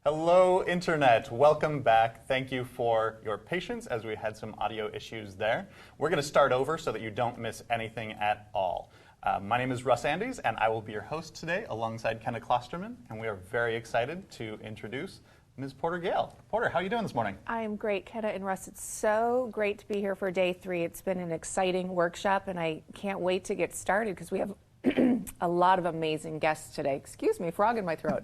Hello, Internet. Welcome back. Thank you for your patience as we had some audio issues there. We're going to start over so that you don't miss anything at all. My name is Russ Andes, and I will be your host today alongside Kenna Klosterman, and we are very excited to introduce Ms. Porter Gale. Porter, how are you doing this morning? I am great, Kenna and Russ. It's so great to be here for day 3. It's been an exciting workshop, and I can't wait to get started because we have a lot of amazing guests today. Excuse me, frog in my throat.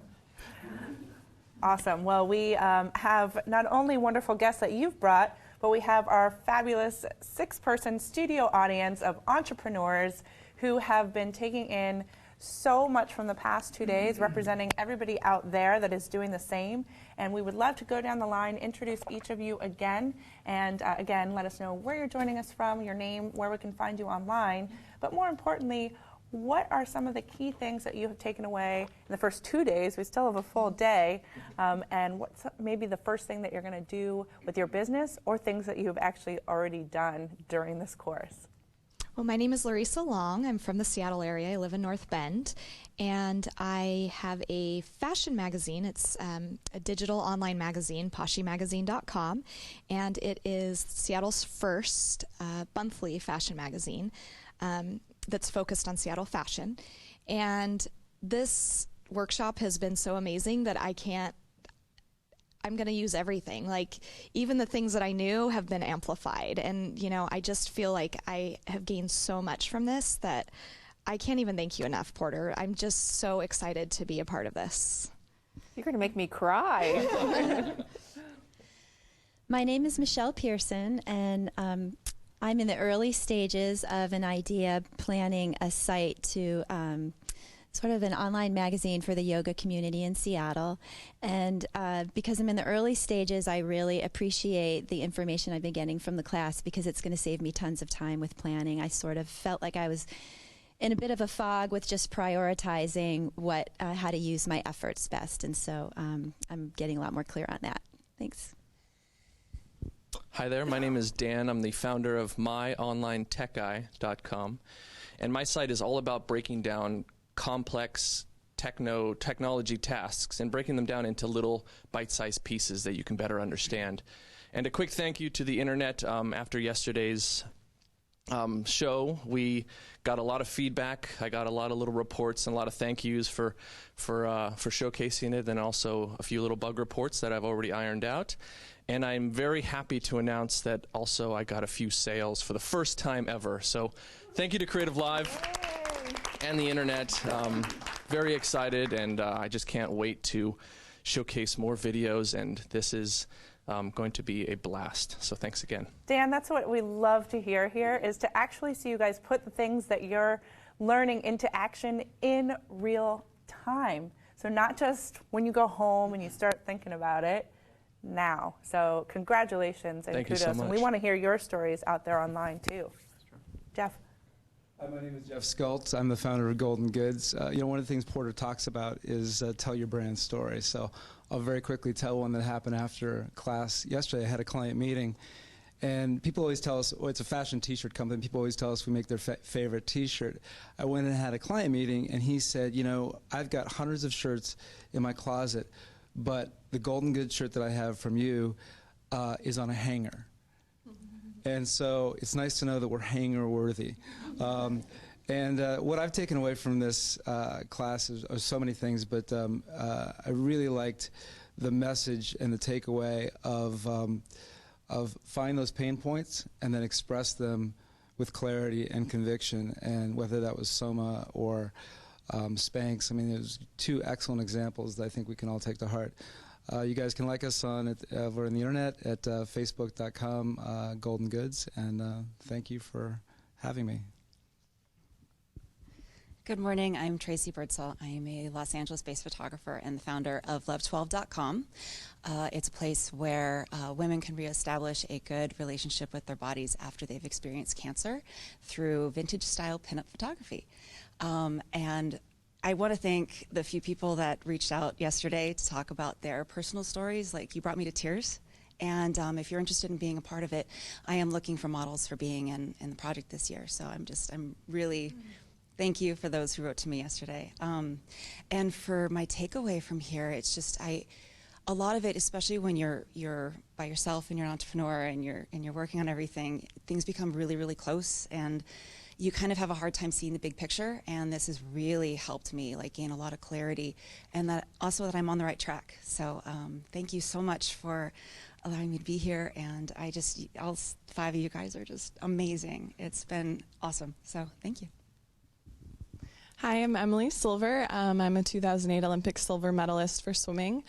Awesome. Well, we have not only wonderful guests that you've brought, but we have our fabulous 6-person studio audience of entrepreneurs who have been taking in so much from the past 2 days, representing everybody out there that is doing the same. And we would love to go down the line, introduce each of you again, and again, let us know where you're joining us from, your name, where we can find you online. But more importantly, what are some of the key things that you have taken away in the first 2 days? We still have a full day. And what's maybe the first thing that you're going to do with your business or things that you have actually already done during this course? Well, my name is Larissa Long. I'm from the Seattle area. I live in North Bend. And I have a fashion magazine. It's a digital online magazine, poshymagazine.com. And it is Seattle's first monthly fashion magazine. That's focused on Seattle fashion. And this workshop has been so amazing that I'm going to use everything. Like, even the things that I knew have been amplified. And, you know, I just feel like I have gained so much from this that I can't even thank you enough, Porter. I'm just so excited to be a part of this. You're going to make me cry. My name is Michelle Pearson, and I'm in the early stages of an idea planning a site to sort of an online magazine for the yoga community in Seattle. And because I'm in the early stages, I really appreciate the information I've been getting from the class because it's going to save me tons of time with planning. I sort of felt like I was in a bit of a fog with just prioritizing how to use my efforts best. And so I'm getting a lot more clear on that. Thanks. Hi there, my name is Dan. I'm the founder of myonlinetechguy.com, and my site is all about breaking down complex technology tasks and breaking them down into little bite-sized pieces that you can better understand. And a quick thank you to the internet. After yesterday's show, we got a lot of feedback. I got a lot of little reports and a lot of thank yous for showcasing it, and also a few little bug reports that I've already ironed out. And I'm very happy to announce that also I got a few sales for the first time ever. So thank you to Creative Live and the internet. Very excited, and I just can't wait to showcase more videos, and this is going to be a blast. So thanks again. Dan, that's what we love to hear here, is to actually see you guys put the things that you're learning into action in real time. So not just when you go home and you start thinking about it, now. So congratulations and Thank kudos. you so much. And we want to hear your stories out there online too. Jeff. Hi, my name is Jeff Skultz. I'm the founder of Golden Goods. One of the things Porter talks about is tell your brand story. So I'll very quickly tell one that happened after class yesterday. I had a client meeting, and people always tell us, oh, it's a fashion t-shirt company. People always tell us we make their favorite t-shirt. I went and had a client meeting, and he said, you know, I've got hundreds of shirts in my closet, but the Golden Goods shirt that I have from you is on a hanger. And so it's nice to know that we're hanger worthy. What I've taken away from this class is so many things, but I really liked the message and the takeaway of find those pain points and then express them with clarity and conviction, and whether that was Soma or Spanx. I mean, there's 2 excellent examples that I think we can all take to heart. You guys can like us over on the internet at facebook.com, Golden Goods, and thank you for having me. Good morning, I'm Tracy Birdsall. I am a Los Angeles-based photographer and the founder of Love12.com. It's a place where women can reestablish a good relationship with their bodies after they've experienced cancer through vintage-style pinup photography. And I want to thank the few people that reached out yesterday to talk about their personal stories. Like, you brought me to tears. And if you're interested in being a part of it, I am looking for models for being in the project this year. So I'm really, thank you for those who wrote to me yesterday. And for my takeaway from here, it's just, a lot of it, especially when you're by yourself and you're an entrepreneur and you're working on everything, things become really, really close, and you kind of have a hard time seeing the big picture. And this has really helped me like gain a lot of clarity, and that also that I'm on the right track. So thank you so much for allowing me to be here. And all 5 of you guys are just amazing. It's been awesome. So thank you. Hi, I'm Emily Silver. I'm a 2008 Olympic silver medalist for swimming.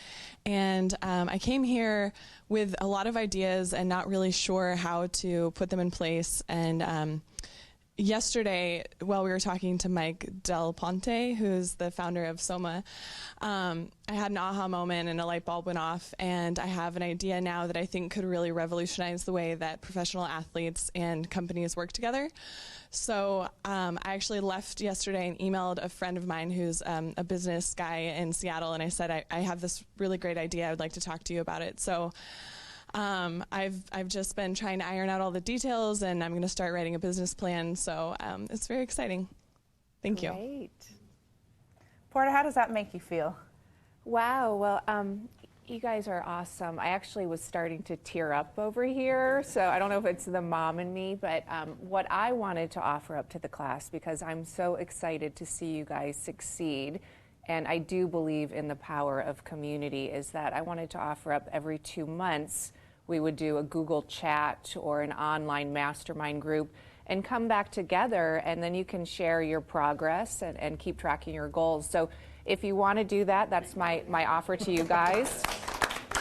And I came here with a lot of ideas and not really sure how to put them in place. And yesterday, while we were talking to Mike Del Ponte, who's the founder of Soma, I had an aha moment and a light bulb went off, and I have an idea now that I think could really revolutionize the way that professional athletes and companies work together. So I actually left yesterday and emailed a friend of mine who's a business guy in Seattle, and I said, I have this really great idea. I would like to talk to you about it. So I've just been trying to iron out all the details, and I'm going to start writing a business plan. So it's very exciting. Thank you. Great. Porter, how does that make you feel? Wow. Well, you guys are awesome. I actually was starting to tear up over here, so I don't know if it's the mom in me, but what I wanted to offer up to the class, because I'm so excited to see you guys succeed, and I do believe in the power of community, is that I wanted to offer up every 2 months we would do a Google chat or an online mastermind group and come back together, and then you can share your progress and keep tracking your goals. So if you want to do that, that's my offer to you guys.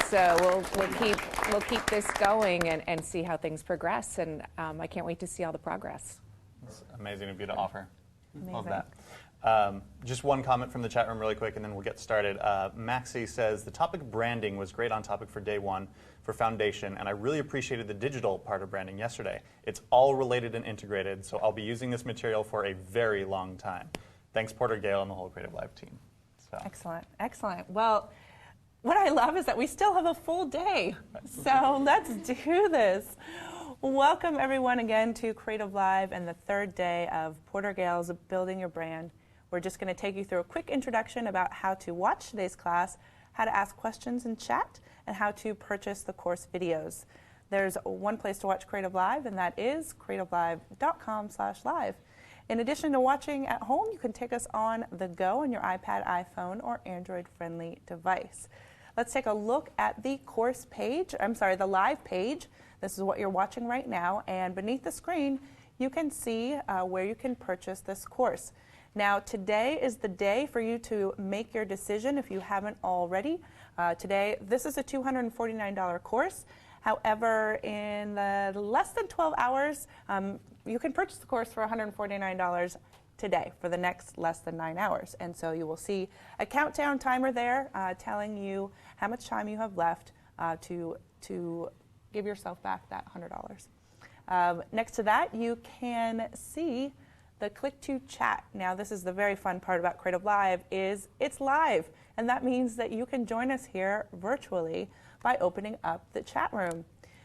So we'll keep this going and see how things progress, and I can't wait to see all the progress. It's amazing of you to offer. Amazing. Love that. Just one comment from the chat room really quick, and then we'll get started. Maxie says, the topic branding was great on topic for day one for foundation, and I really appreciated the digital part of branding yesterday. It's all related and integrated, so I'll be using this material for a very long time. Thanks, Porter, Gale, and the whole Creative Live team. So. Excellent, excellent. Well, what I love is that we still have a full day. So let's do this. Welcome everyone again to Creative Live and the third day of Porter Gale's Building Your Brand. We're just going to take you through a quick introduction about how to watch today's class, how to ask questions in chat, and how to purchase the course videos. There's one place to watch Creative Live, and that is creativelive.com/live. In addition to watching at home, you can take us on the go on your iPad, iPhone, or Android-friendly device. Let's take a look at the course page, the live page. This is what you're watching right now, and beneath the screen, you can see where you can purchase this course. Now, today is the day for you to make your decision if you haven't already. Today, this is a $249 course. However, in less than 12 hours, you can purchase the course for $149 today for the next less than 9 hours. And so you will see a countdown timer there telling you how much time you have left to give yourself back that $100. Next to that, you can see the click to chat. Now, this is the very fun part about Creative Live, is it's live, and that means that you can join us here virtually by opening up the chat room.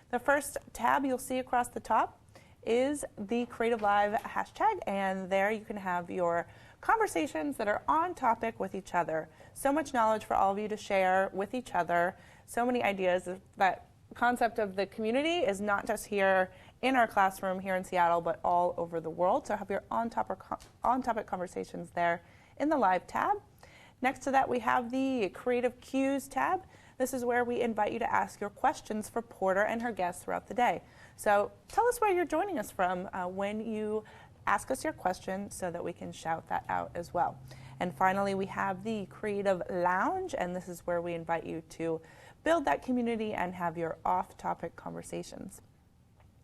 The first tab you'll see across the top is the Creative Live hashtag, and there you can have your conversations that are on topic with each other. So much knowledge for all of you to share with each other, so many ideas. That concept of the community is not just here in our classroom here in Seattle, but all over the world. So have your on-topic conversations there in the live tab. Next to that, we have the Creative Cues tab. This is where we invite you to ask your questions for Porter and her guests throughout the day. So tell us where you're joining us from when you ask us your question so that we can shout that out as well. And finally, we have the Creative Lounge, and this is where we invite you to build that community and have your off-topic conversations.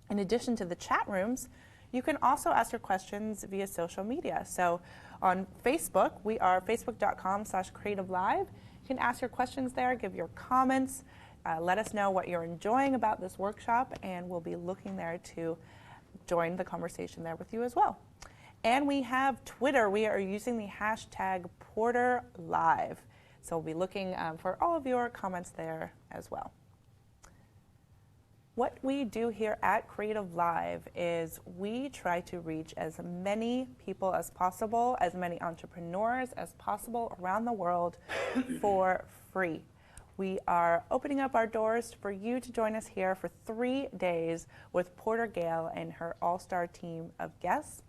In addition to the chat rooms, you can also ask your questions via social media. So on Facebook, we are facebook.com/creativelive. You can ask your questions there, give your comments, let us know what you're enjoying about this workshop, and we'll be looking there to join the conversation there with you as well. And we have Twitter. We are using the hashtag PorterLive. So we'll be looking for all of your comments there as well. What we do here at Creative Live is we try to reach as many people as possible, as many entrepreneurs as possible around the world for free. We are opening up our doors for you to join us here for 3 days with Porter Gale and her all-star team of guests.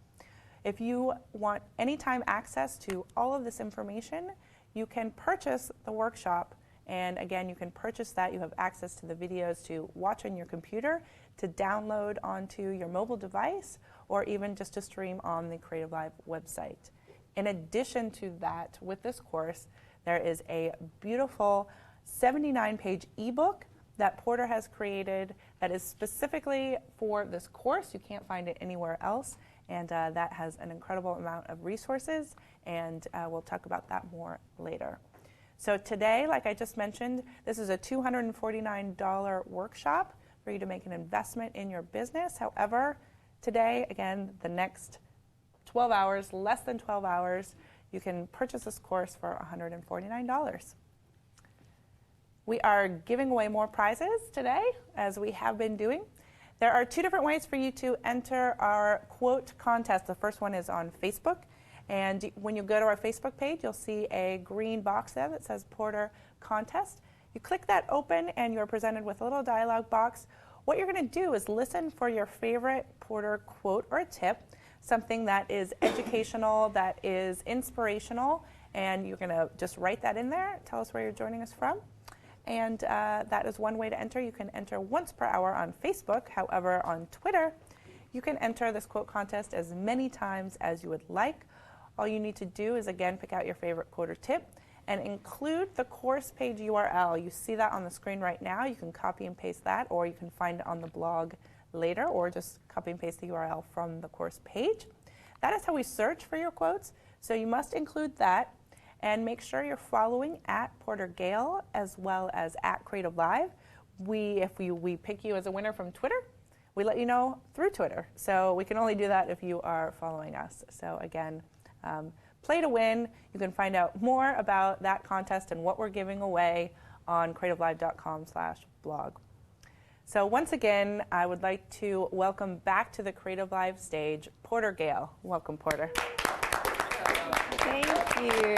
If you want anytime access to all of this information, you can purchase the workshop. And again, you can purchase that. You have access to the videos to watch on your computer, to download onto your mobile device, or even just to stream on the Creative Live website. In addition to that, with this course, there is a beautiful 79-page ebook that Porter has created that is specifically for this course. You can't find it anywhere else, and that has an incredible amount of resources, and we'll talk about that more later. So today, like I just mentioned, this is a $249 workshop for you to make an investment in your business. However, today, again, the next 12 hours, less than 12 hours, you can purchase this course for $149. We are giving away more prizes today, as we have been doing. There are 2 different ways for you to enter our quote contest. The first one is on Facebook. And when you go to our Facebook page, you'll see a green box there that says Porter Contest. You click that open, and you're presented with a little dialog box. What you're going to do is listen for your favorite Porter quote or a tip, something that is educational, that is inspirational, and you're going to just write that in there. Tell us where you're joining us from. And that is one way to enter. You can enter once per hour on Facebook. However, on Twitter, you can enter this quote contest as many times as you would like. All you need to do is, again, pick out your favorite quote or tip and include the course page URL. You see that on the screen right now. You can copy and paste that, or you can find it on the blog later, or just copy and paste the URL from the course page. That is how we search for your quotes. So you must include that, and make sure you're following at Porter Gale as well as at Creative Live. If we pick you as a winner from Twitter, we let you know through Twitter. So we can only do that if you are following us. So again, play to win. You can find out more about that contest and what we're giving away on creativelive.com/blog. So once again, I would like to welcome back to the Creative Live stage Porter Gale. Welcome, Porter. Thank you.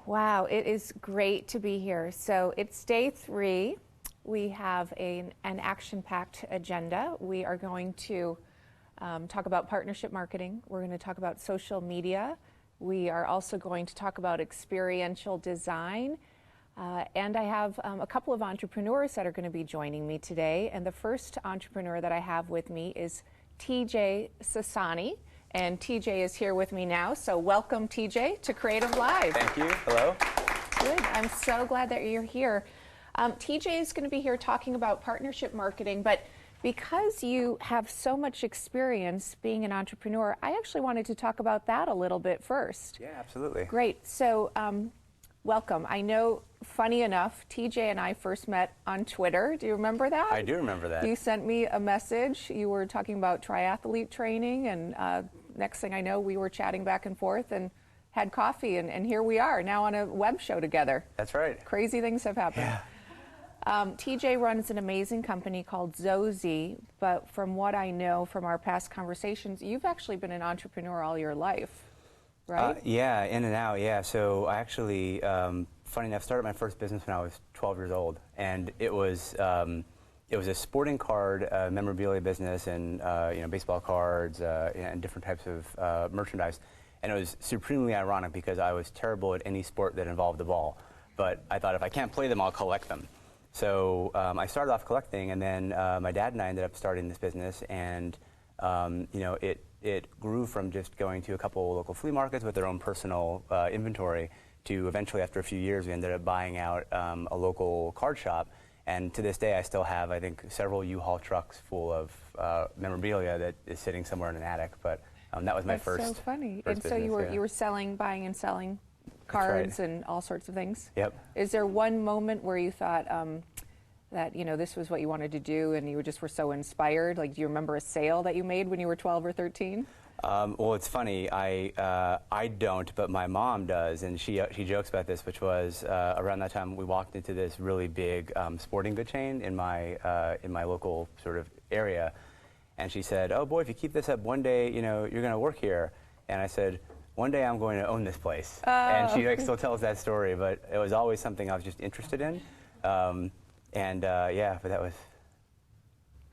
Wow, it is great to be here. So it's day 3. We have an action-packed agenda. We are going to talk about partnership marketing. We're going to talk about social media. We are also going to talk about experiential design. And I have a couple of entrepreneurs that are going to be joining me today. And the first entrepreneur that I have with me is TJ Sassani. And TJ is here with me now. So welcome, TJ, to Creative Live. Thank you. Hello. Good. I'm so glad that you're here. TJ is going to be here talking about partnership marketing, but because you have so much experience being an entrepreneur, I actually wanted to talk about that a little bit first. Yeah, absolutely. Great. So welcome. I know, funny enough, TJ and I first met on Twitter. Do you remember that? I do remember that. You sent me a message. You were talking about triathlete training, and next thing I know, we were chatting back and forth and had coffee, and here we are now on a web show together. That's right. Crazy things have happened. Yeah. TJ runs an amazing company called Zozy, but from what I know from our past conversations, you've actually been an entrepreneur all your life, right? Yeah, in and out, yeah. So I actually, funny enough, started my first business when I was 12 years old, and it was a sporting card memorabilia business, and baseball cards and different types of merchandise. And it was supremely ironic because I was terrible at any sport that involved the ball. But I thought if I can't play them, I'll collect them. So I started off collecting, and then my dad and I ended up starting this business, and it grew from just going to a couple local flea markets with their own personal inventory to eventually, after a few years, we ended up buying out a local card shop. And to this day, I still have, I think, several U-Haul trucks full of memorabilia that is sitting somewhere in an attic. But that was my first. That's so funny. First And so business, you were selling, buying and selling cards and all sorts of things? Yep. Is there one moment where you thought that this was what you wanted to do and you were so inspired? Like, do you remember a sale that you made when you were 12 or 13? Well, it's funny. I don't, but my mom does, and she jokes about this, which was around that time we walked into this really big sporting goods chain in my local sort of area, and she said, "Oh boy, if you keep this up, one day you're going to work here." And I said, one day I'm going to own this place. And she like still tells that story, but it was always something I was just interested in. Yeah, but that was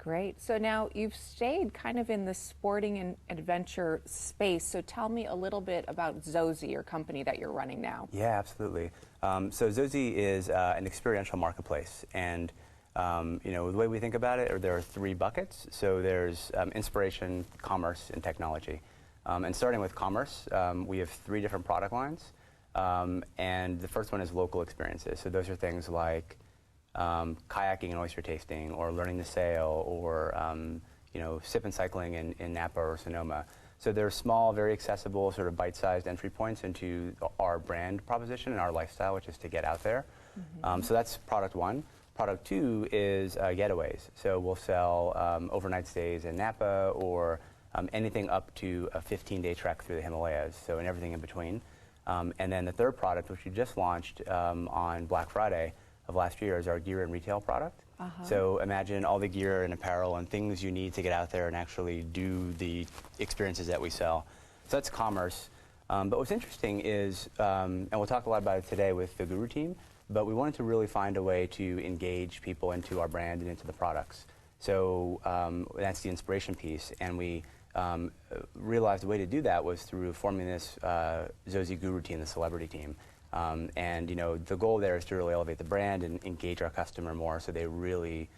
Great. So now you've stayed kind of in the sporting and adventure space. So tell me a little bit about Zozy, your company that you're running now. Yeah, absolutely. So Zozy is an experiential marketplace, and the way we think about it, there are 3 buckets. So there's inspiration, commerce, and technology. And starting with commerce, we have 3 different product lines, and the first one is local experiences. So those are things like kayaking and oyster tasting, or learning to sail, or sip and cycling in Napa or Sonoma. So they're small, very accessible, sort of bite-sized entry points into our brand proposition and our lifestyle, which is to get out there. So that's product 1. Product 2 is getaways. So we'll sell overnight stays in Napa, or anything up to a 15-day trek through the Himalayas, so and everything in between. And then the third product, which we just launched on Black Friday of last year, is our gear and retail product. So imagine all the gear and apparel and things you need to get out there and actually do the experiences that we sell. So that's commerce. But what's interesting is, and we'll talk a lot about it today with the Guru team, but we wanted to really find a way to engage people into our brand and into the products. So that's the inspiration piece, and we realized the way to do that was through forming this Zozy Guru team, the celebrity team. And the goal there is to really elevate the brand and engage our customer more, so they really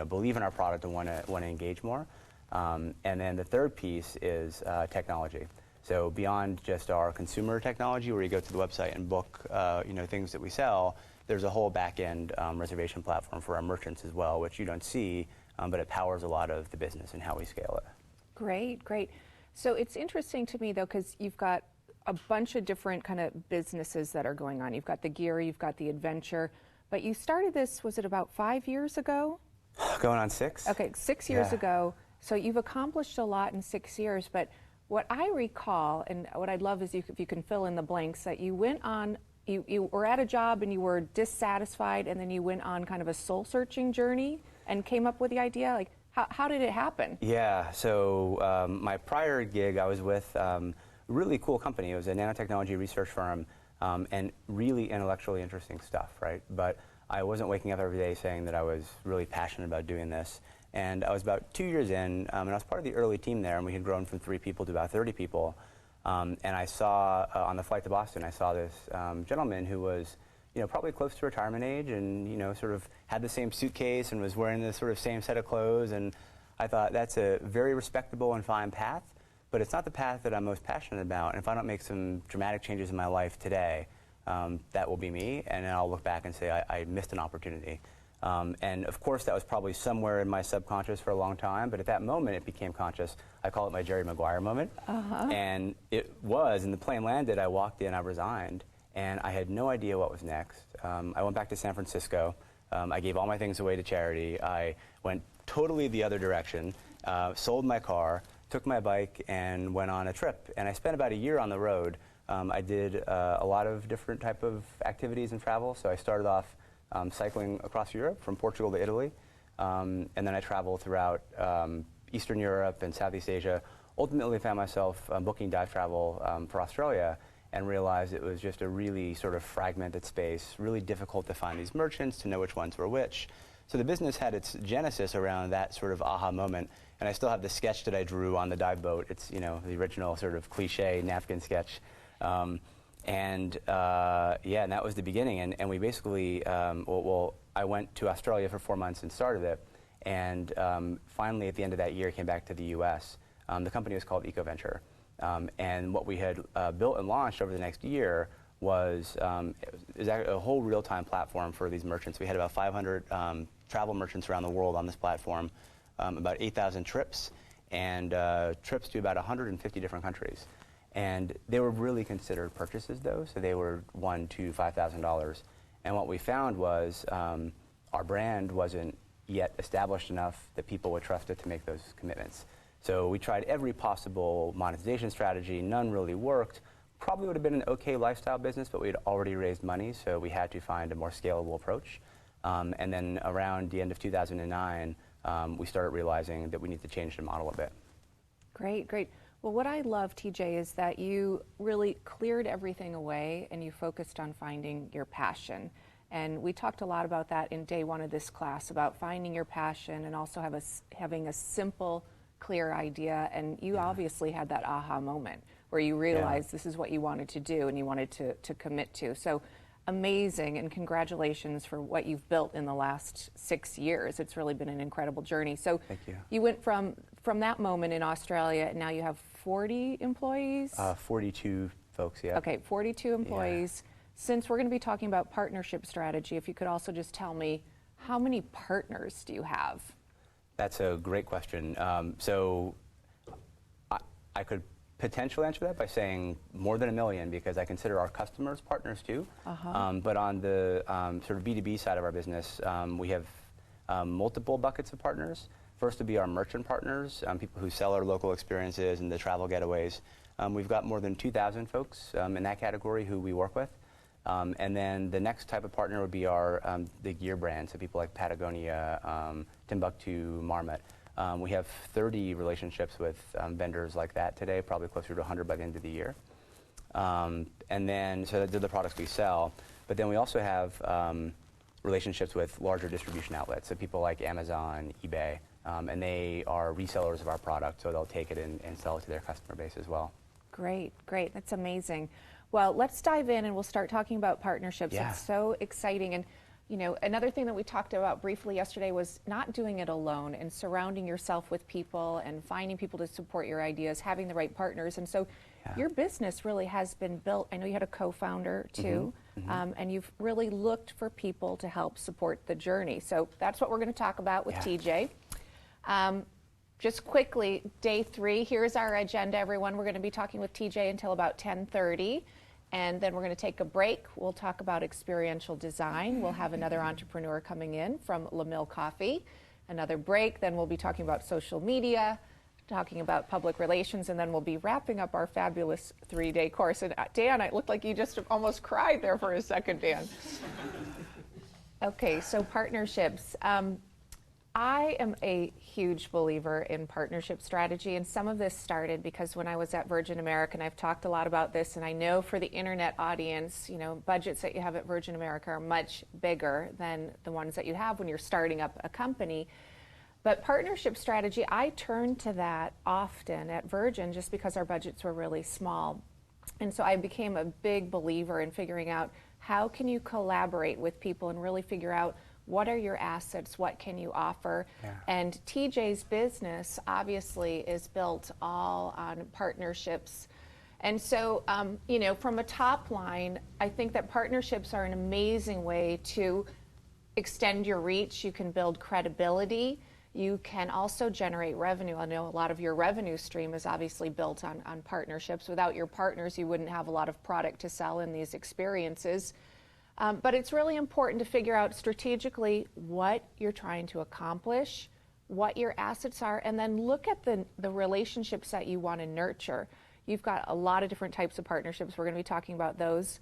believe in our product and want to engage more. And then the third piece is technology. So beyond just our consumer technology, where you go to the website and book things that we sell, there's a whole back-end reservation platform for our merchants as well, which you don't see, but it powers a lot of the business and how we scale it. Great, great. So it's interesting to me, though, because you've got a bunch of different kind of businesses that are going on. You've got the gear, you've got the adventure, but you started this, was it about 5 years ago? Going on 6. Okay, 6 years ago. So you've accomplished a lot in 6 years, but what I recall, and what I'd love is if you can fill in the blanks, that you went on, you were at a job and you were dissatisfied, and then you went on kind of a soul-searching journey and came up with the idea. Like, how did it happen? Yeah, so my prior gig, I was with a really cool company. It was a nanotechnology research firm, and really intellectually interesting stuff, right? But I wasn't waking up every day saying that I was really passionate about doing this. And I was about 2 years in, and I was part of the early team there, and we had grown from 3 people to about 30 people. And I saw, on the flight to Boston, I saw this gentleman who was, probably close to retirement age, and, sort of had the same suitcase and was wearing the sort of same set of clothes. And I thought, that's a very respectable and fine path, but it's not the path that I'm most passionate about. And if I don't make some dramatic changes in my life today, that will be me, and then I'll look back and say I missed an opportunity. And of course, that was probably somewhere in my subconscious for a long time, but at that moment, it became conscious. I call it my Jerry Maguire moment. And it was, and the plane landed, I walked in, I resigned, and I had no idea what was next. I went back to San Francisco. I gave all my things away to charity. I went totally the other direction, sold my car, took my bike, and went on a trip. And I spent about a year on the road. I did a lot of different type of activities and travel. So I started off cycling across Europe, from Portugal to Italy. And then I traveled throughout Eastern Europe and Southeast Asia. Ultimately found myself booking dive travel for Australia, and realized it was just a really sort of fragmented space, really difficult to find these merchants, to know which ones were which. So the business had its genesis around that sort of aha moment. And I still have the sketch that I drew on the dive boat. It's, the original sort of cliche napkin sketch. And that was the beginning. And we basically, I went to Australia for 4 months and started it. And finally, at the end of that year, came back to the US. The company was called EcoVenture. And what we had built and launched over the next year was a whole real-time platform for these merchants. We had about 500 travel merchants around the world on this platform, about 8,000 trips, and trips to about 150 different countries. And they were really considered purchases, though, so they were $1,000 to $5,000. And what we found was our brand wasn't yet established enough that people would trust it to make those commitments. So we tried every possible monetization strategy. None really worked. Probably would have been an okay lifestyle business, but we had already raised money, so we had to find a more scalable approach. And then around the end of 2009, we started realizing that we need to change the model a bit. Great, great. Well, what I love, TJ, is that you really cleared everything away and you focused on finding your passion. And we talked a lot about that in day one of this class, about finding your passion and also having a simple, clear idea. And you obviously had that aha moment where you realized this is what you wanted to do and you wanted to commit to. So amazing, and congratulations for what you've built in the last 6 years. It's really been an incredible journey. So Thank you. You went from that moment in Australia, and now you have 40 employees? 42 folks, yeah. Okay, 42 employees. Yeah. Since we're going to be talking about partnership strategy, if you could also just tell me, how many partners do you have? That's a great question. So I could potentially answer that by saying more than 1 million, because I consider our customers partners too. But on the sort of B2B side of our business, we have multiple buckets of partners. First would be our merchant partners, people who sell our local experiences and the travel getaways. We've got more than 2,000 folks in that category who we work with. And then the next type of partner would be our the gear brands, so people like Patagonia, Timbuktu, Marmot. We have 30 relationships with vendors like that today, probably closer to 100 by the end of the year. And then, so they're the products we sell. But then we also have relationships with larger distribution outlets, so people like Amazon, eBay, and they are resellers of our product, so they'll take it and sell it to their customer base as well. Great, great. That's amazing. Well, let's dive in and we'll start talking about partnerships. Yeah. It's so exciting. And you know, another thing that we talked about briefly yesterday was not doing it alone and surrounding yourself with people and finding people to support your ideas, having the right partners. And so your business really has been built. I know you had a co-founder too, and you've really looked for people to help support the journey. So that's what we're going to talk about with TJ. Just quickly, day 3, here's our agenda, everyone. We're going to be talking with TJ until about 10:30. And then we're going to take a break. We'll talk about experiential design. We'll have another entrepreneur coming in from La Mille Coffee. Another break. Then we'll be talking about social media, talking about public relations, and then we'll be wrapping up our fabulous 3-day course. And Dan, it looked like you just almost cried there for a second, Dan. Okay, so partnerships. I am a huge believer in partnership strategy, and some of this started because when I was at Virgin America, and I've talked a lot about this, and I know for the internet audience, you know, budgets that you have at Virgin America are much bigger than the ones that you have when you're starting up a company. But partnership strategy, I turned to that often at Virgin just because our budgets were really small. And so I became a big believer in figuring out how can you collaborate with people and really figure out what are your assets, what can you offer? And TJ's business obviously is built all on partnerships. And so, you know, from a top line, I think that partnerships are an amazing way to extend your reach. You can build credibility. You can also generate revenue. I know a lot of your revenue stream is obviously built on partnerships. Without your partners, you wouldn't have a lot of product to sell in these experiences. But it's really important to figure out strategically what you're trying to accomplish, what your assets are, and then look at the relationships that you want to nurture. You've got a lot of different types of partnerships. We're going to be talking about those.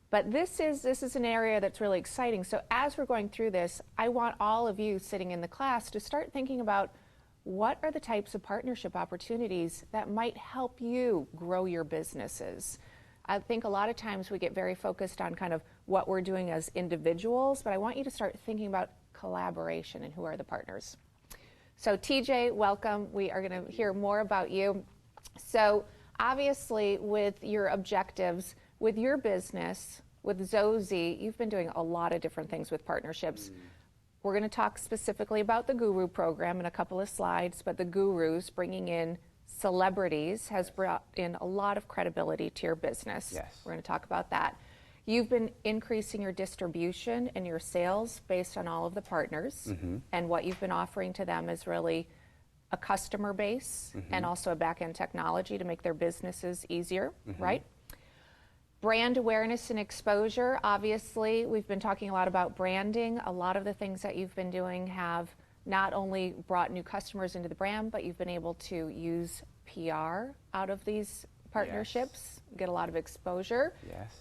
But this is an area that's really exciting. So as we're going through this, I want all of you sitting in the class to start thinking about what are the types of partnership opportunities that might help you grow your businesses. I think a lot of times we get very focused on kind of what we're doing as individuals, but I want you to start thinking about collaboration and who are the partners. So TJ, welcome. We are going to hear more about you. So obviously with your objectives, with your business, with Zozy, you've been doing a lot of different things with partnerships. We're going to talk specifically about the Guru program in a couple of slides, but the Gurus bringing in celebrities has brought in a lot of credibility to your business. Yes. We're going to talk about that. You've been increasing your distribution and your sales based on all of the partners, and what you've been offering to them is really a customer base and also a back-end technology to make their businesses easier, right? Brand awareness and exposure. Obviously, we've been talking a lot about branding. A lot of the things that you've been doing have not only brought new customers into the brand, but you've been able to use PR out of these partnerships, get a lot of exposure.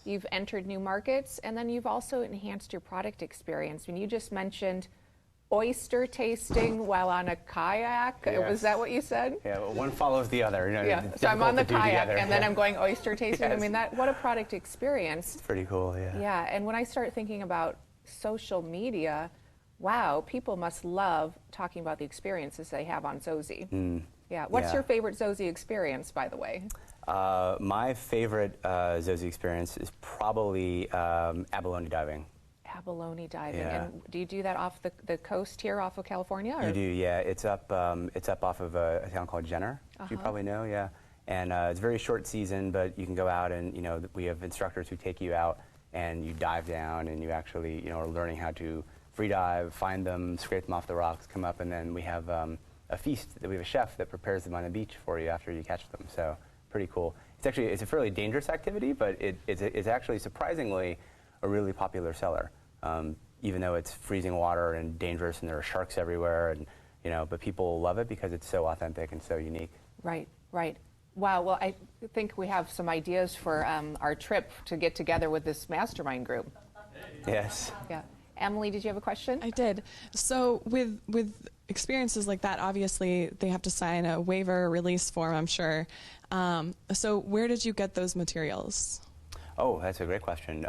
You've entered new markets, and then you've also enhanced your product experience. I mean, you just mentioned oyster tasting while on a kayak. Yes. Was that what you said? Yeah, well, one follows the other. You know, Yeah. it's So I'm on the difficult to do kayak, together. and then I'm going oyster tasting. I Yes. mean, what a product experience. It's pretty cool, yeah. Yeah, and when I start thinking about social media, wow, people must love talking about the experiences they have on Zozy. Yeah. What's your favorite Zozy experience, by the way? My favorite Zozy experience is probably abalone diving. Abalone diving. Yeah. And do you do that off the coast here, off of California? Or? You do, yeah. It's up off of a town called Jenner, which you probably know, yeah. And it's a very short season, but you can go out and, you know, we have instructors who take you out and you dive down and you actually, you know, are learning how to free dive, find them, scrape them off the rocks, come up, and then we have a feast. We have a chef that prepares them on the beach for you after you catch them. So pretty cool. It's a fairly dangerous activity, but it's actually surprisingly a really popular seller. Even though it's freezing water and dangerous and there are sharks everywhere, and you know, but people love it because it's so authentic and so unique. Right, right. Wow, well, I think we have some ideas for our trip to get together with this mastermind group. Yes. Yeah. Emily, did you have a question? I did. So with experiences like that, obviously they have to sign a waiver release form, I'm sure. So where did you get those materials? Oh, that's a great question.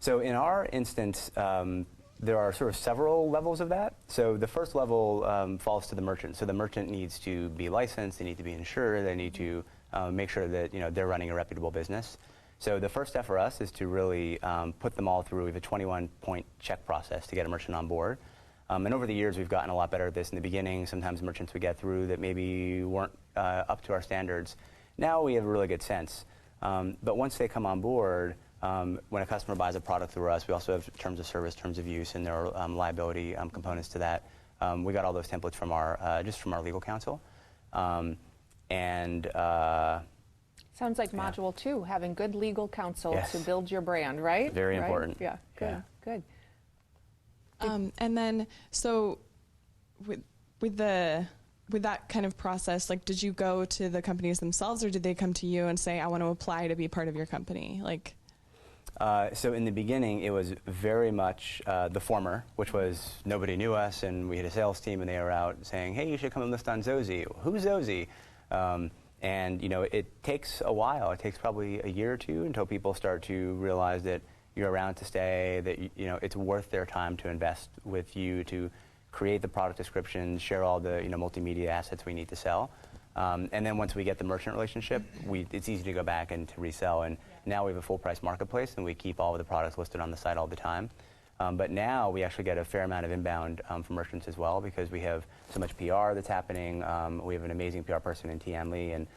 So in our instance, there are sort of several levels of that. So the first level falls to the merchant. So the merchant needs to be licensed, they need to be insured, they need to make sure that, you know, they're running a reputable business. So the first step for us is to really put them all through. We have a 21-point check process to get a merchant on board. And over the years, we've gotten a lot better at this. In the beginning, sometimes merchants we get through that maybe weren't up to our standards. Now we have a really good sense. But once they come on board, when a customer buys a product through us, we also have terms of service, terms of use, and there are liability components to that. We got all those templates from just from our legal counsel. Sounds like module 2, having good legal counsel Yes. to build your brand, right? Very Right? important. Yeah, good, Yeah. good. And then, so with that kind of process, like, did you go to the companies themselves, or did they come to you and say, I want to apply to be part of your company? Like, so in the beginning, it was very much the former, which was nobody knew us, and we had a sales team, and they were out saying, hey, you should come and list on Zozy. Who's Zozy? And you know, it takes a while. It takes probably a year or two until people start to realize that you're around to stay, that you know, it's worth their time to invest with you, to create the product description, share all the, you know, multimedia assets we need to sell. And then once we get the merchant relationship, it's easy to go back and to resell. And now we have a full price marketplace, and we keep all of the products listed on the site all the time. But now we actually get a fair amount of inbound from merchants as well, because we have so much PR that's happening. We have an amazing PR person in Tian Lee, and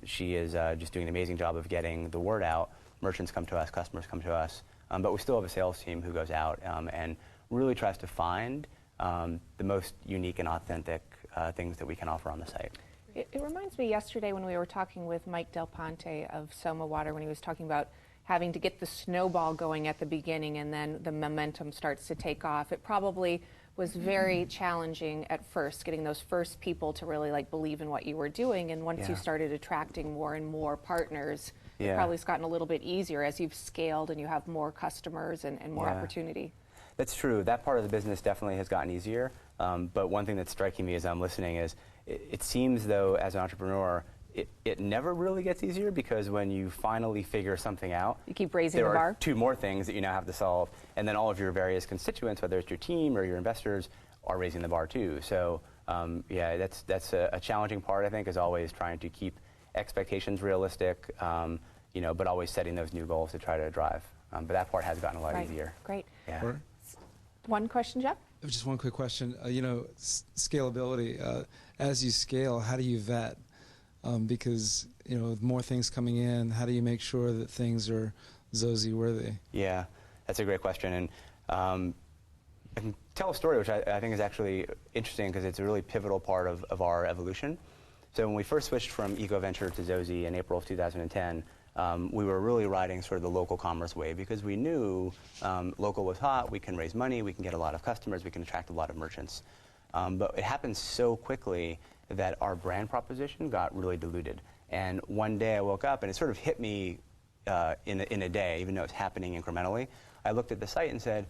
she is just doing an amazing job of getting the word out. Merchants come to us, customers come to us, but we still have a sales team who goes out and really tries to find the most unique and authentic things that we can offer on the site. It reminds me yesterday when we were talking with Mike Del Ponte of Soma Water, when he was talking about having to get the snowball going at the beginning and then the momentum starts to take off. It probably was very challenging at first, getting those first people to really like believe in what you were doing. And once you started attracting more and more partners, it probably has gotten a little bit easier as you've scaled and you have more customers and more opportunity. That's true. That part of the business definitely has gotten easier. But one thing that's striking me as I'm listening is it seems though, as an entrepreneur, it never really gets easier, because when you finally figure something out, you keep raising the bar. There are 2 more things that you now have to solve, and then all of your various constituents, whether it's your team or your investors, are raising the bar too. So yeah, that's a challenging part, I think, is always trying to keep expectations realistic, you know, but always setting those new goals to try to drive. But that part has gotten a lot easier. Great. Yeah. One question, Jeff? Just one quick question. You know, scalability. As you scale, how do you vet? Because, you know, with more things coming in, how do you make sure that things are Zozy worthy? Yeah, that's a great question. And I can tell a story which I think is actually interesting, because it's a really pivotal part of our evolution. So when we first switched from EcoVenture to Zozy in April of 2010, we were really riding sort of the local commerce wave, because we knew local was hot, we can raise money, we can get a lot of customers, we can attract a lot of merchants. But it happened so quickly that our brand proposition got really diluted. And one day I woke up and it sort of hit me in a day, even though it's happening incrementally. I looked at the site and said,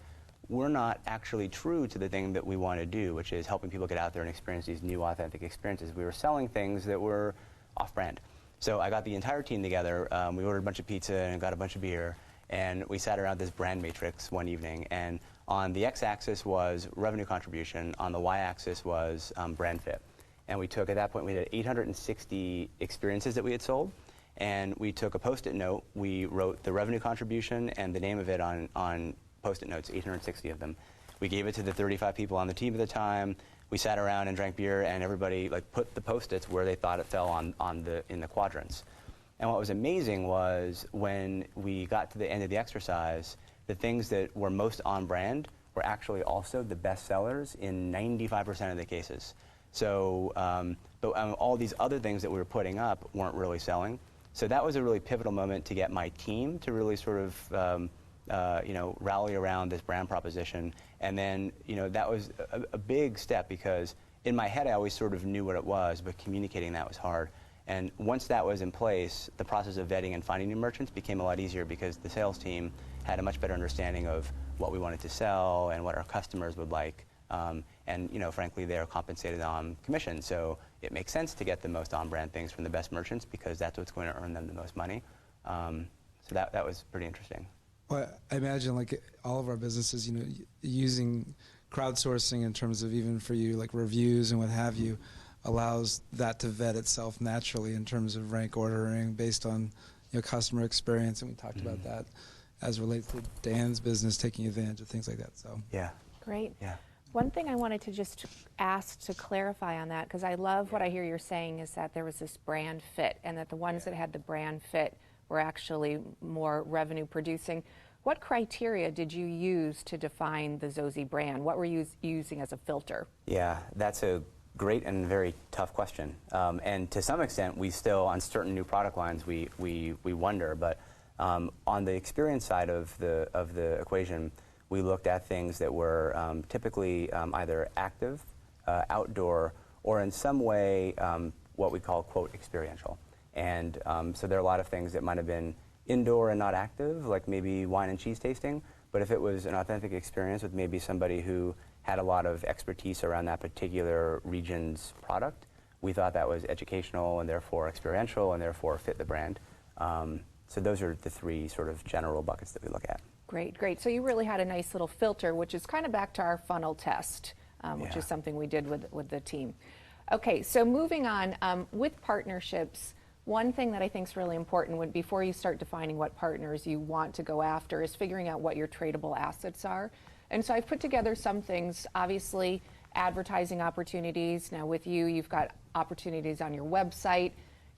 we're not actually true to the thing that we want to do, which is helping people get out there and experience these new authentic experiences. We were selling things that were off-brand. So I got the entire team together. We ordered a bunch of pizza and got a bunch of beer, and we sat around this brand matrix one evening. And on the x-axis was revenue contribution. On the y-axis was brand fit. And we took, at that point, we had 860 experiences that we had sold. And we took a Post-it note. We wrote the revenue contribution and the name of it on Post-it notes, 860 of them. We gave it to the 35 people on the team at the time. We sat around and drank beer, and everybody put the Post-its where they thought it fell in the quadrants. And what was amazing was when we got to the end of the exercise, the things that were most on brand were actually also the best sellers in 95% of the cases. So but all these other things that we were putting up weren't really selling. So that was a really pivotal moment to get my team to really sort of rally around this brand proposition. And then, that was a big step, because in my head I always sort of knew what it was, but communicating that was hard. And once that was in place, the process of vetting and finding new merchants became a lot easier, because the sales team had a much better understanding of what we wanted to sell and what our customers would like. And frankly, they're compensated on commission, so it makes sense to get the most on-brand things from the best merchants, because that's what's going to earn them the most money. So that was pretty interesting. Well, I imagine like all of our businesses, using crowdsourcing in terms of, even for you, like reviews and what have you, allows that to vet itself naturally in terms of rank ordering based on customer experience, and we talked about that as relates to Dan's business, taking advantage of things like that. So yeah, great. Yeah. One thing I wanted to just ask to clarify on that, because I love what I hear you're saying, is that there was this brand fit, and that the ones that had the brand fit were actually more revenue producing. What criteria did you use to define the Zosie brand? What were you using as a filter? Yeah, that's a great and very tough question. And to some extent, we still, on certain new product lines, we wonder. But on the experience side of the equation, we looked at things that were typically either active, outdoor, or in some way what we call, quote, experiential. And so there are a lot of things that might have been indoor and not active, like maybe wine and cheese tasting. But if it was an authentic experience with maybe somebody who had a lot of expertise around that particular region's product, we thought that was educational and therefore experiential and therefore fit the brand. So those are the three sort of general buckets that we look at. Great, great. So you really had a nice little filter, which is kind of back to our funnel test, which is something we did with the team. Okay, so moving on, with partnerships, one thing that I think is really important before you start defining what partners you want to go after is figuring out what your tradable assets are. And so I've put together some things, obviously advertising opportunities. Now with you, you've got opportunities on your website.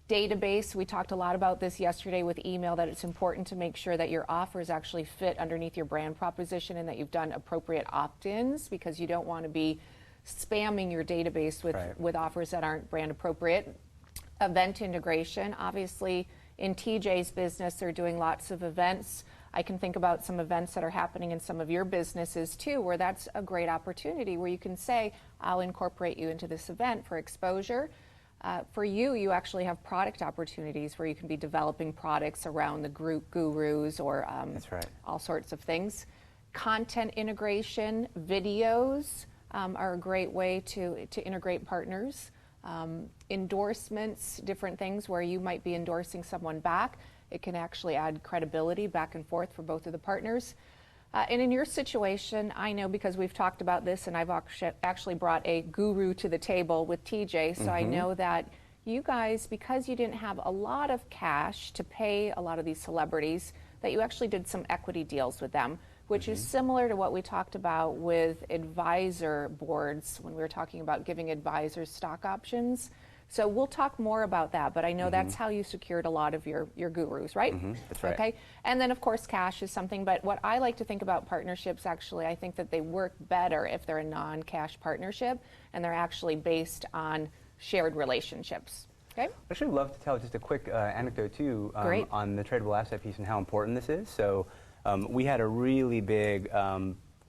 Database, we talked a lot about this yesterday with email, that it's important to make sure that your offers actually fit underneath your brand proposition and that you've done appropriate opt-ins, because you don't want to be spamming your database with offers that aren't brand appropriate. Event integration, obviously in TJ's business, they're doing lots of events. I can think about some events that are happening in some of your businesses too, where that's a great opportunity where you can say, I'll incorporate you into this event for exposure. For you, you actually have product opportunities where you can be developing products around the group gurus or all sorts of things. Content integration, videos are a great way to integrate partners. Endorsements, different things where you might be endorsing someone back. It can actually add credibility back and forth for both of the partners. And in your situation, I know because we've talked about this, and I've actually brought a guru to the table with TJ, so I know that you guys, because you didn't have a lot of cash to pay a lot of these celebrities, that you actually did some equity deals with them, which is similar to what we talked about with advisor boards when we were talking about giving advisors stock options. So we'll talk more about that, but I know that's how you secured a lot of your gurus, right? That's right. Okay, and then of course cash is something, but what I like to think about partnerships, actually, I think that they work better if they're a non-cash partnership and they're actually based on shared relationships. Okay? I'd actually love to tell just a quick anecdote too on the tradable asset piece and how important this is. So we had a really big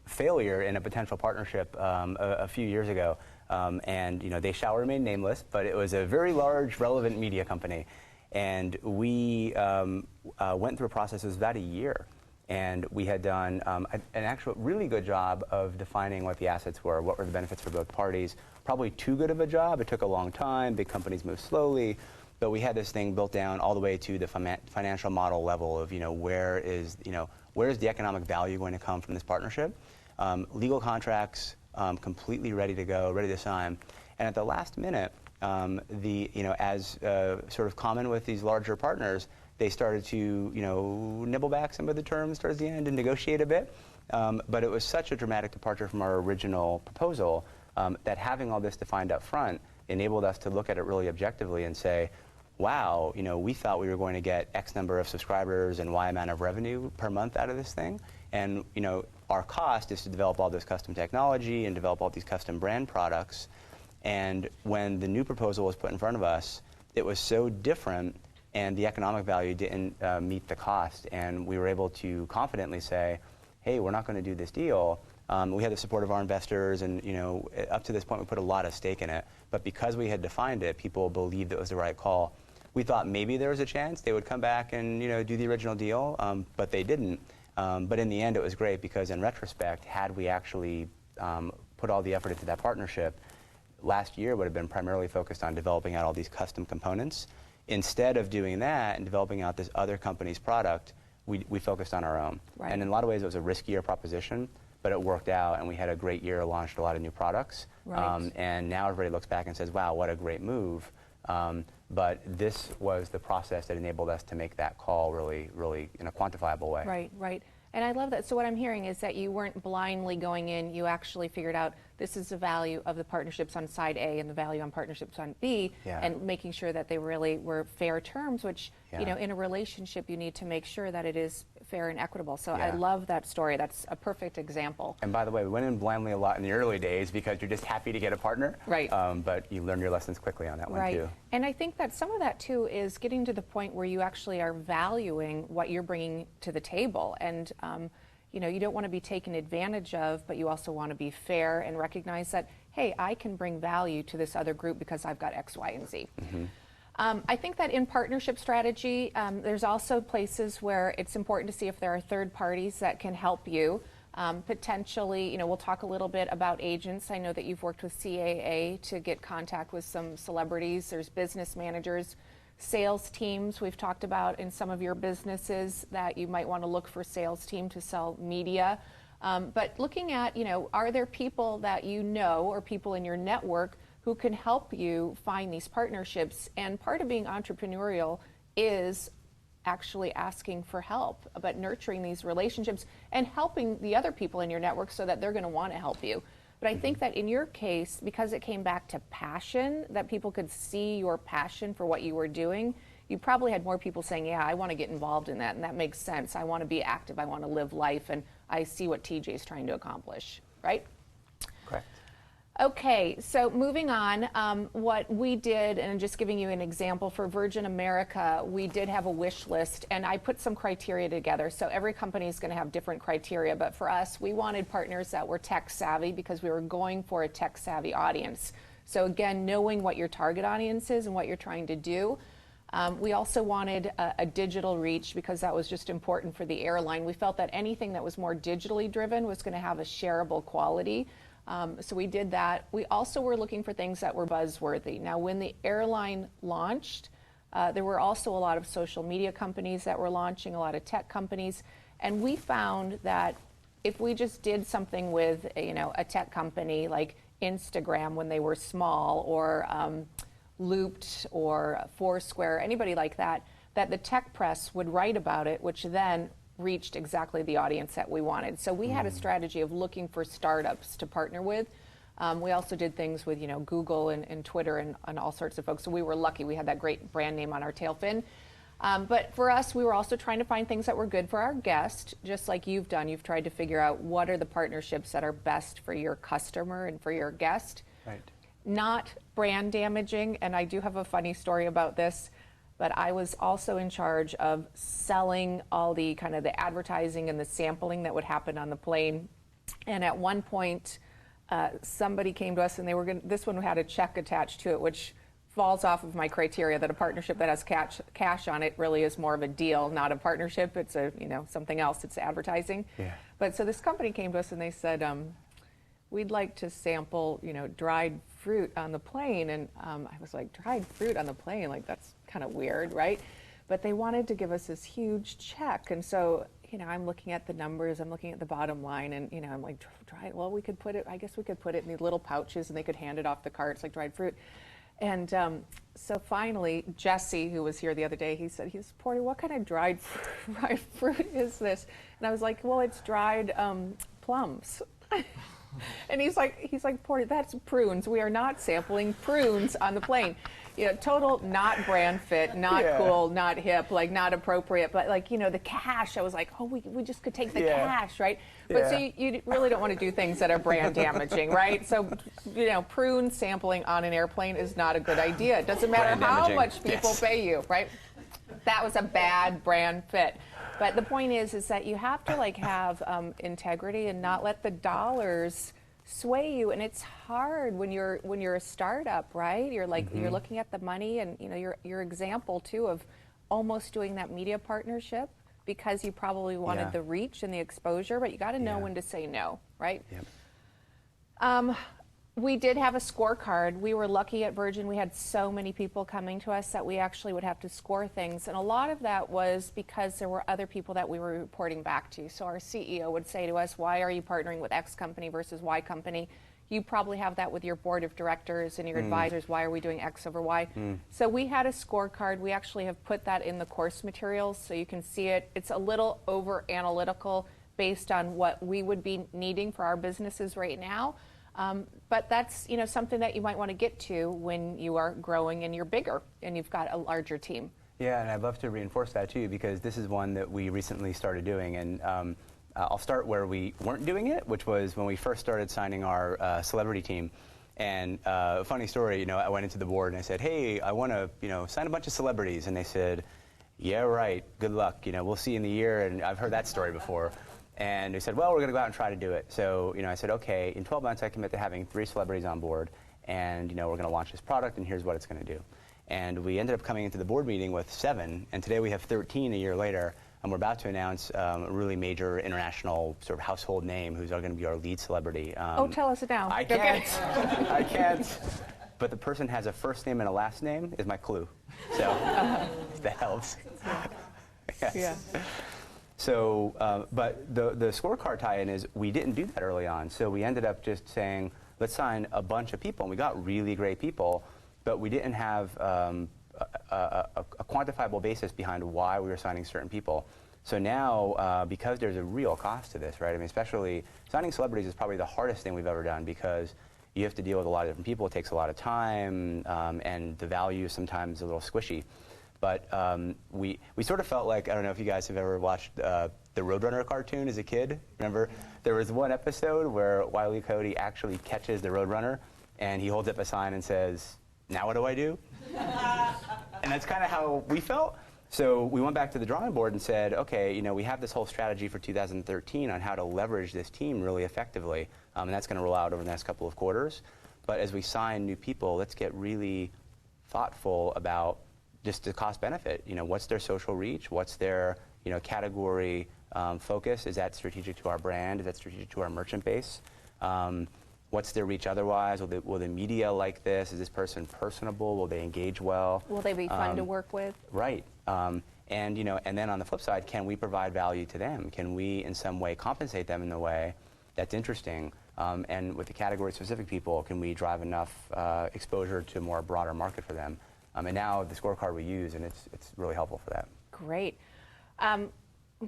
failure in a potential partnership a few years ago. And they shall remain nameless, but it was a very large, relevant media company. And we went through a process, it was about a year. And we had done an actual really good job of defining what the assets were, what were the benefits for both parties. Probably too good of a job. It took a long time. Big companies move slowly. But we had this thing built down all the way to the financial model level of, where is the economic value going to come from this partnership? Legal contracts completely ready to go, ready to sign. And at the last minute, as sort of common with these larger partners, they started to, nibble back some of the terms towards the end and negotiate a bit. But it was such a dramatic departure from our original proposal that having all this defined up front enabled us to look at it really objectively and say, wow, we thought we were going to get X number of subscribers and Y amount of revenue per month out of this thing. And, our cost is to develop all this custom technology and develop all these custom brand products. And when the new proposal was put in front of us, it was so different and the economic value didn't meet the cost. And we were able to confidently say, hey, we're not going to do this deal. We had the support of our investors, and up to this point we put a lot of stake in it. But because we had defined it, people believed it was the right call. We thought maybe there was a chance they would come back and do the original deal, but they didn't. But in the end, it was great because in retrospect, had we actually put all the effort into that partnership, last year would have been primarily focused on developing out all these custom components. Instead of doing that and developing out this other company's product, we focused on our own. Right. And in a lot of ways, it was a riskier proposition, but it worked out, and we had a great year, launched a lot of new products. Right. And now everybody looks back and says, wow, what a great move. But this was the process that enabled us to make that call really, really in a quantifiable way. Right, right. And I love that. So what I'm hearing is that you weren't blindly going in. You actually figured out this is the value of the partnerships on side A and the value on partnerships on B, Yeah. and making sure that they really were fair terms, which, Yeah. in a relationship, you need to make sure that it is fair and equitable. So I Yeah. love that story. That's a perfect example. And by the way, we went in blindly a lot in the early days because you're just happy to get a partner. Right. But you learn your lessons quickly on that one, Right. too. And I think that some of that, too, is getting to the point where you actually are valuing what you're bringing to the table. And, you don't want to be taken advantage of, but you also want to be fair and recognize that, hey, I can bring value to this other group because I've got X, Y, and Z. Mm-hmm. I think that in partnership strategy, there's also places where it's important to see if there are third parties that can help you. Potentially, we'll talk a little bit about agents. I know that you've worked with CAA to get contact with some celebrities. There's business managers, sales teams we've talked about in some of your businesses that you might want to look for sales team to sell media. But looking at, are there people that or people in your network who can help you find these partnerships? And part of being entrepreneurial is actually asking for help, but nurturing these relationships and helping the other people in your network so that they're going to want to help you. But I think that in your case, because it came back to passion, that people could see your passion for what you were doing, you probably had more people saying, yeah, I want to get involved in that, and that makes sense. I want to be active. I want to live life, and I see what TJ is trying to accomplish, right? Correct. Okay, so moving on, what we did, and just giving you an example, for Virgin America, we did have a wish list, and I put some criteria together. So every company is going to have different criteria, but for us, we wanted partners that were tech savvy because we were going for a tech savvy audience. So again, knowing what your target audience is and what you're trying to do. We also wanted a digital reach because that was just important for the airline. We felt that anything that was more digitally driven was going to have a shareable quality. So we did that. We also were looking for things that were buzzworthy. Now, when the airline launched, there were also a lot of social media companies that were launching, a lot of tech companies, and we found that if we just did something with a tech company like Instagram when they were small, or Looped or Foursquare, anybody like that, that the tech press would write about it, which then reached exactly the audience that we wanted. So we had a strategy of looking for startups to partner with. We also did things with Google and Twitter and all sorts of folks. So we were lucky. We had that great brand name on our tail fin. But for us, we were also trying to find things that were good for our guest, just like you've done. You've tried to figure out what are the partnerships that are best for your customer and for your guest. Right. Not brand damaging, and I do have a funny story about this, but I was also in charge of selling all the kind of the advertising and the sampling that would happen on the plane. And at one point, somebody came to us and this one had a check attached to it, which falls off of my criteria that a partnership that has cash on it really is more of a deal, not a partnership. It's a, something else. It's advertising. Yeah. But so this company came to us and they said, we'd like to sample, dried fruit on the plane. And I was like, dried fruit on the plane? Like, that's kind of weird, right? But they wanted to give us this huge check. And so, I'm looking at the numbers, I'm looking at the bottom line, and, I'm like, dried, well, we could put it, I guess we could put it in these little pouches and they could hand it off the carts like dried fruit. And so finally, Jesse, who was here the other day, he said, Porty, what kind of dried fruit is this? And I was like, well, it's dried plums. And he's like, Porty, that's prunes. We are not sampling prunes on the plane. Total not brand fit, not cool, not hip, like not appropriate. But like, the cash, I was like, oh, we just could take the cash, right? But so you really don't want to do things that are brand damaging, right? So, prune sampling on an airplane is not a good idea. It doesn't matter how much people pay you, right? That was a bad brand fit. But the point is that you have to have integrity and not let the dollars sway you. And it's hard when you're a startup, right? You're you're looking at the money, and your example too of almost doing that media partnership because you probably wanted the reach and the exposure, but you got to know when to say no, right? Yep. We did have a scorecard. We were lucky at Virgin. We had so many people coming to us that we actually would have to score things. And a lot of that was because there were other people that we were reporting back to. So our CEO would say to us, why are you partnering with X company versus Y company? You probably have that with your board of directors and your advisors. Why are we doing X over Y? So we had a scorecard. We actually have put that in the course materials so you can see it. It's a little over analytical based on what we would be needing for our businesses right now. But that's something that you might want to get to when you are growing and you're bigger and you've got a larger team. Yeah, and I'd love to reinforce that too, because this is one that we recently started doing. And I'll start where we weren't doing it, which was when we first started signing our celebrity team. And a funny story, I went into the board and I said, hey, I want to sign a bunch of celebrities. And they said, yeah, right, good luck. We'll see you in the year. And I've heard that story before. And they said, well, we're going to go out and try to do it. So, I said, okay, in 12 months, I commit to having 3 celebrities on board. And, we're going to launch this product, and here's what it's going to do. And we ended up coming into the board meeting with 7. And today we have 13 a year later. And we're about to announce a really major international sort of household name who's going to be our lead celebrity. Tell us it now. I can't. I can't. But the person has a first name and a last name is my clue. So that helps. Yes. Yeah. So, but the scorecard tie-in is we didn't do that early on. So we ended up just saying, let's sign a bunch of people. And we got really great people, but we didn't have a quantifiable basis behind why we were signing certain people. So now, because there's a real cost to this, right? I mean, especially signing celebrities is probably the hardest thing we've ever done because you have to deal with a lot of different people. It takes a lot of time, and the value is sometimes a little squishy. But we sort of felt like, I don't know if you guys have ever watched the Roadrunner cartoon as a kid. Remember, there was one episode where Wile E. Coyote actually catches the Roadrunner, and he holds up a sign and says, now what do I do? And that's kind of how we felt. So we went back to the drawing board and said, okay, we have this whole strategy for 2013 on how to leverage this team really effectively. And that's going to roll out over the next couple of quarters. But as we sign new people, let's get really thoughtful about just the cost benefit. What's their social reach? What's their category focus? Is that strategic to our brand? Is that strategic to our merchant base? What's their reach otherwise? Will the media like this? Is this person personable? Will they engage well? Will they be fun to work with? Right. And then on the flip side, can we provide value to them? Can we in some way compensate them in a way that's interesting? And with the category-specific people, can we drive enough exposure to a more broader market for them? And now the scorecard we use, and it's really helpful for that. Great. I'm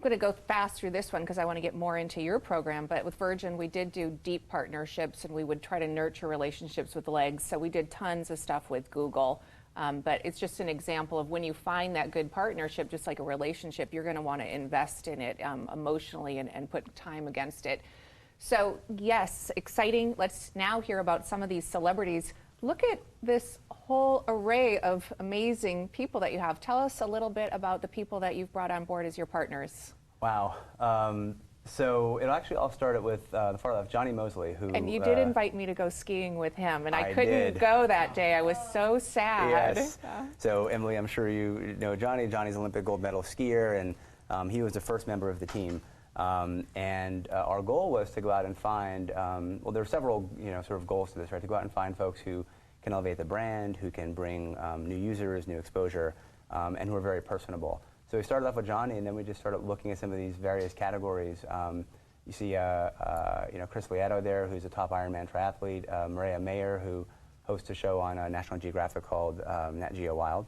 going to go fast through this one because I want to get more into your program. But with Virgin, we did do deep partnerships, and we would try to nurture relationships with legs. So we did tons of stuff with Google. But it's just an example of when you find that good partnership, just like a relationship, you're going to want to invest in it emotionally and put time against it. So yes, exciting. Let's now hear about some of these celebrities. Look at this whole array of amazing people that you have. Tell us a little bit about the people that you've brought on board as your partners. Wow. So it actually all started with the far left, Johnny Mosley, who. And you did invite me to go skiing with him, and I couldn't did. go that day. I was so sad. Yes. So Emily, I'm sure you know Johnny. Johnny's Olympic gold medal skier, and he was the first member of the team. And our goal was to go out and find. Well, there are several sort of goals to this, right? To go out and find folks who can elevate the brand, who can bring new users, new exposure, and who are very personable. So we started off with Johnny, and then we just started looking at some of these various categories. You see, Chris Lieto there, who's a top Ironman triathlete. Maria Mayer, who hosts a show on National Geographic called Nat Geo Wild.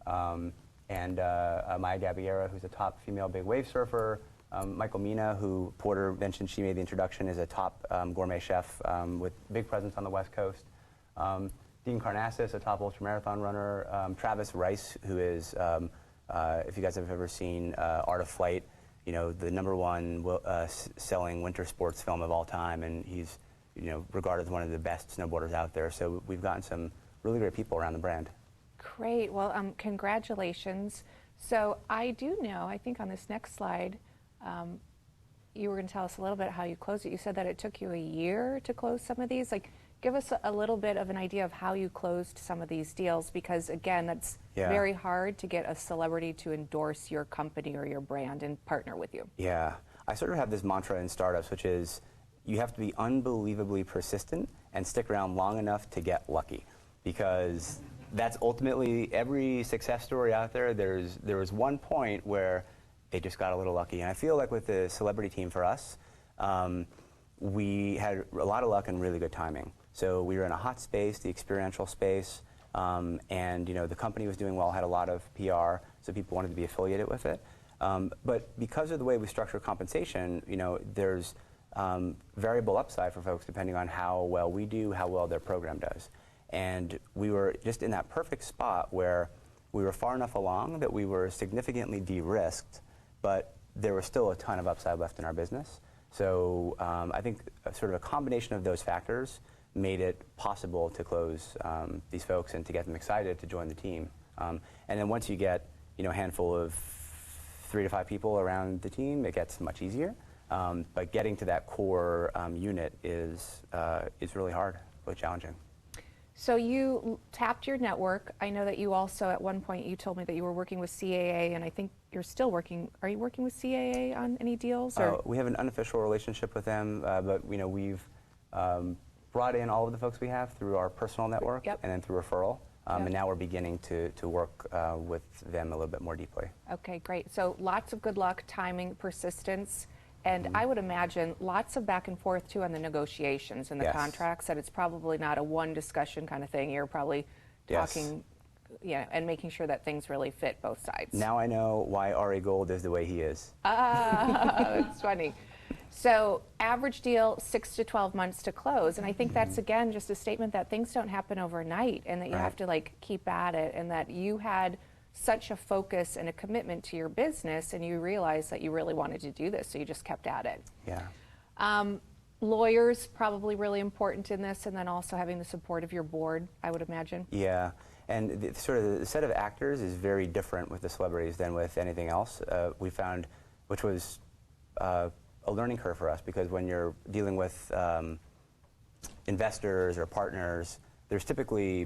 And Maya Gabiera, who's a top female big wave surfer. Michael Mina, who Porter mentioned, she made the introduction, is a top gourmet chef with big presence on the West Coast. Dean Karnassus, a top ultramarathon runner. Travis Rice, who is, if you guys have ever seen Art of Flight, the #1 selling winter sports film of all time, and he's regarded as one of the best snowboarders out there. So we've gotten some really great people around the brand. Great. Well, congratulations. So I do know, I think on this next slide, you were going to tell us a little bit how you closed it. You said that it took you a year to close some of these. Give us a little bit of an idea of how you closed some of these deals, because again, that's very hard to get a celebrity to endorse your company or your brand and partner with you. Yeah, I sort of have this mantra in startups, which is you have to be unbelievably persistent and stick around long enough to get lucky, because that's ultimately every success story out there. There was one point where they just got a little lucky, and I feel like with the celebrity team for us, we had a lot of luck and really good timing. So we were in a hot space, the experiential space, and the company was doing well, had a lot of PR, so people wanted to be affiliated with it. But because of the way we structure compensation, there's variable upside for folks depending on how well we do, how well their program does. And we were just in that perfect spot where we were far enough along that we were significantly de-risked, but there was still a ton of upside left in our business. So I think sort of a combination of those factors made it possible to close these folks and to get them excited to join the team. And then once you get a handful of 3 to 5 people around the team, it gets much easier. But getting to that core unit is really hard, really challenging. So you tapped your network. I know that you also, at one point, you told me that you were working with CAA, and I think you're still working. Are you working with CAA on any deals? Or? We have an unofficial relationship with them, but we've brought in all of the folks we have through our personal network and then through referral. And now we're beginning to work with them a little bit more deeply. Okay, great. So lots of good luck, timing, persistence. And I would imagine lots of back and forth, too, on the negotiations and the contracts, that it's probably not a one discussion kind of thing. You're probably talking, and making sure that things really fit both sides. Now I know why Ari Gold is the way he is. That's funny. So average deal, 6 to 12 months to close. And I think that's, again, just a statement that things don't happen overnight, and that you have to, keep at it, and that you had such a focus and a commitment to your business, and you realized that you really wanted to do this, so you just kept at it. Yeah. Lawyers, probably really important in this, and then also having the support of your board, I would imagine. Yeah, and the set of actors is very different with the celebrities than with anything else. We found, which was a learning curve for us, because when you're dealing with investors or partners, there's typically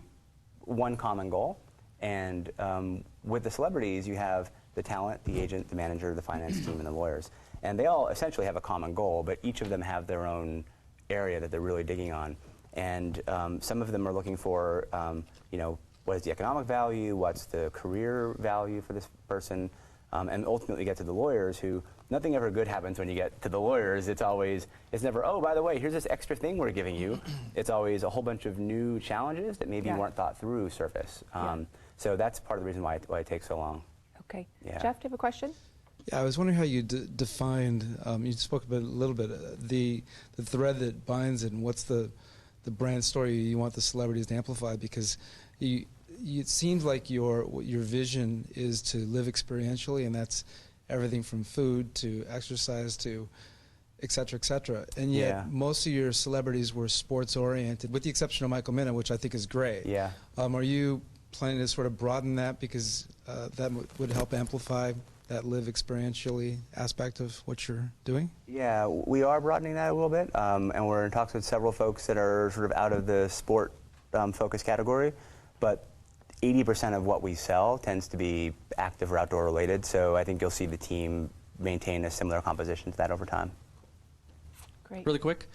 one common goal. And with the celebrities, you have the talent, the agent, the manager, the finance team, and the lawyers. And they all essentially have a common goal, but each of them have their own area that they're really digging on. And some of them are looking for, what is the economic value, what's the career value for this person, and ultimately get to the lawyers, who nothing ever good happens when you get to the lawyers. It's never, oh, by the way, here's this extra thing we're giving you. It's always a whole bunch of new challenges that maybe weren't thought through surface. So that's part of the reason why it takes so long. Okay. Jeff, do you have a question? Yeah, I was wondering how you defined, you spoke about a little bit, the thread that binds it, and what's the brand story you want the celebrities to amplify, because it seems like your vision is to live experientially, and that's everything from food to exercise to et cetera, and yet most of your celebrities were sports oriented, with the exception of Michael Mina, which I think is great. Yeah. Are you planning to sort of broaden that, because that would help amplify that live experientially aspect of what you're doing? Yeah, we are broadening that a little bit, and we're in talks with several folks that are sort of out of the sport focus category, but 80% of what we sell tends to be active or outdoor related, so I think you'll see the team maintain a similar composition to that over time. Great. Really quick,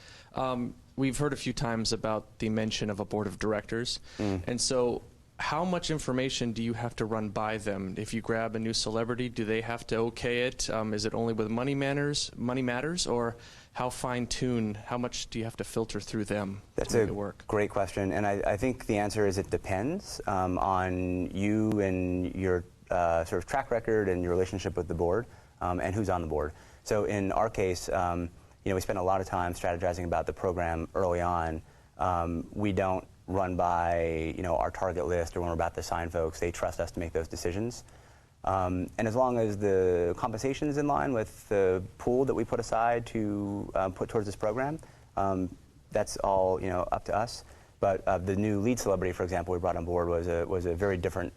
we've heard a few times about the mention of a board of directors, and so how much information do you have to run by them? If you grab a new celebrity, do they have to okay it? Is it only with Money Matters, or how fine-tuned, how much do you have to filter through them to make it work? That's a great question, and I think the answer is it depends on you and your sort of track record and your relationship with the board, and who's on the board. So in our case, we spent a lot of time strategizing about the program early on. We don't run by our target list or when we're about to sign folks. They trust us to make those decisions. And as long as the compensation is in line with the pool that we put aside to put towards this program, that's all up to us. But the new lead celebrity, for example, we brought on board was a very different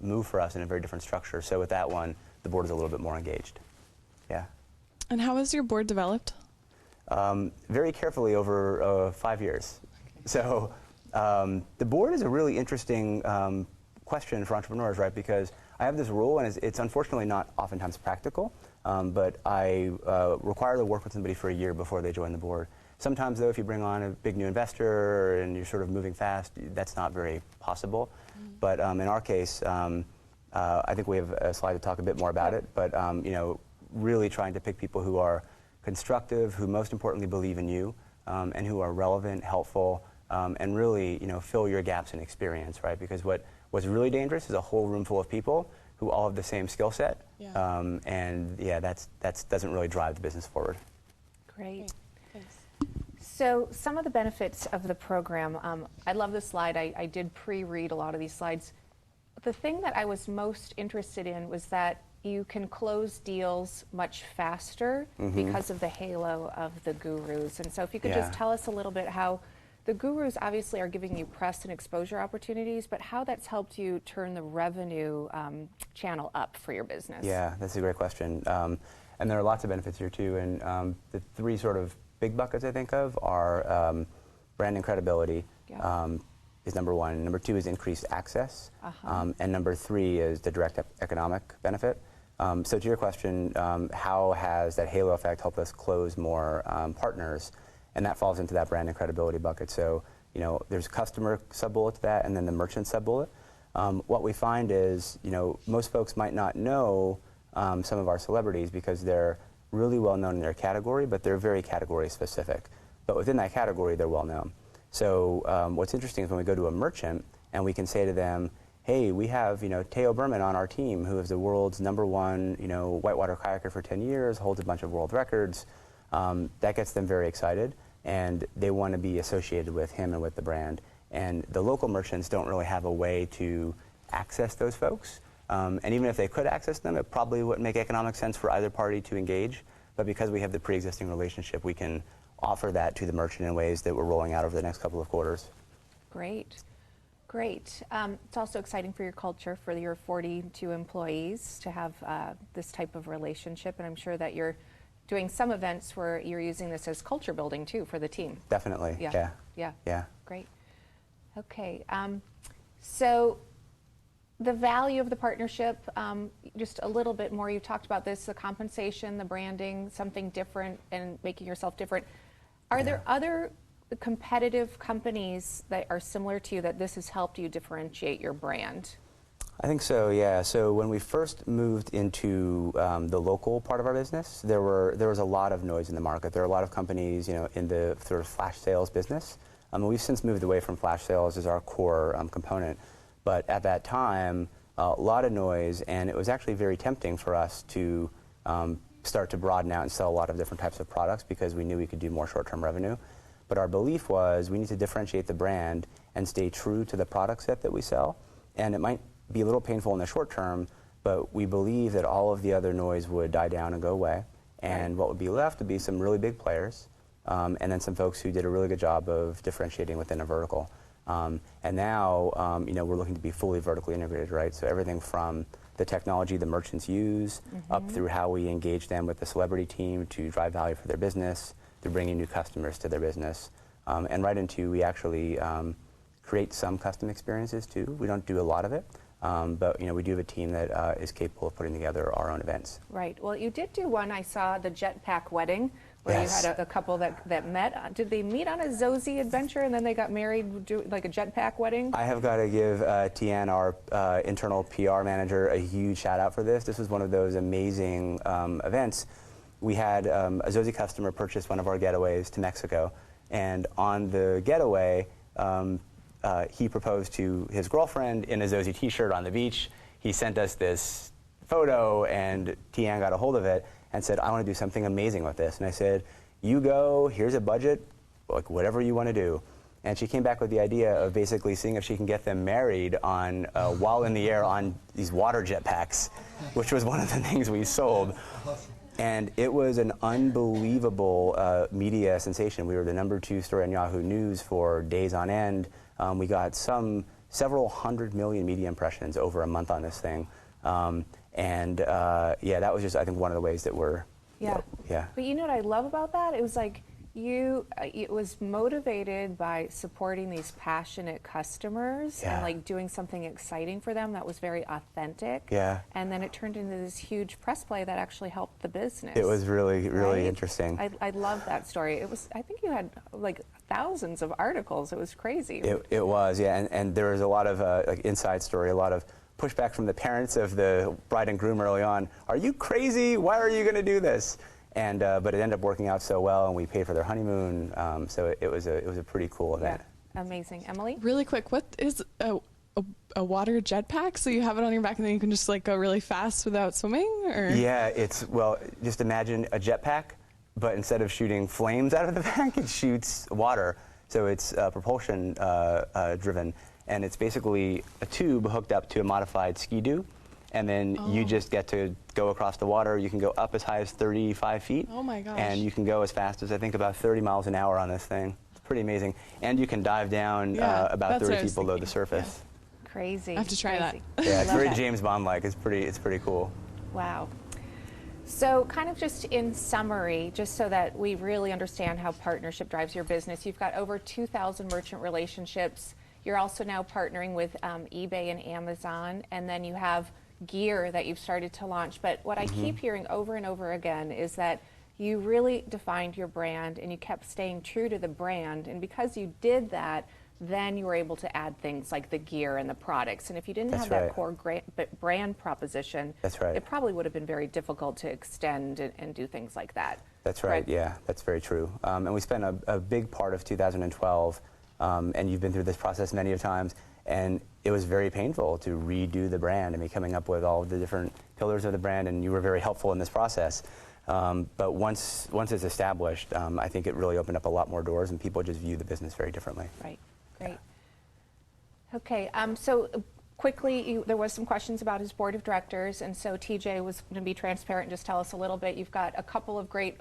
move for us and a very different structure. So with that one, the board is a little bit more engaged. Yeah. And how is your board developed? Very carefully over 5 years. So the board is a really interesting question for entrepreneurs, right? Because I have this rule, and it's unfortunately not oftentimes practical, but I require to work with somebody for a year before they join the board. Sometimes, though, if you bring on a big new investor and you're sort of moving fast, that's not very possible. But in our case, I think we have a slide to talk a bit more about it, but really trying to pick people who are constructive, who most importantly believe in you, and who are relevant, helpful, and really, fill your gaps in experience, right? Because what's really dangerous is a whole room full of people who all have the same skill set, and that doesn't really drive the business forward. Great. Thanks. So some of the benefits of the program, I love this slide. I did pre-read a lot of these slides. The thing that I was most interested in was that you can close deals much faster because of the halo of the gurus. And so if you could just tell us a little bit how the gurus obviously are giving you press and exposure opportunities, but how that's helped you turn the revenue channel up for your business. Yeah, that's a great question. And there are lots of benefits here too. And the three sort of big buckets I think of are brand and credibility is number one. Number two is increased access. And number three is the direct economic benefit. So to your question, how has that halo effect helped us close more partners? And that falls into that brand and credibility bucket. So, there's customer sub-bullet to that, and then the merchant sub-bullet. What we find is, most folks might not know some of our celebrities because they're really well known in their category, but they're very category specific. But within that category, they're well known. So what's interesting is when we go to a merchant and we can say to them, hey, we have, Teo Berman on our team, who is the world's #1, whitewater kayaker for 10 years, holds a bunch of world records. That gets them very excited, and they want to be associated with him and with the brand. And the local merchants don't really have a way to access those folks. And even if they could access them, it probably wouldn't make economic sense for either party to engage. But because we have the pre-existing relationship, we can offer that to the merchant in ways that we're rolling out over the next couple of quarters. Great. Great. It's also exciting for your culture, for your 42 employees to have this type of relationship. And I'm sure that you're doing some events where you're using this as culture building too for the team. Definitely. Yeah. Great. Okay. So the value of the partnership, just a little bit more. You talked about this, the compensation, the branding, something different and making yourself different. Are there other competitive companies that are similar to you that this has helped you differentiate your brand? I think so, yeah. So when we first moved into the local part of our business, there was a lot of noise in the market. There are a lot of companies, in the sort of flash sales business. We've since moved away from flash sales as our core component. But at that time, a lot of noise, and it was actually very tempting for us to start to broaden out and sell a lot of different types of products because we knew we could do more short-term revenue. But our belief was we need to differentiate the brand and stay true to the product set that we sell. And it might be a little painful in the short term, but we believe that all of the other noise would die down and go away. And what would be left would be some really big players, and then some folks who did a really good job of differentiating within a vertical. And now, we're looking to be fully vertically integrated, right? So everything from the technology the merchants use, up through how we engage them with the celebrity team to drive value for their business, through bringing new customers to their business, and right into we actually create some custom experiences too. We don't do a lot of it, but we do have a team that is capable of putting together our own events. Right. Well, you did do one. I saw the jetpack wedding, where Yes. you had a couple that met. Did they meet on a Zosie adventure and then they got married, like a jetpack wedding? I have got to give Tian, our internal PR manager, a huge shout out for this. This was one of those amazing events. We had a Zosie customer purchase one of our getaways to Mexico, and on the getaway, he proposed to his girlfriend in a Zosie t-shirt on the beach. He sent us this photo, and Tian got a hold of it and said, I want to do something amazing with this. And I said, you go, here's a budget, like whatever you want to do. And she came back with the idea of basically seeing if she can get them married on while in the air on these water jetpacks, which was one of the things we sold. And it was an unbelievable media sensation. We were the #2 story on Yahoo News for days on end. We got several 100 million media impressions over a month on this thing. Yeah, that was just, I think, one of the ways that we're, Yeah. yeah. But you know what I love about that? It was like it was motivated by supporting these passionate customers Yeah. and like doing something exciting for them that was very authentic. Yeah. And then it turned into this huge press play that actually helped the business. It was really, really right? interesting. I love that story. It was, I think you had like thousands of articles. It was crazy. It was, yeah, and there was a lot of like inside story, a lot of pushback from the parents of the bride and groom early on. Are you crazy? Why are you going to do this? And but it ended up working out so well, and we paid for their honeymoon. So it was a pretty cool event. Yeah. Amazing. Emily? Really quick, what is a water jetpack? So you have it on your back and then you can just like go really fast without swimming? Or? Yeah, well, just imagine a jetpack, but instead of shooting flames out of the back, it shoots water. So it's propulsion driven, and it's basically a tube hooked up to a modified ski-doo, and then you just get to go across the water. You can go up as high as 35 feet. Oh my gosh. And you can go as fast as I think about 30 miles an hour on this thing. It's pretty amazing. And you can dive down about that's what 30 I was feet below the thinking. surface. Crazy. I have to try that. Crazy. Yeah, it's Love very that. James Bond-like. It's pretty cool. Wow. So kind of just in summary, just so that we really understand how partnership drives your business, you've got over 2,000 merchant relationships. You're also now partnering with eBay and Amazon, and then you have gear that you've started to launch. But what I keep hearing over and over again is that you really defined your brand and you kept staying true to the brand. And because you did that, then you were able to add things like the gear and the products. And if you didn't That's have that right. core brand proposition, That's right. it probably would have been very difficult to extend and do things like that. That's right, yeah, that's very true. And we spent a big part of 2012, and you've been through this process many of times, and it was very painful to redo the brand. I mean, coming up with all of the different pillars of the brand, and you were very helpful in this process. But once it's established, I think it really opened up a lot more doors, and people just view the business very differently. Right, great. Okay, so quickly, there was some questions about his board of directors, and so TJ was going to be transparent and just tell us a little bit. You've got a couple of great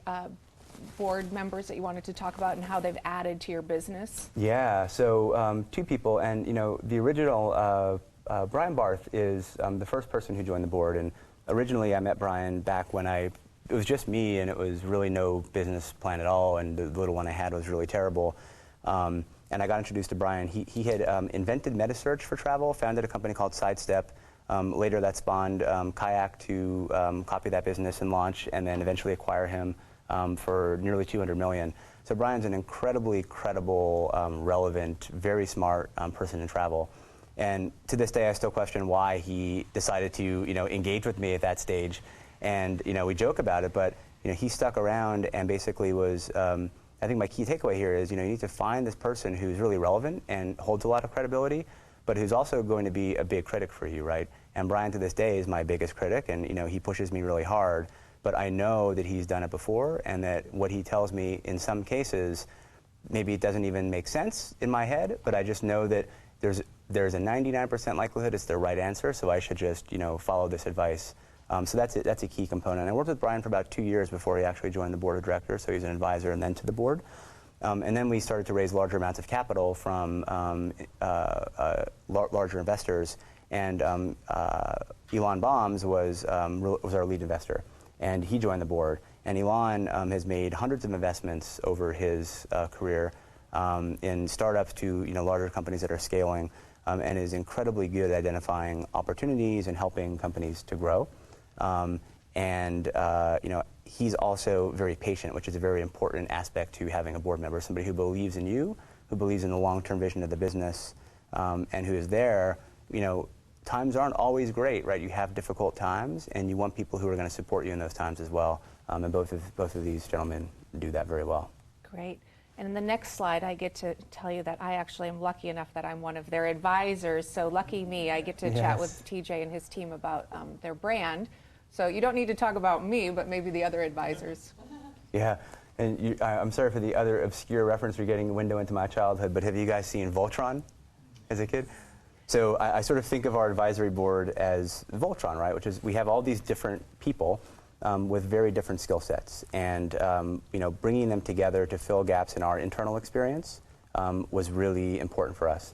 board members that you wanted to talk about and how they've added to your business. Yeah, so 2 people, and the original Brian Barth is the first person who joined the board, and originally I met Brian back when it was just me, and it was really no business plan at all, and the little one I had was really terrible. And I got introduced to Brian. He had invented MetaSearch for travel, founded a company called Sidestep. Later that spawned Kayak to copy that business and launch, and then eventually acquire him for nearly $200 million. So Brian's an incredibly credible, relevant, very smart person in travel. And to this day, I still question why he decided to engage with me at that stage. And we joke about it, but he stuck around and basically was. I think my key takeaway here is you need to find this person who's really relevant and holds a lot of credibility, but who's also going to be a big critic for you, right? And Brian to this day is my biggest critic, and he pushes me really hard. But I know that he's done it before, and that what he tells me in some cases, maybe it doesn't even make sense in my head, but I just know that there's a 99% likelihood it's the right answer, so I should just follow this advice. So that's a key component. I worked with Brian for about 2 years before he actually joined the board of directors, so he's an advisor and then to the board. And then we started to raise larger amounts of capital from larger investors, And Elon Bombs was our lead investor, and he joined the board. And Elon has made hundreds of investments over his career in startups to larger companies that are scaling, and is incredibly good at identifying opportunities and helping companies to grow. He's also very patient, which is a very important aspect to having a board member, somebody who believes in you, who believes in the long-term vision of the business, and who is there. Times aren't always great, right? You have difficult times, and you want people who are going to support you in those times as well. And both of these gentlemen do that very well. Great. And in the next slide, I get to tell you that I actually am lucky enough that I'm one of their advisors. So lucky me, I get to chat with TJ and his team about their brand. So you don't need to talk about me, but maybe the other advisors. Yeah, and I'm sorry for the other obscure reference you're getting, a window into my childhood, but have you guys seen Voltron as a kid? So I sort of think of our advisory board as Voltron, right? Which is we have all these different people with very different skill sets, and bringing them together to fill gaps in our internal experience was really important for us.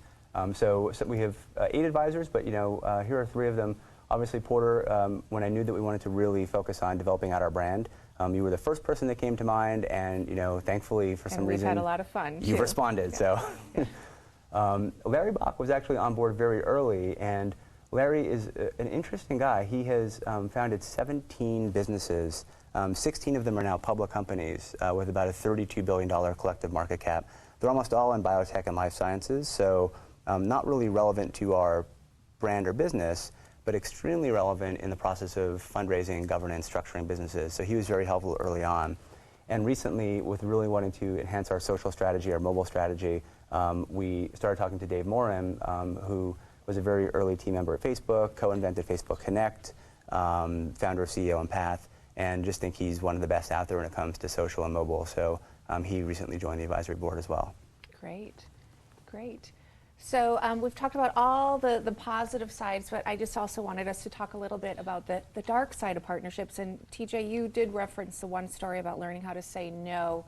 So we have 8 advisors, but here are 3 of them. Obviously, Porter, when I knew that we wanted to really focus on developing out our brand, you were the first person that came to mind, and thankfully for some reason we've had a lot of fun. You've too. responded. Yeah. So, Larry Bach was actually on board very early, and Larry is an interesting guy. He has founded 17 businesses. 16 of them are now public companies with about a $32 billion collective market cap. They're almost all in biotech and life sciences, so not really relevant to our brand or business, but extremely relevant in the process of fundraising, governance, structuring businesses. So he was very helpful early on. And recently, with really wanting to enhance our social strategy, our mobile strategy, we started talking to Dave Morin, who was a very early team member at Facebook, co-invented Facebook Connect, founder of CEO and Path, and just think he's one of the best out there when it comes to social and mobile. So he recently joined the advisory board as well. Great, great. So we've talked about all the positive sides, but I just also wanted us to talk a little bit about the dark side of partnerships. And TJ, you did reference the one story about learning how to say no.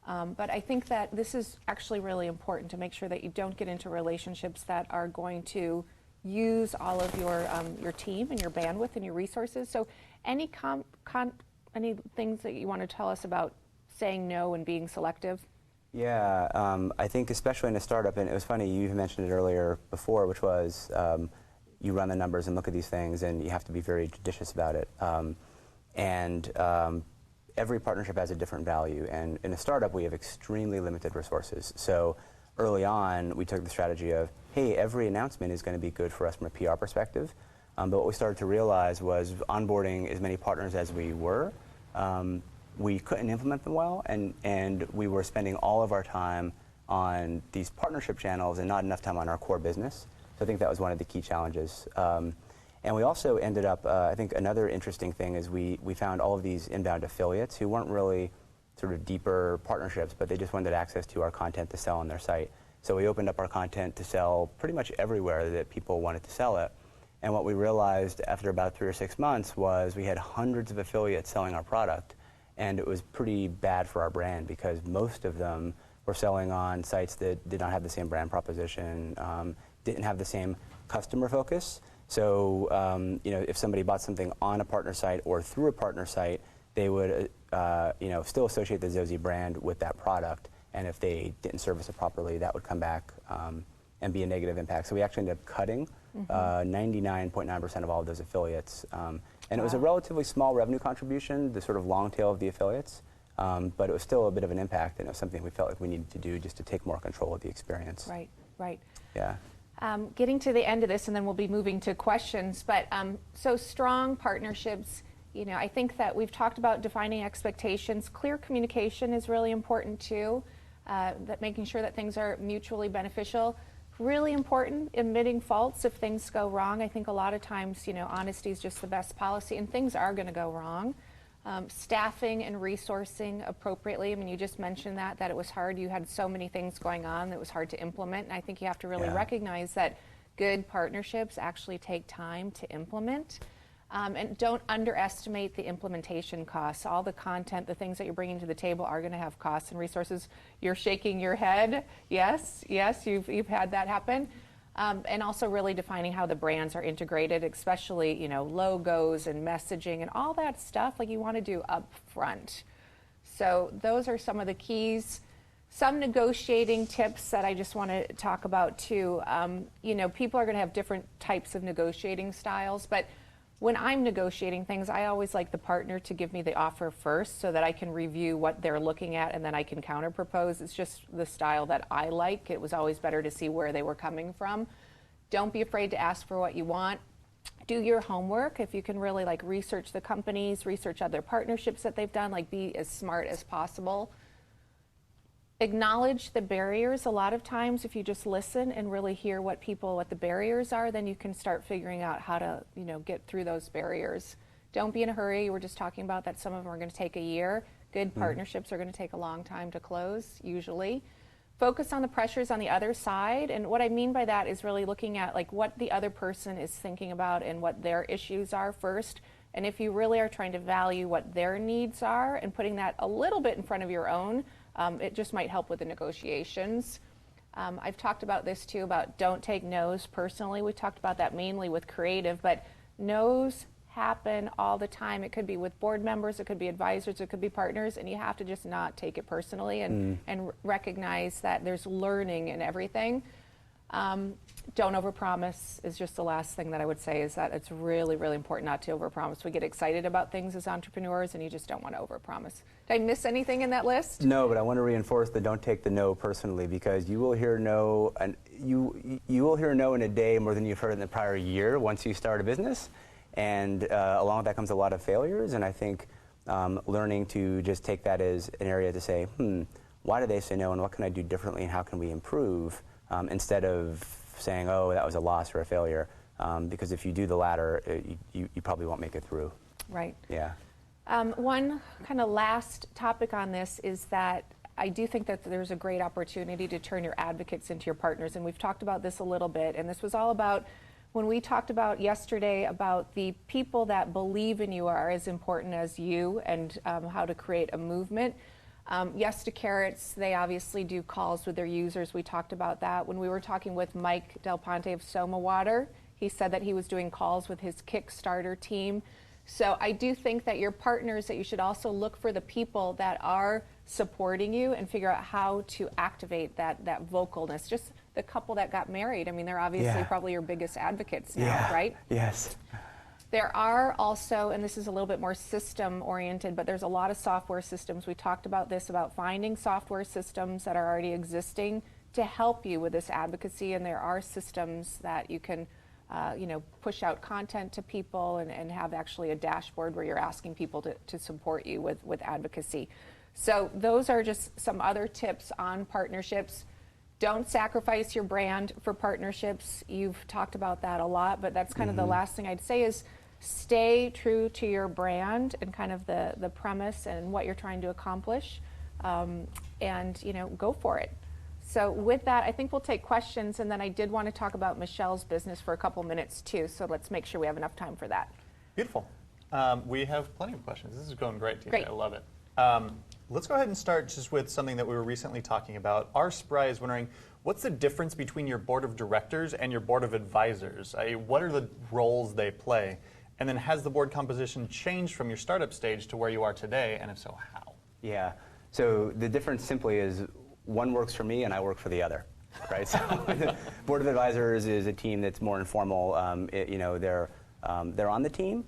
But I think that this is actually really important to make sure that you don't get into relationships that are going to use all of your team and your bandwidth and your resources. So any things that you want to tell us about saying no and being selective? Yeah, I think especially in a startup, and it was funny, you mentioned it earlier before, which was you run the numbers and look at these things, and you have to be very judicious about it. Every partnership has a different value, and in a startup, we have extremely limited resources. So early on, we took the strategy of, hey, every announcement is going to be good for us from a PR perspective. But what we started to realize was onboarding as many partners as we were, we couldn't implement them well, and we were spending all of our time on these partnership channels and not enough time on our core business. So I think that was one of the key challenges. And we also ended up, I think another interesting thing is we found all of these inbound affiliates who weren't really sort of deeper partnerships, but they just wanted access to our content to sell on their site. So we opened up our content to sell pretty much everywhere that people wanted to sell it. And what we realized after about 3 or 6 months was we had hundreds of affiliates selling our product. And it was pretty bad for our brand because most of them were selling on sites that did not have the same brand proposition, didn't have the same customer focus. So if somebody bought something on a partner site or through a partner site, they would still associate the Zozy brand with that product. And if they didn't service it properly, that would come back and be a negative impact. So we actually ended up cutting 99.9% of all of those affiliates. And it was a relatively small revenue contribution, the sort of long tail of the affiliates, but it was still a bit of an impact, and it was something we felt like we needed to do just to take more control of the experience. Right, right. Yeah. Getting to the end of this, and then we'll be moving to questions, but so strong partnerships, I think that we've talked about defining expectations. Clear communication is really important too, that making sure that things are mutually beneficial. Really important, admitting faults if things go wrong. I think a lot of times, honesty is just the best policy, and things are going to go wrong. Staffing and resourcing appropriately. I mean, you just mentioned that it was hard. You had so many things going on that it was hard to implement, and I think you have to really recognize that good partnerships actually take time to implement. And don't underestimate the implementation costs. All the content, the things that you're bringing to the table are going to have costs and resources. You're shaking your head. Yes, you've had that happen. And also really defining how the brands are integrated, especially, you know, logos and messaging and all that stuff like you want to do up front. So those are some of the keys. Some negotiating tips that I just want to talk about too. You know, people are going to have different types of negotiating styles, but when I'm negotiating things, I always like the partner to give me the offer first so that I can review what they're looking at and then I can counter propose. It's just the style that I like. It was always better to see where they were coming from. Don't be afraid to ask for what you want. Do your homework. If you can really like research the companies, research other partnerships that they've done, like be as smart as possible. Acknowledge the barriers. A lot of times if you just listen and really hear what the barriers are, then you can start figuring out how to, you know, get through those barriers. Don't be in a hurry. We're just talking about that some of them are going to take a year. Good partnerships are going to take a long time to close, usually. Focus on the pressures on the other side. And what I mean by that is really looking at like what the other person is thinking about and what their issues are first. And if you really are trying to value what their needs are and putting that a little bit in front of your own, it just might help with the negotiations. I've talked about this too, about don't take no's personally. We talked about that mainly with creative, but no's happen all the time. It could be with board members, it could be advisors, it could be partners, and you have to just not take it personally and recognize that there's learning in everything. Don't overpromise is just the last thing that I would say, is that it's really, really important not to overpromise. We get excited about things as entrepreneurs and you just don't want to overpromise. Did I miss anything in that list? No, but I want to reinforce the don't take the no personally, because you will hear no, and you will hear no in a day more than you've heard in the prior year once you start a business. And along with that comes a lot of failures, and I think learning to just take that as an area to say, why do they say no and what can I do differently and how can we improve, instead of saying, oh, that was a loss or a failure, because if you do the latter, you probably won't make it through. Right. Yeah. One kind of last topic on this is that I do think that there's a great opportunity to turn your advocates into your partners, and we've talked about this a little bit, and this was all about when we talked about yesterday about the people that believe in you are as important as you, and how to create a movement. Yes to Carrots, they obviously do calls with their users. We talked about that. When we were talking with Mike Del Ponte of Soma Water, he said that he was doing calls with his Kickstarter team. So I do think that your partners, that you should also look for the people that are supporting you and figure out how to activate that vocalness. Just the couple that got married, I mean, they're obviously probably your biggest advocates now, right? Yes. There are also, and this is a little bit more system oriented, but there's a lot of software systems. We talked about this, about finding software systems that are already existing to help you with this advocacy, and there are systems that you can push out content to people and have actually a dashboard where you're asking people to support you with advocacy. So those are just some other tips on partnerships. Don't sacrifice your brand for partnerships. You've talked about that a lot, but that's kind of the last thing I'd say is stay true to your brand and kind of the premise and what you're trying to accomplish, and go for it. So with that, I think we'll take questions, and then I did want to talk about Michelle's business for a couple minutes too, so let's make sure we have enough time for that. Beautiful. We have plenty of questions. This is going great, TJ. Great. I love it. Let's go ahead and start just with something that we were recently talking about. R. Spry is wondering, what's the difference between your board of directors and your board of advisors? What are the roles they play? And then has the board composition changed from your startup stage to where you are today, and if so, how? Yeah. So the difference simply is one works for me and I work for the other, right? So the board of advisors is a team that's more informal. They're on the team,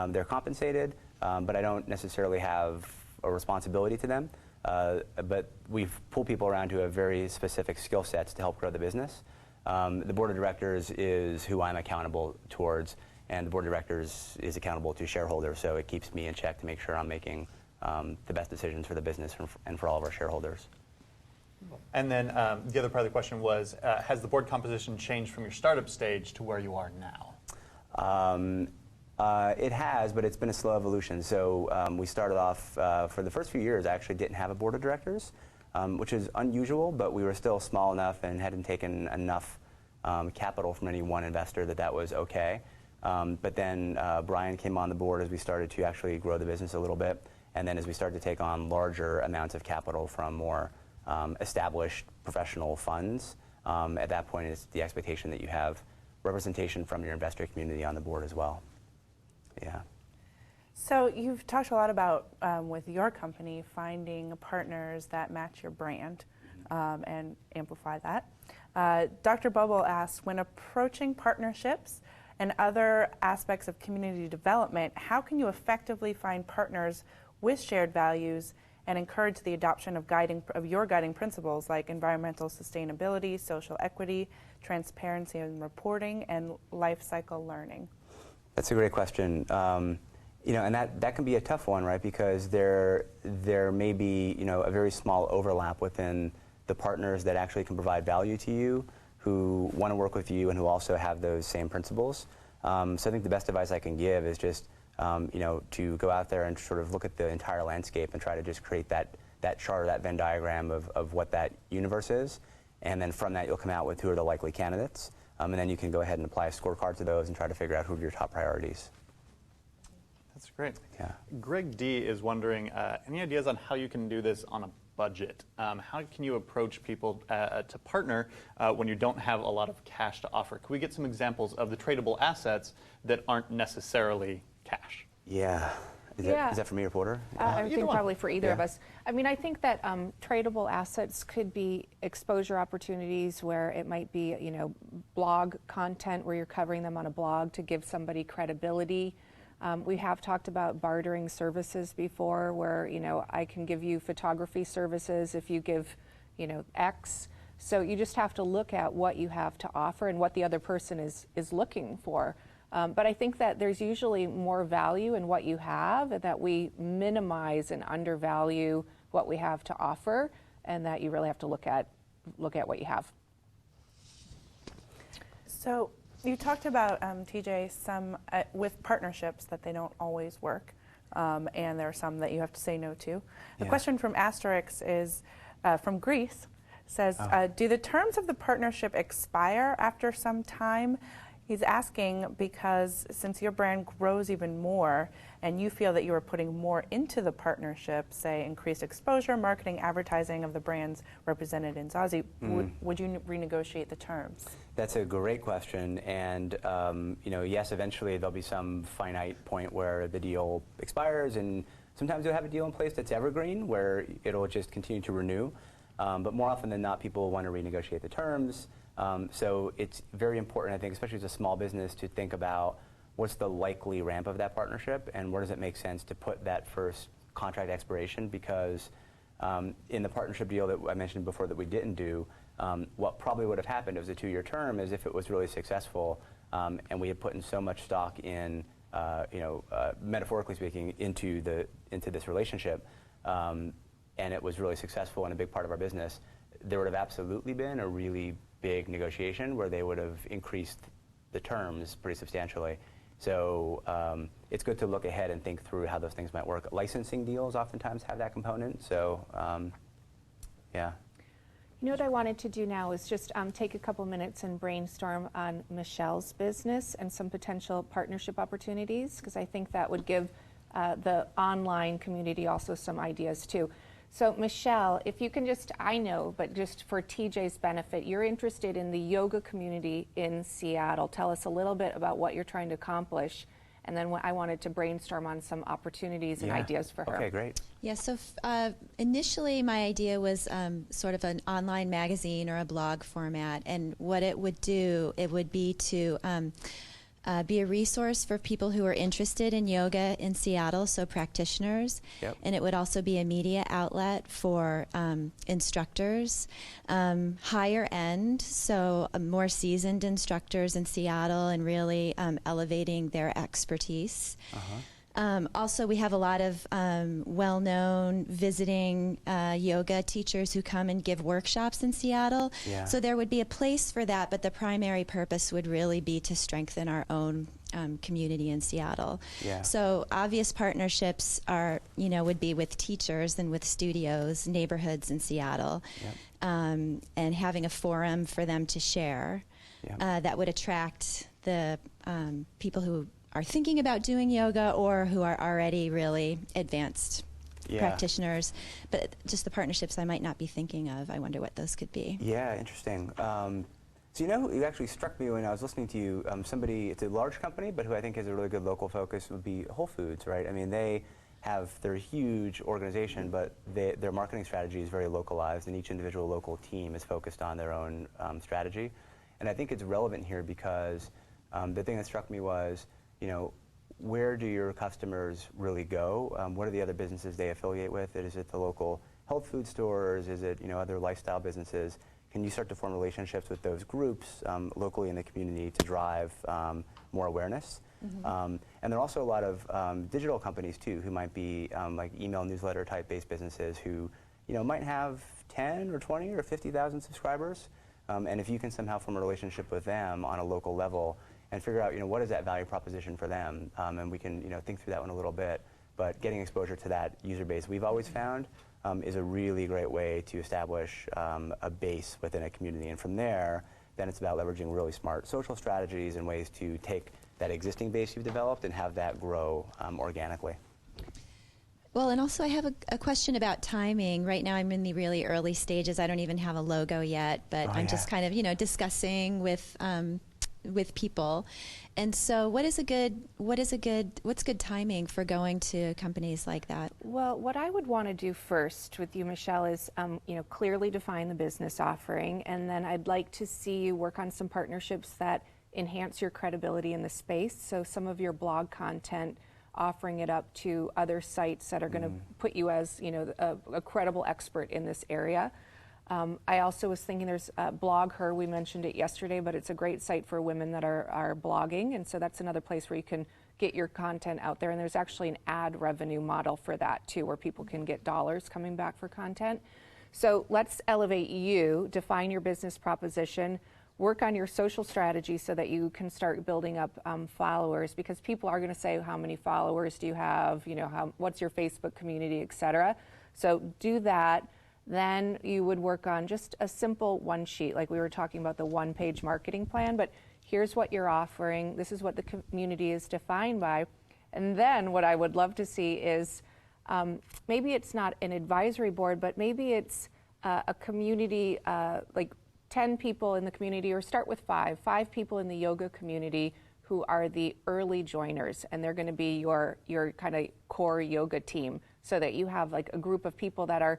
they're compensated, but I don't necessarily have a responsibility to them. But we've pulled people around who have very specific skill sets to help grow the business. The board of directors is who I'm accountable towards, and the board of directors is accountable to shareholders, so it keeps me in check to make sure I'm making the best decisions for the business and for all of our shareholders. And then the other part of the question was, has the board composition changed from your startup stage to where you are now? It has, but it's been a slow evolution. So we started off, for the first few years, I actually didn't have a board of directors, which is unusual, but we were still small enough and hadn't taken enough capital from any one investor that was okay. But then Brian came on the board as we started to actually grow the business a little bit, and then as we started to take on larger amounts of capital from more established professional funds, at that point it's the expectation that you have representation from your investor community on the board as well. Yeah. So you've talked a lot about, with your company, finding partners that match your brand and amplify that. Dr. Bubble asks, when approaching partnerships and other aspects of community development, how can you effectively find partners with shared values and encourage the adoption of your guiding principles like environmental sustainability, social equity, transparency and reporting, and life cycle learning? That's a great question. You know, and that can be a tough one, right? Because there may be, you know, a very small overlap within the partners that actually can provide value to you, who want to work with you and who also have those same principles. So I think the best advice I can give is just, you know, to go out there and sort of look at the entire landscape and try to just create that chart or that Venn diagram of what that universe is. And then from that, you'll come out with who are the likely candidates. And then you can go ahead and apply a scorecard to those and try to figure out who are your top priorities. That's great. Yeah. Greg D is wondering, any ideas on how you can do this on a budget? How can you approach people to partner when you don't have a lot of cash to offer? Can we get some examples of the tradable assets that aren't necessarily cash? Yeah. Is that for me or Porter? I think probably for either of Yeah. us. I mean, I think that tradable assets could be exposure opportunities where it might be, you know, blog content where you're covering them on a blog to give somebody credibility. We have talked about bartering services before where, you know, I can give you photography services if you give, you know, X. So you just have to look at what you have to offer and what the other person is looking for. But I think that there's usually more value in what you have, and that we minimize and undervalue what we have to offer, and that you really have to look at what you have. So you talked about, TJ, some with partnerships that they don't always work, and there are some that you have to say no to. The question from Asterix is from Greece, says, do the terms of the partnership expire after some time? He's asking because since your brand grows even more and you feel that you are putting more into the partnership, say increased exposure, marketing, advertising of the brands represented in Zazi, would you renegotiate the terms? That's a great question, and you know, yes, eventually there'll be some finite point where the deal expires, and sometimes you'll have a deal in place that's evergreen, where it'll just continue to renew. But more often than not, people want to renegotiate the terms. So it's very important, I think, especially as a small business, to think about what's the likely ramp of that partnership and where does it make sense to put that first contract expiration, because in the partnership deal that I mentioned before that we didn't do, what probably would have happened, it was a 2-year term, is if it was really successful and we had put in so much stock in, you know, metaphorically speaking, into this relationship, and it was really successful and a big part of our business, there would have absolutely been a really big negotiation where they would have increased the terms pretty substantially. So it's good to look ahead and think through how those things might work. Licensing deals oftentimes have that component, so yeah. You know what I wanted to do now is just take a couple minutes and brainstorm on Michelle's business and some potential partnership opportunities, because I think that would give the online community also some ideas too. So Michelle, if you can just, I know, but just for TJ's benefit, you're interested in the yoga community in Seattle. Tell us a little bit about what you're trying to accomplish. And then I wanted to brainstorm on some opportunities and ideas for her. Okay, great. Yeah, so initially my idea was sort of an online magazine or a blog format. And what it would do, it would be to be a resource for people who are interested in yoga in Seattle, so practitioners. Yep. And it would also be a media outlet for instructors, higher end, so more seasoned instructors in Seattle, and really elevating their expertise. Also, we have a lot of well-known visiting yoga teachers who come and give workshops in Seattle. Yeah. So there would be a place for that, but the primary purpose would really be to strengthen our own community in Seattle. Yeah. So obvious partnerships are, you know, would be with teachers and with studios, neighborhoods in Seattle, and having a forum for them to share that would attract the people who are thinking about doing yoga or who are already really advanced practitioners, but just the partnerships I might not be thinking of. I wonder what those could be. Yeah, interesting. So you know, it actually struck me when I was listening to you. Somebody, it's a large company, but who I think has a really good local focus would be Whole Foods, right? I mean, they're a huge organization, but their marketing strategy is very localized, and each individual local team is focused on their own strategy. And I think it's relevant here because the thing that struck me was, you know, where do your customers really go? What are the other businesses they affiliate with? Is it the local health food stores? Is it, you know, other lifestyle businesses? Can you start to form relationships with those groups locally in the community to drive more awareness? And there are also a lot of digital companies too, who might be like email newsletter type based businesses who, you know, might have 10 or 20 or 50,000 subscribers. And if you can somehow form a relationship with them on a local level and figure out, you know, what is that value proposition for them, and we can, you know, think through that one a little bit. But getting exposure to that user base, we've always found, is a really great way to establish a base within a community. And from there, then it's about leveraging really smart social strategies and ways to take that existing base you've developed and have that grow organically. Well, and also I have a question about timing. Right now I'm in the really early stages. I don't even have a logo yet, but I'm just kind of, you know, discussing with people. And so what's good timing for going to companies like that? Well, what I would want to do first with you, Michelle, is you know, clearly define the business offering, and then I'd like to see you work on some partnerships that enhance your credibility in the space. So some of your blog content, offering it up to other sites that are going to put you as, you know, a credible expert in this area. I also was thinking there's Blog Her, we mentioned it yesterday, but it's a great site for women that are blogging, and so that's another place where you can get your content out there, and there's actually an ad revenue model for that too, where people can get dollars coming back for content. So let's elevate you, define your business proposition, work on your social strategy so that you can start building up followers, because people are going to say, how many followers do you have, you know, what's your Facebook community, etc. So do that. Then you would work on just a simple one sheet, like we were talking about the one-page marketing plan, but here's what you're offering, this is what the community is defined by. And then what I would love to see is maybe it's not an advisory board, but maybe it's a community, like 10 people in the community, or start with five people in the yoga community who are the early joiners, and they're going to be your kind of core yoga team, so that you have like a group of people that are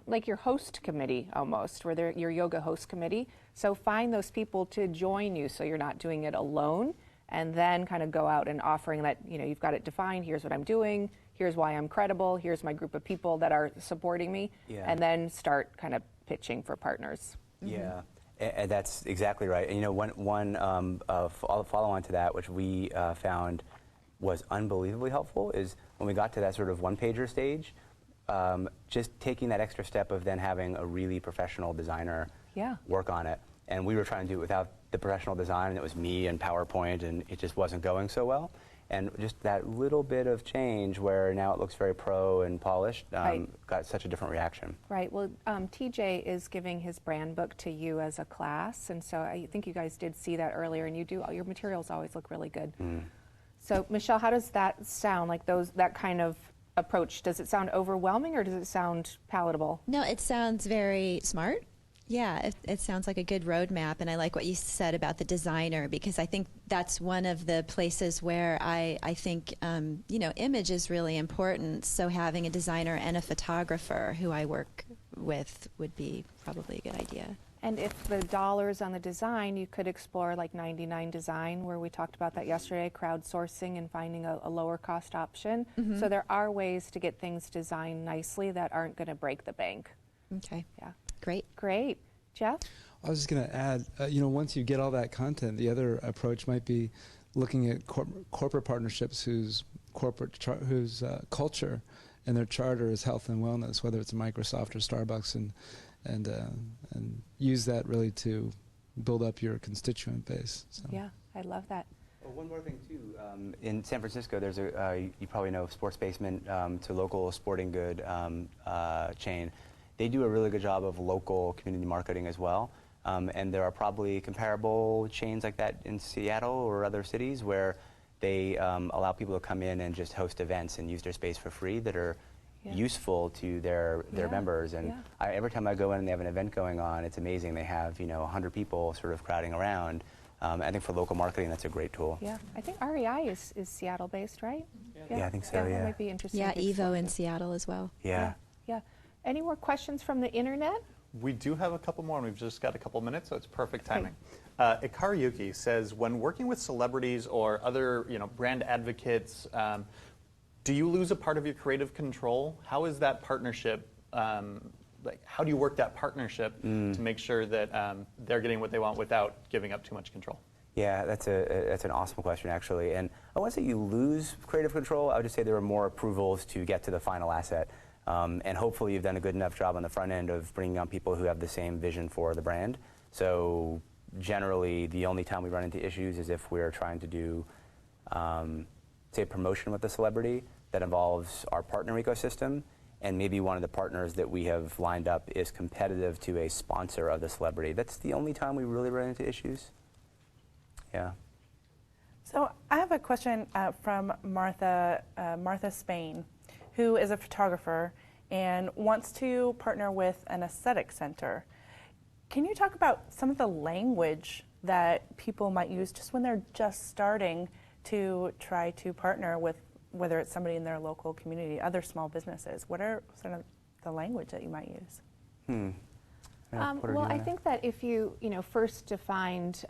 like your host committee almost, where they're your yoga host committee. So find those people to join you so you're not doing it alone, and then kind of go out and offering that, you know, you've got it defined, here's what I'm doing, here's why I'm credible, here's my group of people that are supporting me, and then start kind of pitching for partners. Yeah, and that's exactly right. And, you know, one follow-on to that, which we found was unbelievably helpful, is when we got to that sort of one-pager stage, just taking that extra step of then having a really professional designer work on it. And we were trying to do it without the professional design, and it was me and PowerPoint, and it just wasn't going so well. And just that little bit of change where now it looks very pro and polished got such a different reaction. Right. Well, TJ is giving his brand book to you as a class, and so I think you guys did see that earlier, and you do, your materials always look really good. So Michelle, how does that sound, like that kind of approach? Does it sound overwhelming, or does it sound palatable? No, it sounds very smart. Yeah, it sounds like a good roadmap, and I like what you said about the designer, because I think that's one of the places where I think, you know, image is really important, so having a designer and a photographer who I work with would be probably a good idea. And if the dollars on the design, you could explore like 99 Design, where we talked about that yesterday, crowdsourcing and finding a lower cost option. So there are ways to get things designed nicely that aren't going to break the bank. Okay. Yeah. Great. Jeff? I was just going to add, you know, once you get all that content, the other approach might be looking at corporate partnerships whose culture and their charter is health and wellness, whether it's a Microsoft or Starbucks, and use that really to build up your constituent base. So. Yeah, I love that. Well, one more thing too, in San Francisco, there's you probably know Sports Basement, to local sporting good chain. They do a really good job of local community marketing as well. And there are probably comparable chains like that in Seattle or other cities where they allow people to come in and just host events and use their space for free that are, useful to their members. And Yeah. every time I go in and they have an event going on, it's amazing. They have 100 people sort of crowding around. I think for local marketing, that's a great tool. Yeah, I think REI is Seattle-based, right? Yeah, I think so, That yeah. might be interesting. Yeah, to explore Evo in too. Seattle as well. Yeah. Yeah. Any more questions from the internet? We do have a couple more, and we've just got a couple minutes, so it's perfect Okay. timing. Ikariyuki says, when working with celebrities or other brand advocates, do you lose a part of your creative control? How is that partnership, how do you work that partnership to make sure that they're getting what they want without giving up too much control? Yeah, that's an awesome question, actually. And I wouldn't say you lose creative control. I would just say there are more approvals to get to the final asset. And hopefully you've done a good enough job on the front end of bringing on people who have the same vision for the brand. So generally, the only time we run into issues is if we're trying to do, say, promotion with a celebrity that involves our partner ecosystem, and maybe one of the partners that we have lined up is competitive to a sponsor of the celebrity. That's the only time we really run into issues. Yeah. So I have a question from Martha Spain, who is a photographer and wants to partner with an aesthetic center. Can you talk about some of the language that people might use just when they're just starting to try to partner with, whether it's somebody in their local community, other small businesses? What are sort of the language that you might use? Well, I think that if you first defined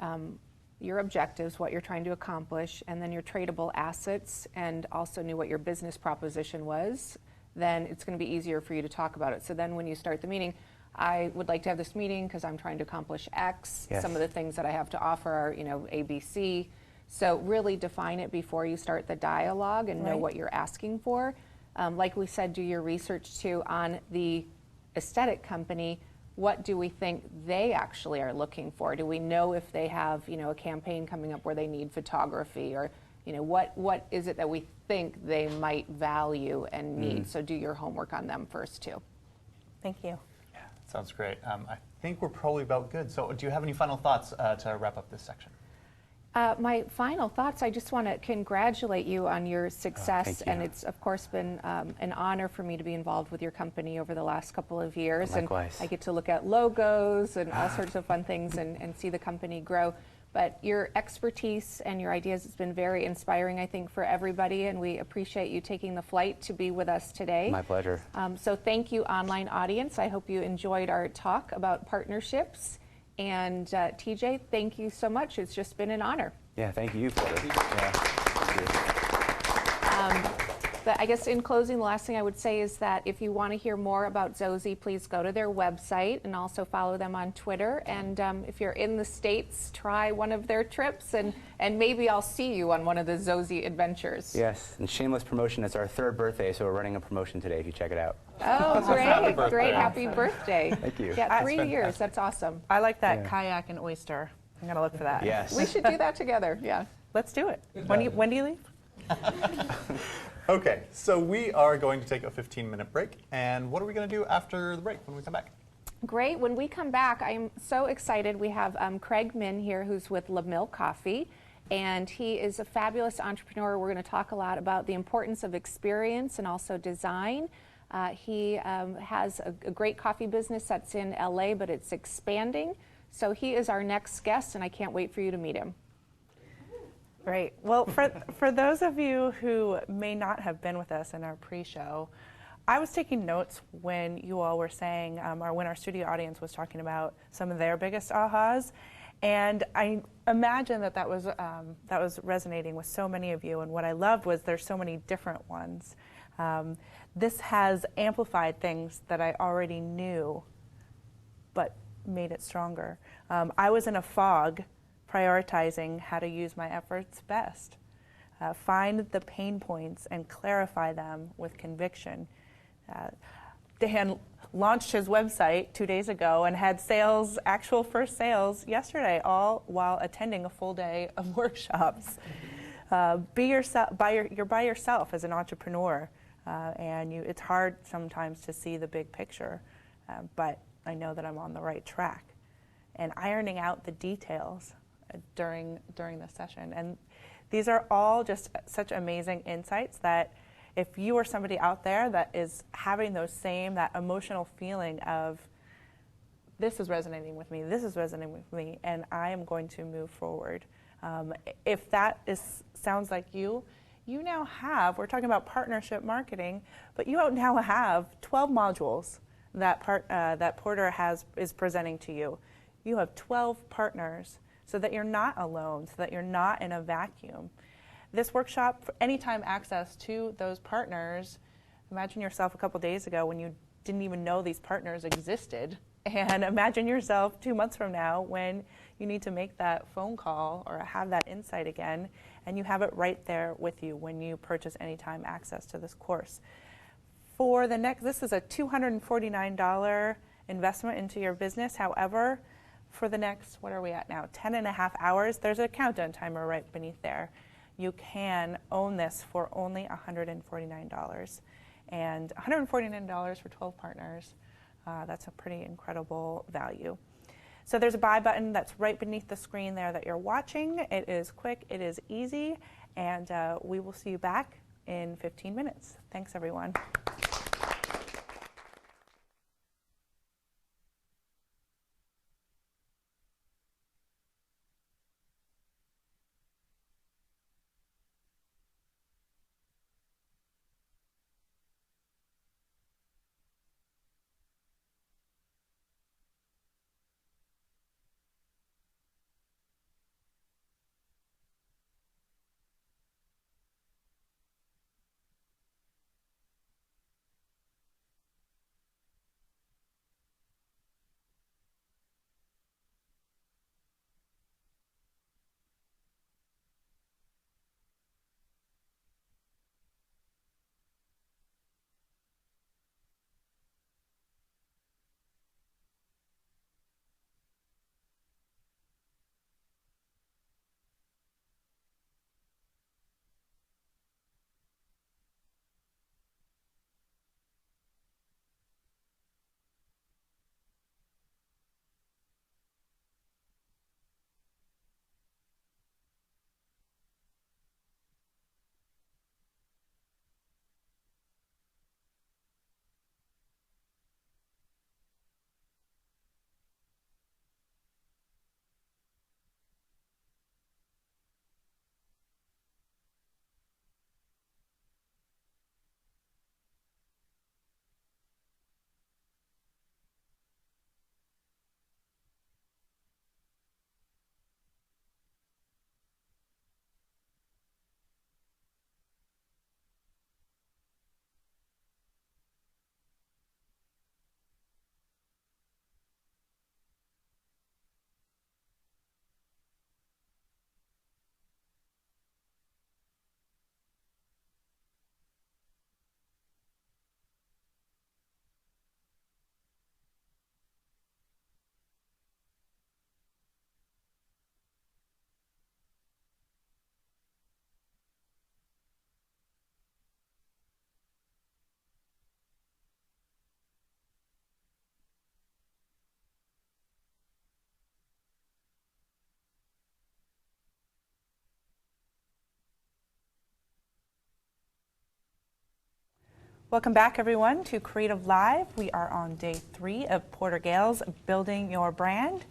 your objectives, what you're trying to accomplish, and then your tradable assets, and also knew what your business proposition was, then it's going to be easier for you to talk about it. So then when you start the meeting, I would like to have this meeting because I'm trying to accomplish X. Yes. Some of the things that I have to offer are, ABC. So really define it before you start the dialogue and know Right. what you're asking for. Like we said, do your research too on the aesthetic company. What do we think they actually are looking for? Do we know if they have, a campaign coming up where they need photography, or, what is it that we think they might value and need? So do your homework on them first too. Thank you. Yeah, sounds great. I think we're probably about good. So do you have any final thoughts to wrap up this section? My final thoughts, I just want to congratulate you on your success, thank you. and it's of course been an honor for me to be involved with your company over the last couple of years. Likewise. And I get to look at logos and all sorts of fun things and see the company grow. But your expertise and your ideas has been very inspiring, I think, for everybody, and we appreciate you taking the flight to be with us today. My pleasure. So thank you, online audience. I hope you enjoyed our talk about partnerships. And TJ, thank you so much. It's just been an honor. Yeah, thank you for it. Yeah, thank you. But I guess in closing, the last thing I would say is that if you want to hear more about Zozy, please go to their website and also follow them on Twitter. And if you're in the States, try one of their trips, and maybe I'll see you on one of the Zozy adventures. Yes, and shameless promotion. It's our 3rd birthday, so we're running a promotion today if you check it out. Oh, Happy great, birthday. great. Happy birthday. Thank you. Yeah, 3 That's years. That's awesome. I like that Yeah. kayak and oyster. I'm going to look for that. Yes. We should do that together. Yeah. Let's do it. When do you leave? Okay, so we are going to take a 15-minute break. And what are we going to do after the break when we come back? Great. When we come back, I'm so excited. We have Craig Min here, who's with La Mill Coffee, and he is a fabulous entrepreneur. We're going to talk a lot about the importance of experience and also design. He has a great coffee business that's in LA, but it's expanding. So he is our next guest, and I can't wait for you to meet him. Great. Well, for those of you who may not have been with us in our pre-show, I was taking notes when you all were saying, or when our studio audience was talking about some of their biggest ahas, and I imagine that was resonating with so many of you. And what I loved was there's so many different ones. This has amplified things that I already knew, but made it stronger. I was in a fog, prioritizing how to use my efforts best. Find the pain points and clarify them with conviction. Dan launched his website 2 days ago and had sales, actual first sales yesterday, all while attending a full day of workshops. Be yourself. You're by yourself as an entrepreneur, and it's hard sometimes to see the big picture, but I know that I'm on the right track. And ironing out the details during the session. And these are all just such amazing insights that If you are somebody out there that is having that emotional feeling of, this is resonating with me, this is resonating with me, and I am going to move forward. If that sounds like you now have, we're talking about partnership marketing, but you now have 12 modules that Porter is presenting to you. You have 12 partners so that you're not alone, so that you're not in a vacuum. This workshop, anytime access to those partners, imagine yourself a couple days ago when you didn't even know these partners existed, and imagine yourself 2 months from now when you need to make that phone call or have that insight again, and you have it right there with you when you purchase anytime access to this course. This is a $249 investment into your business. However, for the next, what are we at now, 10 and a half hours, there's a countdown timer right beneath there. You can own this for only $149. And $149 for 12 partners, that's a pretty incredible value. So there's a buy button that's right beneath the screen there that you're watching. It is quick, it is easy, and we will see you back in 15 minutes. Thanks, everyone. Welcome back, everyone, to Creative Live. We are on day 3 of Porter Gale's Building Your Brand.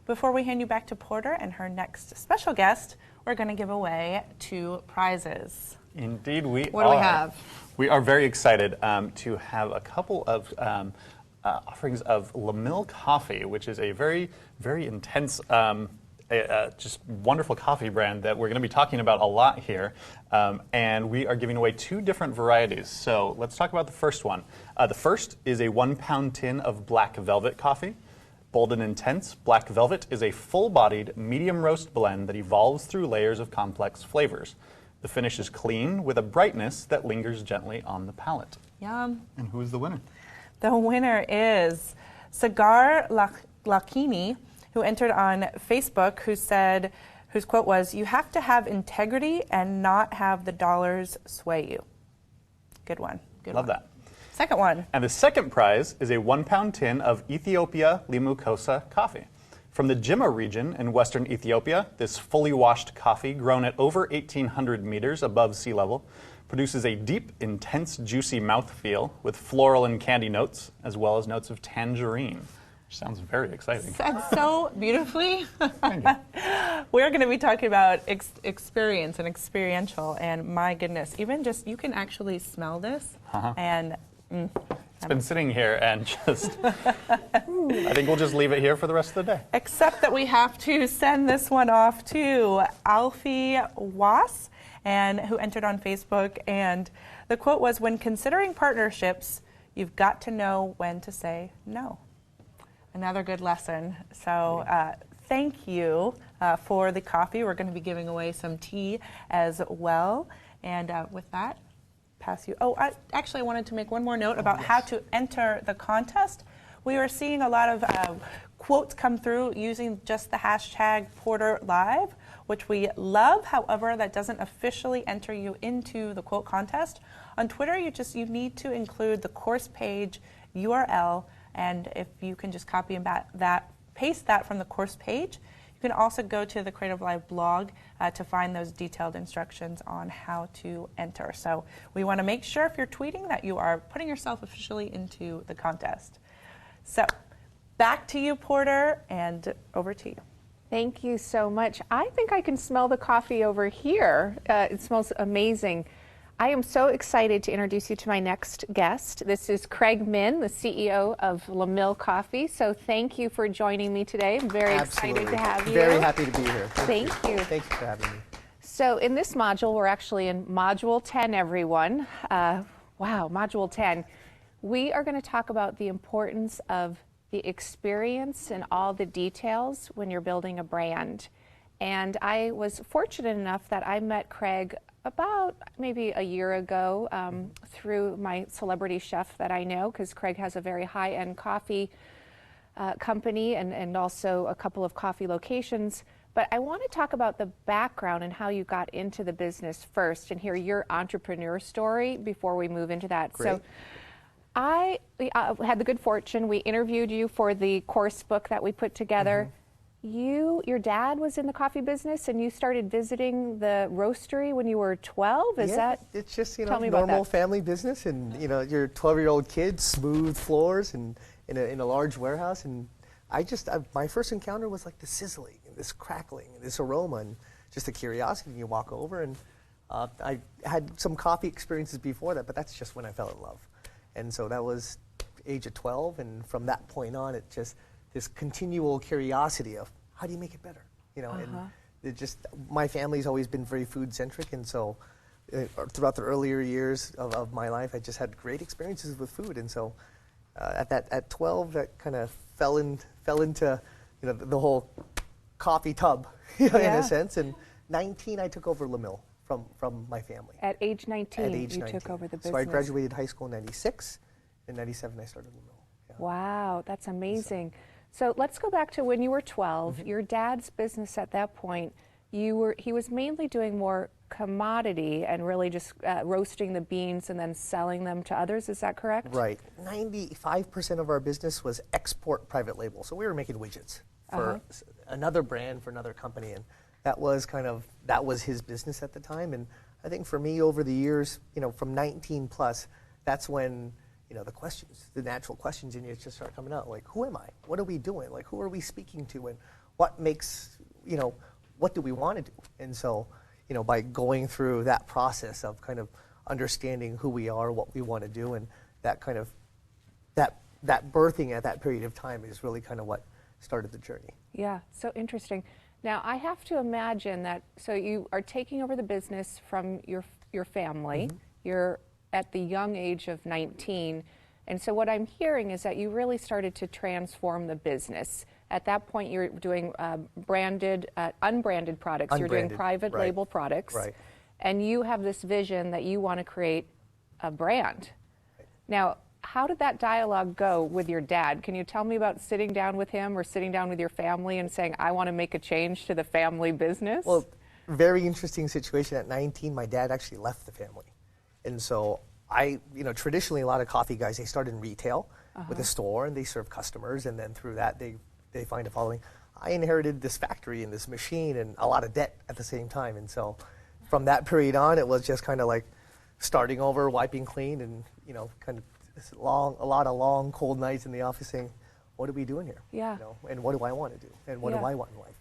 Before we hand you back to Porter and her next special guest, we're going to give away 2 prizes. Indeed, we are. What do we have? We are very excited to have a couple of offerings of LaMille coffee, which is a very, very intense, just wonderful coffee brand that we're going to be talking about a lot here. And we are giving away 2 different varieties. So let's talk about the first one. The first is a 1-pound tin of Black Velvet coffee. Bold and Intense Black Velvet is a full-bodied, medium roast blend that evolves through layers of complex flavors. The finish is clean with a brightness that lingers gently on the palate. Yum. And who is the winner? The winner is Cigar Lacchini, who entered on Facebook, whose quote was, "You have to have integrity and not have the dollars sway you." Good one. Good Love one. that. Second one. And the second prize is a 1-pound tin of Ethiopia Limucosa coffee. From the Jimma region in western Ethiopia, this fully washed coffee, grown at over 1,800 meters above sea level, produces a deep, intense, juicy mouthfeel with floral and candy notes, as well as notes of tangerine. Which sounds very exciting. Said so beautifully. Thank you. We're going to be talking about experience and experiential, and my goodness, even just you can actually smell this, and It's been sitting here and just, I think we'll just leave it here for the rest of the day. except that we have to send this one off to Alfie Was, and who entered on Facebook, and the quote was, "When considering partnerships, you've got to know when to say no." Another good lesson. So thank you for the coffee. We're going to be giving away some tea as well. And with that, pass you. Oh, I wanted to make one more note about how to enter the contest. We are seeing a lot of quotes come through using just the hashtag #PorterLive, which we love. However, that doesn't officially enter you into the quote contest. On Twitter, you need to include the course page URL. And if you can just copy and paste that from the course page, you can also go to the Creative Live blog to find those detailed instructions on how to enter. So we want to make sure if you're tweeting that you are putting yourself officially into the contest. So back to you, Porter, and over to you. Thank you so much. I think I can smell the coffee over here. It smells amazing. I am so excited to introduce you to my next guest. This is Craig Min, the CEO of LaMille Coffee. So thank you for joining me today. I'm very excited to have you. Very happy to be here. Thank you. Thank you for having me. So in this module, we're actually in Module 10, everyone. Wow, Module 10. We are going to talk about the importance of the experience and all the details when you're building a brand. And I was fortunate enough that I met Craig about maybe a year ago through my celebrity chef that I know, because Craig has a very high-end coffee company and also a couple of coffee locations. But I want to talk about the background and how you got into the business first and hear your entrepreneur story before we move into that. Great. So I had the good fortune, we interviewed you for the course book that we put together. Your dad was in the coffee business, and you started visiting the roastery when you were 12. Is that? It's just Tell me about normal that. family business, and you're a 12-year-old kid, smooth floors, and in a large warehouse. And my first encounter was like the sizzling, and this crackling, and this aroma, and just a curiosity. And you walk over, and I had some coffee experiences before that, but that's just when I fell in love. And so that was age of 12, and from that point on, it just this continual curiosity of how do you make it better, and it just my family's always been very food centric, and so throughout the earlier years of my life, I just had great experiences with food, and so at 12 that kind of fell into the whole coffee tub in a sense, and 19 I took over LaMille from my family. At age 19, At age you 19. took over the business. So I graduated high school in 96, in 97 I started LaMille. Yeah. Wow, that's amazing. So let's go back to when you were 12. Your dad's business at that point, he was mainly doing more commodity and really just roasting the beans and then selling them to others. Is that correct? Right. 95% of our business was export private label. So we were making widgets for another brand, for another company, and that was his business at the time. And I think for me over the years, from 19 plus, that's when the natural questions in you just start coming out. Like, who am I? What are we doing? Like, who are we speaking to? And what makes, what do we want to do? And so, by going through that process of kind of understanding who we are, what we want to do, and that kind of, that birthing at that period of time is really kind of what started the journey. Yeah, so interesting. Now, I have to imagine that, so you are taking over the business from your family. You're at the young age of 19. And so what I'm hearing is that you really started to transform the business. At that point, you're doing unbranded products. You're doing private label products. Right. And you have this vision that you want to create a brand. Now, how did that dialogue go with your dad? Can you tell me about sitting down with him or sitting down with your family and saying, I want to make a change to the family business? Well, very interesting situation. At 19, my dad actually left the family. And so traditionally a lot of coffee guys, they start in retail with a store and they serve customers, and then through that they find a following. I inherited this factory and this machine and a lot of debt at the same time. And so from that period on, it was just kind of like, starting over, wiping clean, and kind of a lot of long, cold nights in the office saying, what are we doing here? Yeah. And what do I want to do? And what do I want in life?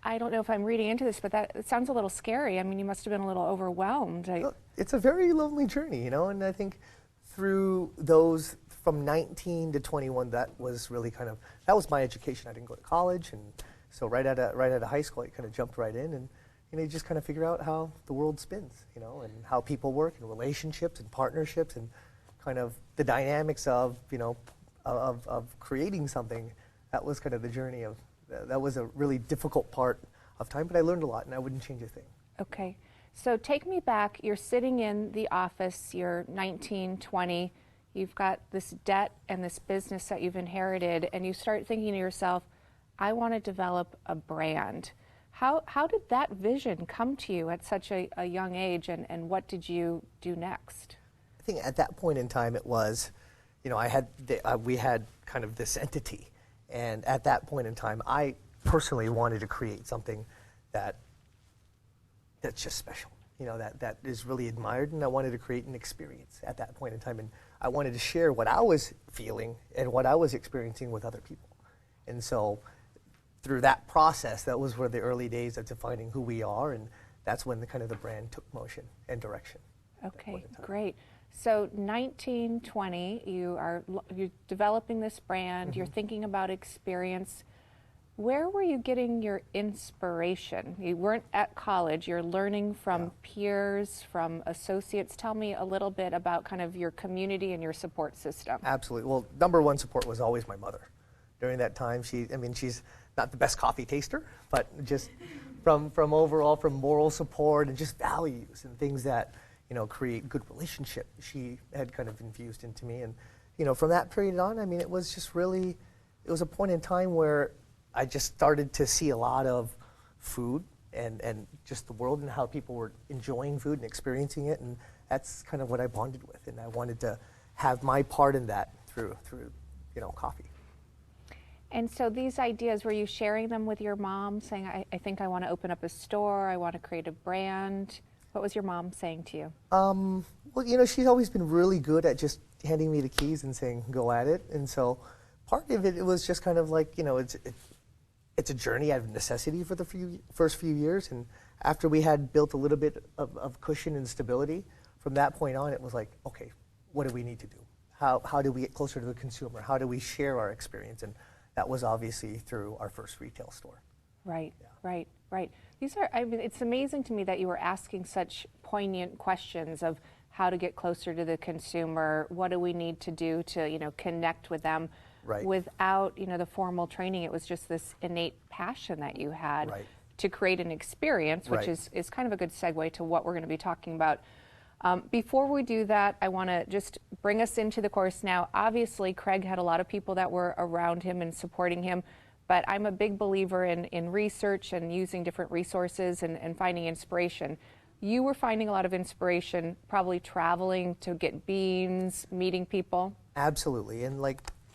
I don't know if I'm reading into this, but it sounds a little scary. I mean, you must have been a little overwhelmed. It's a very lonely journey, and I think through those from 19 to 21, that was really that was my education. I didn't go to college, and so right out of high school, I kind of jumped right in, and you just kind of figure out how the world spins, and how people work, and relationships, and partnerships, and kind of the dynamics of of creating something. That was kind of the journey of. That was a really difficult part of time, but I learned a lot, and I wouldn't change a thing. Okay. So take me back. You're sitting in the office. You're 19, 20. You've got this debt and this business that you've inherited, and you start thinking to yourself, I want to develop a brand. How did that vision come to you at such a young age, and what did you do next? I think at that point in time, it was, we had kind of this entity. And at that point in time, I personally wanted to create something that's just special, that is really admired, and I wanted to create an experience at that point in time. And I wanted to share what I was feeling and what I was experiencing with other people. And so through that process, that was where the early days of defining who we are, and that's when the brand took motion and direction. Okay, great. So 19, 20, you're developing this brand, you're thinking about experience. Where were you getting your inspiration? You weren't at college, you're learning from peers, from associates. Tell me a little bit about kind of your community and your support system. Absolutely. Well, number one support was always my mother. During that time, she's not the best coffee taster, but just from moral support and just values and things that create good relationship. She had kind of infused into me, and from that period on, it was just really, it was a point in time where I just started to see a lot of food and just the world and how people were enjoying food and experiencing it, and that's kind of what I bonded with, and I wanted to have my part in that through coffee. And so these ideas, were you sharing them with your mom, saying, I think I want to open up a store, I want to create a brand? What was your mom saying to you? Well, she's always been really good at just handing me the keys and saying, go at it. And so part of it was just kind of like, it's a journey out of necessity for the first few years. And after we had built a little bit of cushion and stability, from that point on, it was like, okay, what do we need to do? How do we get closer to the consumer? How do we share our experience? And that was obviously through our first retail store. Right, right. These are, it's amazing to me that you were asking such poignant questions of how to get closer to the consumer, what do we need to do to, connect with them. Right. Without, the formal training. It was just this innate passion that you had to create an experience, which is kind of a good segue to what we're going to be talking about. Before we do that, I want to just bring us into the course now. Obviously, Craig had a lot of people that were around him and supporting him. But I'm a big believer in research and using different resources and finding inspiration. You were finding a lot of inspiration probably traveling to get beans, meeting people. Absolutely. And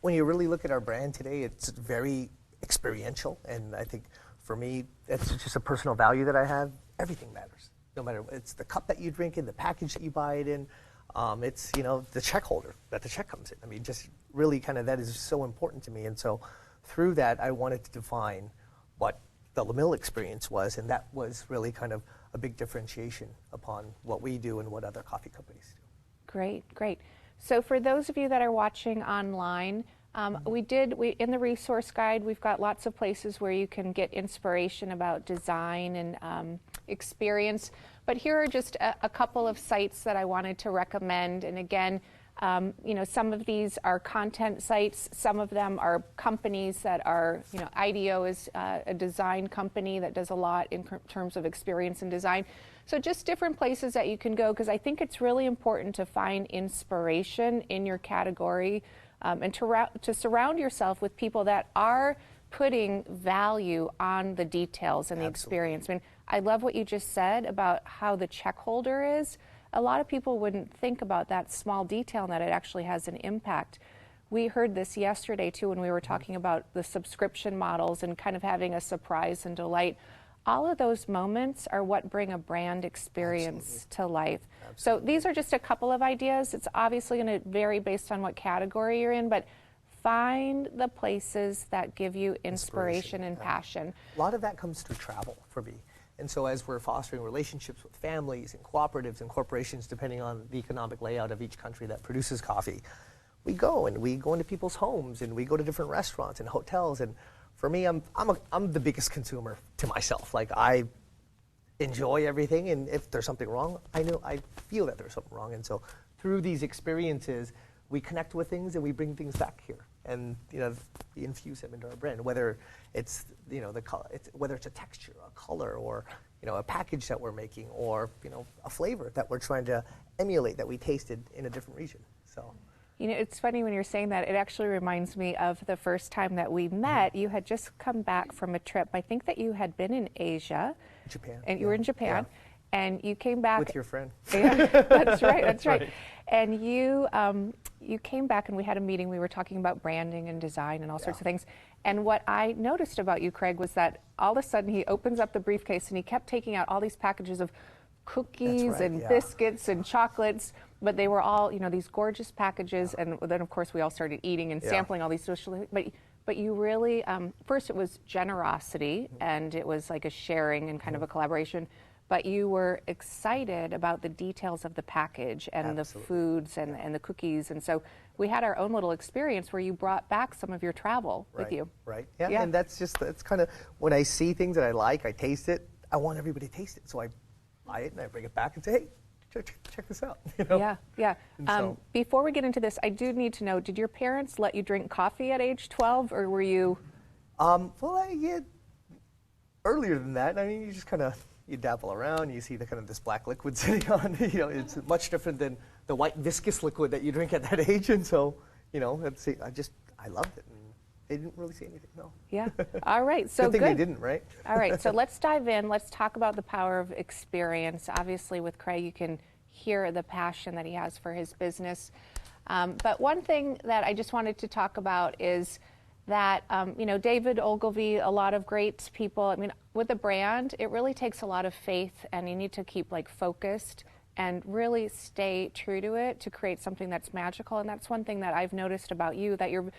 when you really look at our brand today, it's very experiential. And I think for me, it's just a personal value that I have. Everything matters. No matter, it's the cup that you drink in, the package that you buy it in. It's, the check holder that the check comes in. Just really kind of that is so important to me. And so through that, I wanted to define what the LaMille experience was, and that was really kind of a big differentiation upon what we do and what other coffee companies do. Great. So for those of you that are watching online, we in the resource guide, we've got lots of places where you can get inspiration about design and experience. But here are just a couple of sites that I wanted to recommend. And again, some of these are content sites. Some of them are companies that are, IDEO is a design company that does a lot in terms of experience and design. So just different places that you can go, because I think it's really important to find inspiration in your category and to surround yourself with people that are putting value on the details and the experience. I love what you just said about how the check holder is. A lot of people wouldn't think about that small detail and that it actually has an impact. We heard this yesterday too when we were talking about the subscription models and kind of having a surprise and delight all of those moments are what bring a brand experience to life. So these are just a couple of ideas. It's obviously going to vary based on what category you're in, but find the places that give you inspiration and passion. A lot of that comes through travel for me. And so as we're fostering relationships with families and cooperatives and corporations, depending on the economic layout of each country that produces coffee, we go into people's homes and we go to different restaurants and hotels. And for me, I'm the biggest consumer to myself. Like, I enjoy everything, and if there's something wrong, I feel that there's something wrong. And so through these experiences, we connect with things and we bring things back here, and we infuse them into our brand. Whether it's the color, whether it's a texture, a color, or a package that we're making, or a flavor that we're trying to emulate that we tasted in a different region. So. It's funny when you're saying that. It actually reminds me of the first time that we met. You had just come back from a trip. I think that you had been in Asia. Japan. And you were in Japan. Yeah. And you came back. With your friend. Yeah, that's right, that's right. And you came back and we had a meeting. We were talking about branding and design and all sorts of things. And what I noticed about you, Craig, was that all of a sudden he opens up the briefcase and he kept taking out all these packages of cookies and biscuits and chocolates, but they were all, these gorgeous packages. And then, of course, we all started eating and sampling all these social. But you really, first it was generosity, and it was like a sharing and kind of a collaboration. But you were excited about the details of the package and the foods and the cookies. And so we had our own little experience where you brought back some of your travel with you. Right. Yeah. And that's kind of, when I see things that I like, I taste it, I want everybody to taste it. So I buy it and I bring it back and say, hey, check this out. Yeah. Before we get into this, I do need to know, did your parents let you drink coffee at age 12, or were you? Earlier than that. I mean, you just kind of, you dabble around, you see this black liquid sitting on, it's much different than the white viscous liquid that you drink at that age. And so, I loved it. And they didn't really say anything, no. Yeah. All right. So good thing they didn't, right? All right. So let's dive in. Let's talk about the power of experience. Obviously, with Craig, you can hear the passion that he has for his business. But one thing that I just wanted to talk about is that, David Ogilvy, a lot of great people. I mean, with a brand, it really takes a lot of faith, and you need to keep focused and really stay true to it to create something that's magical. And that's one thing that I've noticed about you, that you're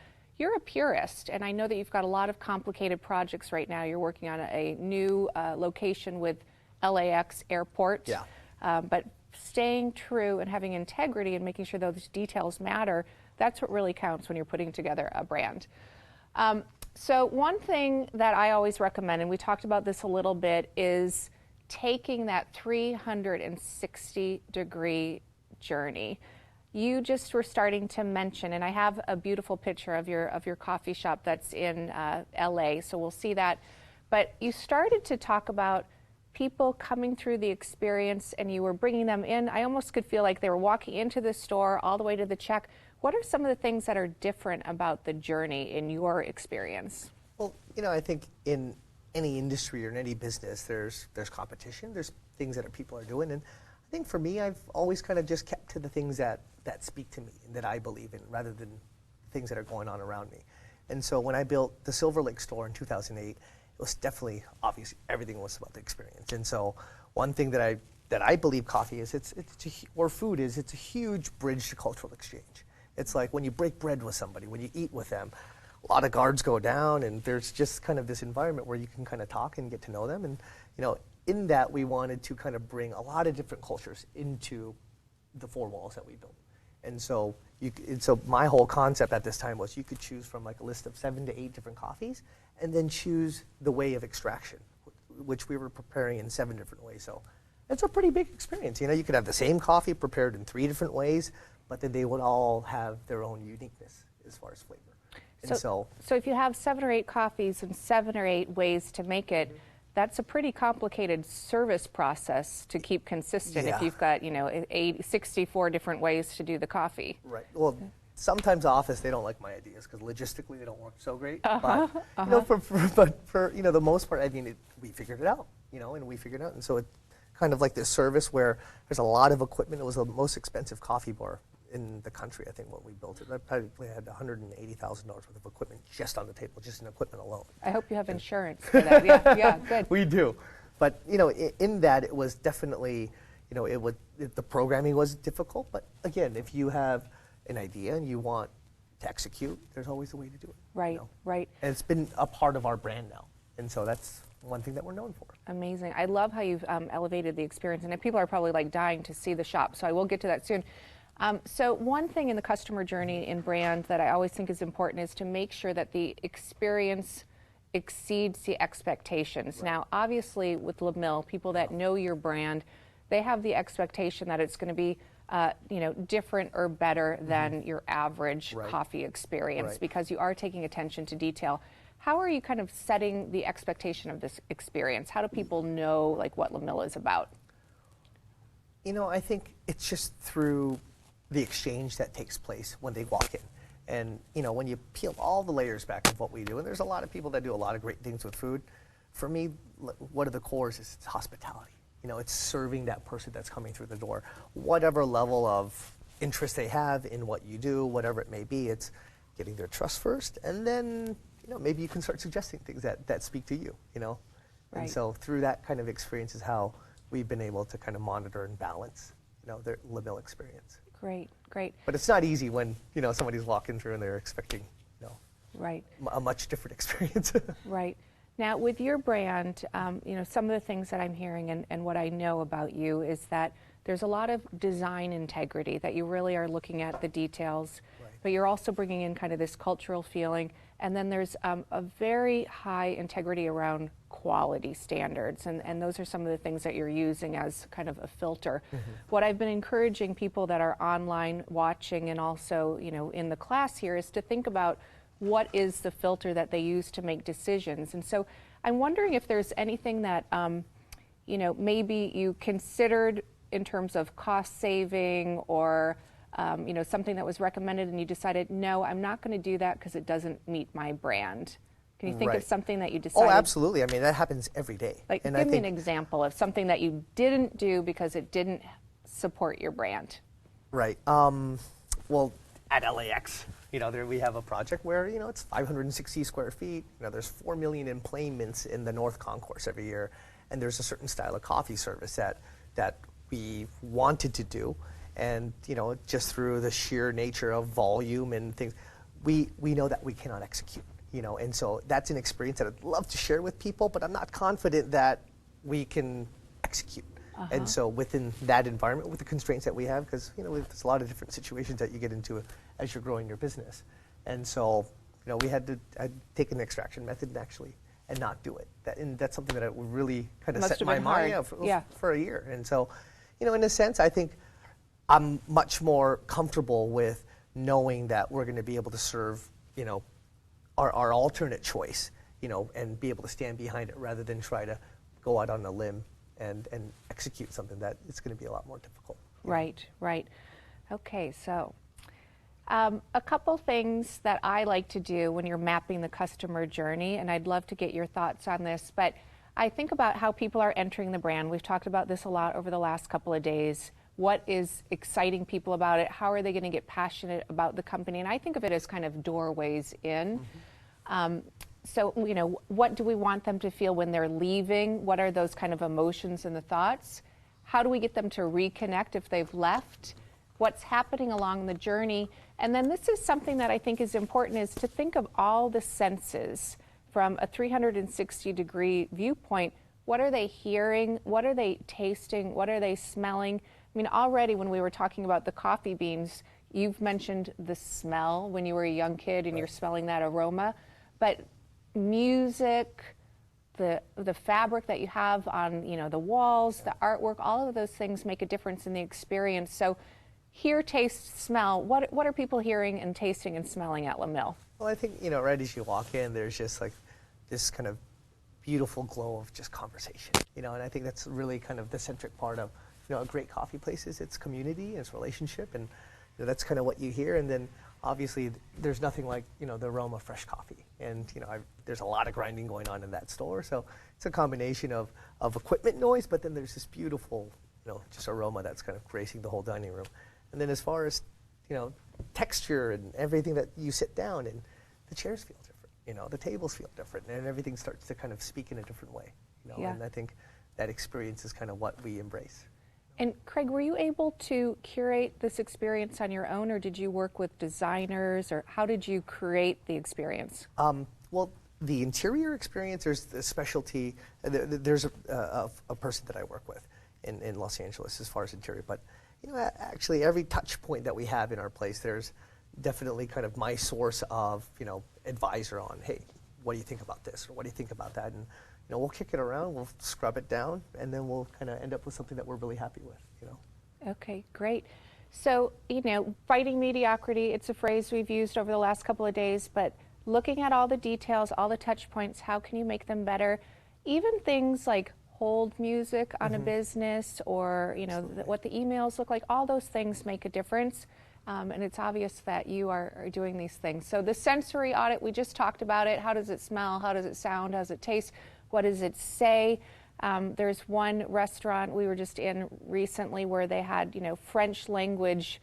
a purist, and I know that you've got a lot of complicated projects right now. You're working on a new location with LAX Airport. Yeah. But staying true and having integrity and making sure those details matter, that's what really counts when you're putting together a brand. So one thing that I always recommend, and we talked about this a little bit, is taking that 360-degree journey. You just were starting to mention, and I have a beautiful picture of your coffee shop that's in LA, so we'll see that. But you started to talk about people coming through the experience, and you were bringing them in. I almost could feel like they were walking into the store all the way to the check. What are some of the things that are different about the journey in your experience? Well, I think in any industry or in any business, there's competition. There's things that people are doing. And I think for me, I've always kind of just kept to the things that speak to me and that I believe in, rather than things that are going on around me. And so when I built the Silver Lake store in 2008, it was definitely obvious everything was about the experience. And so one thing that I believe coffee is, or food is, it's a huge bridge to cultural exchange. It's like when you break bread with somebody, when you eat with them, a lot of guards go down, and there's just kind of this environment where you can kind of talk and get to know them. And in that, we wanted to kind of bring a lot of different cultures into the four walls that we built. And so my whole concept at this time was, you could choose from a list of 7 to 8 different coffees, and then choose the way of extraction, which we were preparing in 7 different ways. So it's a pretty big experience. You could have the same coffee prepared in 3 different ways, but then they would all have their own uniqueness as far as flavor. And so if you have 7 or 8 coffees and 7 or 8 ways to make it, that's a pretty complicated service process to keep consistent. Yeah. If you've got 64 different ways to do the coffee. Right. Well, sometimes the office, they don't like my ideas because logistically they don't work so great. But for the most part, I mean, we figured it out. And we figured it out. And so it kind of like this service where there's a lot of equipment. It was the most expensive coffee bar in the country, I think, when we built it. I probably had $180,000 worth of equipment just on the table, just in equipment alone. I hope you have insurance for that. Yeah, good. We do. But in that, it was definitely, the programming was difficult. But again, if you have an idea and you want to execute, there's always a way to do it. Right, right. And it's been a part of our brand now, and so that's one thing that we're known for. Amazing. I love how you've elevated the experience, and people are probably like dying to see the shop, so I will get to that soon. So one thing in the customer journey in brand that I always think is important is to make sure that the experience exceeds the expectations. Right. Now, obviously, with Le Mill, people that know your brand, they have the expectation that it's going to be different or better than your average coffee experience because you are taking attention to detail. How are you kind of setting the expectation of this experience? How do people know like what Le Mill is about? I think it's just through the exchange that takes place when they walk in. And, when you peel all the layers back of what we do, and there's a lot of people that do a lot of great things with food, for me, one of the cores is hospitality. It's serving that person that's coming through the door. Whatever level of interest they have in what you do, whatever it may be, it's getting their trust first, and then, maybe you can start suggesting things that speak to you, Right. And so through that kind of experience is how we've been able to kind of monitor and balance, their Le Mill experience. Great, great. But it's not easy when, somebody's walking through and they're expecting, right, a much different experience. Right. Now, with your brand, some of the things that I'm hearing and what I know about you is that there's a lot of design integrity, that you really are looking at the details, but you're also bringing in kind of this cultural feeling. And then there's a very high integrity around quality standards, and those are some of the things that you're using as kind of a filter. Mm-hmm. What I've been encouraging people that are online watching and also, in the class here is to think about what is the filter that they use to make decisions. And so I'm wondering if there's anything that, maybe you considered in terms of cost saving or something that was recommended and you decided, no, I'm not going to do that because it doesn't meet my brand. Can you think of something that you decided? Oh, absolutely. I mean, that happens every day. Like, give me an example of something that you didn't do because it didn't support your brand. Right. Well, at LAX, there we have a project where, it's 560 square feet. There's 4 million employments in the North Concourse every year. And there's a certain style of coffee service that we wanted to do. And, just through the sheer nature of volume and things, we know that we cannot execute, And so that's an experience that I'd love to share with people, but I'm not confident that we can execute. Uh-huh. And so within that environment, with the constraints that we have, because, there's a lot of different situations that you get into as you're growing your business. And so, we had to take an extraction method and not do it. And that's something that I really kind of set my mind for a year. And so, in a sense, I think I'm much more comfortable with knowing that we're going to be able to serve, our alternate choice, and be able to stand behind it rather than try to go out on a limb and execute something that it's going to be a lot more difficult. Right, right. Okay, so a couple things that I like to do when you're mapping the customer journey, and I'd love to get your thoughts on this, but I think about how people are entering the brand. We've talked about this a lot over the last couple of days. What is exciting people about it? How are they going to get passionate about the company? And I think of it as kind of doorways in. Mm-hmm. So, what do we want them to feel when they're leaving? What are those kind of emotions and the thoughts? How do we get them to reconnect if they've left? What's happening along the journey? And then this is something that I think is important, is to think of all the senses from a 360-degree viewpoint. What are they hearing? What are they tasting? What are they smelling? I mean, already when we were talking about the coffee beans, you've mentioned the smell when you were a young kid and you're smelling that aroma. But music, the fabric that you have on, the walls, the artwork, all of those things make a difference in the experience. So hear, taste, smell. What are people hearing and tasting and smelling at Le Mill? Well, I think, right as you walk in, there's just like this kind of beautiful glow of just conversation, and I think that's really kind of the centric part of, a great coffee place is its community, its relationship, and that's kind of what you hear. And then obviously there's nothing like, the aroma of fresh coffee. And, there's a lot of grinding going on in that store. So it's a combination of equipment noise, but then there's this beautiful, just aroma that's kind of gracing the whole dining room. And then as far as, texture and everything that you sit down in, the chairs feel different, the tables feel different, and everything starts to kind of speak in a different way, And I think that experience is kind of what we embrace. And Craig, were you able to curate this experience on your own, or did you work with designers, or how did you create the experience? Well, the interior experience, there's the specialty. There's a person that I work with in Los Angeles as far as interior. But actually, every touch point that we have in our place, there's definitely kind of my source of advisor on, hey, what do you think about this, or what do you think about that? And we'll kick it around, we'll scrub it down, and then we'll kind of end up with something that we're really happy with. Okay, great. So, fighting mediocrity, it's a phrase we've used over the last couple of days, but looking at all the details, all the touch points, how can you make them better? Even things like hold music on a business, or what the emails look like, all those things make a difference. And it's obvious that you are doing these things. So the sensory audit, we just talked about it. How does it smell? How does it sound? How does it taste? What does it say? There's one restaurant we were just in recently where they had, French language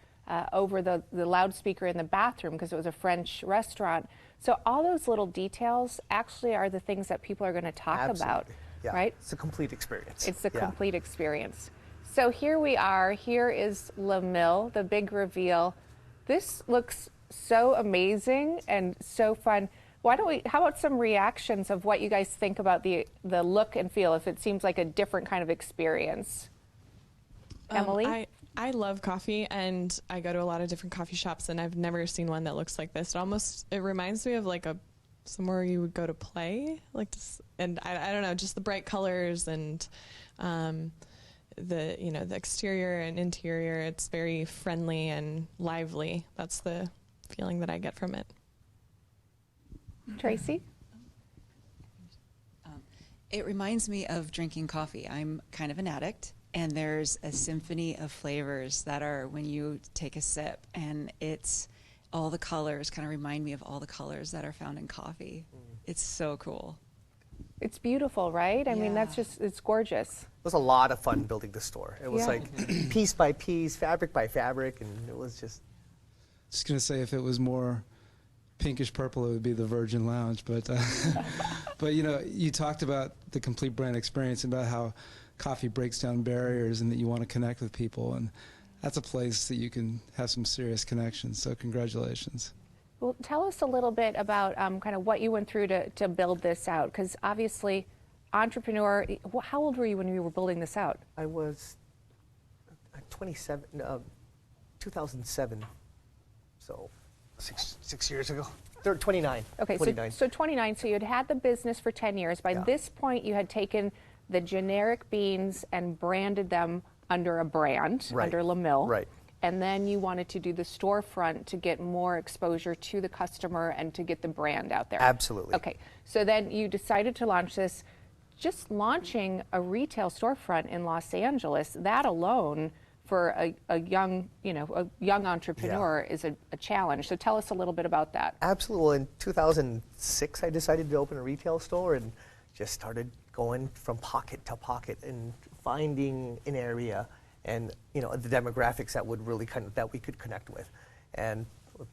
over the loudspeaker in the bathroom because it was a French restaurant. So all those little details actually are the things that people are going to talk about, Yeah. right? It's a complete experience. It's a complete experience. So here we are. Here is Le Mill, the big reveal. This looks so amazing and so fun. How about some reactions of what you guys think about the look and feel, if it seems like a different kind of experience? Emily? I love coffee, and I go to a lot of different coffee shops, and I've never seen one that looks like this. It reminds me of like somewhere you would go to play, and I don't know, just the bright colors and the exterior and interior. It's very friendly and lively. That's the feeling that I get from it. Tracy? It reminds me of drinking coffee. I'm kind of an addict, and there's a symphony of flavors that are when you take a sip, and it's all the colors kind of remind me of all the colors that are found in coffee. It's so cool. It's beautiful, right? I mean, it's gorgeous. It was a lot of fun building the store. It was like piece by piece, fabric by fabric, and it was just... Just going to say, if it was more pinkish purple, it would be the Virgin Lounge. But, but you talked about the complete brand experience and about how coffee breaks down barriers and that you want to connect with people. And that's a place that you can have some serious connections. So congratulations. Well, tell us a little bit about kind of what you went through to build this out, because obviously, entrepreneur, how old were you when you were building this out? I was 27, 2007, so 6 years ago. 29. Okay, 29. So 29, so you had the business for 10 years. By this point, you had taken the generic beans and branded them under a brand, under Le Mill. Right. And then you wanted to do the storefront to get more exposure to the customer and to get the brand out there. Absolutely. Okay, so then you decided to launch this. Just launching a retail storefront in Los Angeles, that alone for a young entrepreneur is a challenge. So tell us a little bit about that. Absolutely. Well, in 2006, I decided to open a retail store and just started going from pocket to pocket and finding an area and the demographics that would really that we could connect with, and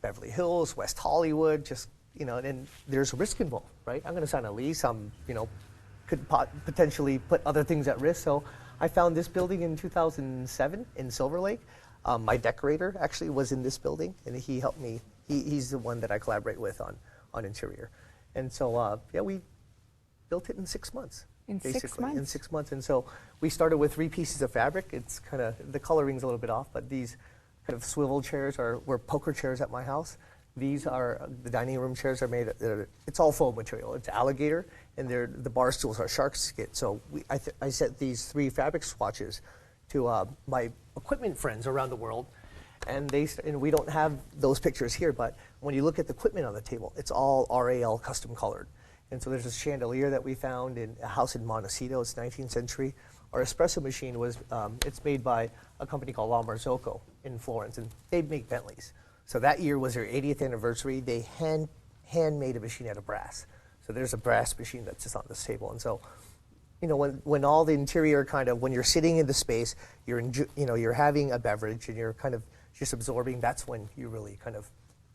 Beverly Hills, West Hollywood, just and there's a risk involved, right? I'm going to sign a lease. Could potentially put other things at risk. So I found this building in 2007 in Silver Lake. My decorator actually was in this building, and he helped me. He's the one that I collaborate with on interior, and so we built it in 6 months. In basically, 6 months? In 6 months. And so we started with 3 pieces of fabric. It's kind of, the coloring's a little bit off, but these kind of swivel chairs were poker chairs at my house. These are, the dining room chairs are made, it's all foam material. It's alligator, and the bar stools are shark skin. So I sent these 3 fabric swatches to my equipment friends around the world, and we don't have those pictures here, but when you look at the equipment on the table, it's all RAL custom colored. And so there's a chandelier that we found in a house in Montecito. It's 19th century. Our espresso machine it's made by a company called La Marzocco in Florence, and they make Bentleys. So that year was their 80th anniversary. They hand-made a machine out of brass. So there's a brass machine that's just on this table. And so, when all the interior when you're sitting in the space, you're having a beverage and you're kind of just absorbing, that's when you really kind of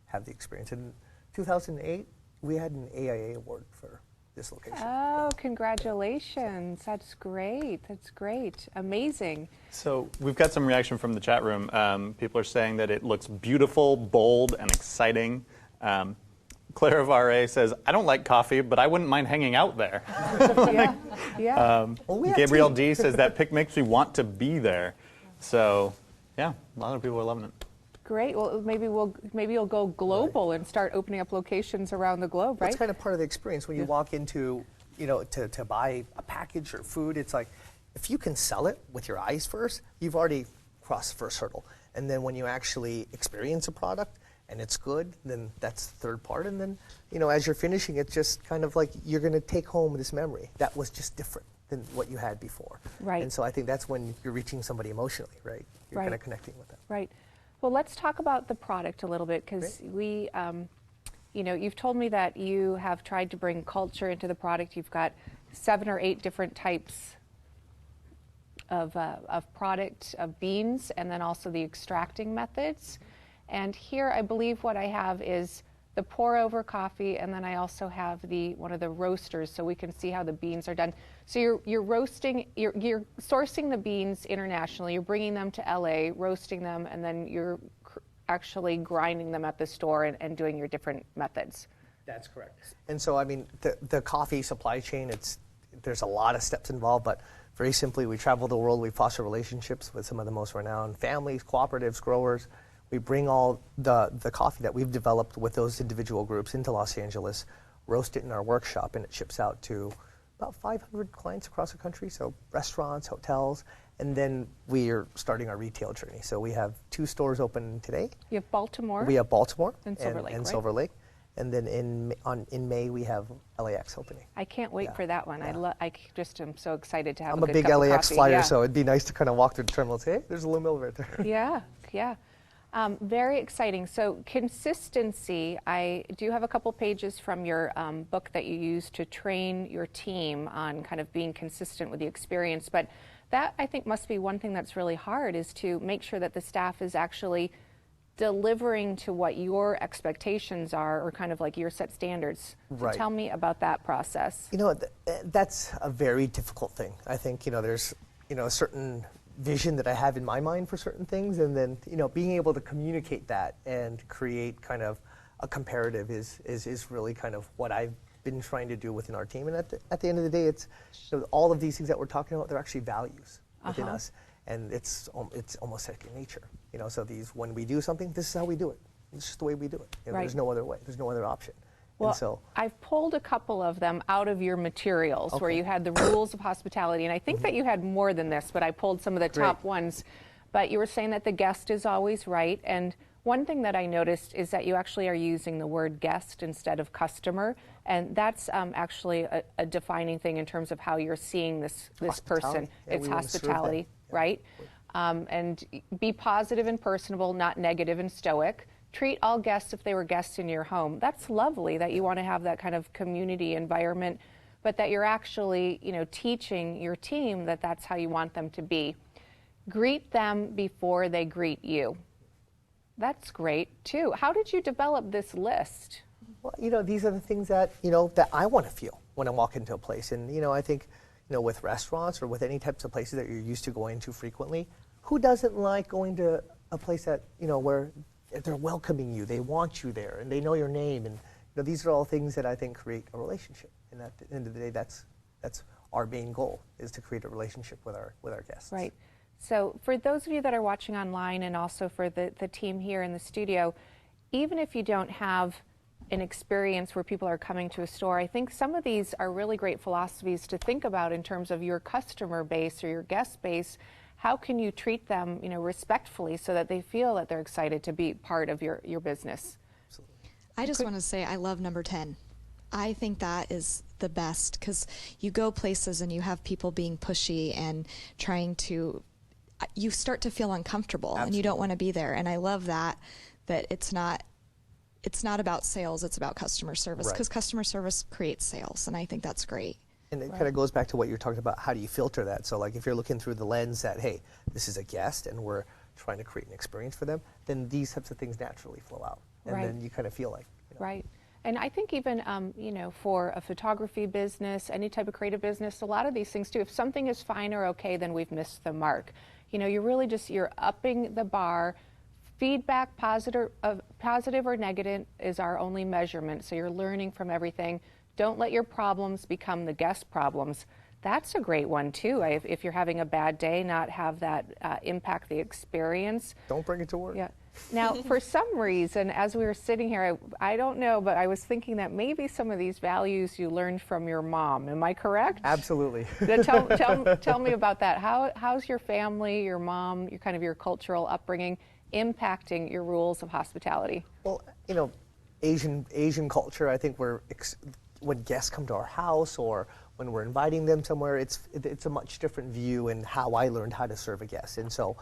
have the experience. In 2008, we had an AIA award for this location. Oh, congratulations. That's great. That's great. Amazing. So we've got some reaction from the chat room. People are saying that it looks beautiful, bold, and exciting. Claire of RA says, I don't like coffee, but I wouldn't mind hanging out there. Yeah. Yeah. Gabrielle D says that pic makes me want to be there. So, yeah, a lot of people are loving it. Great. Well, maybe you'll go global and start opening up locations around the globe, right? That's kind of part of the experience when you walk into, to buy a package or food. It's like, if you can sell it with your eyes first, you've already crossed the first hurdle. And then when you actually experience a product and it's good, then that's the third part. And then, as you're finishing it, just kind of like you're going to take home this memory that was just different than what you had before. Right. And so I think that's when you're reaching somebody emotionally, right? You're kind of connecting with them. Right. Well, let's talk about the product a little bit, because you've told me that you have tried to bring culture into the product. You've got 7 or 8 different types of product, of beans, and then also the extracting methods. And here, I believe what I have is the pour-over coffee, and then I also have one of the roasters, so we can see how the beans are done. So you're roasting, you're sourcing the beans internationally. You're bringing them to LA, roasting them, and then you're actually grinding them at the store and doing your different methods. That's correct. And so, I mean, the coffee supply chain, there's a lot of steps involved, but very simply, we travel the world. We foster relationships with some of the most renowned families, cooperatives, growers. We bring all the coffee that we've developed with those individual groups into Los Angeles, roast it in our workshop, and it ships out to about 500 clients across the country, so restaurants, hotels, and then we are starting our retail journey. So we have 2 stores open today. You have Baltimore? We have Baltimore and Silver Lake, and right? Silver Lake. And then in May, we have LAX opening. I can't wait for that one. Yeah. I just am so excited to have I'm a a good big cup of LAX coffee. flyer, Yeah. so it'd be nice to kind of walk through the terminal and say, hey, there's a little mill right there. Yeah, yeah. Very exciting. So consistency, I do have a couple pages from your book that you use to train your team on kind of being consistent with the experience. But that, I think, must be one thing that's really hard, is to make sure that the staff is actually delivering to what your expectations are, or kind of like your set standards. Right. So tell me about that process. That's a very difficult thing. I think, there's, a certain vision that I have in my mind for certain things, and then, being able to communicate that and create kind of a comparative is really kind of what I've been trying to do within our team. And at the end of the day, it's all of these things that we're talking about, they're actually values within us. And it's almost second nature, So when we do something, this is how we do it. It's just the way we do it. Right. There's no other way. There's no other option. Well, and so I've pulled a couple of them out of your materials where you had the rules of hospitality, and I think that you had more than this, but I pulled some of the top ones. But you were saying that the guest is always right, and one thing that I noticed is that you actually are using the word guest instead of customer, and that's actually a defining thing in terms of how you're seeing this person. Yeah, it's we wanna serve them. hospitality, right? And be positive and personable, not negative and stoic. Treat all guests if they were guests in your home. That's lovely that you want to have that kind of community environment, but that you're actually, teaching your team that that's how you want them to be. Greet them before they greet you. That's great too. How did you develop this list? Well, these are the things that, that I want to feel when I walk into a place. And, I think, with restaurants or with any types of places that you're used to going to frequently, who doesn't like going to a place that, where they're welcoming you, they want you there, and they know your name, and these are all things that I think create a relationship. And at the end of the day, that's our main goal, is to create a relationship with our guests. Right. So for those of you that are watching online, and also for the team here in the studio, even if you don't have an experience where people are coming to a store, I think some of these are really great philosophies to think about in terms of your customer base or your guest base. How can you treat them, respectfully, so that they feel that they're excited to be part of your business? Absolutely. I just want to say I love number 10. I think that is the best, because you go places and you have people being pushy and trying to, you start to feel uncomfortable. Absolutely. And you don't want to be there. And I love that it's not about sales, it's about customer service, because customer service creates sales, and I think that's great. And it kind of goes back to what you're talking about, how do you filter that? So like if you're looking through the lens that, hey, this is a guest and we're trying to create an experience for them, then these types of things naturally flow out. And then you kind of feel like. Right. And I think even, for a photography business, any type of creative business, a lot of these things too, if something is fine or okay, then we've missed the mark. You're really you're upping the bar. Feedback, positive or negative, is our only measurement. So you're learning from everything. Don't let your problems become the guest problems. That's a great one too. If you're having a bad day, not have that impact the experience. Don't bring it to work. Yeah. Now, for some reason, as we were sitting here, I don't know, but I was thinking that maybe some of these values you learned from your mom. Am I correct? Absolutely. Tell me about that. How's your family, your mom, your cultural upbringing impacting your rules of hospitality? Well, Asian culture, I think when guests come to our house or when we're inviting them somewhere, it's a much different view in how I learned how to serve a guest. And so,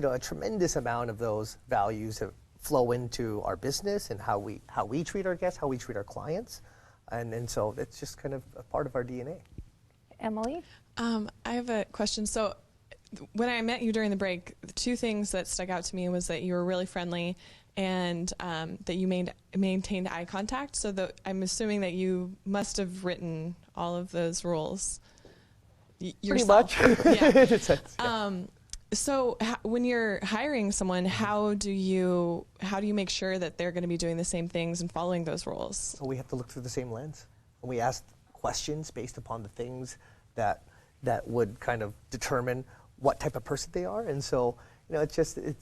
a tremendous amount of those values flow into our business and how we treat our guests, how we treat our clients. And so it's just kind of a part of our DNA. Emily? I have a question. So when I met you during the break, the two things that stuck out to me was that you were really friendly and that you maintained eye contact. So I'm assuming that you must have written all of those rules yourself. Pretty much. Yeah. So when you're hiring someone, how do you make sure that they're going to be doing the same things and following those rules? So we have to look through the same lens. And we ask questions based upon the things that would kind of determine what type of person they are. And so, it's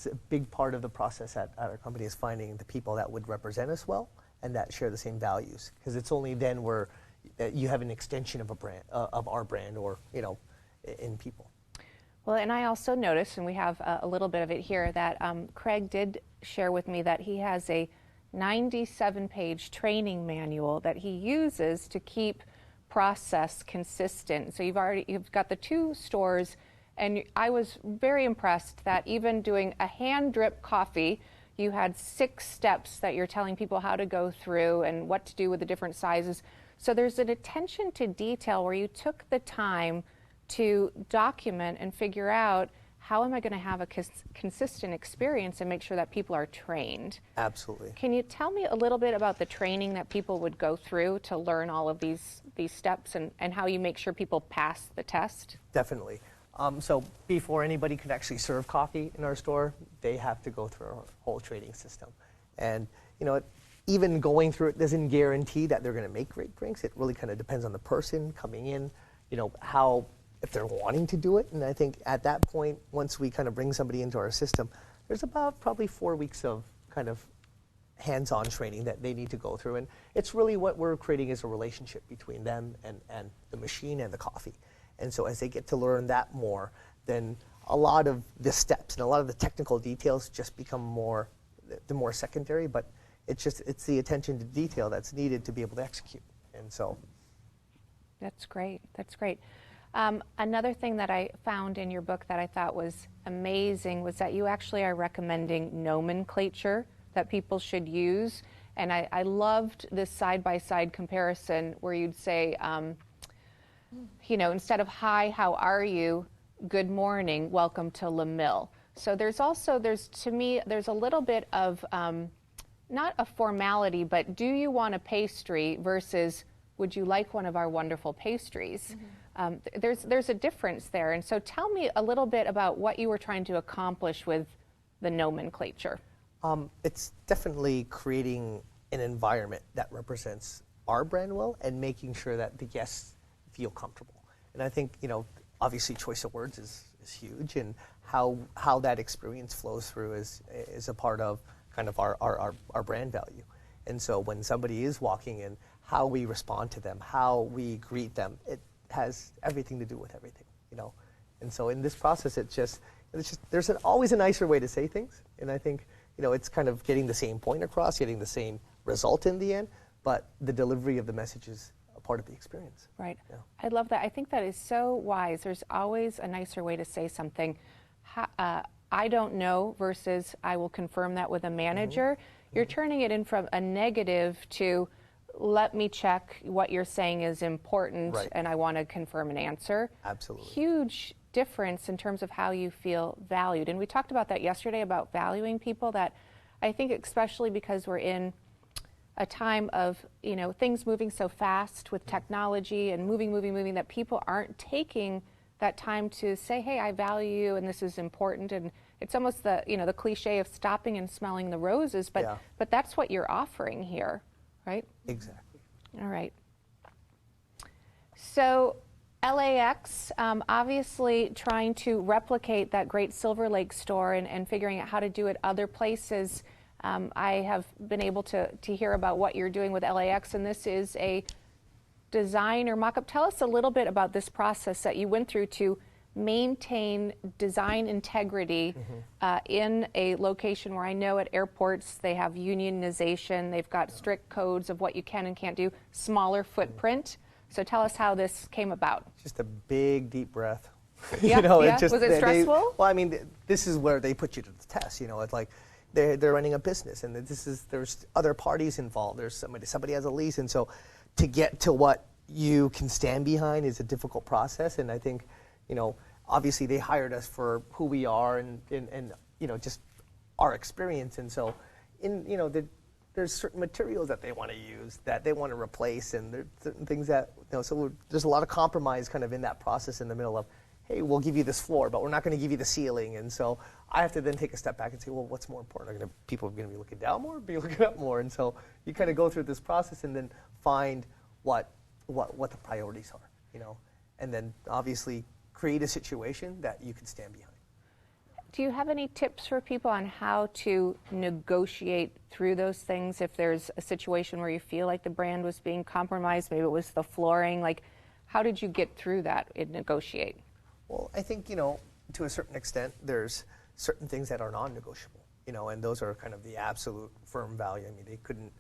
a big part of the process at our company is finding the people that would represent us well and that share the same values. Because it's only then where you have an extension of a brand, of our brand, or in people. Well, and I also noticed, and we have a little bit of it here, that Craig did share with me that he has a 97-page training manual that he uses to keep process consistent. So you've got the 2 stores, and I was very impressed that even doing a hand drip coffee, you had 6 steps that you're telling people how to go through and what to do with the different sizes. So there's an attention to detail where you took the time to document and figure out how am I going to have a consistent experience and make sure that people are trained. Absolutely. Can you tell me a little bit about the training that people would go through to learn all of these steps and how you make sure people pass the test? Definitely. So before anybody could actually serve coffee in our store, they have to go through our whole training system. And even going through it doesn't guarantee that they're going to make great drinks. It really kind of depends on the person coming in, if they're wanting to do it. And I think at that point, once we kind of bring somebody into our system, there's about probably 4 weeks of kind of hands-on training that they need to go through. And it's really what we're creating is a relationship between them and the machine and the coffee. And so as they get to learn that more, then a lot of the steps and a lot of the technical details just become more secondary, but it's the attention to detail that's needed to be able to execute. And so That's great. Another thing that I found in your book that I thought was amazing was that you actually are recommending nomenclature that people should use. And I loved this side-by-side comparison where you'd say, instead of hi, how are you, good morning, welcome to Le Mill. So there's to me, there's a little bit of, not a formality, but do you want a pastry versus would you like one of our wonderful pastries? Mm-hmm. There's a difference there. And so tell me a little bit about what you were trying to accomplish with the nomenclature. It's definitely creating an environment that represents our brand well and making sure that the guests feel comfortable. And I think, obviously choice of words is huge, and how that experience flows through is a part of kind of our brand value. And so when somebody is walking in, how we respond to them, how we greet them, it has everything to do with everything, And so in this process, there's always a nicer way to say things. And I think, it's kind of getting the same point across, getting the same result in the end, but the delivery of the message is a part of the experience. Right. Yeah. I love that. I think that is so wise. There's always a nicer way to say something. I don't know versus I will confirm that with a manager. Mm-hmm. You're turning it in from a negative to let me check what you're saying is important, right, and I want to confirm an answer. Absolutely. Huge difference in terms of how you feel valued. And we talked about that yesterday about valuing people, that I think especially because we're in a time of, things moving so fast with technology and moving, that people aren't taking that time to say, hey, I value you and this is important. And it's almost the cliche of stopping and smelling the roses, but that's what you're offering here, right? Exactly. All right. So LAX, obviously trying to replicate that great Silver Lake store and figuring out how to do it other places. I have been able to hear about what you're doing with LAX, and this is a design or mock-up. Tell us a little bit about this process that you went through to maintain design integrity in a location where I know at airports they have unionization, they've got strict codes of what you can and can't do, smaller footprint. So tell us how this came about. Just a big, deep breath. Yeah, was it stressful? Well, I mean, this is where they put you to the test. It's like they're running a business, and there's other parties involved. There's somebody has a lease, and so to get to what you can stand behind is a difficult process. And I think, obviously they hired us for who we are and just our experience. And so, there's certain materials that they want to use, that they want to replace, and there's certain things that, so there's a lot of compromise kind of in that process in the middle of, hey, we'll give you this floor, but we're not going to give you the ceiling. And so I have to then take a step back and say, well, what's more important? People are going to be looking down more, or be looking up more? And so you kind of go through this process and then find what the priorities are, and then obviously create a situation that you can stand behind. Do you have any tips for people on how to negotiate through those things if there's a situation where you feel like the brand was being compromised, maybe it was the flooring, like how did you get through that and negotiate? Well, I think, to a certain extent, there's certain things that are non-negotiable, and those are kind of the absolute firm value. I mean,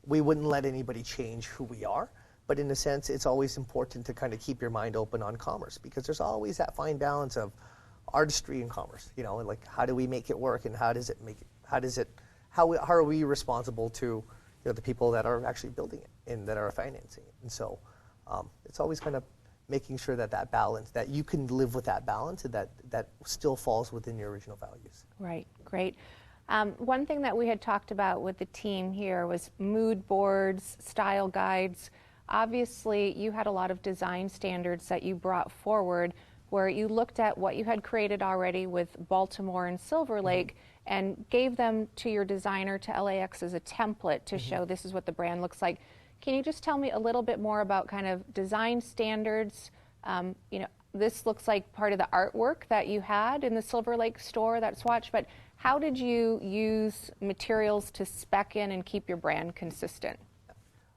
we wouldn't let anybody change who we are, but in a sense, it's always important to kind of keep your mind open on commerce, because there's always that fine balance of artistry and commerce, and like how do we make it work, and how are we responsible to the people that are actually building it and that are financing it. And so it's always kind of making sure that balance, that you can live with that balance, and that still falls within your original values. Right, great. One thing that we had talked about with the team here was mood boards, style guides. Obviously, you had a lot of design standards that you brought forward where you looked at what you had created already with Baltimore and Silver Lake and gave them to your designer, to LAX, as a template to show this is what the brand looks like. Can you just tell me a little bit more about kind of design standards? This looks like part of the artwork that you had in the Silver Lake store, that swatch, but how did you use materials to spec in and keep your brand consistent?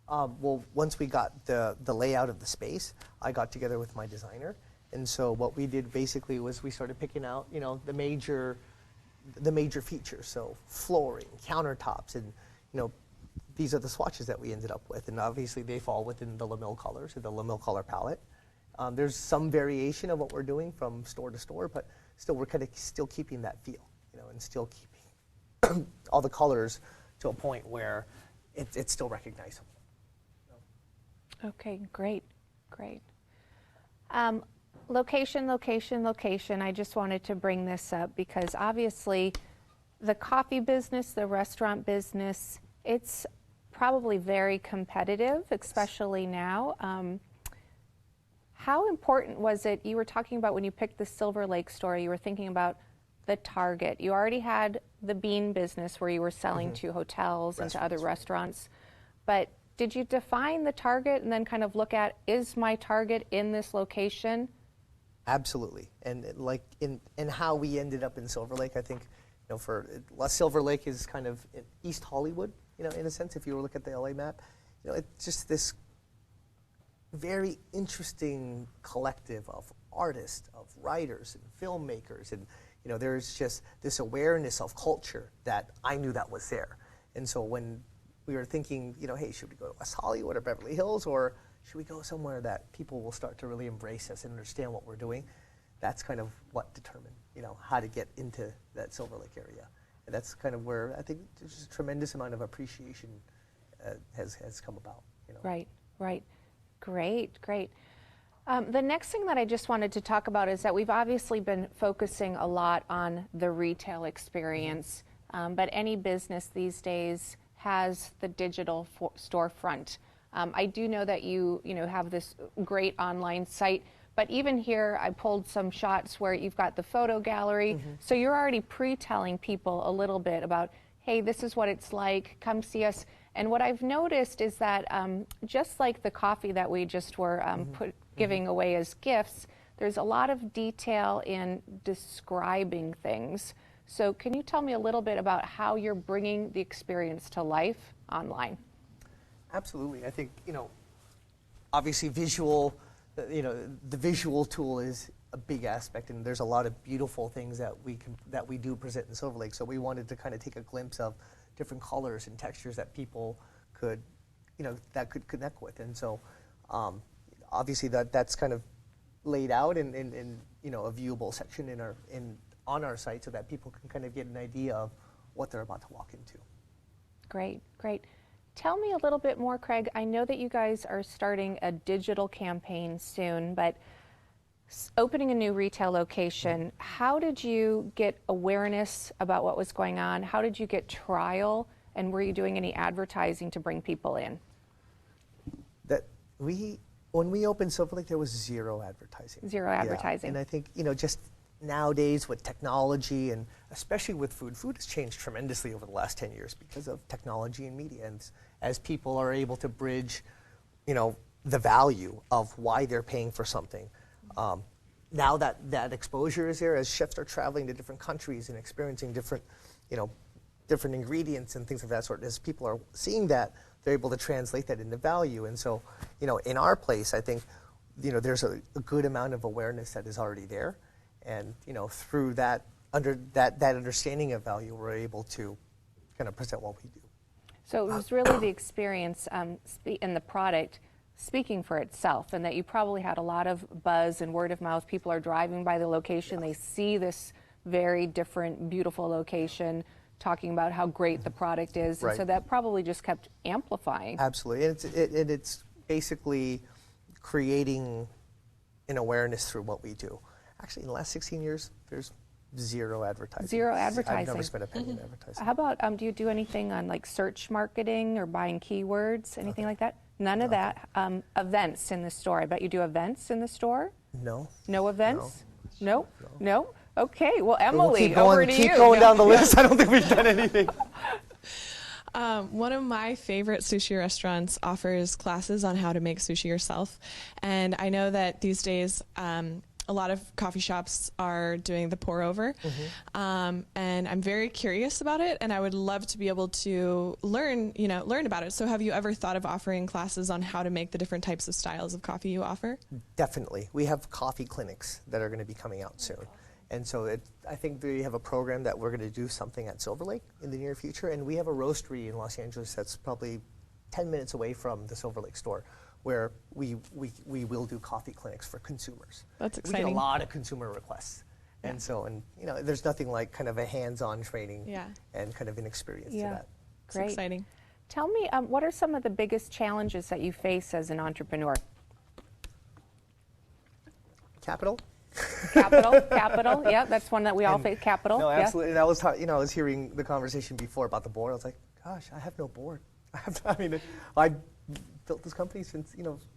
Well, once we got the layout of the space, I got together with my designer. And so what we did basically was we started picking out, the major features. So flooring, countertops, and, these are the swatches that we ended up with. And obviously they fall within the LaMille colors, or the LaMille color palette. There's some variation of what we're doing from store to store, but still we're kind of still keeping that feel, and still keeping all the colors to a point where it's still recognizable. Okay, great. Location. I just wanted to bring this up because obviously the coffee business, the restaurant business, it's probably very competitive, especially now. How important was it, you were talking about when you picked the Silver Lake store, you were thinking about the target. You already had the bean business where you were selling to hotels and to other restaurants, but did you define the target and then kind of look at, is my target in this location? Absolutely, and like in how we ended up in Silver Lake, I think, Silver Lake is kind of in East Hollywood, in a sense. If you were to look at the LA map, it's just this very interesting collective of artists, of writers, and filmmakers, and there's just this awareness of culture that I knew that was there. And so when we were thinking, hey, should we go to West Hollywood or Beverly Hills, or should we go somewhere that people will start to really embrace us and understand what we're doing? That's kind of what determined, how to get into that Silver Lake area. And that's kind of where I think there's just a tremendous amount of appreciation has come about. Right. Great. The next thing that I just wanted to talk about is that we've obviously been focusing a lot on the retail experience, but any business these days has the digital storefront. I do know that you have this great online site, but even here I pulled some shots where you've got the photo gallery. So you're already pre-telling people a little bit about, hey, this is what it's like, come see us. And what I've noticed is that just like the coffee that we just were giving away as gifts, there's a lot of detail in describing things. So can you tell me a little bit about how you're bringing the experience to life online? Absolutely. I think, obviously visual, the visual tool is a big aspect, and there's a lot of beautiful things that we do present in Silver Lake. So we wanted to kind of take a glimpse of different colors and textures that people could, that could connect with. And so obviously that's kind of laid out in a viewable section on our site so that people can kind of get an idea of what they're about to walk into. Great, great. Tell me a little bit more, Craig. I know that you guys are starting a digital campaign soon, but opening a new retail location, how did you get awareness about what was going on? How did you get trial? And were you doing any advertising to bring people in? When we opened Silver Lake, there was zero advertising. Zero advertising. And I think, just nowadays with technology, and especially with food has changed tremendously over the last 10 years because of technology and media. And as people are able to bridge, the value of why they're paying for something, now that exposure is there, as chefs are traveling to different countries and experiencing different ingredients and things of that sort, as people are seeing that, they're able to translate that into value. And so, in our place, I think, there's a good amount of awareness that is already there. And, through that understanding of value, we're able to kind of present what we do. So it was really the experience in the product speaking for itself, and that you probably had a lot of buzz and word of mouth. People are driving by the location, they see this very different, beautiful location, talking about how great the product is, and so that probably just kept amplifying. Absolutely, and it's basically creating an awareness through what we do. Actually, in the last 16 years, there's zero advertising. Zero advertising. I've never spent a penny in advertising. How about, do you do anything on like search marketing or buying keywords, anything like that? None of that. Events in the store. I bet you do events in the store? No. No events? No? No? Okay, well, Emily, keep over going, to keep you. going down the list. I don't think we've done anything. One of my favorite sushi restaurants offers classes on how to make sushi yourself. And I know that these days a lot of coffee shops are doing the pour over. And I'm very curious about it, and I would love to be able to learn about it. So have you ever thought of offering classes on how to make the different types of styles of coffee you offer? Definitely. We have coffee clinics that are going to be coming out soon. And so I think we have a program that we're going to do something at Silver Lake in the near future. And we have a roastery in Los Angeles that's probably 10 minutes away from the Silver Lake store, where we will do coffee clinics for consumers. That's exciting. We get a lot of consumer requests. And so, there's nothing like kind of a hands-on training and kind of an experience to that. Great. It's exciting. Tell me, what are some of the biggest challenges that you face as an entrepreneur? Capital. Capital, yeah, that's one that we all face, capital. No, yeah. absolutely. And I was, I was hearing the conversation before about the board. I was like, gosh, I have no board. I built this company since,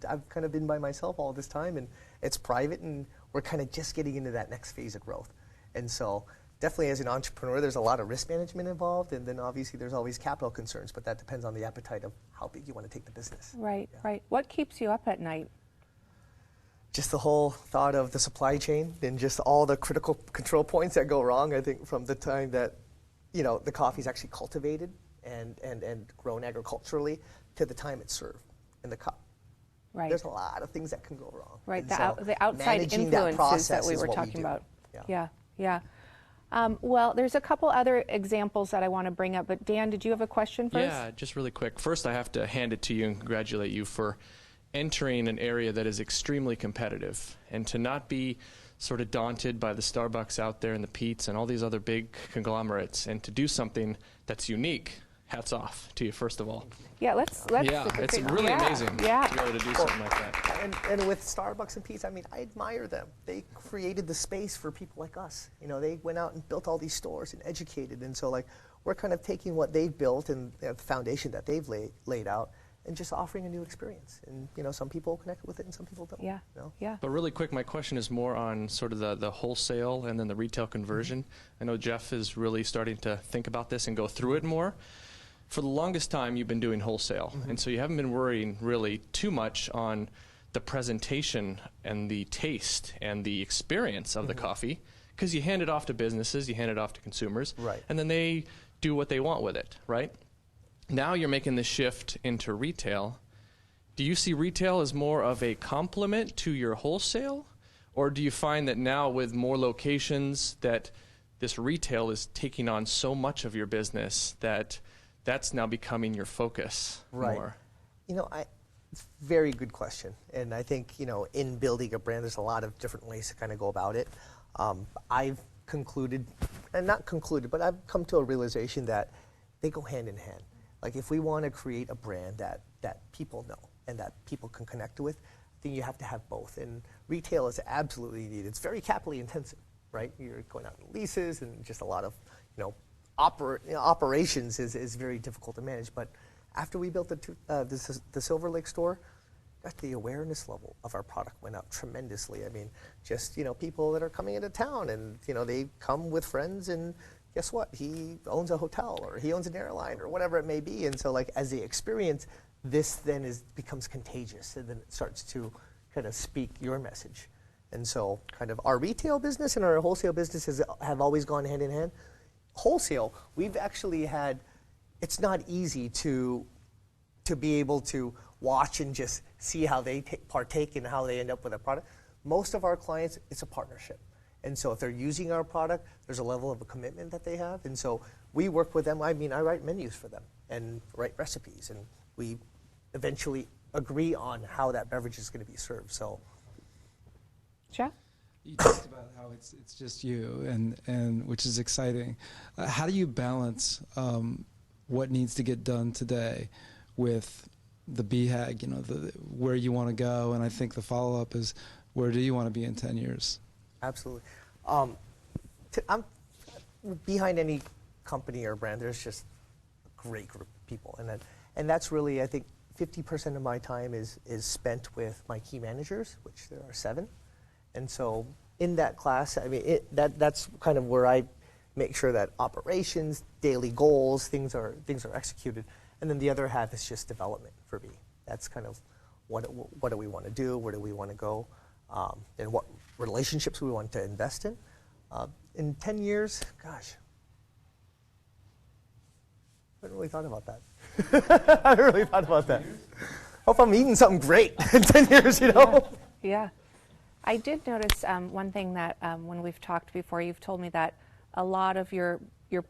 I've kind of been by myself all this time, and it's private, and we're kind of just getting into that next phase of growth. And so definitely as an entrepreneur, there's a lot of risk management involved, and then obviously there's always capital concerns, but that depends on the appetite of how big you want to take the business. Right, right. What keeps you up at night? Just the whole thought of the supply chain and just all the critical control points that go wrong, I think, from the time that, the coffee is actually cultivated and grown agriculturally to the time it's served in the cup. Right. There's a lot of things that can go wrong. Right, And the outside influences that we were talking about. Yeah. Well, there's a couple other examples that I want to bring up, but Dan, did you have a question first? Yeah, just really quick. First, I have to hand it to you and congratulate you for entering an area that is extremely competitive, and to not be sort of daunted by the Starbucks out there and the Pete's and all these other big conglomerates, and to do something that's unique. Hats off to you, first of all. Yeah, let's it's really amazing to be able to do something like that. And with Starbucks and Pete's, I admire them. They created the space for people like us. They went out and built all these stores and educated. And so, we're kind of taking what they've built and the foundation that they've laid out and just offering a new experience. And some people connect with it and some people don't. Yeah. Yeah. But really quick, my question is more on sort of the wholesale and then the retail conversion. I know Jeff is really starting to think about this and go through it more. For the longest time, you've been doing wholesale, and so you haven't been worrying really too much on the presentation and the taste and the experience of the coffee, because you hand it off to businesses, you hand it off to consumers, right, and then they do what they want with it, right? Now you're making the shift into retail. Do you see retail as more of a complement to your wholesale? Or do you find that now with more locations that this retail is taking on so much of your business that that's now becoming your focus more? It's a very good question. And I think, in building a brand, there's a lot of different ways to kind of go about it. I've concluded, and not concluded, but I've come to a realization that they go hand in hand. Like if we want to create a brand that people know and that people can connect with, I think you have to have both. And retail is absolutely needed. It's very capitally intensive, right? You're going out on leases and just a lot of, operations is very difficult to manage. But after we built the Silver Lake store, the awareness level of our product went up tremendously. I mean, just, people that are coming into town and, they come with friends and guess what? He owns a hotel or he owns an airline or whatever it may be. And so like as they experience, this then becomes contagious and then it starts to kind of speak your message. And so kind of our retail business and our wholesale businesses have always gone hand in hand. Wholesale, we've actually had, it's not easy to be able to watch and just see how they partake and how they end up with a product. Most of our clients, it's a partnership. And so if they're using our product, there's a level of a commitment that they have. And so we work with them. I mean, I write menus for them and write recipes. And we eventually agree on how that beverage is going to be served. So, Jeff? You talked about how it's just you, and which is exciting. How do you balance what needs to get done today with the BHAG, where you want to go? And I think the follow-up is, where do you want to be in 10 years? Absolutely. I'm behind any company or brand, there's just a great group of people. And that's really, I think, 50% of my time is spent with my key managers, which there are 7. And so in that class, I mean, that's kind of where I make sure that operations, daily goals, things are executed. And then the other half is just development for me. That's kind of what do we want to do, where do we want to go, and what relationships we want to invest in. In 10 years, gosh, I haven't really thought about that. I haven't really thought about that. Hope I'm eating something great in 10 years, Yeah. I did notice one thing that when we've talked before, you've told me that a lot of your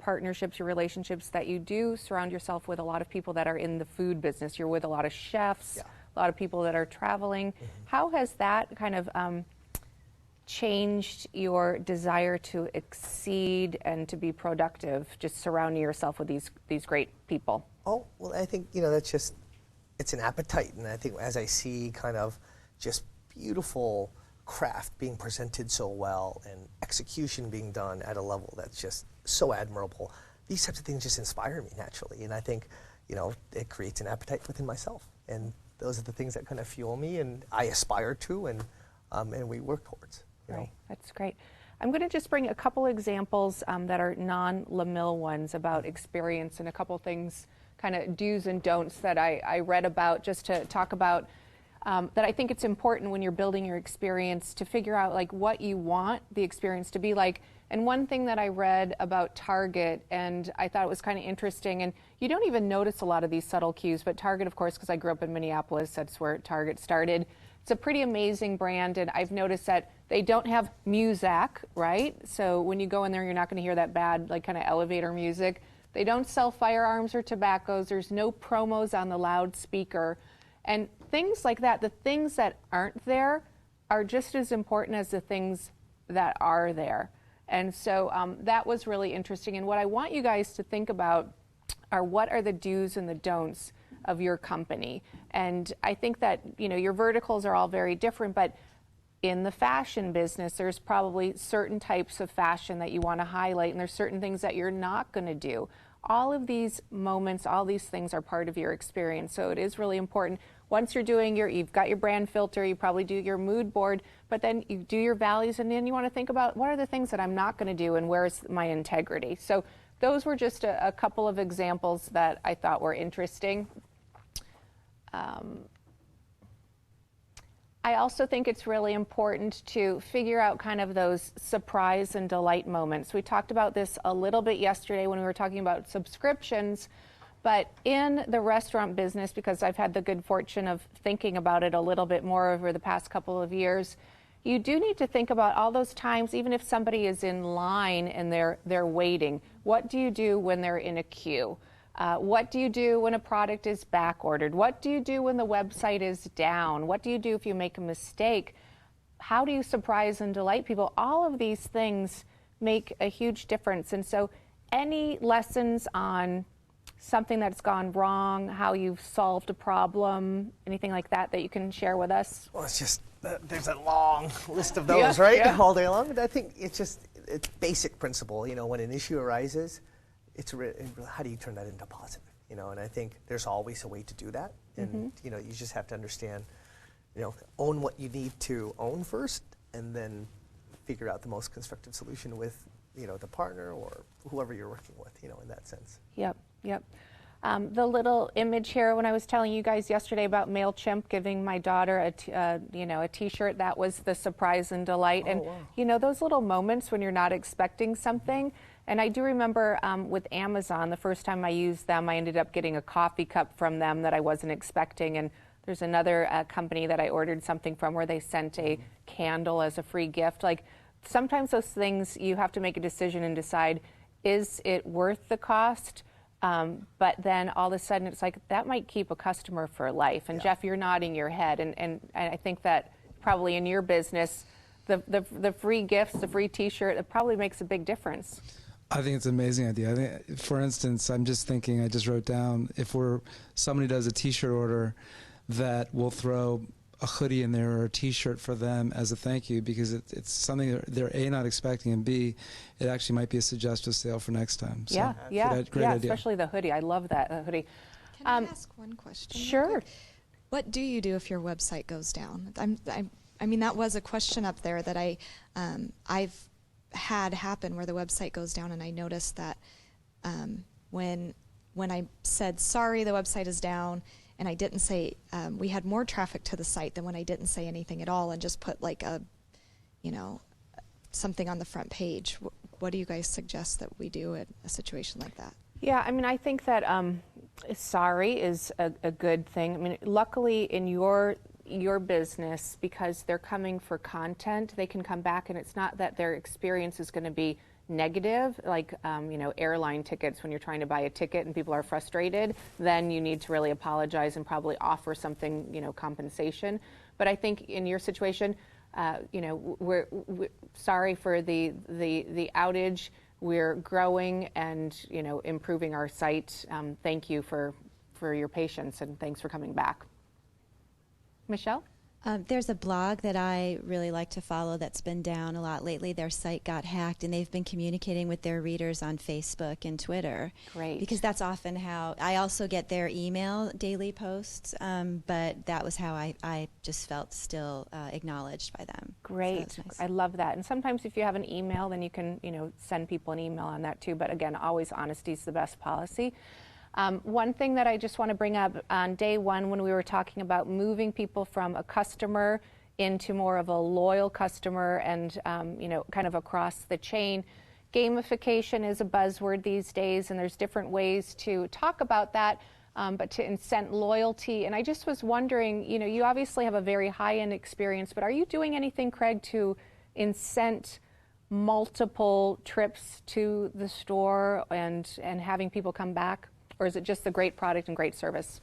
partnerships, your relationships, that you do surround yourself with a lot of people that are in the food business. You're with a lot of chefs, a lot of people that are traveling. How has that kind of changed your desire to exceed and to be productive, just surrounding yourself with these great people? Oh, well, I think, that's just, it's an appetite. And I think as I see kind of just beautiful craft being presented so well and execution being done at a level that's just so admirable, these types of things just inspire me naturally. And I think, it creates an appetite within myself. And those are the things that kind of fuel me and I aspire to and we work towards. Right, that's great. I'm going to just bring a couple examples that are non-LaMille ones about experience and a couple things, kind of do's and don'ts that I read about, just to talk about that I think it's important when you're building your experience to figure out like what you want the experience to be like. And one thing that I read about Target, and I thought it was kind of interesting, and you don't even notice a lot of these subtle cues, but Target, of course, because I grew up in Minneapolis, that's where Target started. It's a pretty amazing brand, and I've noticed that they don't have music, right? So when you go in there, you're not going to hear that bad, like, kind of elevator music. They don't sell firearms or tobaccos. There's no promos on the loudspeaker. And things like that, the things that aren't there are just as important as the things that are there. And so that was really interesting. And what I want you guys to think about are what are the do's and the don'ts of your company. And I think that, your verticals are all very different, but in the fashion business, there's probably certain types of fashion that you want to highlight, and there's certain things that you're not going to do. all of these moments, all these things are part of your experience. So it is really important. Once you're doing you've got your brand filter, you probably do your mood board, but then you do your values, and then you want to think about what are the things that I'm not going to do and where's my integrity. So those were just a couple of examples that I thought were interesting. I also think it's really important to figure out kind of those surprise and delight moments. We talked about this a little bit yesterday when we were talking about subscriptions, but in the restaurant business, because I've had the good fortune of thinking about it a little bit more over the past couple of years, you do need to think about all those times, even if somebody is in line and they're waiting. What do you do when they're in a queue? What do you do when a product is back ordered? What do you do when the website is down? What do you do if you make a mistake? How do you surprise and delight people? All of these things make a huge difference. And so any lessons on something that's gone wrong, how you've solved a problem, anything like that that you can share with us? Well, it's just, there's a long list of those, right? Yeah. All day long. But I think it's basic principle. You know, when an issue arises, how do you turn that into positive? You know, and I think there's always a way to do that. And, you know, you just have to understand, you know, own what you need to own first, and then figure out the most constructive solution with, you know, the partner or whoever you're working with, you know, in that sense. Yep. The little image here, when I was telling you guys yesterday about MailChimp giving my daughter a T-shirt, that was the surprise and delight. Oh, and wow. you know, those little moments when you're not expecting something. And I do remember with Amazon, the first time I used them, I ended up getting a coffee cup from them that I wasn't expecting. And there's another company that I ordered something from where they sent a candle as a free gift. Like, sometimes those things, you have to make a decision and decide, is it worth the cost? But then all of a sudden it's like, that might keep a customer for life. And Jeff, you're nodding your head. And I think that probably in your business, the free gifts, the free T-shirt, it probably makes a big difference. I think it's an amazing idea. I think, for instance, I'm just thinking, I just wrote down, if somebody does a T-shirt order, that we'll throw a hoodie in there or a T-shirt for them as a thank you, because it's something they're A, not expecting, and B, it actually might be a suggestive sale for next time. So, great idea. Especially the hoodie. I love that hoodie. Can I ask one question? Sure. What do you do if your website goes down? I mean, that was a question up there that I've had happen, where the website goes down, and I noticed that when I said, sorry, the website is down, and I didn't say, we had more traffic to the site than when I didn't say anything at all and just put like something on the front page. What do you guys suggest that we do in a situation like that? Yeah, I mean, I think that sorry is a good thing. I mean, luckily in your business, because they're coming for content, they can come back, and it's not that their experience is going to be negative, like airline tickets. When you're trying to buy a ticket and people are frustrated, then you need to really apologize and probably offer something, compensation. But I think in your situation, we're sorry for the outage. We're growing and improving our site. Thank you for your patience, and thanks for coming back. Michelle? There's a blog that I really like to follow that's been down a lot lately. Their site got hacked, and they've been communicating with their readers on Facebook and Twitter. Great. Because that's often how I also get their email daily posts, but that was how I just felt still acknowledged by them. Great. So nice. I love that. And sometimes if you have an email, then you can send people an email on that too. But again, always honesty is the best policy. One thing that I just want to bring up on day one, when we were talking about moving people from a customer into more of a loyal customer and, kind of across the chain, gamification is a buzzword these days, and there's different ways to talk about that, but to incent loyalty. And I just was wondering, you obviously have a very high-end experience, but are you doing anything, Craig, to incent multiple trips to the store and having people come back? Or is it just the great product and great service?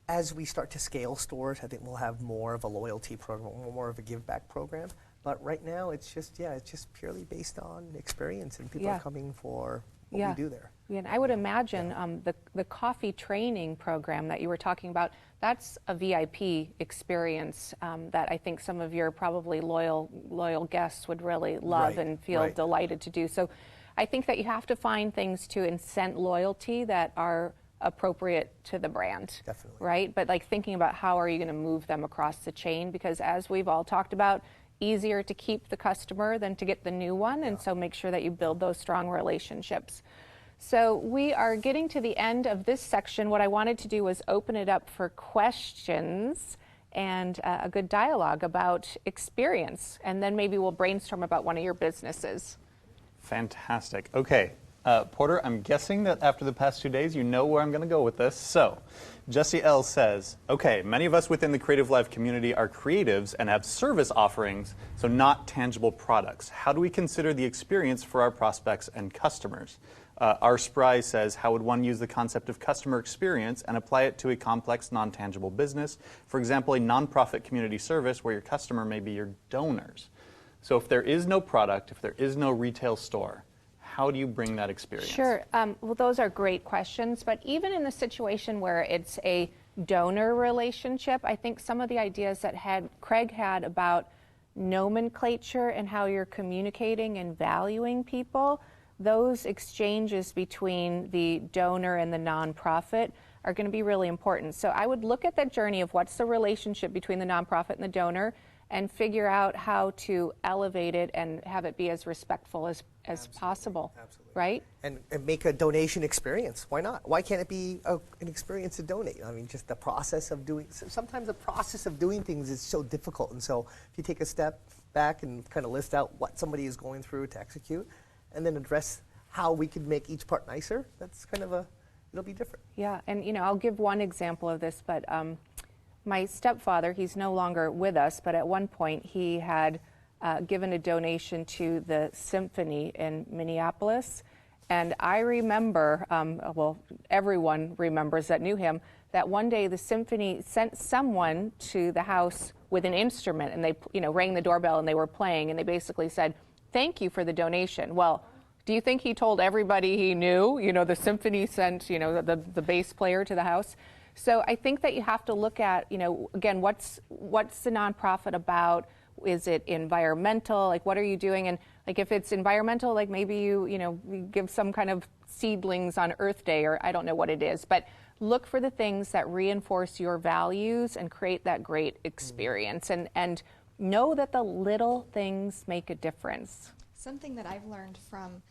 As we start to scale stores, I think we'll have more of a loyalty program, more of a give back program. But right now, it's just purely based on experience, and people are coming for what we do there. Yeah, and I would imagine the coffee training program that you were talking about, that's a VIP experience that I think some of your probably loyal guests would really love and feel delighted to do. So I think that you have to find things to incent loyalty that are appropriate to the brand. Definitely. Right? But like thinking about how are you going to move them across the chain, because as we've all talked about, easier to keep the customer than to get the new one, and so make sure that you build those strong relationships. So we are getting to the end of this section. What I wanted to do was open it up for questions and a good dialogue about experience, and then maybe we'll brainstorm about one of your businesses. Fantastic. Okay, Porter, I'm guessing that after the past 2 days, you know where I'm going to go with this. So, Jesse L. says, okay, many of us within the Creative Live community are creatives and have service offerings, so not tangible products. How do we consider the experience for our prospects and customers? R. Spry says, how would one use the concept of customer experience and apply it to a complex, non-tangible business? For example, a nonprofit community service where your customer may be your donors. So if there is no product, if there is no retail store, how do you bring that experience? Sure. Well, those are great questions. But even in the situation where it's a donor relationship, I think some of the ideas that Craig had about nomenclature and how you're communicating and valuing people, those exchanges between the donor and the nonprofit are going to be really important. So I would look at that journey of what's the relationship between the nonprofit and the donor, and figure out how to elevate it and have it be as respectful as possible. Absolutely. Right? And make a donation experience. Why not? Why can't it be an experience to donate? I mean, just the process of doing, sometimes the process of doing things is so difficult. And so if you take a step back and kind of list out what somebody is going through to execute, and then address how we could make each part nicer, that's kind of it'll be different. Yeah, and I'll give one example of this, but my stepfather, he's no longer with us, but at one point he had given a donation to the symphony in Minneapolis. And I remember, well, everyone remembers that knew him, that one day the symphony sent someone to the house with an instrument, and they rang the doorbell and they were playing, and they basically said, thank you for the donation. Well, do you think he told everybody he knew? The symphony sent, the bass player to the house. So I think that you have to look at, again, what's the nonprofit about? Is it environmental? Like, what are you doing? And like, if it's environmental, like maybe you give some kind of seedlings on Earth Day, or I don't know what it is, but look for the things that reinforce your values and create that great experience, and know that the little things make a difference. Something that I've learned from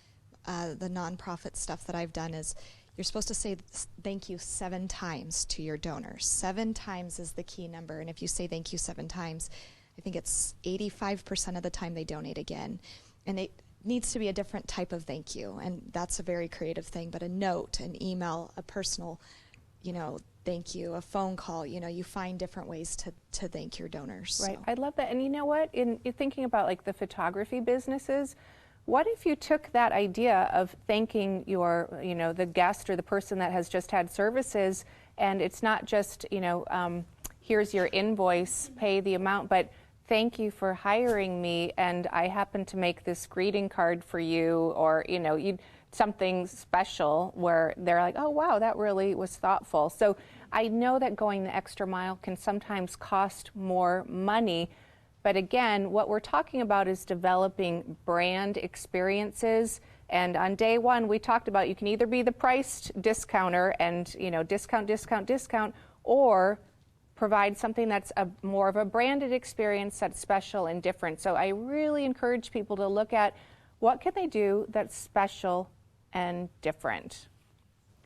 the nonprofit stuff that I've done is you're supposed to say thank you 7 times to your donors. 7 times is the key number, and if you say thank you 7 times, I think it's 85% of the time they donate again. And it needs to be a different type of thank you, and that's a very creative thing, but a note, an email, a personal, thank you, a phone call, you find different ways to thank your donors. Right, So. I love that. And you know what, in thinking about like the photography businesses, what if you took that idea of thanking your, the guest or the person that has just had services, and it's not just, here's your invoice, pay the amount, but thank you for hiring me, and I happen to make this greeting card for you, or, something special where they're like, oh, wow, that really was thoughtful. So I know that going the extra mile can sometimes cost more money. But again, what we're talking about is developing brand experiences. And on day one, we talked about you can either be the priced discounter and, discount, or provide something that's more of a branded experience that's special and different. So I really encourage people to look at what can they do that's special and different.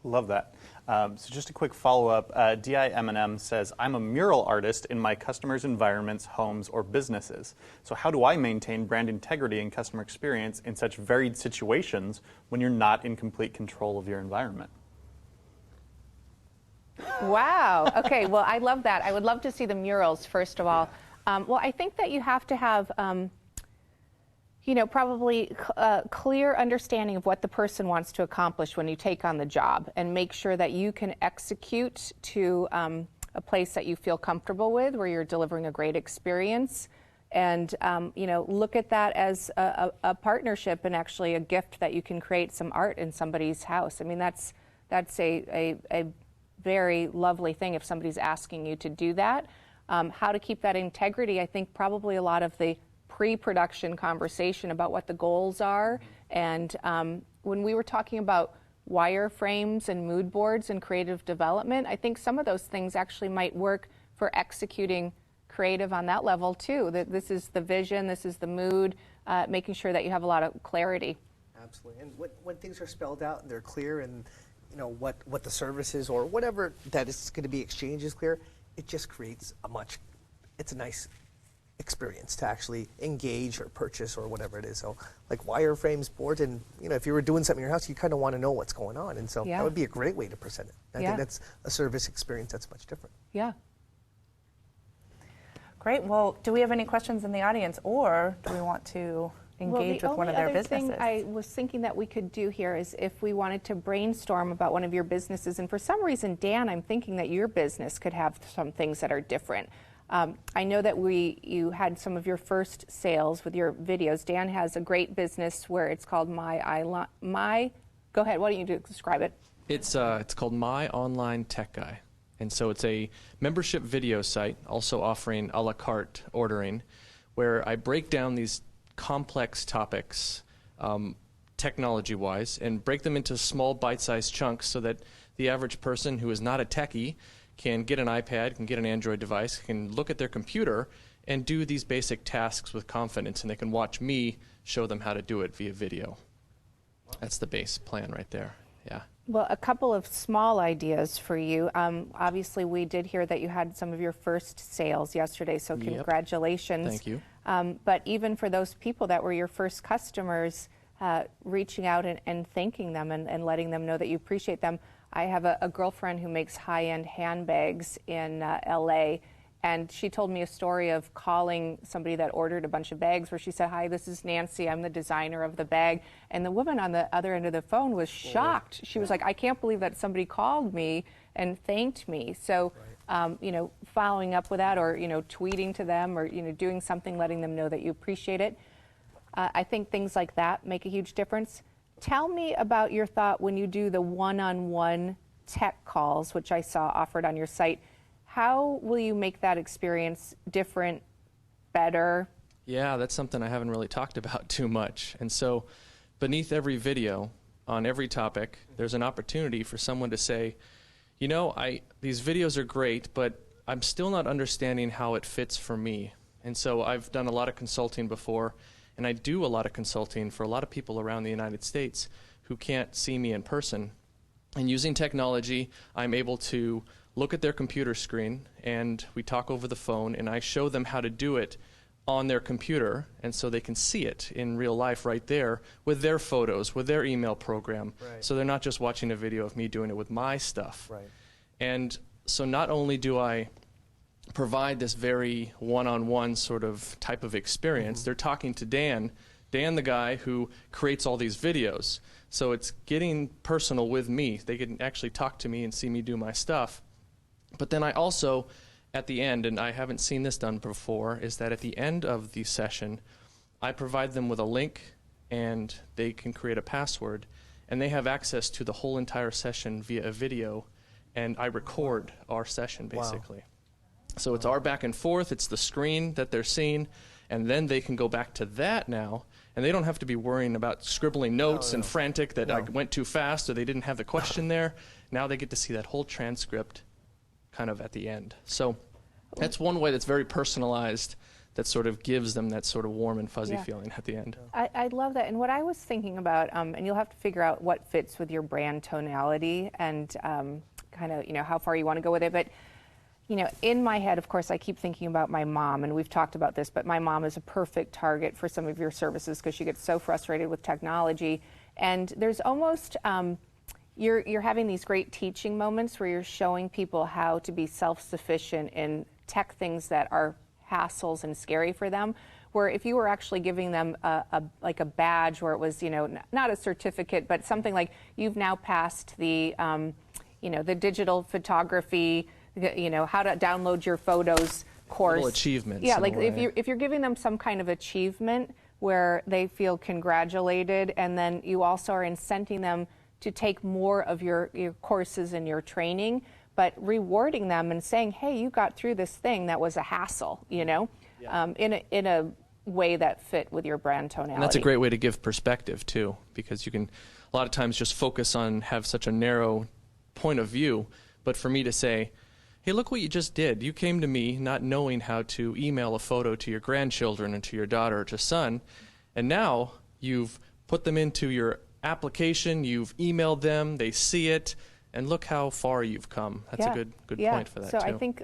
Love that. So just a quick follow-up. DIM&M says, I'm a mural artist in my customers' environments, homes, or businesses. So how do I maintain brand integrity and customer experience in such varied situations when you're not in complete control of your environment? Wow. Okay, well, I love that. I would love to see the murals, first of all. Well, I think that you have to have probably a clear understanding of what the person wants to accomplish when you take on the job, and make sure that you can execute to a place that you feel comfortable with, where you're delivering a great experience. And, look at that as a partnership, and actually a gift that you can create some art in somebody's house. I mean, that's a very lovely thing if somebody's asking you to do that. How to keep that integrity, I think probably a lot of the pre-production conversation about what the goals are, and when we were talking about wireframes and mood boards and creative development, I think some of those things actually might work for executing creative on that level too. That this is the vision, this is the mood, making sure that you have a lot of clarity. Absolutely. And when things are spelled out and they're clear, and what the service is or whatever that is going to be exchanged is clear, it just creates it's a nice experience to actually engage or purchase or whatever it is. So like wireframes, boards, and if you were doing something in your house, you kind of want to know what's going on. And so that would be a great way to present it. I think that's a service experience that's much different. Yeah. Great. Well, do we have any questions in the audience, or do we want to engage with one of their businesses? The other thing I was thinking that we could do here is if we wanted to brainstorm about one of your businesses, and for some reason, Dan, I'm thinking that your business could have some things that are different. I know that you had some of your first sales with your videos. Dan has a great business where it's called Go ahead, why don't you describe it? It's called My Online Tech Guy. And so it's a membership video site, also offering a la carte ordering, where I break down these complex topics, technology-wise, and break them into small bite-sized chunks so that the average person who is not a techie can get an iPad, can get an Android device, can look at their computer and do these basic tasks with confidence, and they can watch me show them how to do it via video. That's the base plan right there. Yeah. Well, a couple of small ideas for you. Obviously, we did hear that you had some of your first sales yesterday, so congratulations. Thank you. But even for those people that were your first customers, reaching out and thanking them and letting them know that you appreciate them. I have a girlfriend who makes high-end handbags in LA, and she told me a story of calling somebody that ordered a bunch of bags where she said, "Hi, this is Nancy. I'm the designer of the bag." And the woman on the other end of the phone was shocked. She was like, "I can't believe that somebody called me and thanked me." So, following up with that, or, tweeting to them, or, doing something, letting them know that you appreciate it. I think things like that make a huge difference. Tell me about your thought when you do the one-on-one tech calls, which I saw offered on your site. How will you make that experience different, better? Yeah, that's something I haven't really talked about too much. And so beneath every video on every topic, there's an opportunity for someone to say, these videos are great, but I'm still not understanding how it fits for me. And so I've done a lot of consulting before, and I do a lot of consulting for a lot of people around the United States who can't see me in person. And using technology, I'm able to look at their computer screen, and we talk over the phone, and I show them how to do it on their computer, and so they can see it in real life right there with their photos, with their email program. Right. So they're not just watching a video of me doing it with my stuff. Right. And so not only do I provide this very one-on-one sort of type of experience, they're talking to Dan the guy who creates all these videos. So it's getting personal with me. They can actually talk to me and see me do my stuff. But then I also, at the end, and I haven't seen this done before, is that at the end of the session, I provide them with a link, and they can create a password, and they have access to the whole entire session via a video, and I record our session, basically. Wow. So it's our back and forth, it's the screen that they're seeing, and then they can go back to that now, and they don't have to be worrying about scribbling notes and frantic that I went too fast or they didn't have the question there. Now they get to see that whole transcript kind of at the end. So that's one way that's very personalized, that sort of gives them that sort of warm and fuzzy feeling at the end. I love that. And what I was thinking about, and you'll have to figure out what fits with your brand tonality and kind of, how far you want to go with it. But, in my head, of course, I keep thinking about my mom, and we've talked about this, but my mom is a perfect target for some of your services because she gets so frustrated with technology. And there's almost, you're having these great teaching moments where you're showing people how to be self-sufficient in tech things that are hassles and scary for them, where if you were actually giving them like a badge where it was, not a certificate, but something like you've now passed the, the digital photography, how to download your photos course. Little achievements. Yeah, like if you're giving them some kind of achievement where they feel congratulated, and then you also are incenting them to take more of your courses and your training, but rewarding them and saying, hey, you got through this thing that was a hassle, in a way that fit with your brand tonality. And that's a great way to give perspective too, because you can, a lot of times just focus on, have such a narrow point of view. But for me to say, hey, look what you just did. You came to me not knowing how to email a photo to your grandchildren and to your daughter or to son, and now you've put them into your application, you've emailed them, they see it, and look how far you've come. That's a good point for that, so too. I think,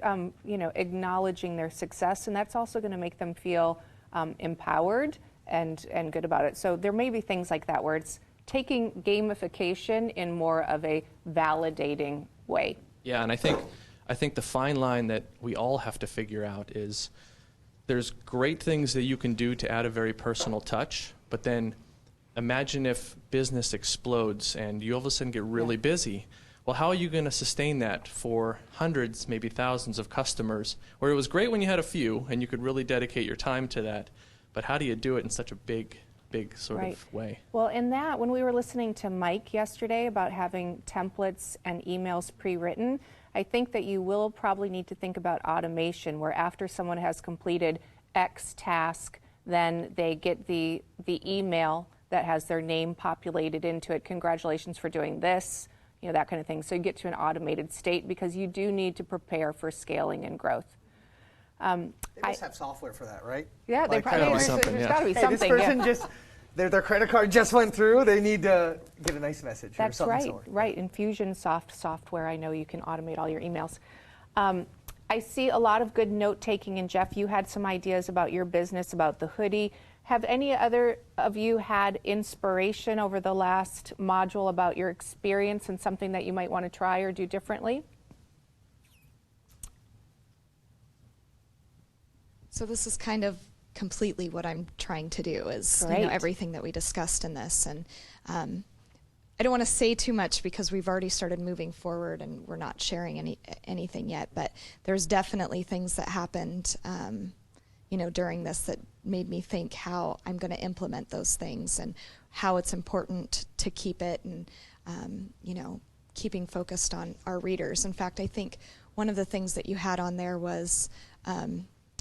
acknowledging their success, and that's also going to make them feel empowered and good about it. So there may be things like that where it's taking gamification in more of a validating way. Yeah, and I think the fine line that we all have to figure out is there's great things that you can do to add a very personal touch, but then imagine if business explodes and you all of a sudden get really busy. Well, how are you going to sustain that for hundreds, maybe thousands of customers, where it was great when you had a few and you could really dedicate your time to that, but how do you do it in such a big sort of way? Well, in that, when we were listening to Mike yesterday about having templates and emails pre-written, I think that you will probably need to think about automation, where after someone has completed X task, then they get the email that has their name populated into it. Congratulations for doing this, that kind of thing. So you get to an automated state because you do need to prepare for scaling and growth. They must have software for that, right? Yeah, they Like, probably, there's got to be something. This person just, their credit card just went through, they need to get a nice message. That's or right, something right. Infusionsoft software, I know you can automate all your emails. I see a lot of good note taking, and Jeff, you had some ideas about your business, about the hoodie. Have any other of you had inspiration over the last module about your experience and something that you might want to try or do differently? So this is kind of completely what I'm trying to do is everything that we discussed in this. And I don't want to say too much because we've already started moving forward and we're not sharing anything yet. But there's definitely things that happened during this that made me think how I'm going to implement those things and how it's important to keep it and, keeping focused on our readers. In fact, I think one of the things that you had on there was,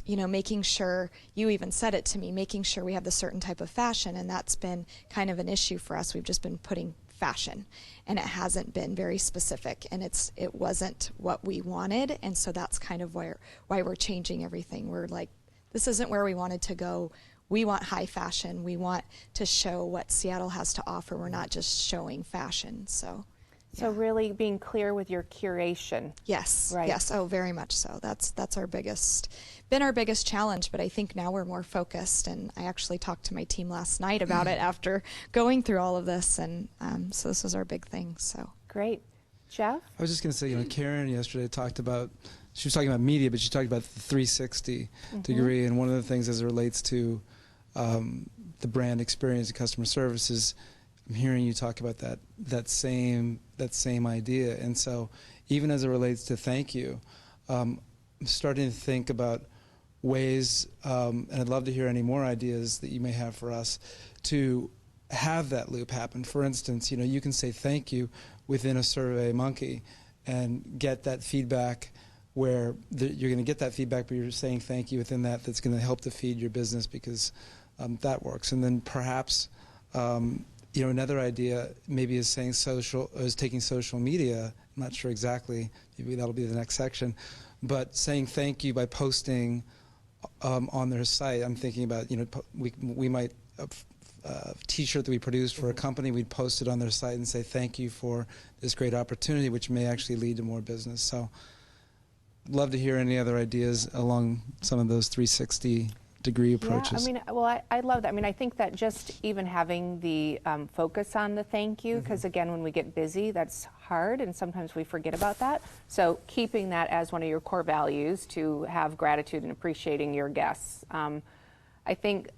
making sure, you even said it to me, making sure we have the certain type of fashion, and that's been kind of an issue for us. We've just been putting fashion, and it hasn't been very specific, and it wasn't what we wanted, and so that's kind of why we're changing everything. We're like, this isn't where we wanted to go. We want high fashion. We want to show what Seattle has to offer. We're not just showing fashion. So really being clear with your curation. Yes. Right. Yes. Oh, very much so. That's been our biggest challenge, but I think now we're more focused, and I actually talked to my team last night about it after going through all of this, and so this was our big thing. So great. Jeff? I was just going to say, Karen yesterday she was talking about media, but she talked about the 360 degree, and one of the things as it relates to the brand experience and customer service is I'm hearing you talk about that same idea. And so even as it relates to thank you, I'm starting to think about ways, and I'd love to hear any more ideas that you may have for us to have that loop happen. For instance, you can say thank you within a SurveyMonkey and get that feedback where you're going to get that feedback, but you're saying thank you within that's going to help to feed your business because that works. And then perhaps another idea maybe is taking social media. I'm not sure exactly. Maybe that'll be the next section, but saying thank you by posting on their site. I'm thinking about we might a T-shirt that we produced for a company. We'd post it on their site and say thank you for this great opportunity, which may actually lead to more business. So, love to hear any other ideas along some of those 360-degree approaches. Yeah, I love that. I think that just even having the focus on the thank you, because again, when we get busy, that's hard, and sometimes we forget about that. So keeping that as one of your core values to have gratitude and appreciating your guests. I think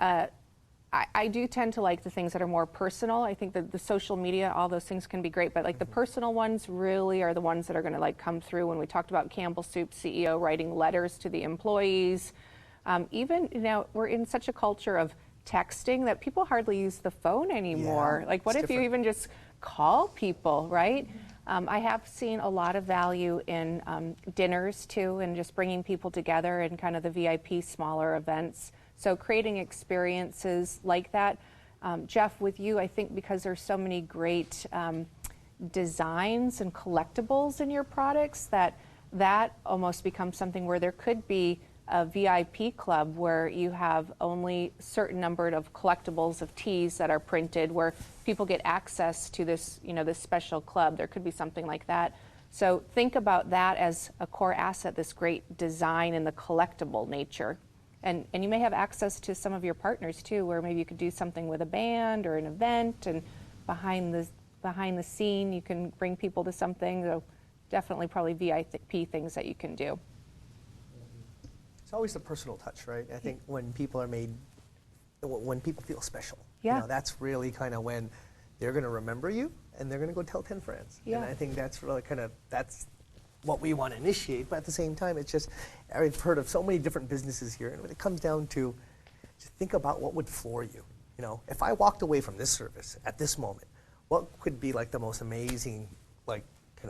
I do tend to like the things that are more personal. I think that the social media, all those things can be great, but like the personal ones really are the ones that are going to come through. When we talked about Campbell Soup CEO writing letters to the employees, even we're in such a culture of texting that people hardly use the phone anymore. Yeah, what if you even just call people, right? I have seen a lot of value in dinners too, and just bringing people together and kind of the VIP smaller events. So creating experiences like that. Jeff, with you, I think because there's so many great designs and collectibles in your products that almost becomes something where there could be a VIP club where you have only certain number of collectibles of teas that are printed where people get access to this, this special club. There could be something like that. So think about that as a core asset, this great design and the collectible nature. And you may have access to some of your partners too, where maybe you could do something with a band or an event, and behind the scene you can bring people to something. So definitely probably VIP things that you can do. It's always the personal touch, right? I think when people feel special, Yeah. that's really kind of when they're going to remember you and they're going to go tell 10 friends. Yeah. And I think that's really that's what we want to initiate. But at the same time, it's just, I've heard of so many different businesses here, and when it comes down to just think about what would floor you. If I walked away from this service at this moment, what could be like the most amazing, like,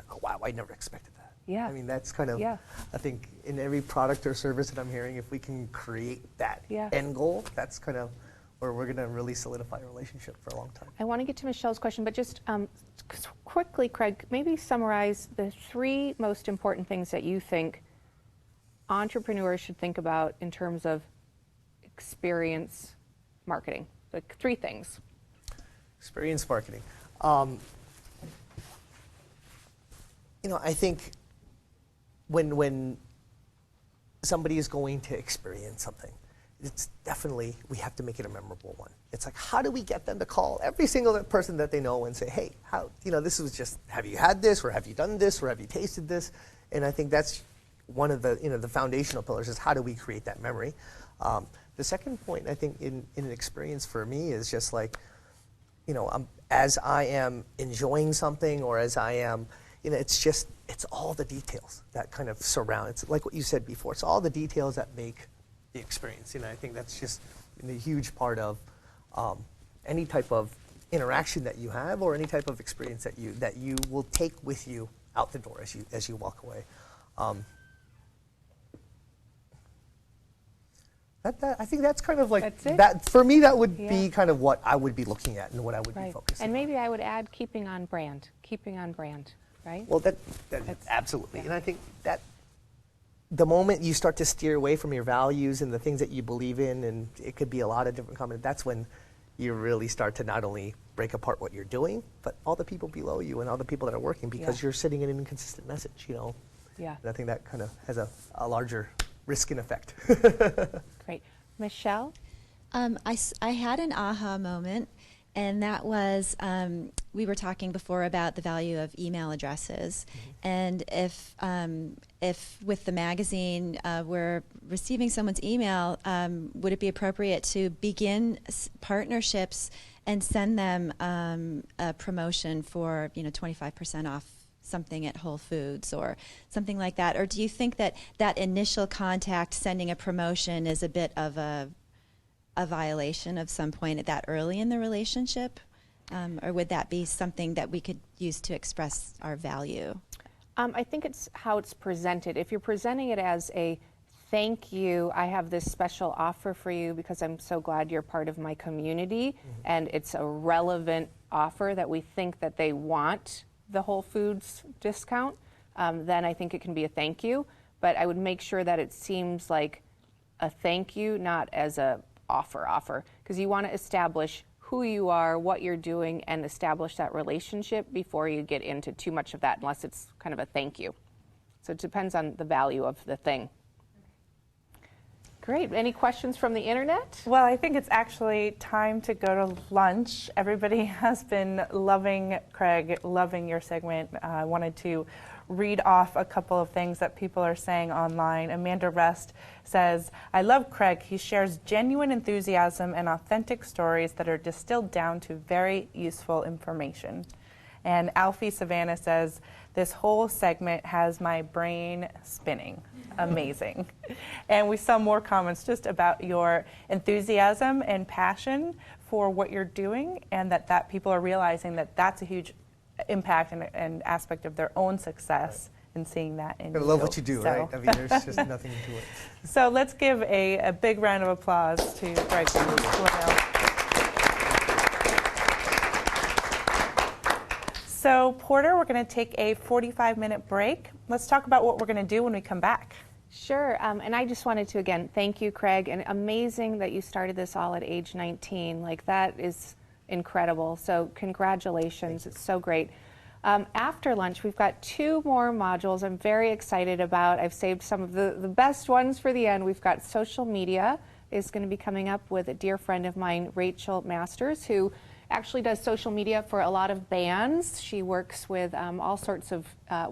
oh, wow, I never expected that. Yeah. I mean, that's kind of, Yeah. I think in every product or service that I'm hearing, if we can create that Yeah. end goal, that's kind of where we're going to really solidify a relationship for a long time. I want to get to Michelle's question, but just quickly, Craig, maybe summarize the 3 most important things that you think entrepreneurs should think about in terms of experience marketing. Like 3 things. Experience marketing. I think when somebody is going to experience something, it's definitely, we have to make it a memorable one. It's like, how do we get them to call every single person that they know and say, hey, this was just, have you had this, or have you done this, or have you tasted this? And I think that's one of the, the foundational pillars is how do we create that memory? The second point, I think, in an experience for me is just like, as I am enjoying something, or as I am, it's all the details that kind of surround. It's like what you said before. It's all the details that make the experience. I think that's just a huge part of any type of interaction that you have, or any type of experience that you will take with you out the door as you walk away. I think that's kind of like that for me. That would be kind of what I would be looking at and what I would be focusing on. And maybe I would add keeping on brand, right? Well, that's absolutely. And I think that the moment you start to steer away from your values and the things that you believe in, and it could be a lot of different comments, that's when you really start to not only break apart what you're doing, but all the people below you and all the people that are working, because you're sending an inconsistent message, Yeah. And I think that kind of has a larger risk and effect. Great. Michelle? I had an aha moment, and that was we were talking before about the value of email addresses, and if with the magazine we're receiving someone's email, would it be appropriate to begin partnerships and send them a promotion for 25% off something at Whole Foods or something like that? Or do you think that initial contact, sending a promotion, is a bit of a violation of some point at that early in the relationship? Or would that be something that we could use to express our value? I think it's how it's presented. If you're presenting it as a thank you, I have this special offer for you because I'm so glad you're part of my community, and it's a relevant offer that we think that they want the Whole Foods discount, then I think it can be a thank you. But I would make sure that it seems like a thank you, not as a offer, because you want to establish who you are, what you're doing, and establish that relationship before you get into too much of that, unless it's kind of a thank you. So it depends on the value of the thing. Great. Any questions from the internet? Well, I think it's actually time to go to lunch. Everybody has been loving Craig, loving your segment. I wanted to read off a couple of things that people are saying online. Amanda Rest says, I love Craig. He shares genuine enthusiasm and authentic stories that are distilled down to very useful information. And Alfie Savannah says, this whole segment has my brain spinning. Amazing. And we saw more comments just about your enthusiasm and passion for what you're doing, and that people are realizing that that's a huge impact and aspect of their own success in seeing that in you. I love what you do, right? I mean, there's just nothing to it. So let's give a big round of applause to Greg Linnell. So Porter, we're going to take a 45-minute break. Let's talk about what we're going to do when we come back. Sure, and I just wanted to, again, thank you, Craig, and amazing that you started this all at age 19. Like, that is incredible, so congratulations, it's so great. After lunch, we've got 2 more modules I'm very excited about. I've saved some of the best ones for the end. We've got social media is going to be coming up with a dear friend of mine, Rachel Masters, who actually does social media for a lot of bands. She works with all sorts of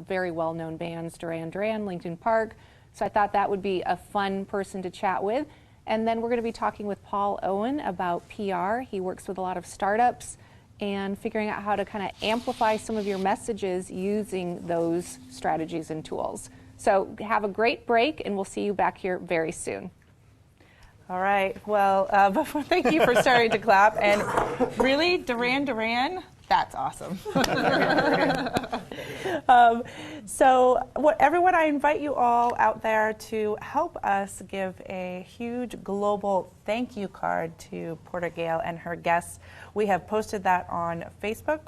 very well-known bands, Duran Duran, Linkin Park. So I thought that would be a fun person to chat with. And then we're going to be talking with Paul Owen about PR. He works with a lot of startups and figuring out how to kind of amplify some of your messages using those strategies and tools. So have a great break, and we'll see you back here very soon. All right. Well, thank you for starting to clap. And really, Duran Duran, that's awesome. Everyone, I invite you all out there to help us give a huge global thank you card to Porter Gale and her guests. We have posted that on Facebook,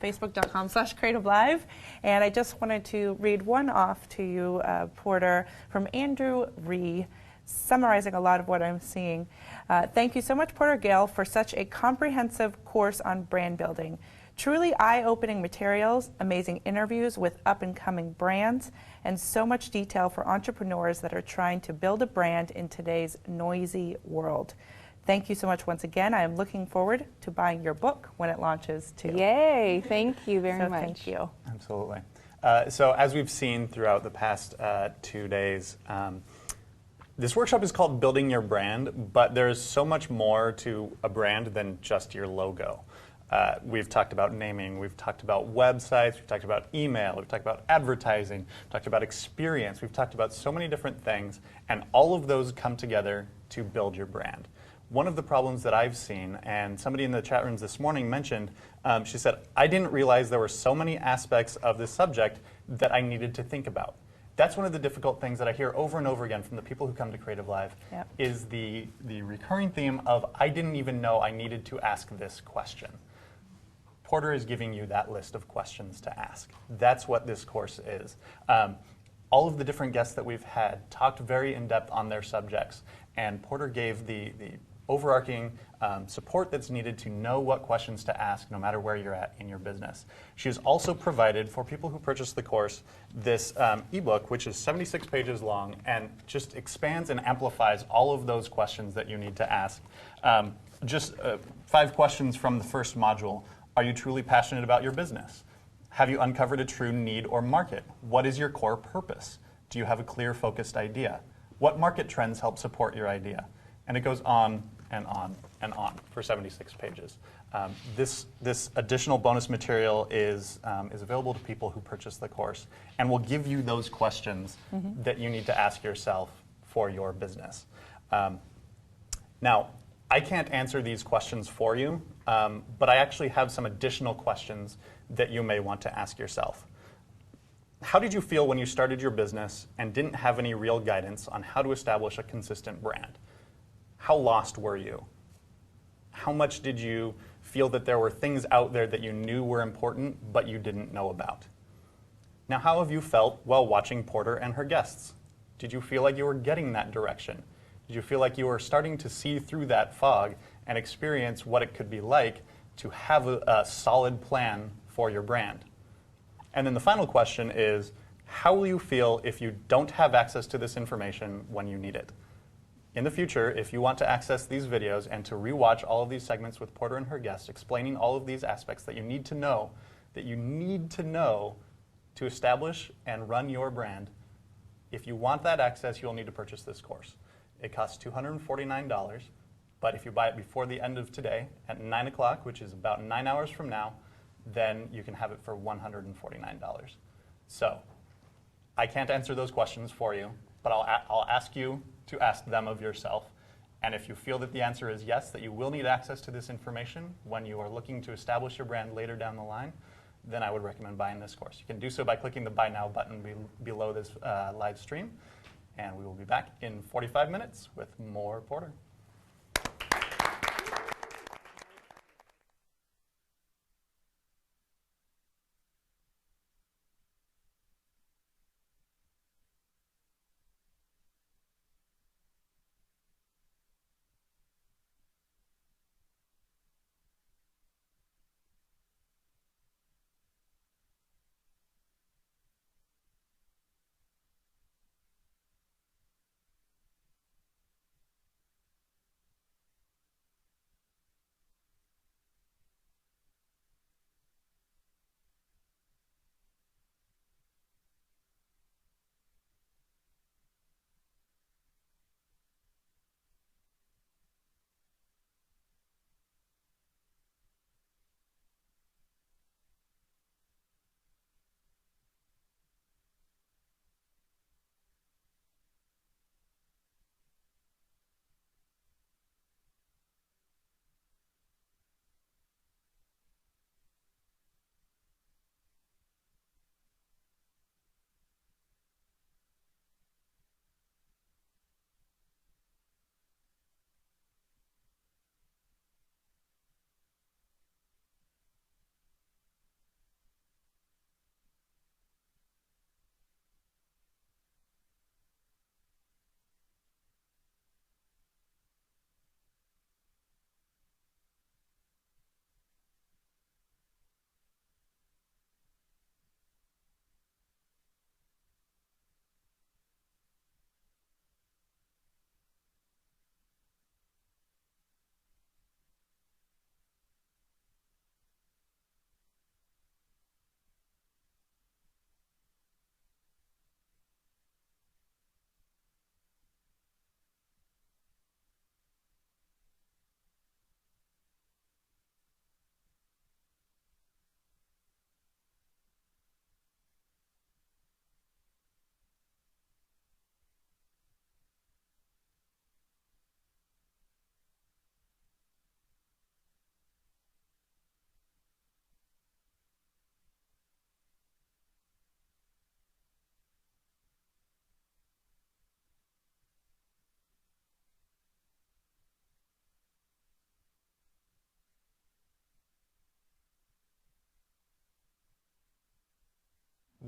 facebook.com/Creative Live. And I just wanted to read one off to you, Porter, from Andrew Ree, summarizing a lot of what I'm seeing. Thank you so much, Porter Gale, for such a comprehensive course on brand building. Truly eye-opening materials, amazing interviews with up-and-coming brands, and so much detail for entrepreneurs that are trying to build a brand in today's noisy world. Thank you so much once again. I am looking forward to buying your book when it launches, too. Yay! Thank you very much. Thank you. Absolutely. So as we've seen throughout the past 2 days, this workshop is called Building Your Brand, but there's so much more to a brand than just your logo. We've talked about naming, we've talked about websites, we've talked about email, we've talked about advertising, we've talked about experience, we've talked about so many different things, and all of those come together to build your brand. One of the problems that I've seen, and somebody in the chat rooms this morning mentioned, she said, I didn't realize there were so many aspects of this subject that I needed to think about. That's one of the difficult things that I hear over and over again from the people who come to Creative Live, is the recurring theme of, I didn't even know I needed to ask this question. Porter is giving you that list of questions to ask. That's what this course is. All of the different guests that we've had talked very in-depth on their subjects, and Porter gave the overarching support that's needed to know what questions to ask no matter where you're at in your business. She has also provided, for people who purchase the course, this ebook, which is 76 pages long and just expands and amplifies all of those questions that you need to ask. Just 5 questions from the first module. Are you truly passionate about your business? Have you uncovered a true need or market? What is your core purpose? Do you have a clear, focused idea? What market trends help support your idea? And it goes on and on and on for 76 pages. This additional bonus material is available to people who purchase the course and will give you those questions that you need to ask yourself for your business. Now, I can't answer these questions for you, but I actually have some additional questions that you may want to ask yourself. How did you feel when you started your business and didn't have any real guidance on how to establish a consistent brand? How lost were you? How much did you feel that there were things out there that you knew were important but you didn't know about? Now, how have you felt while watching Porter and her guests? Did you feel like you were getting that direction? Did you feel like you were starting to see through that fog and experience what it could be like to have a solid plan for your brand? And then the final question is, how will you feel if you don't have access to this information when you need it? In the future, if you want to access these videos and to rewatch all of these segments with Porter and her guests explaining all of these aspects that you need to know, to establish and run your brand, if you want that access, you'll need to purchase this course. It costs $249, but if you buy it before the end of today at 9 o'clock, which is about 9 hours from now, then you can have it for $149. So I can't answer those questions for you, but I'll ask you to ask them of yourself. And if you feel that the answer is yes, that you will need access to this information when you are looking to establish your brand later down the line, then I would recommend buying this course. You can do so by clicking the Buy Now button below this live stream. And we will be back in 45 minutes with more Porter.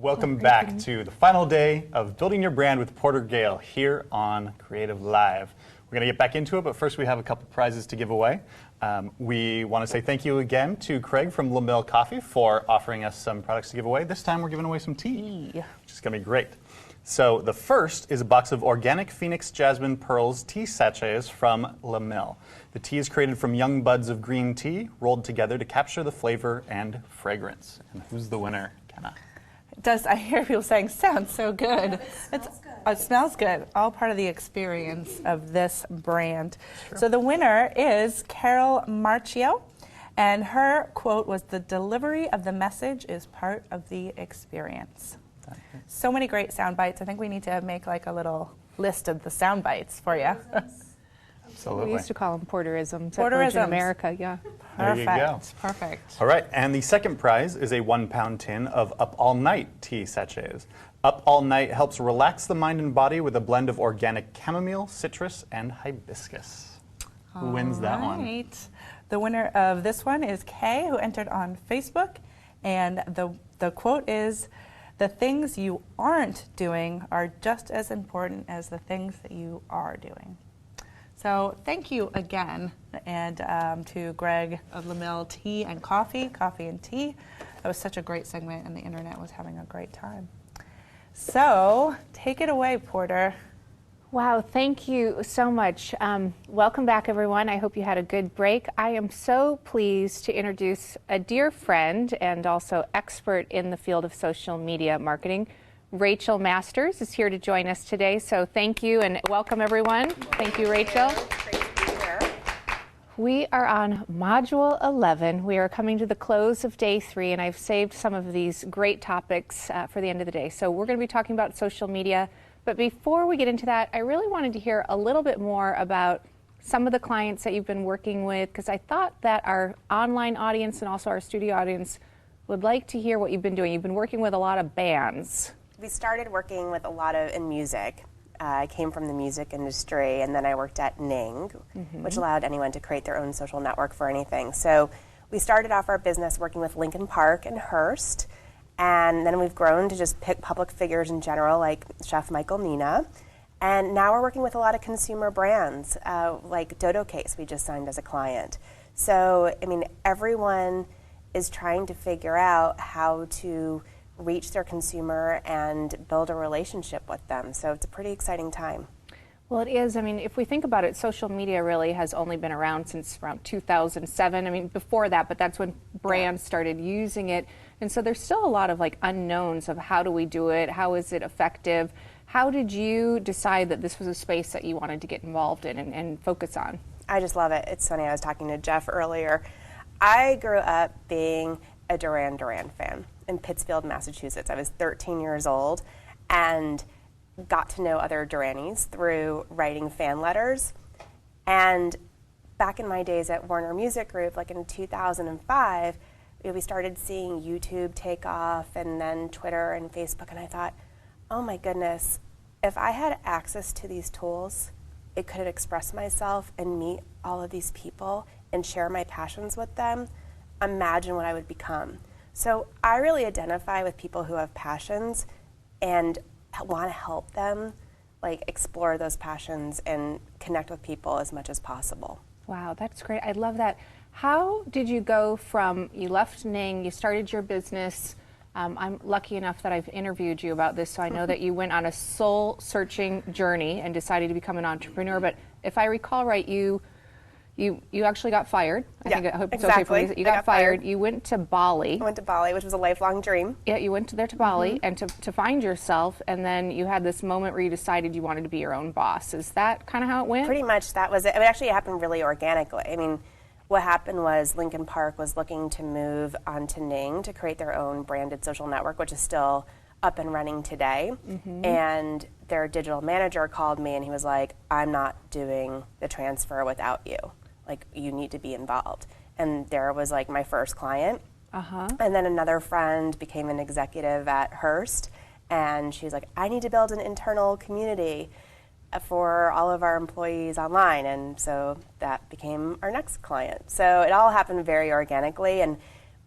Welcome back to the final day of Building Your Brand with Porter Gale here on Creative Live. We're going to get back into it, but first we have a couple prizes to give away. We want to say thank you again to Craig from LaMille Coffee for offering us some products to give away. This time we're giving away some tea, which is going to be great. So the first is a box of organic Phoenix Jasmine Pearls tea sachets from LaMille. The tea is created from young buds of green tea rolled together to capture the flavor and fragrance. And who's the winner, Kenna? I hear people saying, sounds so good. It smells good. All part of the experience of this brand. So the winner is Carol Marchio, and her quote was, "The delivery of the message is part of the experience." So many great sound bites. I think we need to make like a little list of the sound bites for you. Absolutely. We used to call them Porterisms. Porterisms. In America, yeah. There you go. Perfect. All right, and the second prize is a 1-pound tin of Up All Night tea sachets. Up All Night helps relax the mind and body with a blend of organic chamomile, citrus, and hibiscus. Who wins that one? The winner of this one is Kay, who entered on Facebook, and the quote is, "The things you aren't doing are just as important as the things that you are doing." So thank you again, and to Greg of LaMille Tea and Coffee and Tea. That was such a great segment, and the internet was having a great time. So take it away, Porter. Wow, thank you so much. Welcome back, everyone. I hope you had a good break. I am so pleased to introduce a dear friend and also expert in the field of social media marketing. Rachel Masters is here to join us today. So thank you and welcome, everyone. Thank you, Rachel. Great to be here. We are on Module 11. We are coming to the close of Day 3, and I've saved some of these great topics for the end of the day. So we're going to be talking about social media. But before we get into that, I really wanted to hear a little bit more about some of the clients that you've been working with, because I thought that our online audience and also our studio audience would like to hear what you've been doing. You've been working with a lot of bands. We started working with a lot in music. I came from the music industry, and then I worked at Ning, which allowed anyone to create their own social network for anything. So we started off our business working with Lincoln Park and Hearst, and then we've grown to just pick public figures in general, like Chef Michael Mina. And now we're working with a lot of consumer brands, like Dodo Case we just signed as a client. So, I mean, everyone is trying to figure out how to reach their consumer and build a relationship with them. So it's a pretty exciting time. Well, it is. I mean, if we think about it, social media really has only been around since around 2007. I mean, before that, but that's when brands started using it. And so there's still a lot of like unknowns of how do we do it? How is it effective? How did you decide that this was a space that you wanted to get involved in and focus on? I just love it. It's funny, I was talking to Jeff earlier. I grew up being a Duran Duran fan in Pittsfield, Massachusetts. I was 13 years old and got to know other Duranis through writing fan letters. And back in my days at Warner Music Group, like in 2005, we started seeing YouTube take off and then Twitter and Facebook, and I thought, oh my goodness, if I had access to these tools, it could express myself and meet all of these people and share my passions with them, imagine what I would become. So I really identify with people who have passions and want to help them like explore those passions and connect with people as much as possible. Wow, that's great. I love that. How did you go from, you left Ning, you started your business. I'm lucky enough that I've interviewed you about this, so I know that you went on a soul-searching journey and decided to become an entrepreneur. But if I recall right, you actually got fired. I hope it's okay for me. You got fired. You went to Bali. I went to Bali, which was a lifelong dream. Yeah, you went to Bali and to find yourself, and then you had this moment where you decided you wanted to be your own boss. Is that kind of how it went? Pretty much that was it. I mean, actually, it happened really organically. I mean, what happened was Lincoln Park was looking to move onto Ning to create their own branded social network, which is still up and running today. And their digital manager called me and he was like, I'm not doing the transfer without you. Like, you need to be involved. And there was like my first client. And then another friend became an executive at Hearst, and she's like, I need to build an internal community for all of our employees online. And so that became our next client. So it all happened very organically. And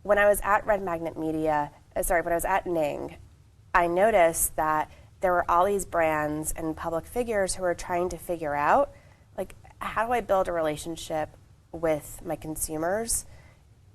when I was at Red Magnet Media, when I was at Ning, I noticed that there were all these brands and public figures who were trying to figure out, like, how do I build a relationship with my consumers?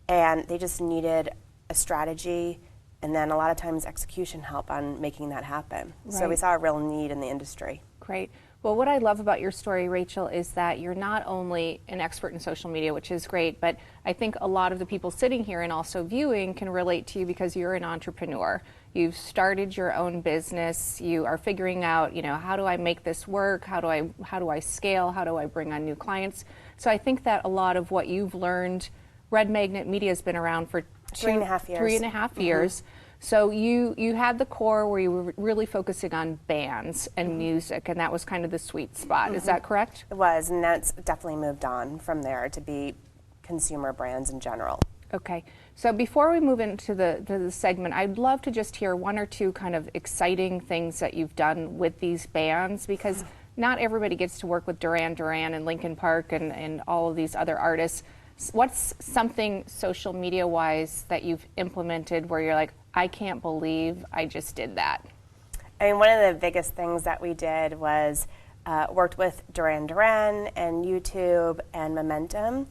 And they just needed a strategy and then a lot of times execution help on making that happen. Right. So we saw a real need in the industry. Great. Well, what I love about your story, Rachel, is that you're not only an expert in social media, which is great, but I think a lot of the people sitting here and also viewing can relate to you because you're an entrepreneur. You've started your own business. You are figuring out, how do I make this work? How do I scale? How do I bring on new clients? So I think that a lot of what you've learned, Red Magnet Media has been around for 3.5 years. 3.5 years. So you had the core where you were really focusing on bands and music, and that was kind of the sweet spot. Is that correct? It was, and that's definitely moved on from there to be consumer brands in general. Okay. So before we move into the segment, I'd love to just hear one or two kind of exciting things that you've done with these bands, because not everybody gets to work with Duran Duran and Linkin Park and all of these other artists. What's something social media-wise that you've implemented where you're like, I can't believe I just did that? I mean, one of the biggest things that we did was worked with Duran Duran and YouTube and Momentum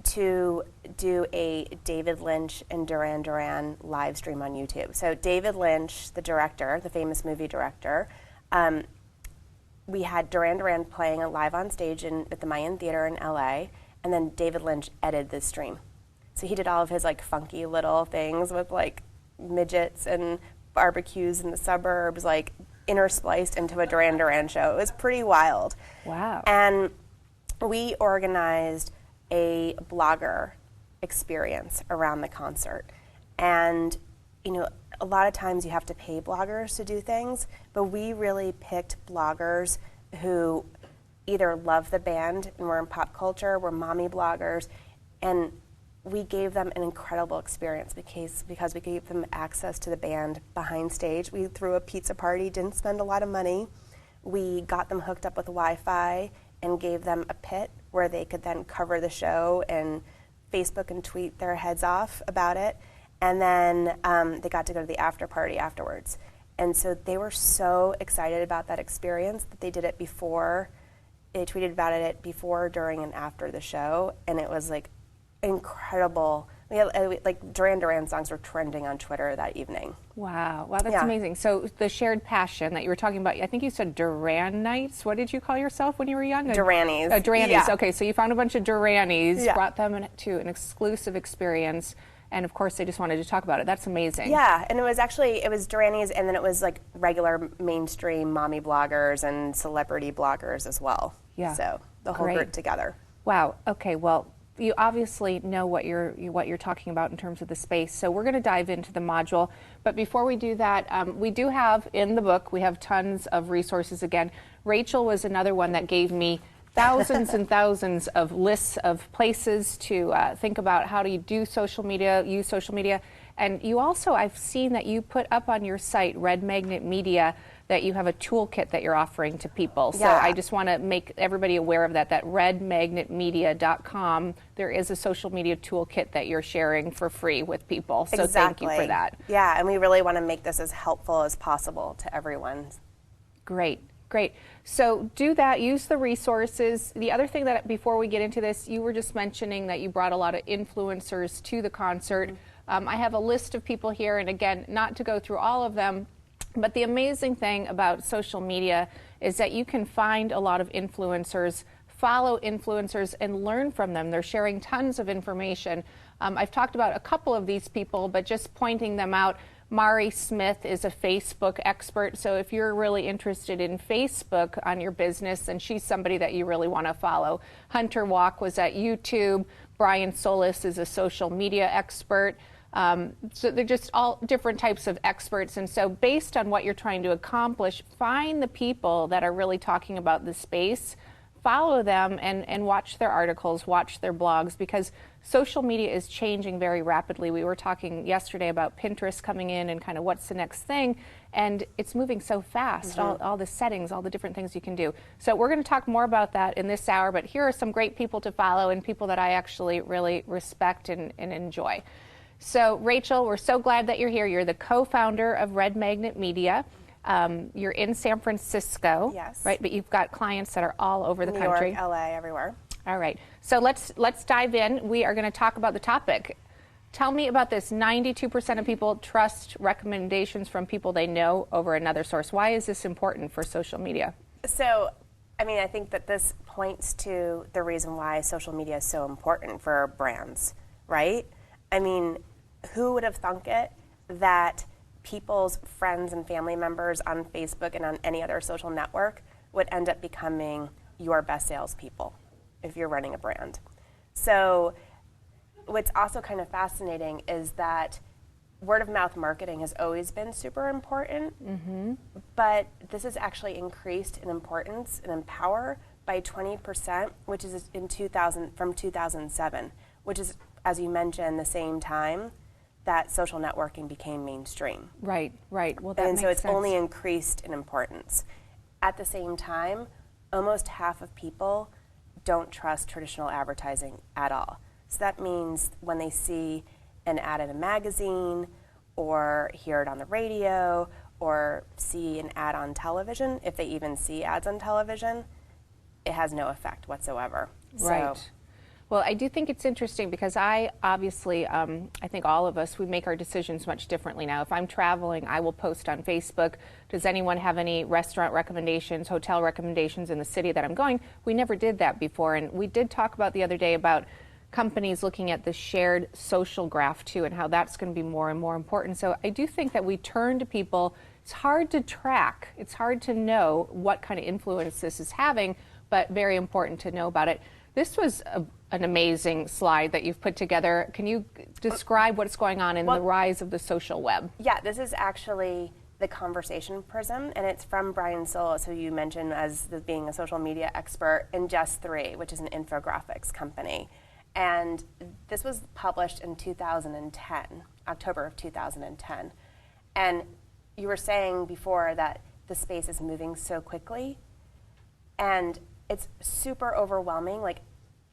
to do a David Lynch and Duran Duran live stream on YouTube. So David Lynch, the director, the famous movie director, we had Duran Duran playing live on stage at the Mayan Theater in LA, and then David Lynch edited the stream. So he did all of his like funky little things with like midgets and barbecues in the suburbs, like interspliced into a Duran Duran show. It was pretty wild. Wow. And we organized a blogger experience around the concert. And, a lot of times you have to pay bloggers to do things, but we really picked bloggers who either love the band and were in pop culture, were mommy bloggers, and we gave them an incredible experience because we gave them access to the band behind stage. We threw a pizza party, didn't spend a lot of money. We got them hooked up with Wi-Fi and gave them a pit where they could then cover the show and Facebook and tweet their heads off about it. And then they got to go to the after party afterwards. And so they were so excited about that experience that they did it before. They tweeted about it before, during, and after the show. And it was like incredible. We had, like Duran Duran songs were trending on Twitter that evening. Wow, that's amazing. So the shared passion that you were talking about, I think you said Duran Nights. What did you call yourself when you were young? Durannies. Durannies. Yeah. Okay, so you found a bunch of Durannies, brought them to an exclusive experience, and of course they just wanted to talk about it. That's amazing. Yeah, and it was Durannies, and then it was like regular mainstream mommy bloggers and celebrity bloggers as well. Yeah. So the whole group together. Wow. Okay. Well, you obviously know what you're talking about in terms of the space. So we're going to dive into the module. But before we do that, we do have in the book, we have tons of resources. Again, Rachel was another one that gave me thousands and thousands of lists of places to think about how do you do social media, use social media. And you also, I've seen that you put up on your site, Red Magnet Media, that you have a toolkit that you're offering to people. So I just want to make everybody aware of that redmagnetmedia.com, there is a social media toolkit that you're sharing for free with people. So thank you for that. Yeah, and we really want to make this as helpful as possible to everyone. Great. Great. So do that, use the resources. The other thing that before we get into this, you were just mentioning that you brought a lot of influencers to the concert. I have a list of people here, and again, not to go through all of them, but the amazing thing about social media is that you can find a lot of influencers, follow influencers, and learn from them. They're sharing tons of information. I've talked about a couple of these people, but just pointing them out. Mari Smith is a Facebook expert, so if you're really interested in Facebook on your business, then she's somebody that you really want to follow. Hunter Walk was at YouTube. Brian Solis is a social media expert. So they're just all different types of experts, and so based on what you're trying to accomplish, find the people that are really talking about the space, follow them, and watch their articles, watch their blogs, because social media is changing very rapidly. We were talking yesterday about Pinterest coming in and kind of what's the next thing, and it's moving so fast, all the settings, all the different things you can do. So we're going to talk more about that in this hour, but here are some great people to follow and people that I actually really respect and enjoy. So Rachel, we're so glad that you're here. You're the co-founder of Red Magnet Media. You're in San Francisco, Yes. right? But you've got clients that are all over the New country. York, LA, everywhere. All right. So let's dive in. We are going to talk about the topic. Tell me about this. 92% of people trust recommendations from people they know over another source. Why is this important for social media? So, I mean, I think that this points to the reason why social media is so important for brands, right? I mean, who would have thunk it that people's friends and family members on Facebook and on any other social network would end up becoming your best salespeople if you're running a brand? So what's also kind of fascinating is that word of mouth marketing has always been super important, but this has actually increased in importance and in power by 20%, which is from 2007, which is, as you mentioned, the same time that social networking became mainstream. Right. Well, that And makes so it's sense. only increased in importance. At the same time, almost half of people don't trust traditional advertising at all. So that means when they see an ad in a magazine or hear it on the radio or see an ad on television, if they even see ads on television, it has no effect whatsoever. Right. So, Well, I do think it's interesting because I obviously, I think all of us, we make our decisions much differently now. If I'm traveling, I will post on Facebook, does anyone have any restaurant recommendations, hotel recommendations in the city that I'm going? We never did that before. And we did talk about the other day about companies looking at the shared social graph too and how that's going to be more and more important. So I do think that we turn to people. It's hard to track. It's hard to know what kind of influence this is having, but very important to know about it. This was an amazing slide that you've put together. Can you describe what's going on in the rise of the social web? yeah, this is actually the conversation prism, and it's from Brian Solis, who you mentioned as being a social media expert in Just 3, which is an infographics company. And this was published in 2010, October of 2010. And you were saying before that the space is moving so quickly, and it's super overwhelming. Like,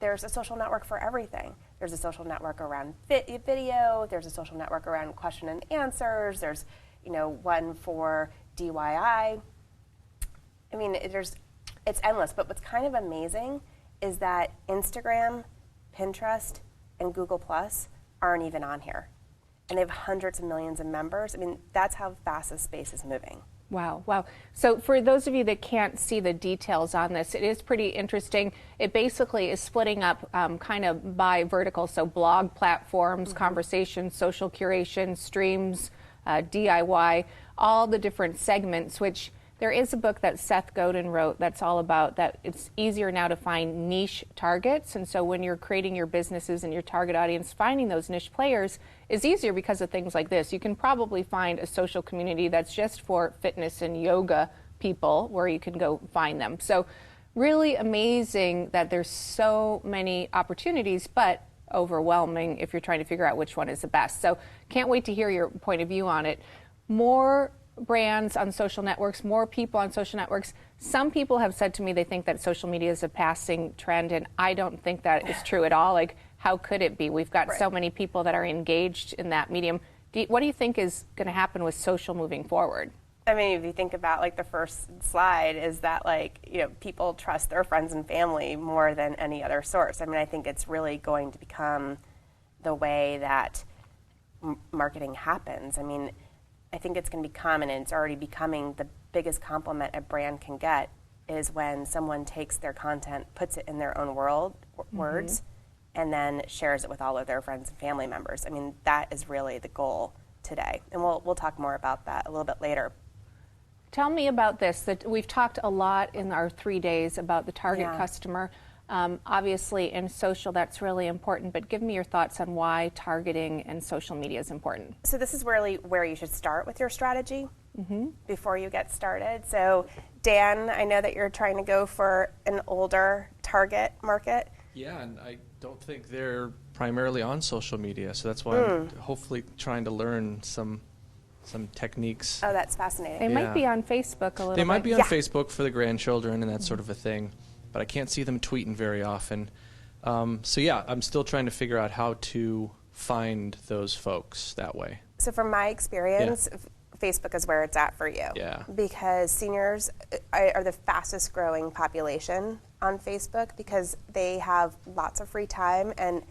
there's a social network for everything. There's a social network around video, there's a social network around question and answers, there's one for DIY. I mean, it's endless, but what's kind of amazing is that Instagram, Pinterest, and Google Plus aren't even on here. And they have hundreds of millions of members. I mean, that's how fast this space is moving. Wow. So for those of you that can't see the details on this, it is pretty interesting. It basically is splitting up kind of by vertical, so blog platforms, conversations, social curation, streams, DIY, all the different segments, which there is a book that Seth Godin wrote that's all about that it's easier now to find niche targets. And so when you're creating your businesses and your target audience, finding those niche players is easier because of things like this. You can probably find a social community that's just for fitness and yoga people where you can go find them. So really amazing that there's so many opportunities, but overwhelming if you're trying to figure out which one is the best. So can't wait to hear your point of view on it. More brands on social networks, more people on social networks. Some people have said to me they think that social media is a passing trend, and I don't think that is true at all. Like, how could it be? We've got so many people that are engaged in that medium. What do you think is going to happen with social moving forward? I mean, if you think about like the first slide is that people trust their friends and family more than any other source. I mean, I think it's really going to become the way that marketing happens. I mean, I think it's going to become, and it's already becoming, the biggest compliment a brand can get is when someone takes their content, puts it in their own words, and then shares it with all of their friends and family members. I mean, that is really the goal today. And we'll talk more about that a little bit later. Tell me about this. That we've talked a lot in our 3 days about the target customer. Obviously, in social, that's really important, but give me your thoughts on why targeting and social media is important. So this is really where you should start with your strategy before you get started. So Dan, I know that you're trying to go for an older target market. Yeah, and I don't think they're primarily on social media, so that's why I'm hopefully trying to learn some techniques. Oh, that's fascinating. They might be on Facebook a little bit. They might be on Facebook for the grandchildren and that sort of a thing, but I can't see them tweeting very often. So yeah, I'm still trying to figure out how to find those folks that way? So from my experience, Facebook is where it's at for you. Yeah. Because seniors are the fastest growing population on Facebook because they have lots of free time, and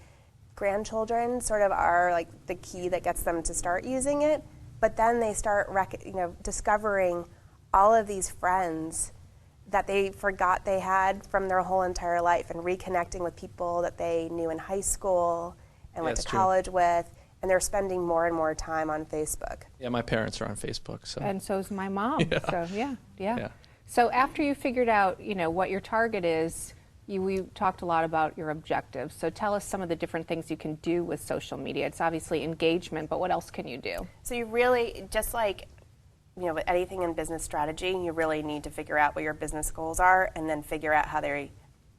grandchildren sort of are like the key that gets them to start using it. But then they start discovering all of these friends that they forgot they had from their whole entire life, and reconnecting with people that they knew in high school and went to college with. And they're spending more and more time on Facebook. Yeah, my parents are on Facebook. So. And so's my mom. Yeah. So yeah. So after you figured out, what your target is, we talked a lot about your objectives. So tell us some of the different things you can do with social media. It's obviously engagement, but what else can you do? So you really, just like with anything in business strategy, you really need to figure out what your business goals are and then figure out how they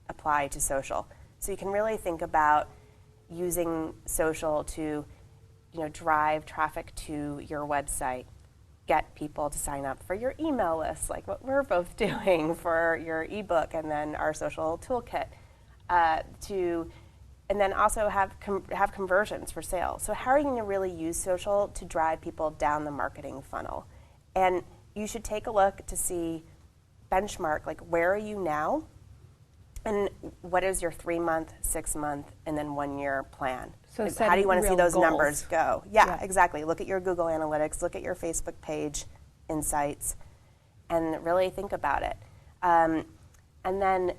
apply to social. So you can really think about using social to drive traffic to your website, get people to sign up for your email list, like what we're both doing for your ebook and then our social toolkit, and then also have conversions for sales. So how are you going to really use social to drive people down the marketing funnel? And you should take a look to see, benchmark, like where are you now, and what is your 3-month, 6-month, and then 1-year plan? So how do you want to see those goals. numbers go? Yeah, exactly. Look at your Google Analytics, look at your Facebook page insights, and really think about it. And then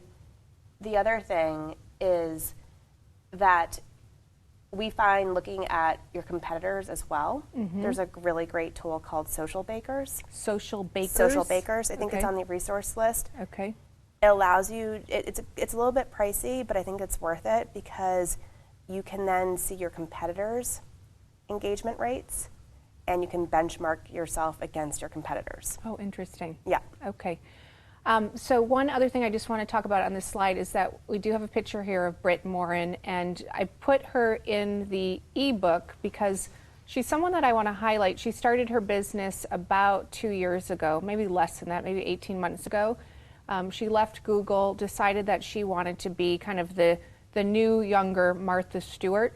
the other thing is that we find looking at your competitors as well. Mm-hmm. There's a really great tool called Social Bakers. Social Bakers? Social Bakers. I think it's on the resource list. Okay. It allows you, it's a little bit pricey, but I think it's worth it because you can then see your competitors' engagement rates, and you can benchmark yourself against your competitors. Oh, interesting. Yeah. Okay. So one other thing I just want to talk about on this slide is that we do have a picture here of Britt Morin, and I put her in the ebook because she's someone that I want to highlight. She started her business about 2 years ago, maybe less than that, maybe 18 months ago. She left Google, decided that she wanted to be kind of the new, younger Martha Stewart.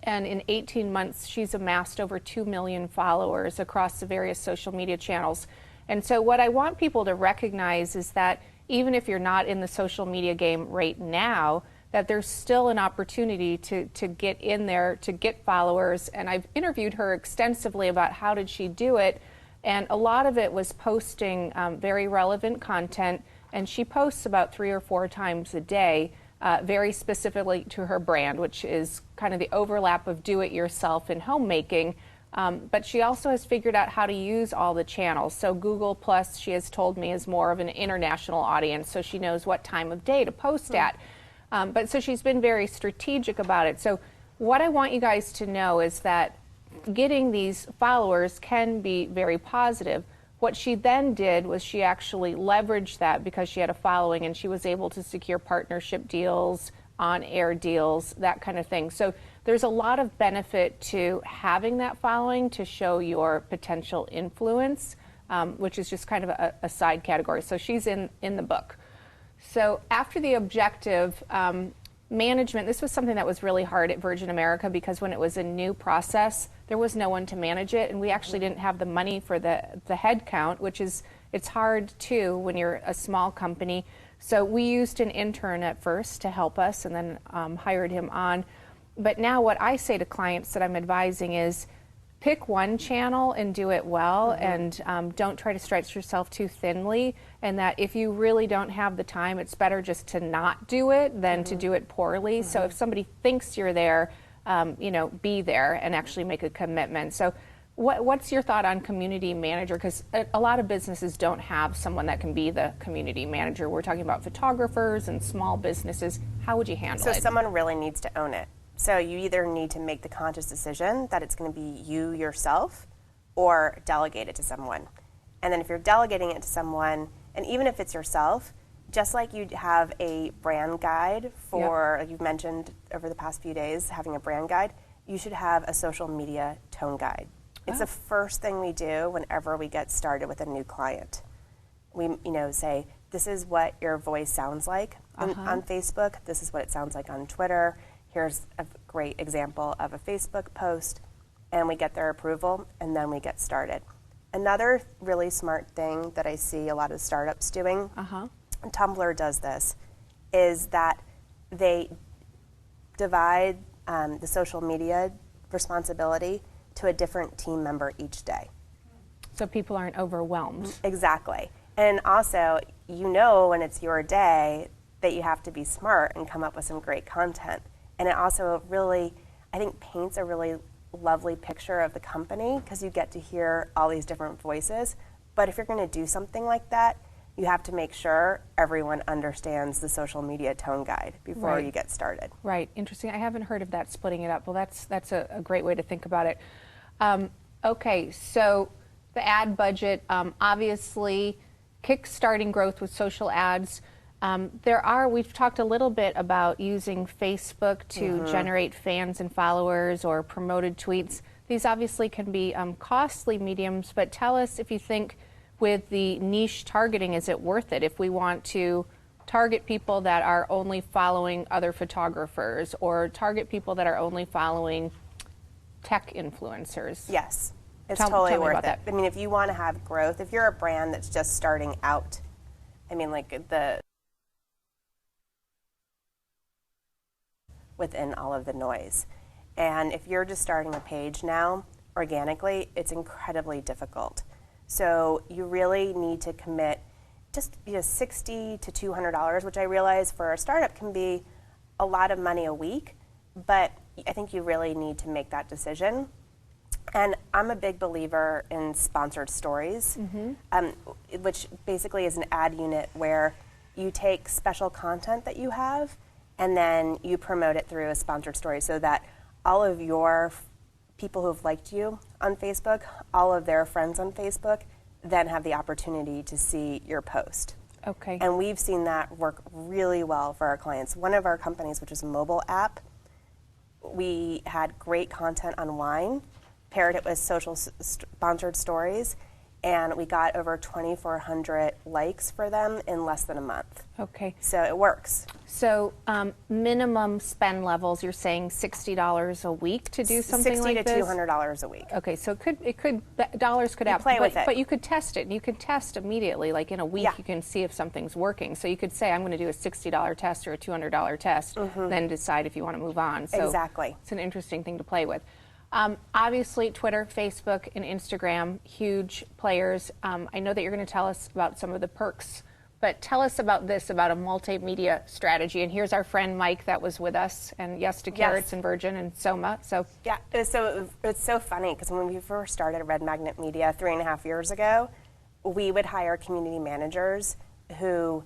And in 18 months, she's amassed over 2 million followers across the various social media channels. And so what I want people to recognize is that even if you're not in the social media game right now, that there's still an opportunity to get in there, to get followers. And I've interviewed her extensively about how did she do it. And a lot of it was posting very relevant content. And she posts about 3 or 4 times a day, very specifically to her brand, which is kind of the overlap of do-it-yourself and homemaking. But she also has figured out how to use all the channels. So Google Plus, she has told me, is more of an international audience, so she knows what time of day to post at. But so she's been very strategic about it. So what I want you guys to know is that getting these followers can be very positive. What she then did was she actually leveraged that because she had a following, and she was able to secure partnership deals, on-air deals, that kind of thing. So there's a lot of benefit to having that following to show your potential influence, which is just kind of a side category. So she's in the book. So after the objective, management, this was something that was really hard at Virgin America because when it was a new process, there was no one to manage it, and we actually didn't have the money for the head count, which is, it's hard too when you're a small company. So we used an intern at first to help us and then hired him on. But now what I say to clients that I'm advising is pick one channel and do it well, and don't try to stretch yourself too thinly, and that if you really don't have the time, it's better just to not do it than to do it poorly. So if somebody thinks you're there, be there and actually make a commitment. So what's your thought on community manager? Because a lot of businesses don't have someone that can be the community manager. We're talking about photographers and small businesses. How would you handle it? So someone really needs to own it. So you either need to make the conscious decision that it's going to be you yourself or delegate it to someone. And then if you're delegating it to someone, and even if it's yourself, just like you'd have a brand guide for, like you've mentioned over the past few days, having a brand guide, you should have a social media tone guide. It's the first thing we do whenever we get started with a new client. We say, this is what your voice sounds like on Facebook. This is what it sounds like on Twitter. here's a great example of a Facebook post, and we get their approval, and then we get started. Another really smart thing that I see a lot of startups doing, and Tumblr does this, is that they divide the social media responsibility to a different team member each day. So people aren't overwhelmed. Exactly. And also, you know when it's your day that you have to be smart and come up with some great content. And it also really, I think, paints a really lovely picture of the company because you get to hear all these different voices. But if you're going to do something like that, you have to make sure everyone understands the social media tone guide before you get started. Right. Interesting. I haven't heard of that, splitting it up. Well, that's a great way to think about it. Okay, so the ad budget, obviously, kickstarting growth with social ads. We've talked a little bit about using Facebook to generate fans and followers or promoted tweets. These obviously can be costly mediums, but tell us if you think with the niche targeting, is it worth it? If we want to target people that are only following other photographers or target people that are only following tech influencers. Yes, it's totally worth it. I mean, if you want to have growth, if you're a brand that's just starting out, I mean, like within all of the noise. And if you're just starting a page now, organically, it's incredibly difficult. So you really need to commit just $60 to $200, which I realize for a startup can be a lot of money a week, but I think you really need to make that decision. And I'm a big believer in sponsored stories, which basically is an ad unit where you take special content that you have and then you promote it through a sponsored story so that all of your people who have liked you on Facebook, all of their friends on Facebook, then have the opportunity to see your post. Okay. And we've seen that work really well for our clients. One of our companies, which is a mobile app, we had great content on wine, paired it with social sponsored stories, and we got over 2,400 likes for them in less than a month. Okay. So it works. So minimum spend levels, you're saying $60 a week to do something like this? $60 to $200 a week. Okay, so dollars could happen. Play with it. But you could test it, and you could test immediately. Like in a week, you can see if something's working. So you could say, I'm going to do a $60 test or a $200 test, then decide if you want to move on. So exactly. It's an interesting thing to play with. Obviously, Twitter, Facebook, and Instagram, huge players. I know that you're going to tell us about some of the perks, but tell us about this, about a multimedia strategy. And here's our friend Mike that was with us, and yes to Carrots and Virgin and Soma. So yeah, so it's so funny because when we first started Red Magnet Media 3.5 years ago, we would hire community managers who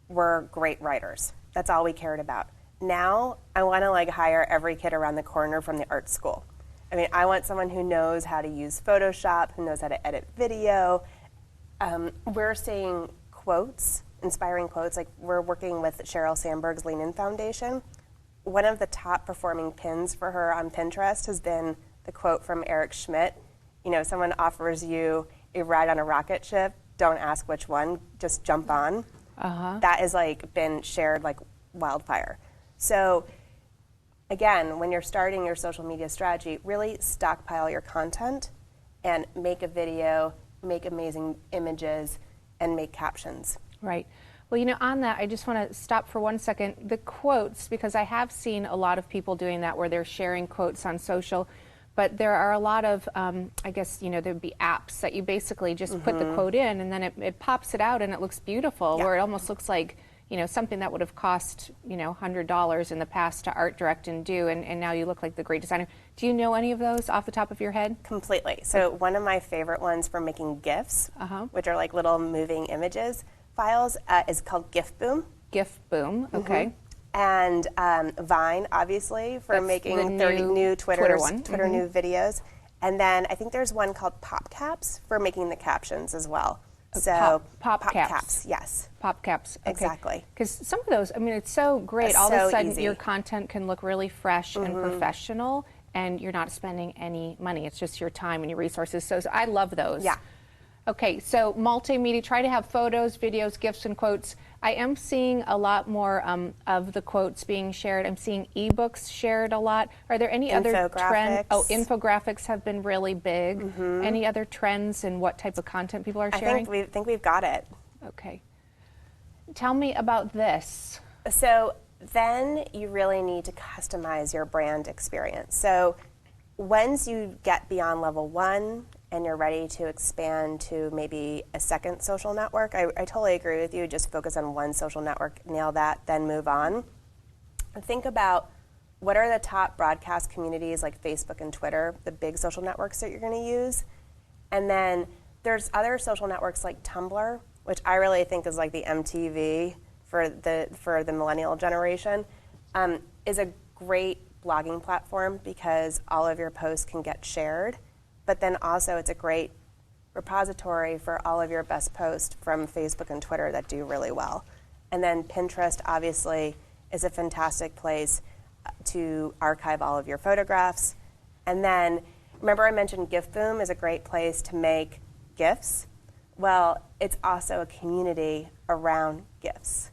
were great writers. That's all we cared about. Now I want to hire every kid around the corner from the art school. I mean, I want someone who knows how to use Photoshop, who knows how to edit video. We're seeing quotes, inspiring quotes, like we're working with Sheryl Sandberg's Lean In Foundation. One of the top performing pins for her on Pinterest has been the quote from Eric Schmidt. Someone offers you a ride on a rocket ship, don't ask which one, just jump on. That has been shared like wildfire. So again, when you're starting your social media strategy, really stockpile your content and make a video, make amazing images, and make captions. Right. Well, on that, I just want to stop for 1 second. The quotes, because I have seen a lot of people doing that where they're sharing quotes on social, but there are a lot of, I guess, there'd be apps that you basically just put the quote in and then it pops it out and it looks beautiful, or it almost looks like something that would have cost, $100 in the past to art direct and do, and now you look like the great designer. Do you know any of those off the top of your head? Completely. So one of my favorite ones for making GIFs, which are like little moving images files, is called GIF Boom. GIF Boom, okay. And Vine, obviously, for making 30 new Twitter new videos. And then I think there's one called Pop Caps for making the captions as well. So pop caps. Yes. Pop caps. Okay. Exactly. Because some of those, I mean, it's so great. It's all so of a sudden, easy. your content can look really fresh and professional, and you're not spending any money. It's just your time and your resources. So I love those. Yeah. Okay, so multimedia, try to have photos, videos, GIFs, and quotes. I am seeing a lot more of the quotes being shared. I'm seeing ebooks shared a lot. Are there any other trends? Oh, infographics have been really big. Any other trends in what type of content people are sharing? I think we've got it. Okay. Tell me about this. So then you really need to customize your brand experience. So once you get beyond level 1 and you're ready to expand to maybe a second social network, I totally agree with you. Just focus on one social network, nail that, then move on. Think about what are the top broadcast communities like Facebook and Twitter, the big social networks that you're going to use. And then there's other social networks like Tumblr, which I really think is like the MTV for the millennial generation, is a great blogging platform because all of your posts can get shared. But then also it's a great repository for all of your best posts from Facebook and Twitter that do really well. And then Pinterest obviously is a fantastic place to archive all of your photographs. And then remember I mentioned GIF Boom is a great place to make GIFs. Well, it's also a community around GIFs.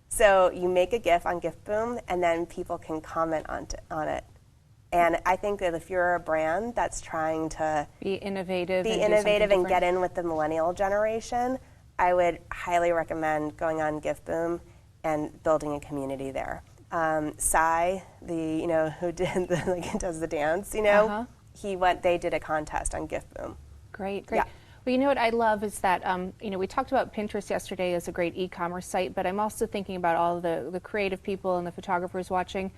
So you make a GIF on GIF Boom and then people can comment on it. And I think that if you're a brand that's trying to be innovative and get in with the millennial generation, I would highly recommend going on GIF Boom and building a community there. Sai, who does the dance, they did a contest on GIF Boom. Great, great. Yeah. Well, you know what I love is that, we talked about Pinterest yesterday as a great e-commerce site, but I'm also thinking about all the creative people and the photographers watching,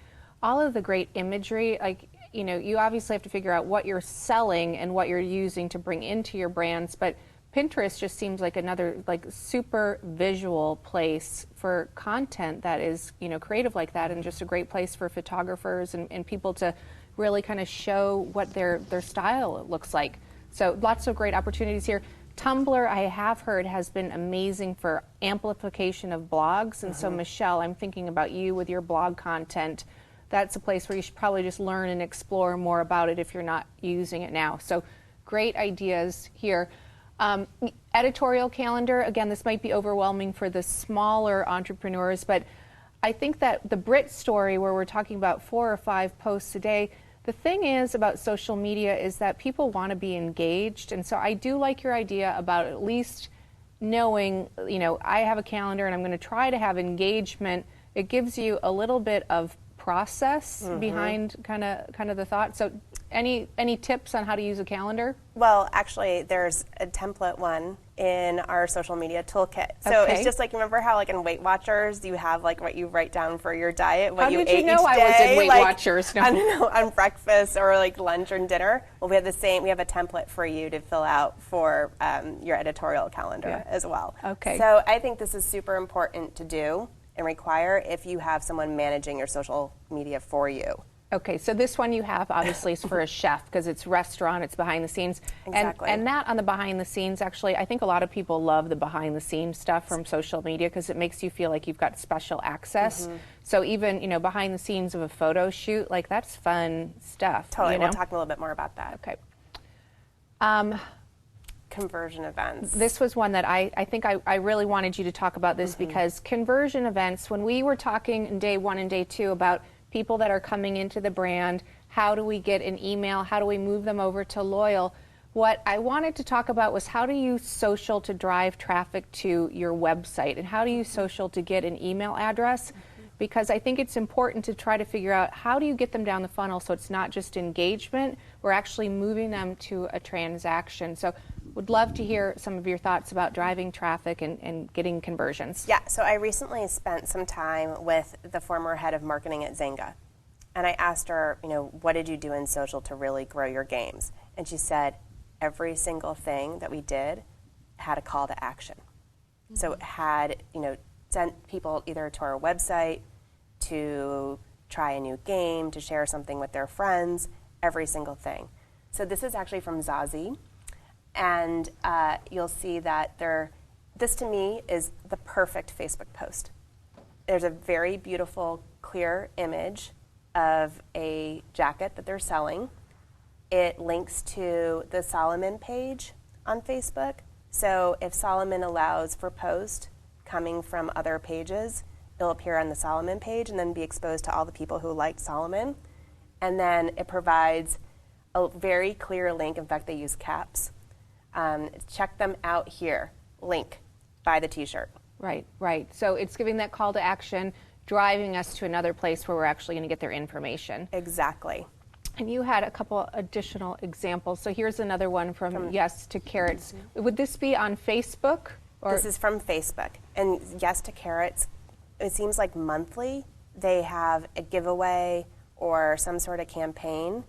all of the great imagery. Like, you obviously have to figure out what you're selling and what you're using to bring into your brands, but Pinterest just seems like another super visual place for content that is, creative like that, and just a great place for photographers and people to really kind of show what their style looks like. So lots of great opportunities here. Tumblr, I have heard, has been amazing for amplification of blogs. And so, Michelle, I'm thinking about you with your blog content. That's a place where you should probably just learn and explore more about it if you're not using it now. So great ideas here. Editorial calendar, again, this might be overwhelming for the smaller entrepreneurs, but I think that the Brit story where we're talking about 4 or 5 posts a day, the thing is about social media is that people want to be engaged. And so I do like your idea about at least knowing, I have a calendar and I'm going to try to have engagement. It gives you a little bit of process behind kind of the thought. So any tips on how to use a calendar? Well, actually, there's a template one in our social media toolkit. So it's just like, remember how in Weight Watchers you have what you write down for your diet, what you ate each day? How did you know I was in Weight Watchers? No. I don't know, on breakfast or lunch and dinner. Well, we have a template for you to fill out for your editorial calendar as well. Okay. So I think this is super important to do and require if you have someone managing your social media for you. Okay, so this one you have obviously is for a chef because it's restaurant, it's behind the scenes. Exactly. And that on the behind the scenes, actually, I think a lot of people love the behind the scenes stuff from social media because it makes you feel like you've got special access. So even, behind the scenes of a photo shoot, that's fun stuff. Totally, we'll talk a little bit more about that. Okay. Conversion events. This was one that I think I really wanted you to talk about this because conversion events, when we were talking in day 1 and day 2 about people that are coming into the brand, how do we get an email, how do we move them over to loyal? What I wanted to talk about was how to use social to drive traffic to your website and how to use social to get an email address, because I think it's important to try to figure out how do you get them down the funnel so it's not just engagement, we're actually moving them to a transaction. So would love to hear some of your thoughts about driving traffic and getting conversions. Yeah, so I recently spent some time with the former head of marketing at Zynga. And I asked her, what did you do in social to really grow your games? And she said, every single thing that we did had a call to action. So it had, sent people either to our website, to try a new game, to share something with their friends, every single thing. So this is actually from Zazie. And you'll see that this to me is the perfect Facebook post. There's a very beautiful, clear image of a jacket that they're selling. It links to the Solomon page on Facebook. So if Solomon allows for post coming from other pages, it'll appear on the Solomon page and then be exposed to all the people who liked Solomon. And then it provides a very clear link. In fact, they use caps. Check them out here. Link. Buy the t-shirt. Right, right. So it's giving that call to action, driving us to another place where we're actually going to get their information. Exactly. And you had a couple additional examples. So here's another one from Yes to Carrots. Would this be on Facebook? Or? This is from Facebook. And Yes to Carrots, it seems like monthly they have a giveaway or some sort of campaign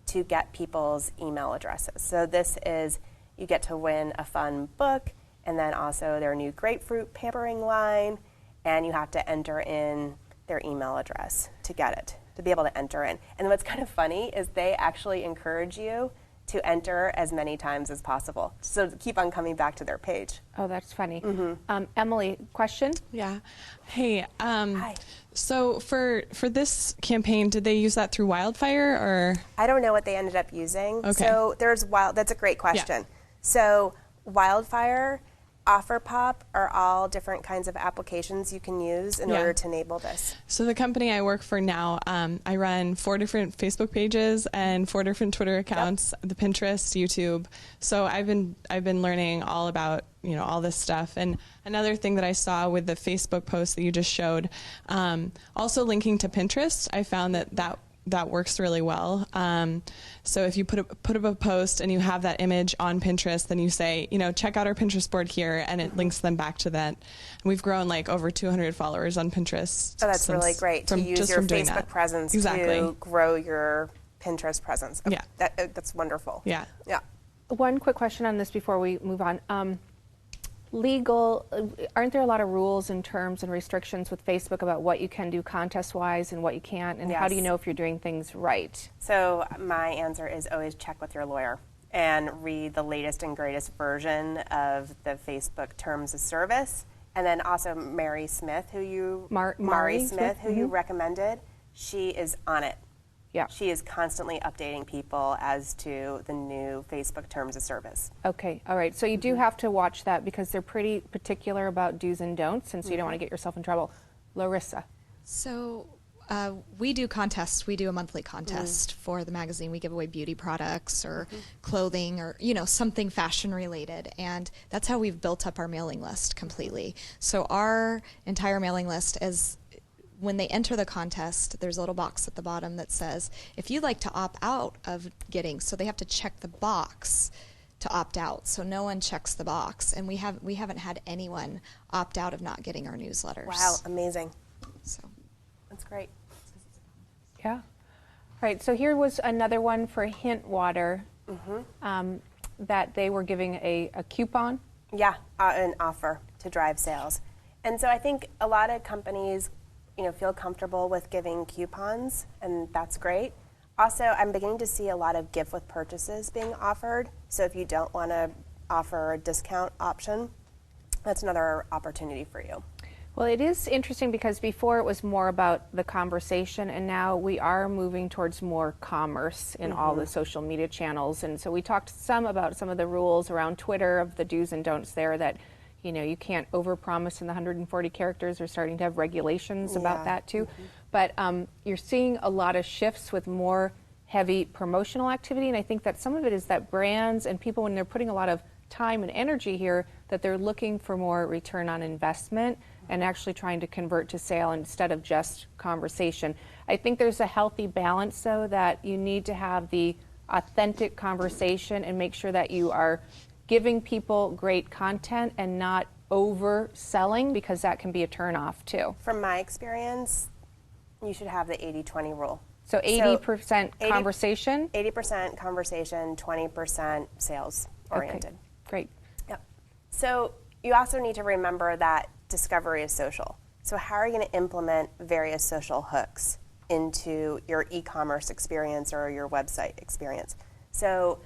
to get people's email addresses. So this is, you get to win a fun book, and then also their new grapefruit pampering line, and you have to enter in their email address to get it, to be able to enter in. And what's kind of funny is they actually encourage you to enter as many times as possible, so keep on coming back to their page. Oh, that's funny. Emily, question? Yeah. Hey, Hi. so for this campaign, did they use that through Wildfire or? I don't know what they ended up using. Okay. So that's a great question. Yeah. So Wildfire, OfferPop are all different kinds of applications you can use in order to enable this. So the company I work for now, I run 4 different Facebook pages and 4 different Twitter accounts, the Pinterest, YouTube. So I've been learning all about all this stuff. And another thing that I saw with the Facebook post that you just showed, also linking to Pinterest, I found that works really well. So if you put up a post and you have that image on Pinterest, then you say, check out our Pinterest board here, and it links them back to that. And we've grown like over 200 followers on Pinterest. Oh, that's really great to use your Facebook presence to grow your Pinterest presence. Yeah. That's wonderful. Yeah. Yeah. One quick question on this before we move on. Legal, aren't there a lot of rules and terms and restrictions with Facebook about what you can do contest-wise and what you can't? And how do you know if you're doing things right? So my answer is always check with your lawyer and read the latest and greatest version of the Facebook Terms of Service. And then also Mari Smith, who you recommended, she is on it. Yeah. She is constantly updating people as to the new Facebook Terms of Service. Okay, all right. So you do have to watch that because they're pretty particular about do's and don'ts, and so you don't want to get yourself in trouble. Larissa. So we do contests. We do a monthly contest for the magazine. We give away beauty products or clothing or, something fashion related. And that's how we've built up our mailing list completely. So our entire mailing list is, when they enter the contest, there's a little box at the bottom that says, if you'd like to opt out of getting, so they have to check the box to opt out. So no one checks the box. And we haven't had anyone opt out of not getting our newsletters. Wow, amazing. So that's great. Yeah. All right, so here was another one for Hint Water, that they were giving a coupon. Yeah, an offer to drive sales. And so I think a lot of companies feel comfortable with giving coupons, and that's great. Also, I'm beginning to see a lot of gift with purchases being offered. So if you don't want to offer a discount option, that's another opportunity for you. Well, it is interesting because before it was more about the conversation, and now we are moving towards more commerce in all the social media channels. And so we talked some about some of the rules around Twitter of the do's and don'ts there, that you can't overpromise in the 140 characters. They're starting to have regulations about that too. But you're seeing a lot of shifts with more heavy promotional activity, and I think that some of it is that brands and people, when they're putting a lot of time and energy here, that they're looking for more return on investment and actually trying to convert to sale instead of just conversation. I think there's a healthy balance, though, that you need to have the authentic conversation and make sure that you are giving people great content and not overselling, because that can be a turnoff too. From my experience, you should have the 80-20 rule. So 80% conversation? 80% conversation, 20% sales oriented. Okay, great. Yep. So you also need to remember that discovery is social. So how are you going to implement various social hooks into your e-commerce experience or your website experience? So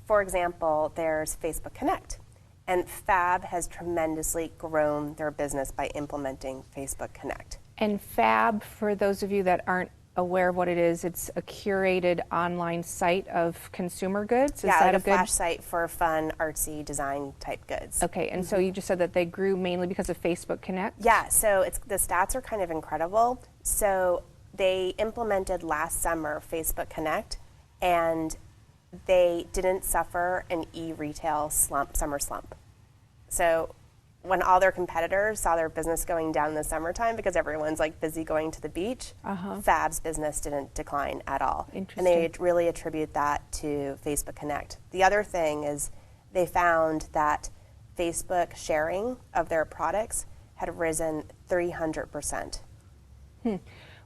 for example, there's Facebook Connect, and Fab has tremendously grown their business by implementing Facebook Connect. And Fab, for those of you that aren't aware of what it is, it's a curated online site of consumer goods. Yeah, is that like a a good flash site for fun, artsy design type goods. Okay, and so you just said that they grew mainly because of Facebook Connect? Yeah, so the stats are kind of incredible. So they implemented last summer Facebook Connect, and they didn't suffer an e-retail summer slump. So when all their competitors saw their business going down in the summertime because everyone's like busy going to the beach, Fab's business didn't decline at all. And they really attribute that to Facebook Connect. The other thing is they found that Facebook sharing of their products had risen 300%.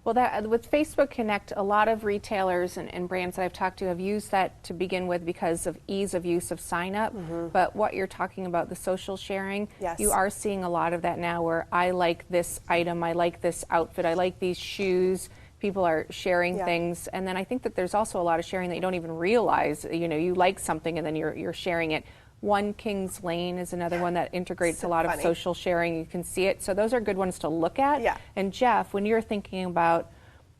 Well, with Facebook Connect, a lot of retailers and brands that I've talked to have used that to begin with because of ease of use of sign up. But what you're talking about, the social sharing, you are seeing a lot of that now where I like this item, I like this outfit, I like these shoes. People are sharing things. And then I think that there's also a lot of sharing that you don't even realize. You know, you like something and then you're sharing it. One Kings Lane is another one that integrates a lot of social sharing. You can see it. So those are good ones to look at. And Jeff, when you're thinking about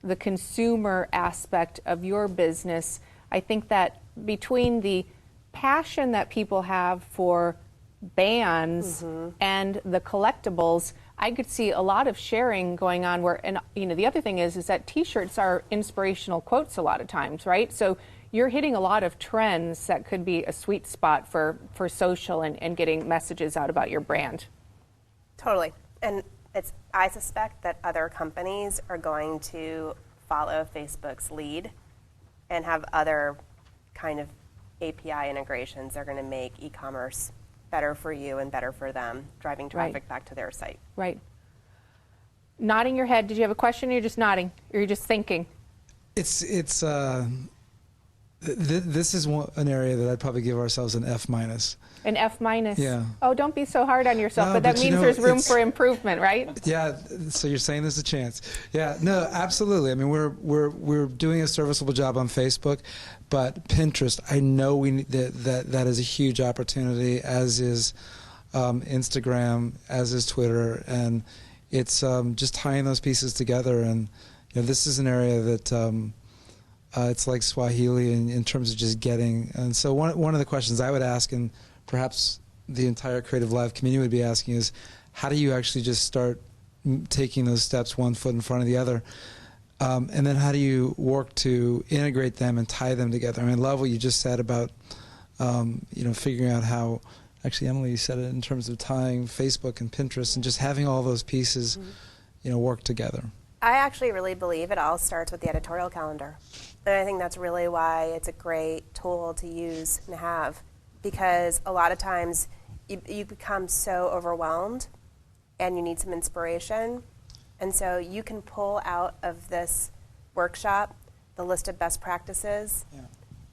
the consumer aspect of your business, I think that between the passion that people have for bands and the collectibles, I could see a lot of sharing going on where, and you know, the other thing is that t-shirts are inspirational quotes a lot of times, right? So you're hitting a lot of trends that could be a sweet spot for social and getting messages out about your brand. Totally. And I suspect that other companies are going to follow Facebook's lead and have other kind of API integrations. They're going to make e-commerce better for you and better for them, driving traffic back to their site. Right. Nodding your head. Did you have a question or you're just nodding? Or you're just thinking? This is an area that I'd probably give ourselves an F-. An F-? Yeah. Oh, don't be so hard on yourself, No, but that but means there's room for improvement, right? Yeah, so you're saying there's a chance. Yeah, no, absolutely. I mean, we're doing a serviceable job on Facebook, but Pinterest, I know we need that is a huge opportunity, as is Instagram, as is Twitter, and it's just tying those pieces together. And you know, this is an area that it's like Swahili in terms of just getting. And so one of the questions I would ask, and perhaps the entire Creative Live community would be asking, is how do you actually just start taking those steps one foot in front of the other? And then how do you work to integrate them and tie them together? I mean, I love what you just said about you know, figuring out how, actually Emily, you said it in terms of tying Facebook and Pinterest and just having all those pieces you know, work together. I actually really believe it all starts with the editorial calendar. And I think that's really why it's a great tool to use and have, because a lot of times you become so overwhelmed and you need some inspiration. And so you can pull out of this workshop the list of best practices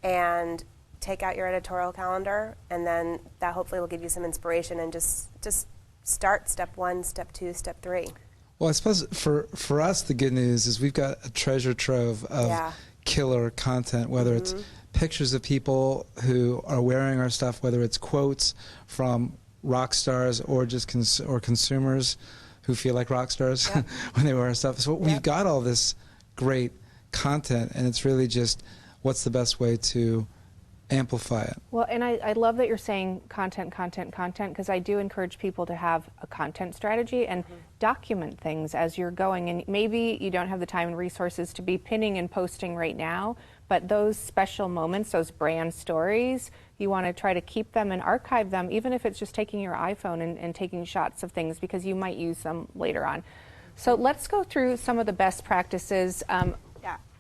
and take out your editorial calendar, and then that hopefully will give you some inspiration and just start step 1, step 2, step 3. Well, I suppose for us, the good news is we've got a treasure trove of killer content, whether it's pictures of people who are wearing our stuff, whether it's quotes from rock stars or just consumers who feel like rock stars when they wear our stuff. So we've got all this great content, and it's really just what's the best way to amplify it. Well, and I love that you're saying content, because I do encourage people to have a content strategy and document things as you're going. And maybe you don't have the time and resources to be pinning and posting right now, but those special moments, those brand stories, you want to try to keep them and archive them, even if it's just taking your iPhone and taking shots of things, because you might use them later on. So let's go through some of the best practices.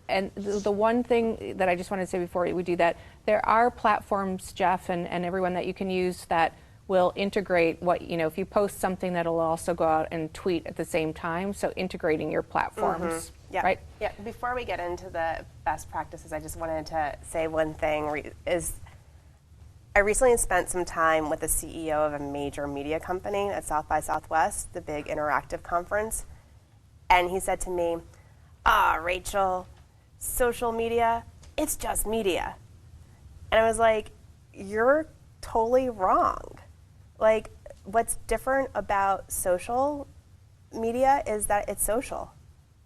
And the one thing that I just wanted to say before we do that, there are platforms, Jeff, and everyone, that you can use that will integrate what, you know, if you post something, that'll also go out and tweet at the same time. So integrating your platforms, right? Yeah, before we get into the best practices, I just wanted to say one thing is I recently spent some time with the CEO of a major media company at South by Southwest, the big interactive conference. And he said to me, Rachel, social media, it's just media. And I was like, you're totally wrong. Like, what's different about social media is that it's social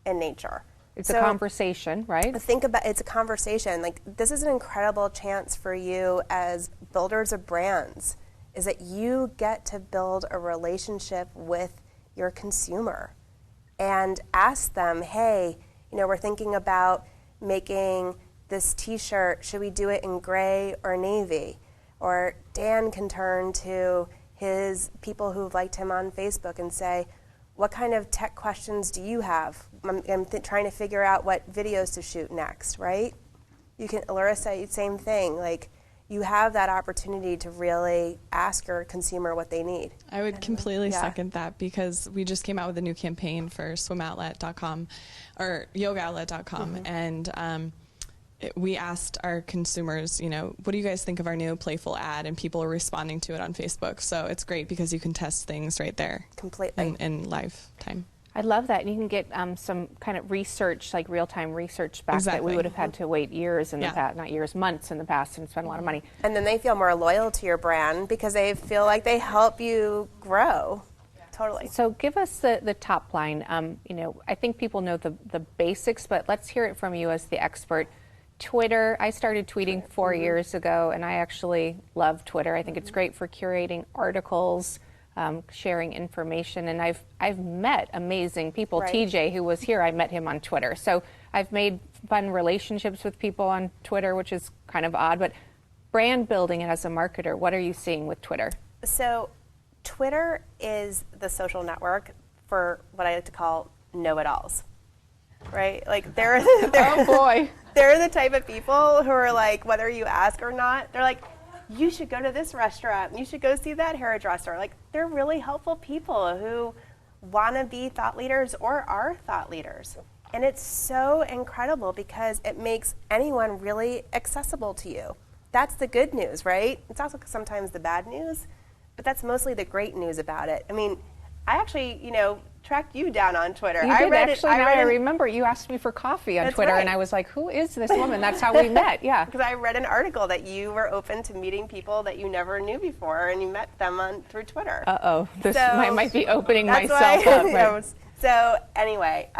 in nature. It's a conversation, right? Think about it's a conversation. Like, this is an incredible chance for you as builders of brands, is that you get to build a relationship with your consumer and ask them, hey, we're thinking about making this t-shirt. Should we do it in gray or navy? Or Dan can turn to his people who've liked him on Facebook and say, what kind of tech questions do you have? I'm trying to figure out what videos to shoot next, right? Larissa, same thing. Like, you have that opportunity to really ask your consumer what they need. I would completely second that, because we just came out with a new campaign for swimoutlet.com or yogaoutlet.com, and we asked our consumers, what do you guys think of our new playful ad? And people are responding to it on Facebook. So it's great because you can test things right there. Completely. In live time. I love that. And you can get some kind of research, like real-time research back that we would have had to wait years in the past, not years, months in the past, and spend a lot of money. And then they feel more loyal to your brand because they feel like they help you grow. Totally. So give us the top line. I think people know the basics, but let's hear it from you as the expert. Twitter, I started tweeting 4 years ago, and I actually love Twitter. I think it's great for curating articles, sharing information, and I've met amazing people. Right. TJ, who was here, I met him on Twitter. So I've made fun relationships with people on Twitter, which is kind of odd, but brand building as a marketer, what are you seeing with Twitter? So Twitter is the social network for what I like to call know-it-alls, right? Like, they're oh boy. They're the type of people who are like, whether you ask or not, they're like, you should go to this restaurant. You should go see that hairdresser. Like, they're really helpful people who want to be thought leaders or are thought leaders. And it's so incredible because it makes anyone really accessible to you. That's the good news, right? It's also sometimes the bad news, but that's mostly the great news about it. I mean, I actually, tracked you down on Twitter. You did, actually. I remember you asked me for coffee on Twitter, and I was like, who is this woman? That's how we met, yeah. Because I read an article that you were open to meeting people that you never knew before, and you met them through Twitter. Uh-oh, I might be opening myself up. Right? So anyway,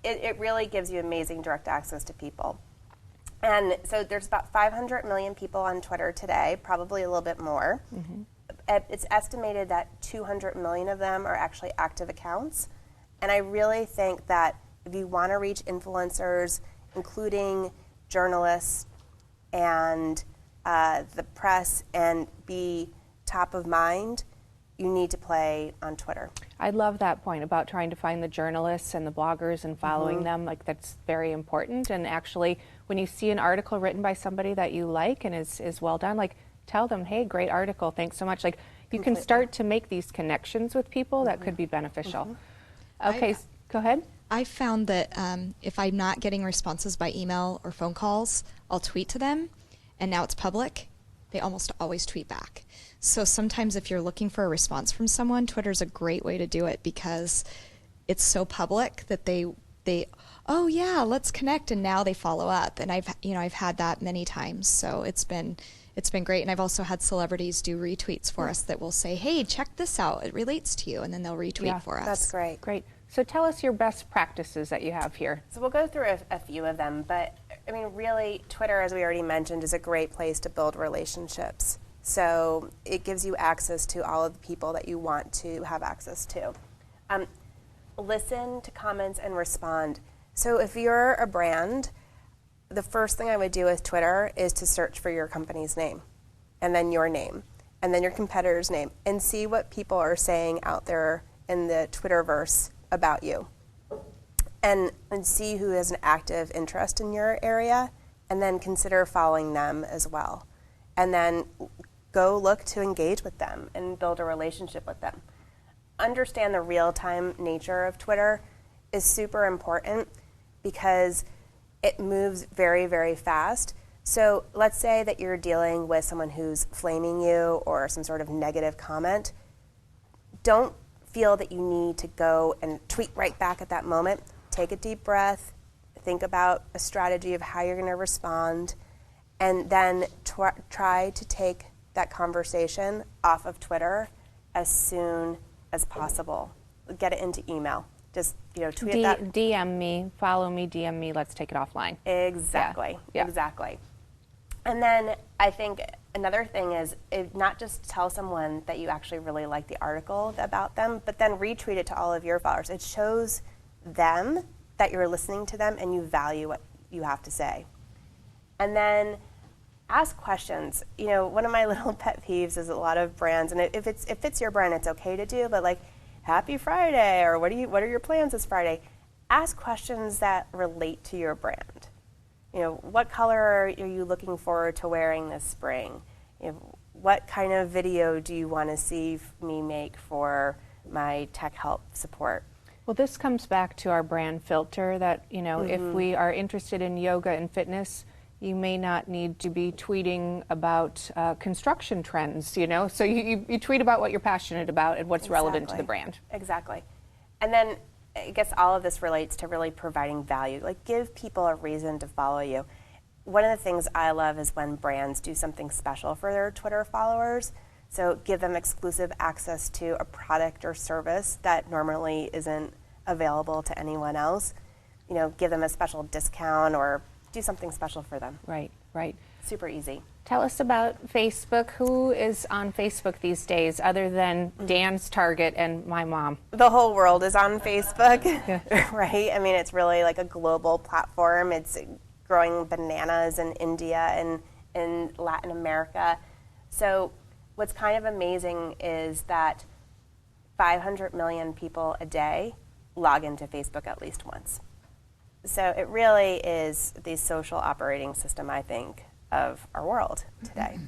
it really gives you amazing direct access to people. And so there's about 500 million people on Twitter today, probably a little bit more. It's estimated that 200 million of them are actually active accounts. And I really think that if you want to reach influencers, including journalists and the press, and be top of mind, you need to play on Twitter. I love that point about trying to find the journalists and the bloggers and following them. Like, that's very important. And actually, when you see an article written by somebody that you like and is well done, like, tell them, hey, great article, thanks so much. Like, you can start to make these connections with people that could be beneficial. Okay, go ahead. I found that if I'm not getting responses by email or phone calls, I'll tweet to them, and now it's public. They almost always tweet back. So sometimes if you're looking for a response from someone, Twitter's a great way to do it because it's so public that they oh yeah, let's connect, and now they follow up. And I've had that many times, so it's been great. And I've also had celebrities do retweets for us that will say, hey, check this out, it relates to you, and then they'll retweet for us. That's great. Great. So tell us your best practices that you have here. So we'll go through a few of them, but I mean, really, Twitter, as we already mentioned, is a great place to build relationships. So it gives you access to all of the people that you want to have access to. Listen to comments and respond. So if you're a brand, the first thing I would do with Twitter is to search for your company's name, and then your name, and then your competitor's name, and see what people are saying out there in the Twitterverse about you. And see who has an active interest in your area, and then consider following them as well. And then go look to engage with them and build a relationship with them. Understand the real-time nature of Twitter is super important because it moves very, very fast. So let's say that you're dealing with someone who's flaming you or some sort of negative comment. Don't feel that you need to go and tweet right back at that moment. Take a deep breath, think about a strategy of how you're going to respond, and then try to take that conversation off of Twitter as soon as possible. Get it into email. Just tweet that. DM me, follow me, DM me. Let's take it offline. Exactly. Yeah. Exactly. And then I think another thing is not just tell someone that you actually really like the article about them, but then retweet it to all of your followers. It shows them that you're listening to them and you value what you have to say. And then ask questions. One of my little pet peeves is a lot of brands, and if it's your brand, it's okay to do, but like, Happy Friday, or what are your plans this Friday? Ask questions that relate to your brand. What color are you looking forward to wearing this spring? What kind of video do you want to see me make for my tech help support? Well, this comes back to our brand filter that, if we are interested in yoga and fitness, you may not need to be tweeting about construction trends, So you tweet about what you're passionate about and what's relevant to the brand. Exactly. And then I guess all of this relates to really providing value. Like, give people a reason to follow you. One of the things I love is when brands do something special for their Twitter followers. So give them exclusive access to a product or service that normally isn't available to anyone else. Give them a special discount or do something special for them. Right. Super easy. Tell us about Facebook. Who is on Facebook these days other than Dan's Target and my mom? The whole world is on Facebook, right? I mean, it's really like a global platform. It's growing bananas in India and in Latin America. So what's kind of amazing is that 500 million people a day log into Facebook at least once. So it really is the social operating system, I think, of our world today.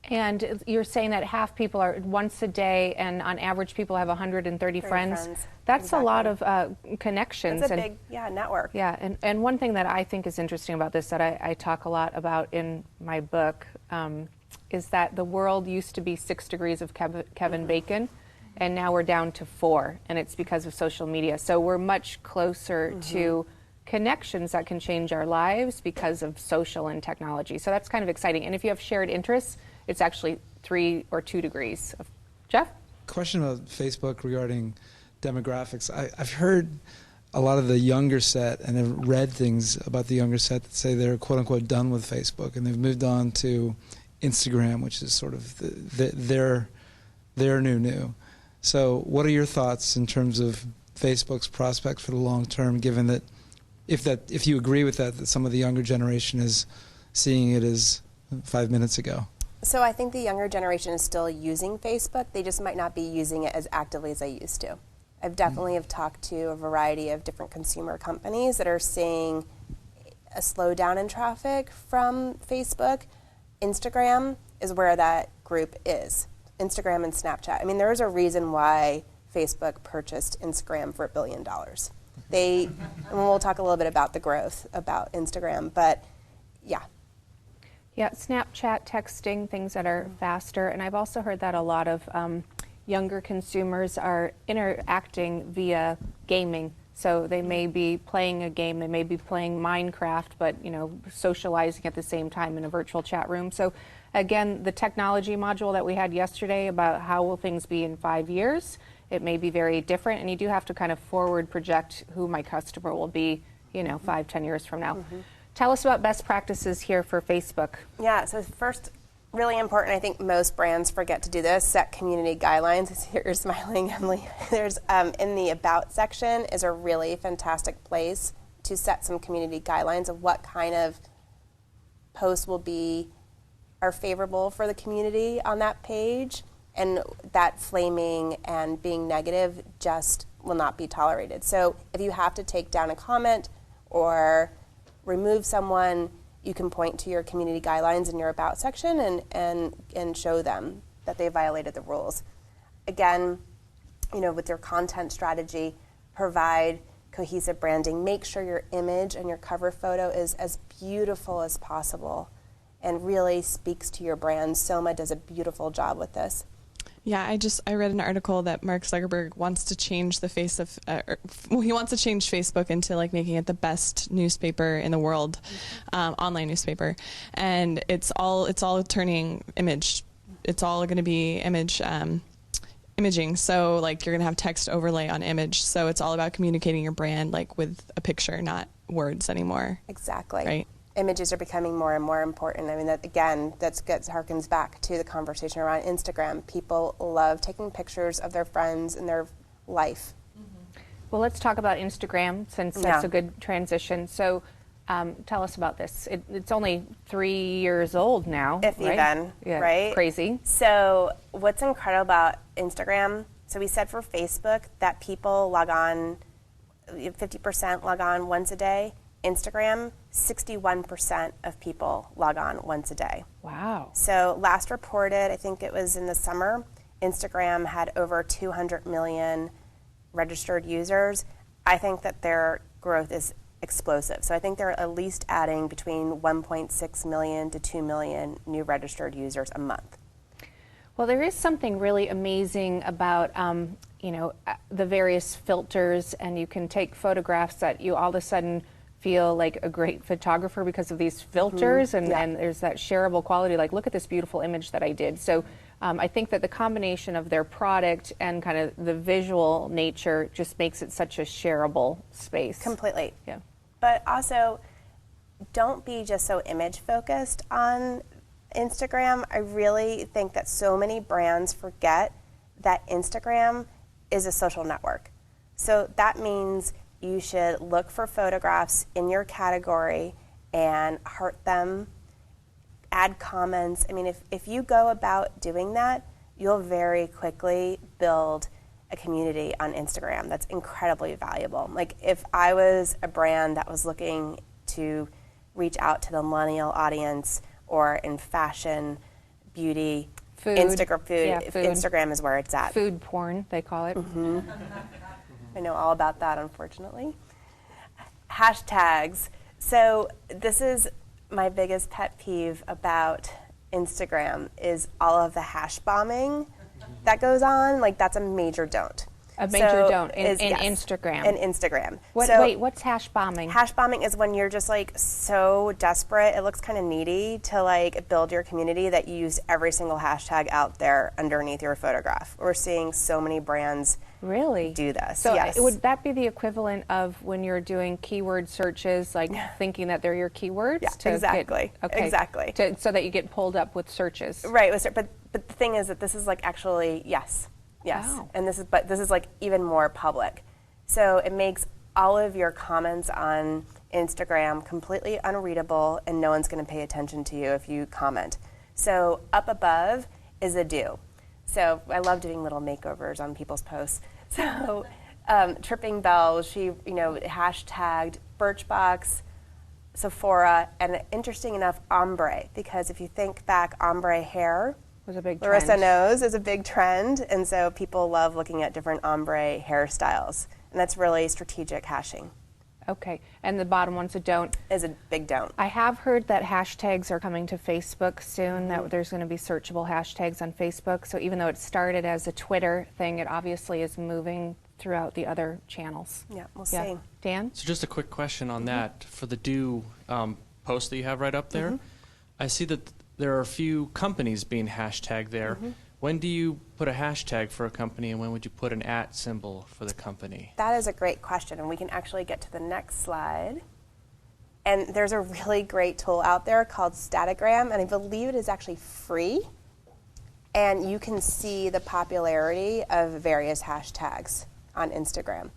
And you're saying that half people are once a day, and on average people have 130 friends. That's exactly. a lot of connections. It's a big network. Yeah, and one thing that I think is interesting about this that I talk a lot about in my book is that the world used to be 6 degrees of Kevin Bacon, and now we're down to 4, and it's because of social media. So we're much closer to connections that can change our lives because of social and technology. So that's kind of exciting. And if you have shared interests, it's actually 3 or 2 degrees. Jeff? Question about Facebook regarding demographics. I've heard a lot of the younger set, and I've read things about the younger set that say they're quote unquote done with Facebook and they've moved on to Instagram, which is sort of their new. So what are your thoughts in terms of Facebook's prospects for the long term, given that if you agree with that some of the younger generation is seeing it as 5 minutes ago? So I think the younger generation is still using Facebook. They just might not be using it as actively as they used to. I've definitely have talked to a variety of different consumer companies that are seeing a slowdown in traffic from Facebook. Instagram is where that group is. Instagram and Snapchat. I mean, there is a reason why Facebook purchased Instagram for $1 billion. And we'll talk a little bit about the growth about Instagram, but yeah. Yeah, Snapchat, texting, things that are faster. And I've also heard that a lot of younger consumers are interacting via gaming. So they may be playing a game, they may be playing Minecraft, but socializing at the same time in a virtual chat room. So again, the technology module that we had yesterday about how will things be in 5 years, it may be very different, and you do have to kind of forward project who my customer will be, 5, 10 years from now. Tell us about best practices here for Facebook. Yeah, so first, really important, I think most brands forget to do this, set community guidelines. You're smiling, Emily. There's, in the About section is a really fantastic place to set some community guidelines of what kind of posts are favorable for the community on that page, and that flaming and being negative just will not be tolerated. So if you have to take down a comment or remove someone, you can point to your community guidelines in your About section and show them that they violated the rules. Again, with your content strategy, provide cohesive branding. Make sure your image and your cover photo is as beautiful as possible and really speaks to your brand. Soma does a beautiful job with this. Yeah, I read an article that Mark Zuckerberg wants to change the face of, he wants to change Facebook into like making it the best newspaper in the world, online newspaper, and it's all turning image. It's all going to be image imaging. So like you're going to have text overlay on image. So it's all about communicating your brand like with a picture, not words anymore. Exactly. Right. Images are becoming more and more important. I mean, that again, harkens back to the conversation around Instagram. People love taking pictures of their friends and their life. Well, let's talk about Instagram since that's a good transition. So tell us about this. It's only 3 years old now, If right? even, Yeah, right? Crazy. So what's incredible about Instagram, so we said for Facebook that people log on, 50% log on once a day. Instagram, 61% of people log on once a day. Wow. So last reported, I think it was in the summer, Instagram had over 200 million registered users. I think that their growth is explosive. So I think they're at least adding between 1.6 million to 2 million new registered users a month. Well, there is something really amazing about the various filters, and you can take photographs that you all of a sudden feel like a great photographer because of these filters, and there's that shareable quality, like look at this beautiful image that I did. So I think that the combination of their product and kind of the visual nature just makes it such a shareable space. Completely. Yeah. But also, don't be just so image focused on Instagram. I really think that so many brands forget that Instagram is a social network. So that means you should look for photographs in your category and heart them, add comments. I mean, if you go about doing that, you'll very quickly build a community on Instagram that's incredibly valuable. Like if I was a brand that was looking to reach out to the millennial audience or in fashion, beauty, Food. Instagram food, Yeah, food. Instagram is where it's at. Food porn, they call it. I know all about that, unfortunately. Hashtags. So this is my biggest pet peeve about Instagram is all of the hash bombing that goes on. Like that's a major don't. A major don't in yes, Instagram. In Instagram. Wait, what's hash bombing? Hash bombing is when you're just like so desperate, it looks kind of needy to like build your community that you use every single hashtag out there underneath your photograph. We're seeing so many brands really do this. So yes. would that be the equivalent of when you're doing keyword searches, like thinking that they're your keywords? Yeah, exactly. Exactly. So that you get pulled up with searches. Right, but the thing is that this is like actually yes. Wow. And this is like even more public. So it makes all of your comments on Instagram completely unreadable, and no one's going to pay attention to you if you comment. So up above is a do. So I love doing little makeovers on people's posts. So Tripping Bells, she hashtagged Birchbox, Sephora, and interesting enough, ombre, because if you think back, ombre hair was a big Larissa trend. knows is a big trend, and so people love looking at different ombre hairstyles, and that's really strategic hashing. Okay, and the bottom one's a don't. Is a big don't. I have heard that hashtags are coming to Facebook soon, that there's going to be searchable hashtags on Facebook. So even though it started as a Twitter thing, it obviously is moving throughout the other channels. Yeah, we'll see. Dan? So just a quick question on that. For the do post that you have right up there, I see that there are a few companies being hashtagged there. When do you put a hashtag for a company, and when would you put an @ symbol for the company? That is a great question, and we can actually get to the next slide. And there's a really great tool out there called Statagram, and I believe it is actually free. And you can see the popularity of various hashtags on Instagram.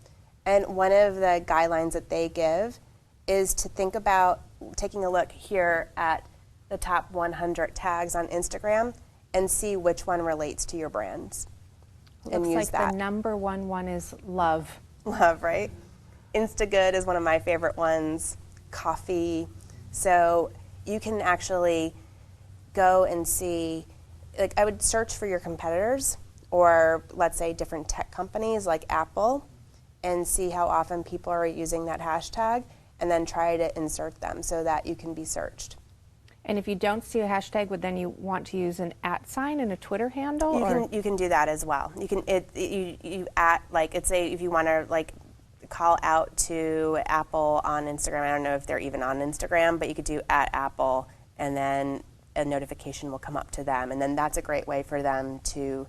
And one of the guidelines that they give is to think about taking a look here at the top 100 tags on Instagram and see which one relates to your brands. And Looks use like that. the number one is love. Love, right? Instagood is one of my favorite ones. Coffee. So you can actually go and see, like I would search for your competitors or let's say different tech companies like Apple and see how often people are using that hashtag and then try to insert them so that you can be searched. And if you don't see a hashtag, would then you want to use an @ sign and a Twitter handle? You can do that as well. You can you at like it's a if you want to like call out to Apple on Instagram. I don't know if they're even on Instagram, but you could do @Apple, and then a notification will come up to them, and then that's a great way for them to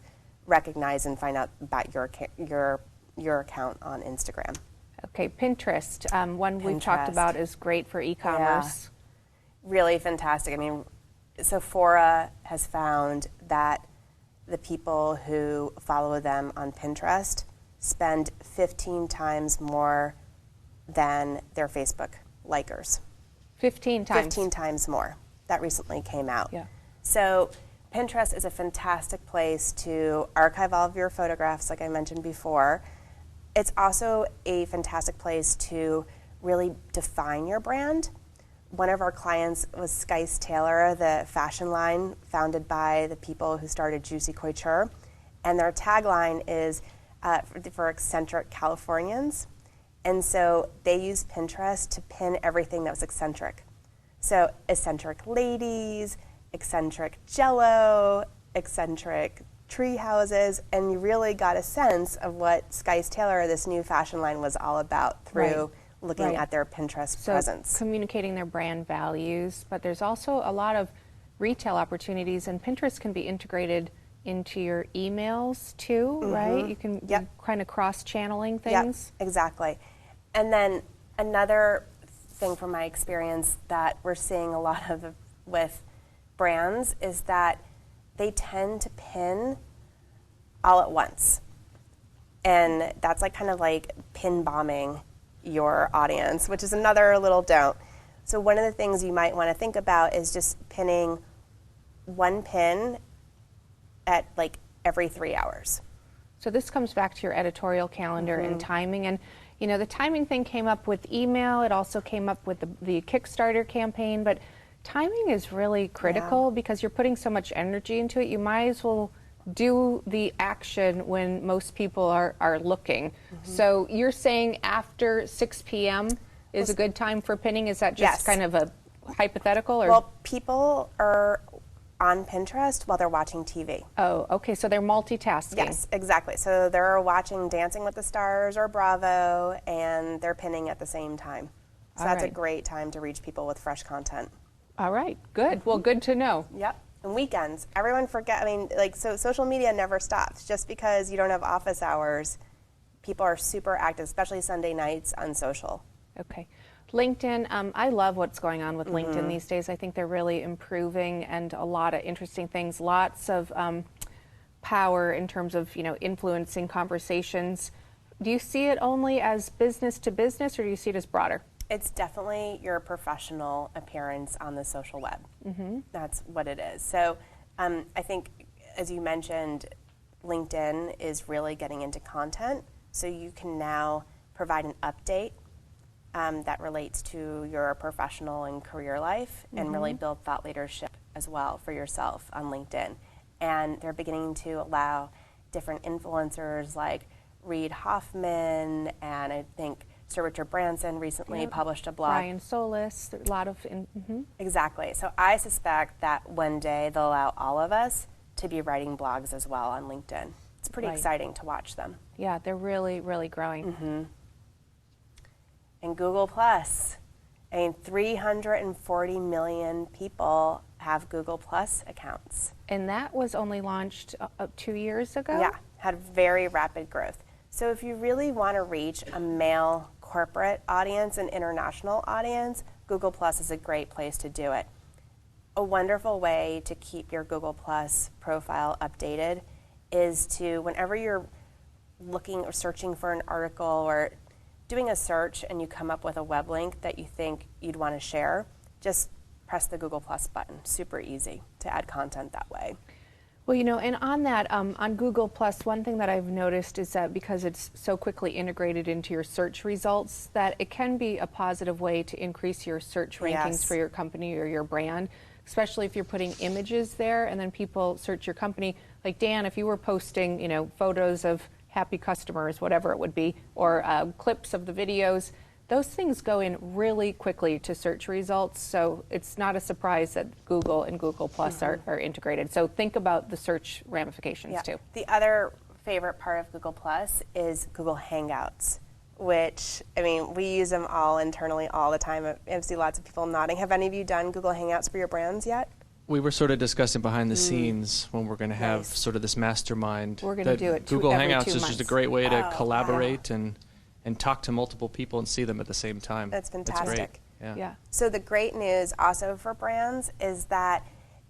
recognize and find out about your account on Instagram. Okay, Pinterest, one we've talked Pinterest. about is great for e-commerce. Really fantastic. I mean, Sephora has found that the people who follow them on Pinterest spend 15 times more than their Facebook likers. 15 times? 15 times more. That recently came out. Yeah. So Pinterest is a fantastic place to archive all of your photographs, like I mentioned before. It's also a fantastic place to really define your brand. One of our clients was Skice Taylor, the fashion line founded by the people who started Juicy Couture. And their tagline is for eccentric Californians. And so they used Pinterest to pin everything that was eccentric. So eccentric ladies, eccentric Jell-O, eccentric tree houses, and you really got a sense of what Skice Taylor, this new fashion line, was all about through looking at their Pinterest presence. Communicating their brand values, but there's also a lot of retail opportunities, and Pinterest can be integrated into your emails too, right? You can be kind of cross-channeling things. Yep, exactly. And then another thing from my experience that we're seeing a lot of with brands is that they tend to pin all at once. And that's like kind of like pin bombing your audience, which is another little don't. So one of the things you might want to think about is just pinning one pin at like every 3 hours. So this comes back to your editorial calendar and timing. And you know, the timing thing came up with email. It also came up with the Kickstarter campaign. But timing is really critical because you're putting so much energy into it. You might as well do the action when most people are looking. So you're saying after 6 p.m. is a good time for pinning? Is that just kind of a hypothetical? Or? Well, people are on Pinterest while they're watching TV. Oh, okay, so they're multitasking. Yes, exactly. So they're watching Dancing with the Stars or Bravo, and they're pinning at the same time. So that's a great time to reach people with fresh content. All right, good. Well, good to know. Yep. And weekends. Everyone forget, I mean, like, so social media never stops. Just because you don't have office hours, people are super active, especially Sunday nights on social. Okay. LinkedIn, I love what's going on with LinkedIn these days. I think they're really improving and a lot of interesting things, lots of power in terms of, you know, influencing conversations. Do you see it only as business to business, or do you see it as broader? It's definitely your professional appearance on the social web. That's what it is. So I think, as you mentioned, LinkedIn is really getting into content. So you can now provide an update that relates to your professional and career life and really build thought leadership as well for yourself on LinkedIn. And they're beginning to allow different influencers like Reid Hoffman, and I think Sir Richard Branson recently published a blog. Brian Solis, a lot of... Exactly. So I suspect that one day they'll allow all of us to be writing blogs as well on LinkedIn. It's pretty exciting to watch them. Yeah, they're really, really growing. And Google Plus, I mean, 340 million people have Google Plus accounts. And that was only launched 2 years ago? Yeah, had very rapid growth. So if you really want to reach a male corporate audience and international audience, Google Plus is a great place to do it. A wonderful way to keep your Google Plus profile updated is to, whenever you're looking or searching for an article or doing a search and you come up with a web link that you think you'd want to share, just press the Google Plus button. Super easy to add content that way. Well, you know, and on that, on Google Plus, one thing that I've noticed is that because it's so quickly integrated into your search results, that it can be a positive way to increase your search rankings for your company or your brand, especially if you're putting images there and then people search your company. Like Dan, if you were posting, you know, photos of happy customers, whatever it would be, or clips of the videos, those things go in really quickly to search results, so it's not a surprise that Google and Google Plus are integrated. So think about the search ramifications too. The other favorite part of Google Plus is Google Hangouts, which, I mean, we use them all internally all the time. I see lots of people nodding. Have any of you done Google Hangouts for your brands yet? We were sort of discussing behind the scenes when we're going to have Nice. sort of this mastermind. We're gonna that do it Google every Hangouts 2 is just a months. great way to Oh, collaborate and talk to multiple people and see them at the same time. That's It's great. fantastic. Yeah. Yeah. So the great news also for brands is that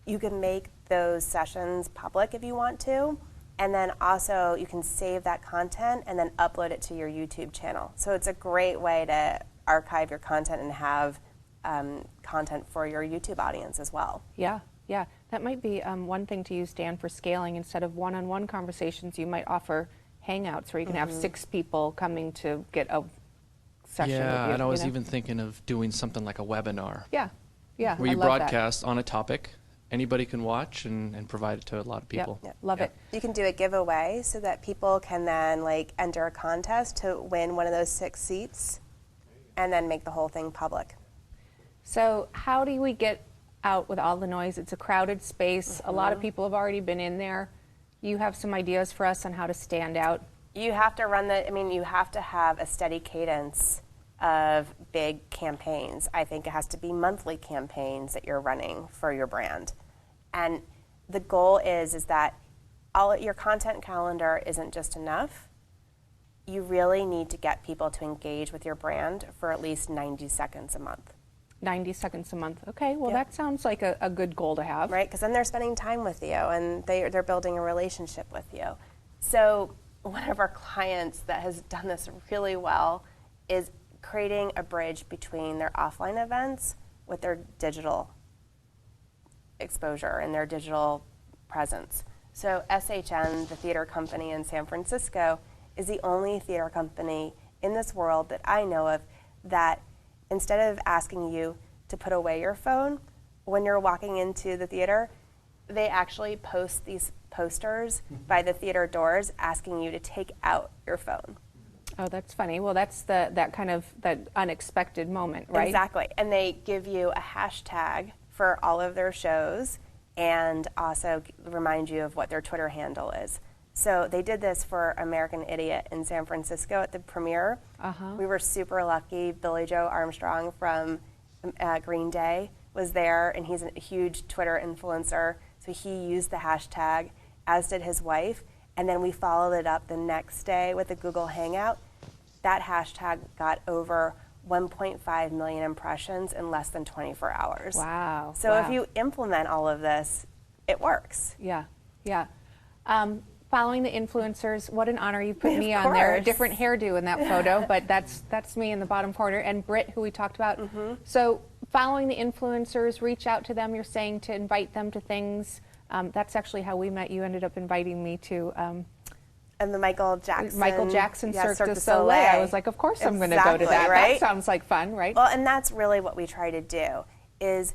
you can make those sessions public if you want to, and then also you can save that content and then upload it to your YouTube channel. So it's a great way to archive your content and have content for your YouTube audience as well. Yeah, yeah. That might be one thing to use, Dan, for scaling. Instead of one-on-one conversations, you might offer Hangouts where you can have 6 people coming to get a session with Yeah, you. and I you was know? even thinking of doing something like a webinar. Yeah, yeah. Where I you love that. broadcast on a topic, anybody can watch and provide it to a lot of Yep, people. yep, love Yeah. it. You can do a giveaway so that people can then enter a contest to win one of those 6 seats and then make the whole thing public. So how do we get out with all the noise? It's a crowded space. A lot of people have already been in there. You have some ideas for us on how to stand out? You have to you have to have a steady cadence of big campaigns. I think it has to be monthly campaigns that you're running for your brand. And the goal is that your content calendar isn't just enough. You really need to get people to engage with your brand for at least 90 seconds a month. 90 seconds a month. Okay, well, Yep. that sounds like a good goal to have. Right, because then they're spending time with you and they're building a relationship with you. So one of our clients that has done this really well is creating a bridge between their offline events with their digital exposure and their digital presence. So SHN, the theater company in San Francisco, is the only theater company in this world that I know of that instead of asking you to put away your phone when you're walking into the theater, they actually post these posters by the theater doors asking you to take out your phone. Oh, that's funny. Well, that's that unexpected moment, right? Exactly. And they give you a hashtag for all of their shows and also remind you of what their Twitter handle is. So they did this for American Idiot in San Francisco at the premiere. We were super lucky. Billy Joe Armstrong from Green Day was there, and he's a huge Twitter influencer. So he used the hashtag, as did his wife, and then we followed it up the next day with a Google Hangout. That hashtag got over 1.5 million impressions in less than 24 hours. Wow. So if you implement all of this, it works. Yeah, yeah. Following the influencers, what an honor you put me Of on there. A course. different hairdo in that photo, but that's me in the bottom corner. And Britt, who we talked about. So following the influencers, reach out to them. You're saying to invite them to things. That's actually how we met. You ended up inviting me to And the Michael Jackson Cirque du Soleil. I was like, of course I'm going to go to that. Right? That sounds like fun, right? Well, and that's really what we try to do, is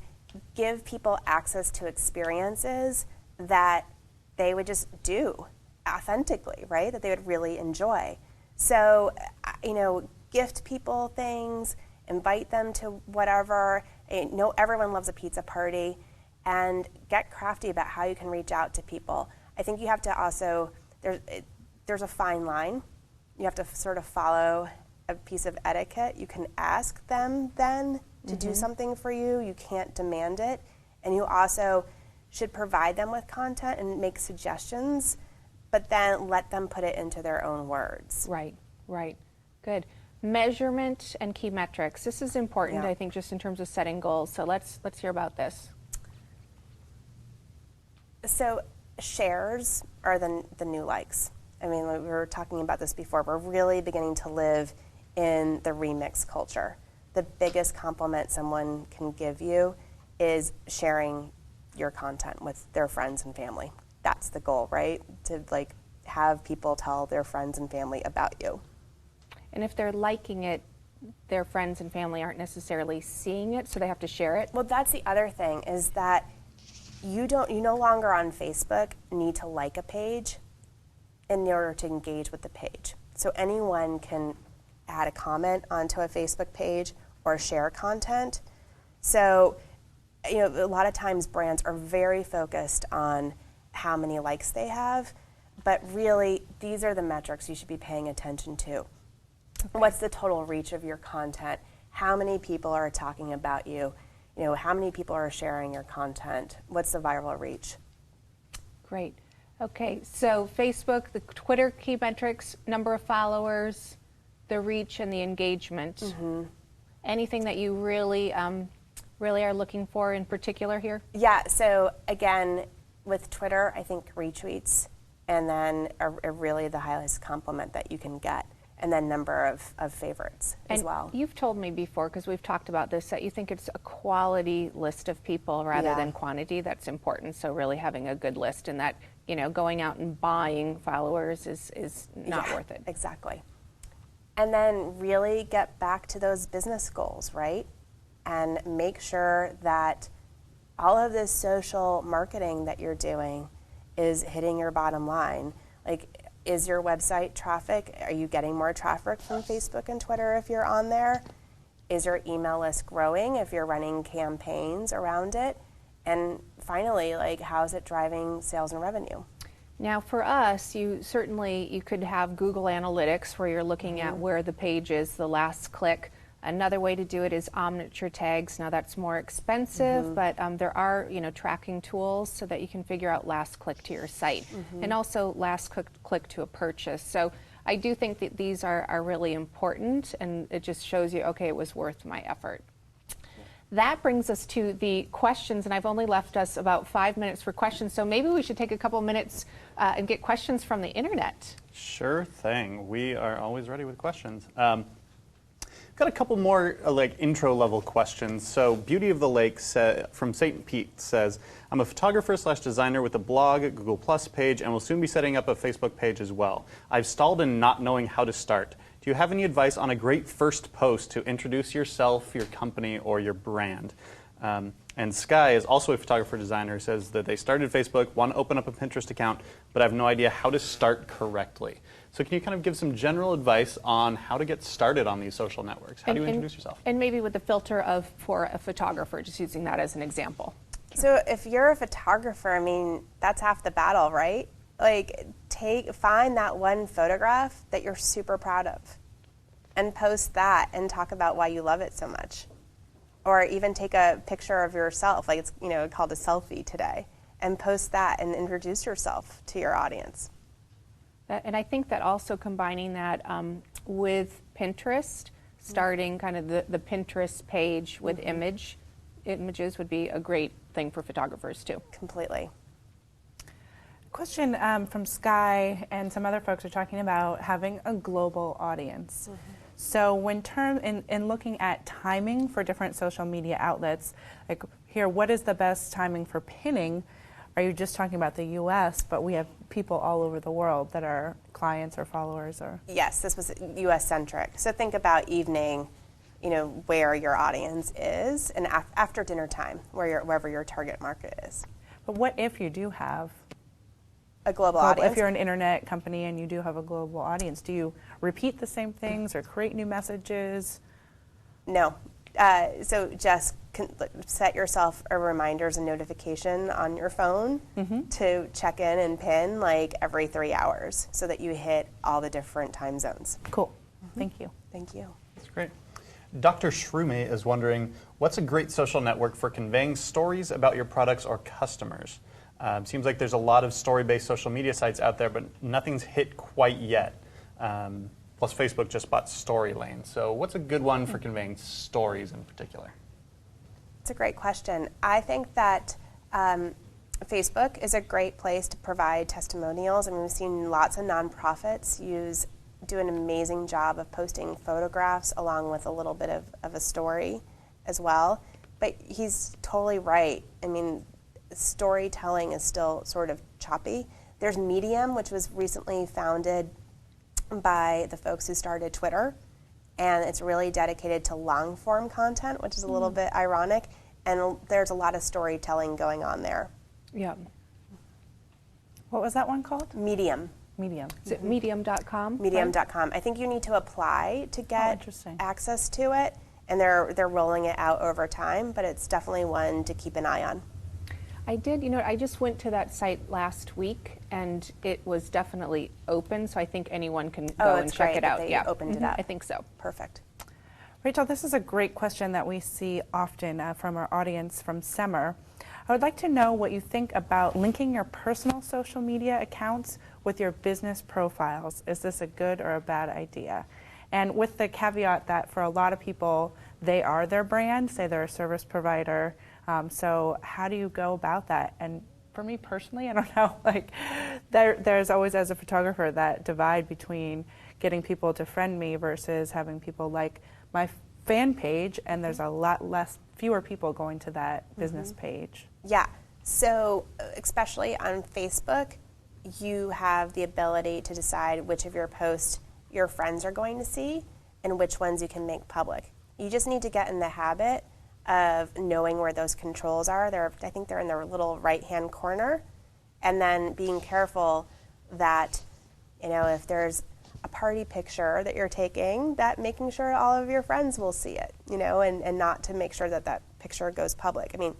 give people access to experiences that they would just do authentically, right? That they would really enjoy. So, gift people things, invite them to whatever. I know everyone loves a pizza party, and get crafty about how you can reach out to people. I think you have to also, there's a fine line. You have to sort of follow a piece of etiquette. You can ask them then to do something for you. You can't demand it. And you also should provide them with content and make suggestions, but then let them put it into their own words. Right, right. Good. Measurement and key metrics. This is important, Yeah. I think, just in terms of setting goals. So let's hear about this. So shares are the new likes. I mean, we were talking about this before. We're really beginning to live in the remix culture. The biggest compliment someone can give you is sharing your content with their friends and family. That's the goal, right? To have people tell their friends and family about you. And if they're liking it, their friends and family aren't necessarily seeing it, so they have to share it. Well, that's the other thing, is that you no longer on Facebook need to like a page in order to engage with the page. So anyone can add a comment onto a Facebook page or share content. So, a lot of times brands are very focused on how many likes they have, but really these are the metrics you should be paying attention to. Okay. What's the total reach of your content? How many people are talking about you? how many people are sharing your content? What's the viral reach? Great. Okay, so Facebook, the Twitter key metrics, number of followers, the reach, and the engagement. Anything that you really are looking for in particular here? Yeah, so again, with Twitter, I think retweets, and then are really the highest compliment that you can get, and then number of favorites as well. You've told me before, because we've talked about this, that you think it's a quality list of people rather than quantity that's important. So really having a good list, and that going out and buying followers is not worth it. Exactly. And then really get back to those business goals, right? And make sure that all of this social marketing that you're doing is hitting your bottom line. Like, is your website traffic? Are you getting more traffic from Facebook and Twitter if you're on there? Is your email list growing if you're running campaigns around it? And finally, like, how's it driving sales and revenue? Now, for us, you could have Google Analytics, where you're looking at where the page is, the last click. Another way to do it is omniture tags. Now, that's more expensive, but there are tracking tools so that you can figure out last click to your site, and also last click to a purchase. So I do think that these are really important, and it just shows you, okay, it was worth my effort. That brings us to the questions, and I've only left us about 5 minutes for questions, so maybe we should take a couple minutes and get questions from the internet. Sure thing. We are always ready with questions. Got a couple more intro level questions. So Beauty of the Lake from St. Pete says, I'm a photographer / designer with a blog, Google Plus page, and will soon be setting up a Facebook page as well. I've stalled in not knowing how to start. Do you have any advice on a great first post to introduce yourself, your company, or your brand? And Sky is also a photographer designer, says that they started Facebook, want to open up a Pinterest account, but I have no idea how to start correctly. So can you kind of give some general advice on how to get started on these social networks? How do you introduce yourself? And maybe with the filter for a photographer, just using that as an example. So if you're a photographer, I mean, that's half the battle, right? Like, find that one photograph that you're super proud of and post that and talk about why you love it so much. Or even take a picture of yourself, like it's called a selfie today, and post that and introduce yourself to your audience. And I think that also combining that with Pinterest, starting kind of the Pinterest page with images would be a great thing for photographers too. Completely. Question from Sky and some other folks are talking about having a global audience. So when in looking at timing for different social media outlets, like here, what is the best timing for pinning? Are you just talking about the U.S., but we have people all over the world that are clients or followers? Or Yes, this was U.S.-centric. So think about evening, where your audience is, and after dinner time, wherever your target market is. But what if you do have a global audience? If you're an internet company and you do have a global audience, do you repeat the same things or create new messages? No. So just set yourself a reminders and notification on your phone to check in and pin like every 3 hours so that you hit all the different time zones. Cool. Thank you. Thank you. That's great. Dr. Shrume is wondering, what's a great social network for conveying stories about your products or customers? Seems like there's a lot of story-based social media sites out there, but nothing's hit quite yet. Plus, Facebook just bought Storylane. So what's a good one for conveying stories in particular? It's a great question. I think that Facebook is a great place to provide testimonials. I mean, we've seen lots of nonprofits do an amazing job of posting photographs along with a little bit of a story as well. But he's totally right. I mean, storytelling is still sort of choppy. There's Medium, which was recently founded by the folks who started Twitter, and it's really dedicated to long form content, which is a little bit ironic, and there's a lot of storytelling going on there. Yeah. What was that one called? Medium. Medium. Is it medium.com? Medium.com. I think you need to apply to get access to it, and they're rolling it out over time, but it's definitely one to keep an eye on. I did, I just went to that site last week, and it was definitely open, so I think anyone can go and check it out. They opened it up. I think so. Perfect. Rachel, this is a great question that we see often from our audience from Semmer. I would like to know what you think about linking your personal social media accounts with your business profiles. Is this a good or a bad idea? And with the caveat that for a lot of people, they are their brand, say they're a service provider. So how do you go about that? And for me personally, I don't know, like there's always, as a photographer, that divide between getting people to friend me versus having people like my fan page, and there's a lot fewer people going to that business page. Yeah, so especially on Facebook, you have the ability to decide which of your posts your friends are going to see and which ones you can make public. You just need to get in the habit of knowing where those controls are. I think they're in the little right-hand corner, and then being careful that, if there's a party picture that you're taking, that making sure all of your friends will see it, and not to make sure that that picture goes public. I mean,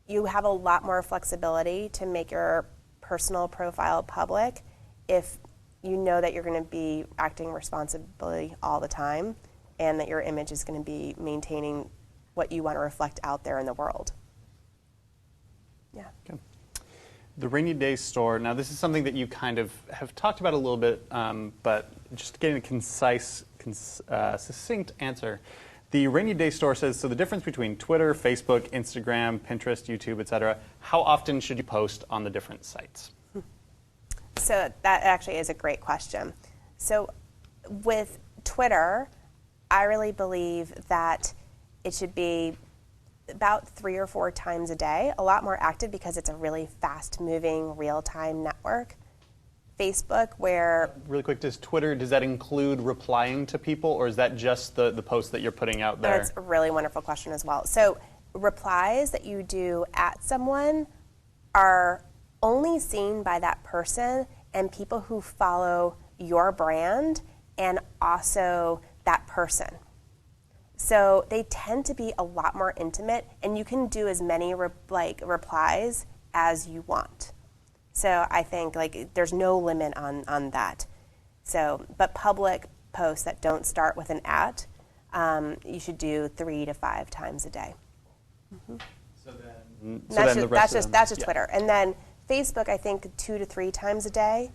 you have a lot more flexibility to make your personal profile public if you know that you're going to be acting responsibly all the time and that your image is going to be maintaining what you want to reflect out there in the world. Yeah. Okay. The rainy day store, now this is something that you kind of have talked about a little bit, but just getting a concise, succinct answer. The rainy day store says, so the difference between Twitter, Facebook, Instagram, Pinterest, YouTube, etc., how often should you post on the different sites? So that actually is a great question. So with Twitter, I really believe that it should be about 3 or 4 times a day, a lot more active because it's a really fast-moving, real-time network. Facebook, where... Really quick, does that include replying to people, or is that just the posts that you're putting out there? That's a really wonderful question as well. So replies that you do at someone are only seen by that person and people who follow your brand and also that person. So they tend to be a lot more intimate, and you can do as many replies as you want. So I think there's no limit on that. So, but public posts that don't start with an @ you should do 3 to 5 times a day. Mm-hmm. That's just Twitter, and then Facebook, I think 2 to 3 times a day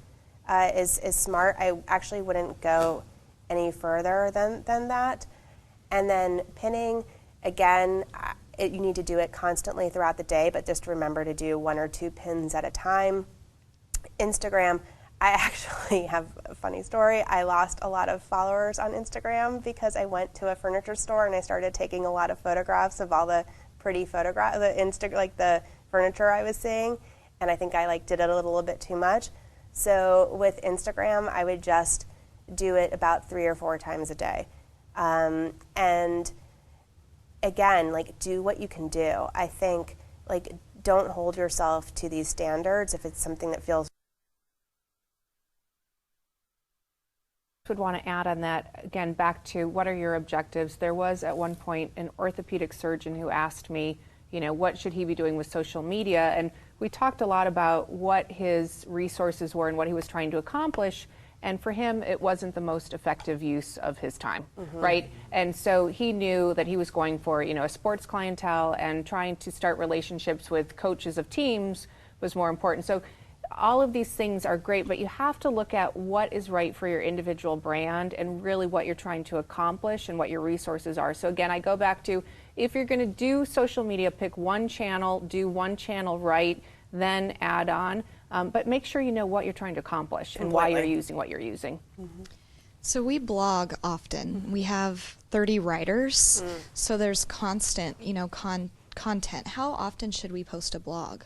is smart. I actually wouldn't go any further than that. And then pinning, again, you need to do it constantly throughout the day, but just remember to do 1 or 2 pins at a time. Instagram, I actually have a funny story. I lost a lot of followers on Instagram because I went to a furniture store and I started taking a lot of photographs of all the pretty photographs, the furniture I was seeing, and I think I did it a little bit too much. So with Instagram, I would just do it about 3 or 4 times a day. And again, do what you can do. I think, don't hold yourself to these standards if it's something that feels. Would want to add on that, again, back to what are your objectives. There was at one point an orthopedic surgeon who asked me, what should he be doing with social media? And we talked a lot about what his resources were and what he was trying to accomplish. And for him, it wasn't the most effective use of his time, right? And so he knew that he was going for, a sports clientele, and trying to start relationships with coaches of teams was more important. So all of these things are great, but you have to look at what is right for your individual brand and really what you're trying to accomplish and what your resources are. So again, I go back to, if you're going to do social media, pick one channel, do one channel right, then add on. But make sure you know what you're trying to accomplish and why you're using what you're using. So we blog often. We have 30 writers, so there's constant, content. How often should we post a blog?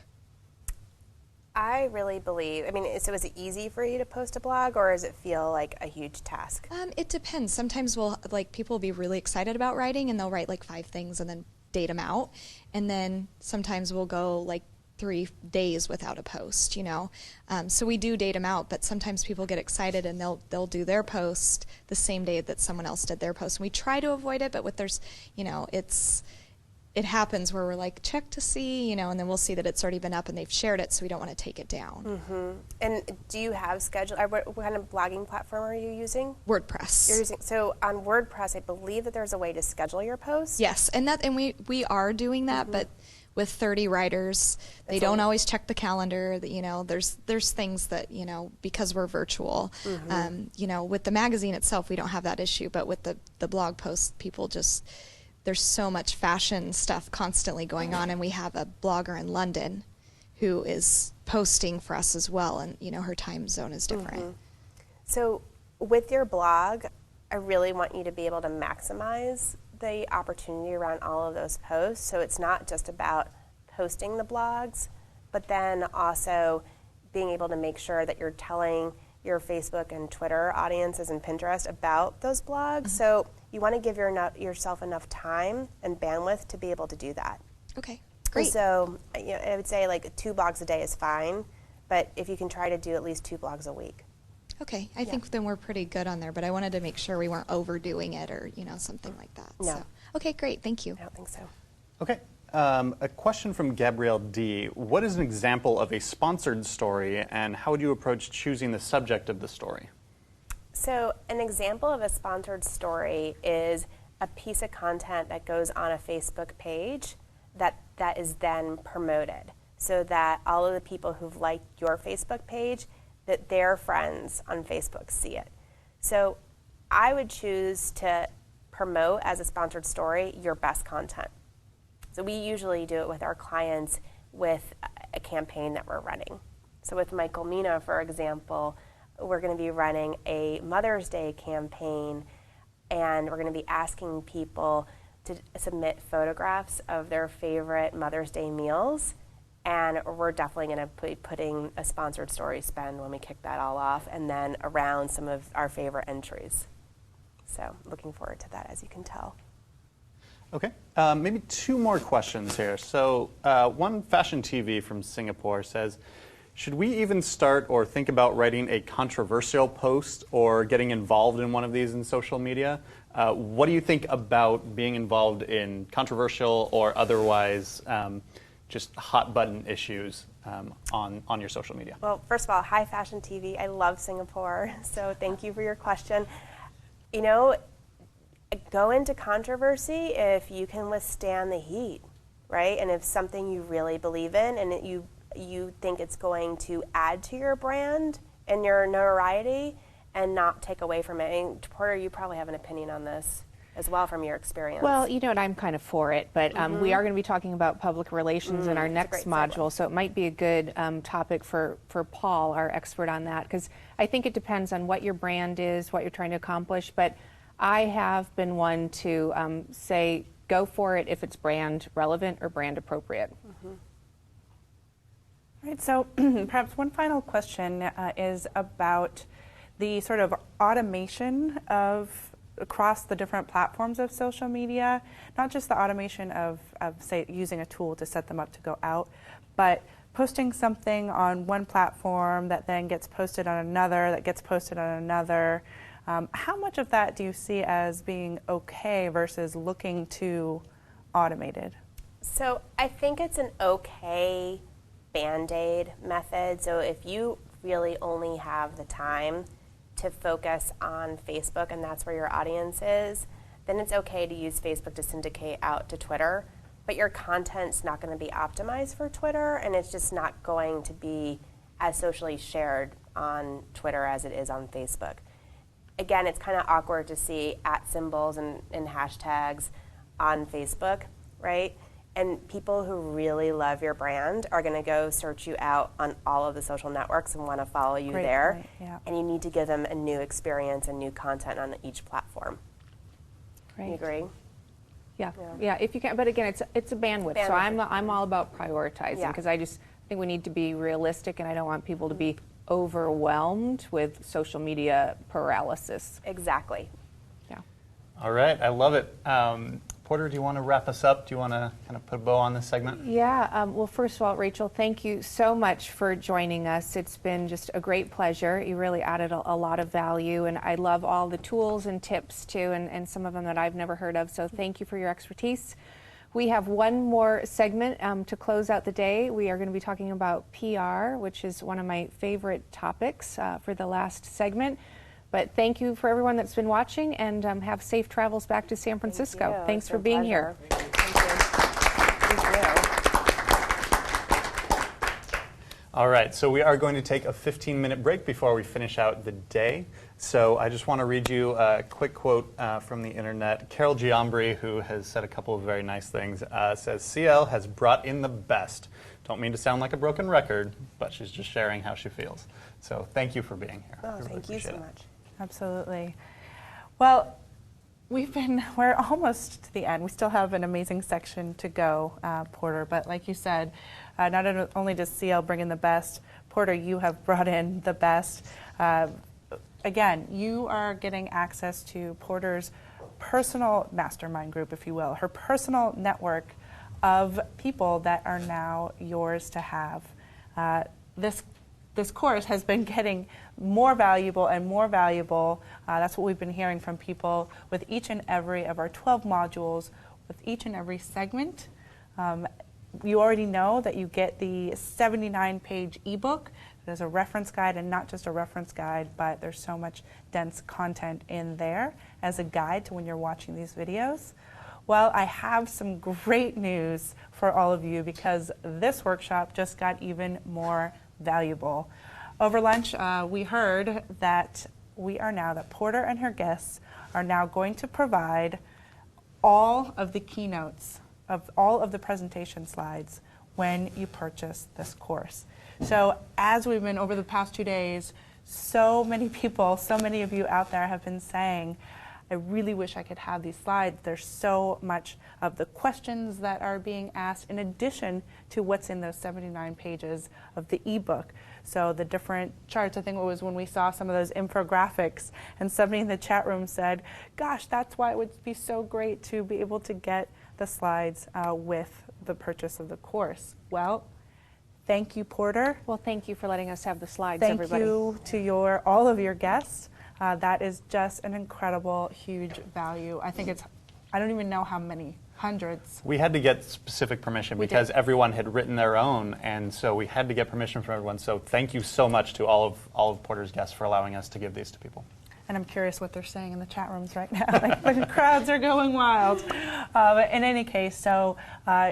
I really believe, so is it easy for you to post a blog, or does it feel like a huge task? It depends. Sometimes people will be really excited about writing, and they'll write 5 things and then date them out. And then sometimes we'll go 3 days without a post, So we do date them out, but sometimes people get excited and they'll do their post the same day that someone else did their post. And we try to avoid it, but there's, it happens where we're like, check to see, and then we'll see that it's already been up and they've shared it, so we don't want to take it down. And do you have what kind of blogging platform are you using? WordPress. You're using, so on WordPress, I believe that there's a way to schedule your posts. Yes, and we are doing that, but with 30 writers, they don't always check the calendar. There's things that, because we're virtual, with the magazine itself, we don't have that issue, but with the blog posts, people just, there's so much fashion stuff constantly going on, and we have a blogger in London who is posting for us as well, and her time zone is different. So with your blog, I really want you to be able to maximize the opportunity around all of those posts. So it's not just about posting the blogs, but then also being able to make sure that you're telling your Facebook and Twitter audiences and Pinterest about those blogs. So you want to give yourself enough time and bandwidth to be able to do that. Okay, great. So I would say like 2 blogs a day is fine, but if you can try to do at least 2 blogs a week. Okay, I think then we're pretty good on there, but I wanted to make sure we weren't overdoing it or, something like that. No. So, okay, great, thank you. I don't think so. Okay. A question from Gabrielle D. What is an example of a sponsored story, and how would you approach choosing the subject of the story? So an example of a sponsored story is a piece of content that goes on a Facebook page that is then promoted, so that all of the people who've liked your Facebook page, that their friends on Facebook see it. So I would choose to promote as a sponsored story your best content. So we usually do it with our clients with a campaign that we're running. So with Michael Mina, for example, we're going to be running a Mother's Day campaign, and we're going to be asking people to submit photographs of their favorite Mother's Day meals. And we're definitely going to be putting a sponsored story spend when we kick that all off, and then around some of our favorite entries. So looking forward to that, as you can tell. Okay, maybe 2 more questions here. So one Fashion TV from Singapore says, should we even start or think about writing a controversial post or getting involved in one of these in social media? What do you think about being involved in controversial or otherwise just hot button issues on your social media? Well, first of all, hi Fashion TV. I love Singapore, so thank you for your question. Go into controversy if you can withstand the heat, right? And if something you really believe in and you think it's going to add to your brand and your notoriety and not take away from it. And Porter, you probably have an opinion on this as well from your experience. Well, I'm kind of for it, but we are going to be talking about public relations in our next module, so it might be a good topic for Paul, our expert on that, because I think it depends on what your brand is, what you're trying to accomplish, but I have been one to say go for it if it's brand relevant or brand appropriate. Right, so perhaps one final question is about the sort of automation across the different platforms of social media, not just the automation of say, using a tool to set them up to go out, but posting something on one platform that then gets posted on another, that gets posted on another. How much of that do you see as being okay versus looking too automated? So I think it's an okay Band-Aid method. So if you really only have the time to focus on Facebook and that's where your audience is, then it's okay to use Facebook to syndicate out to Twitter, but your content's not going to be optimized for Twitter, and it's just not going to be as socially shared on Twitter as it is on Facebook. Again, it's kind of awkward to see @ and hashtags on Facebook, right? And people who really love your brand are going to go search you out on all of the social networks and want to follow you there. Point, yeah. And you need to give them a new experience and new content on each platform. Right. You agree? Yeah, if you can, but again, it's a bandwidth. So I'm all about prioritizing because I just think we need to be realistic, and I don't want people to be overwhelmed with social media paralysis. Exactly. Yeah. All right, I love it. Porter, do you want to wrap us up? Do you want to kind of put a bow on this segment? Yeah, well, first of all, Rachel, thank you so much for joining us. It's been just a great pleasure. You really added a lot of value, and I love all the tools and tips, too, and some of them that I've never heard of, so thank you for your expertise. We have one more segment to close out the day. We are going to be talking about PR, which is one of my favorite topics for the last segment. But thank you for everyone that's been watching, and have safe travels back to San Francisco. Thanks for being here. Thank you. All right, so we are going to take a 15-minute break before we finish out the day. So I just want to read you a quick quote from the internet. Carol Giambri, who has said a couple of very nice things, says, CL has brought in the best. Don't mean to sound like a broken record, but she's just sharing how she feels. So thank you for being here. Oh, thank you so much. Absolutely. Well, we're almost to the end. We still have an amazing section to go, Porter, but like you said, not only does CL bring in the best, Porter, you have brought in the best. Again, you are getting access to Porter's personal mastermind group, if you will, her personal network of people that are now yours to have. This course has been getting more valuable and more valuable. That's what we've been hearing from people with each and every of our 12 modules, with each and every segment. You already know that you get the 79-page ebook. There's a reference guide, and not just a reference guide, but there's so much dense content in there as a guide to when you're watching these videos. Well, I have some great news for all of you, because this workshop just got even more valuable. Over lunch, we heard that Porter and her guests are now going to provide all of the keynotes of all of the presentation slides when you purchase this course. So as we've been over the past 2 days, so many people, so many of you out there have been saying, I really wish I could have these slides. There's so much of the questions that are being asked in addition to what's in those 79 pages of the ebook. So the different charts, I think it was when we saw some of those infographics, and somebody in the chat room said, gosh, that's why it would be so great to be able to get the slides with the purchase of the course. Well, thank you, Porter. Well, thank you for letting us have the slides, Thank everybody. you to all of your guests. That is just an incredible, huge value. I think I don't even know how many, hundreds. We had to get specific permission because everyone had written their own, and so we had to get permission from everyone. So thank you so much to all of Porter's guests for allowing us to give these to people. And I'm curious what they're saying in the chat rooms right now. Like, the crowds are going wild. But in any case, so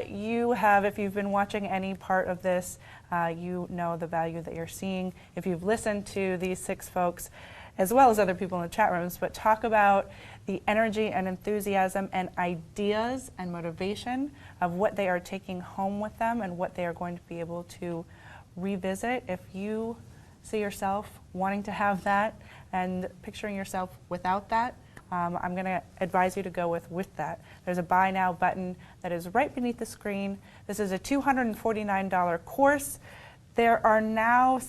you have, if you've been watching any part of this, you know the value that you're seeing. If you've listened to these 6 folks, as well as other people in the chat rooms, but talk about the energy and enthusiasm and ideas and motivation of what they are taking home with them and what they are going to be able to revisit. If you see yourself wanting to have that and picturing yourself without that, I'm going to advise you to go with that. There's a Buy Now button that is right beneath the screen. This is a $249 course. There are now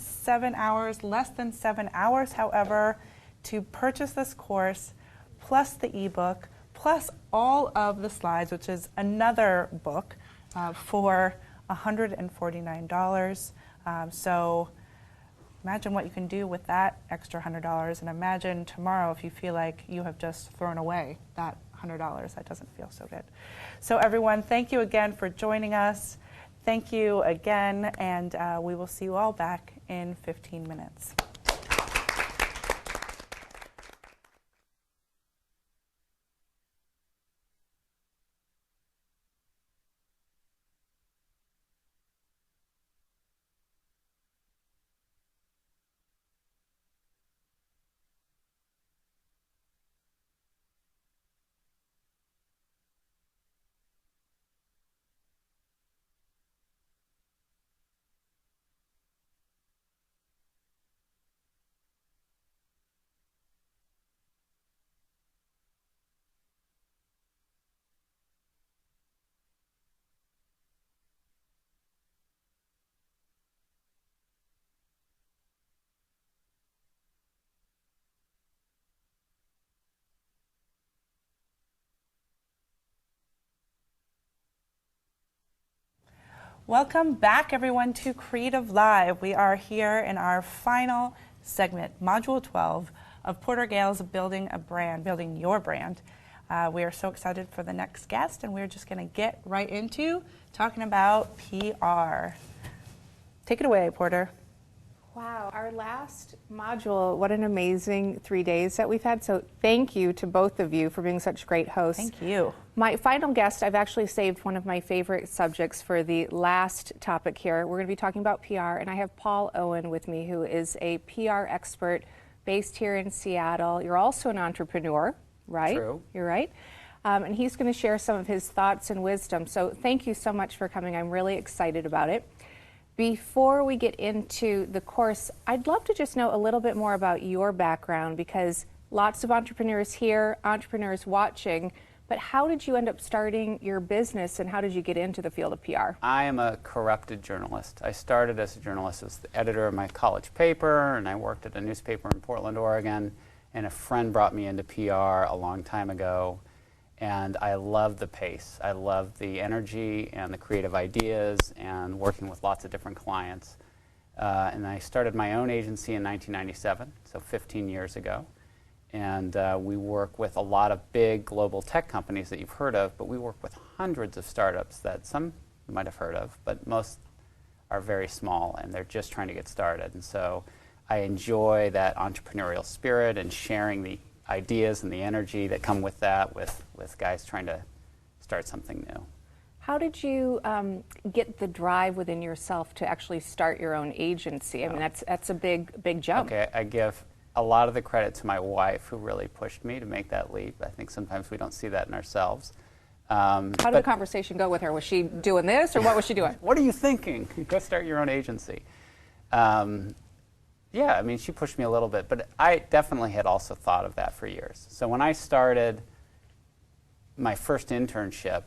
less than 7 hours, however, to purchase this course, plus the ebook, plus all of the slides, which is another book, for $149. So imagine what you can do with that extra $100, and imagine tomorrow if you feel like you have just thrown away that $100. That doesn't feel so good. So everyone, thank you again for joining us. Thank you again, and we will see you all back in 15 minutes. Welcome back, everyone, to Creative Live. We are here in our final segment, Module 12 of Porter Gale's Building a Brand, Building Your Brand. We are so excited for the next guest, and we're just going to get right into talking about PR. Take it away, Porter. Wow, our last module, what an amazing 3 days that we've had. So thank you to both of you for being such great hosts. Thank you. My final guest, I've actually saved one of my favorite subjects for the last topic here. We're going to be talking about PR, and I have Paul Owen with me, who is a PR expert based here in Seattle. You're also an entrepreneur, right? True. You're right. And he's going to share some of his thoughts and wisdom. So thank you so much for coming. I'm really excited about it. Before we get into the course, I'd love to just know a little bit more about your background, because lots of entrepreneurs here, entrepreneurs watching, but how did you end up starting your business and how did you get into the field of PR? I am a corrupted journalist. I started as a journalist, as the editor of my college paper, and I worked at a newspaper in Portland, Oregon, and a friend brought me into PR a long time ago. And I love the pace. I love the energy and the creative ideas and working with lots of different clients. And I started my own agency in 1997, so 15 years ago. And we work with a lot of big global tech companies that you've heard of, but we work with hundreds of startups that some you might have heard of, but most are very small and they're just trying to get started. And so I enjoy that entrepreneurial spirit and sharing the ideas and the energy that come with that with guys trying to start something new. How did you get the drive within yourself to actually start your own agency? I mean, that's a big jump. Okay, I give a lot of the credit to my wife, who really pushed me to make that leap. I think sometimes we don't see that in ourselves. How did the conversation go with her? Was she doing this, or what was she doing? What are you thinking? Go start your own agency. Yeah, I mean, she pushed me a little bit, but I definitely had also thought of that for years. So when I started my first internship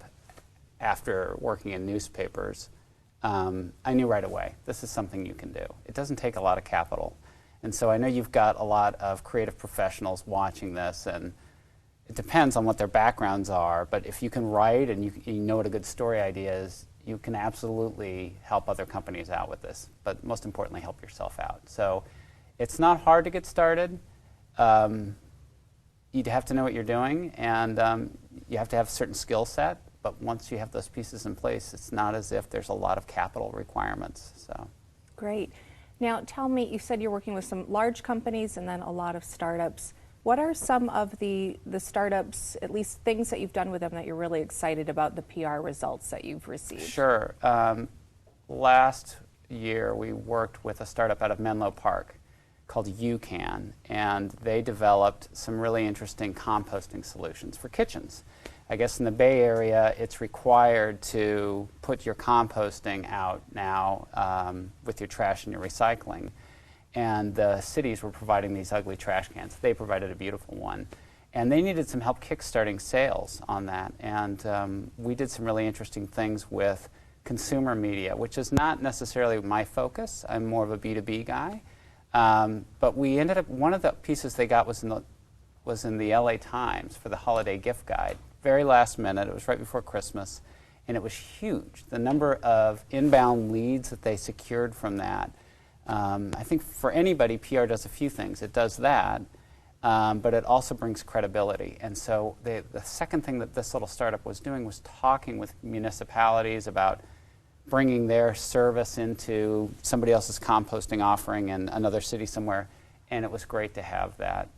after working in newspapers, I knew right away, this is something you can do. It doesn't take a lot of capital. And so I know you've got a lot of creative professionals watching this, and it depends on what their backgrounds are, but if you can write and you know what a good story idea is, you can absolutely help other companies out with this, but most importantly, help yourself out. So it's not hard to get started. You'd have to know what you're doing, and you have to have a certain skill set, but once you have those pieces in place, it's not as if there's a lot of capital requirements. So. Great. Now tell me, you said you're working with some large companies and then a lot of startups. What are some of the startups, at least things that you've done with them that you're really excited about the PR results that you've received? Sure. Last year we worked with a startup out of Menlo Park called UCAN, and they developed some really interesting composting solutions for kitchens. I guess in the Bay Area it's required to put your composting out now with your trash and your recycling. And the cities were providing these ugly trash cans. They provided a beautiful one. And they needed some help kickstarting sales on that. And we did some really interesting things with consumer media, which is not necessarily my focus. I'm more of a B2B guy. But we ended up, one of the pieces they got was in the LA Times for the holiday gift guide. Very last minute, it was right before Christmas, and it was huge. The number of inbound leads that they secured from that. I think for anybody, PR does a few things. It does that, but it also brings credibility. And so the second thing that this little startup was doing was talking with municipalities about bringing their service into somebody else's composting offering in another city somewhere. And it was great to have that,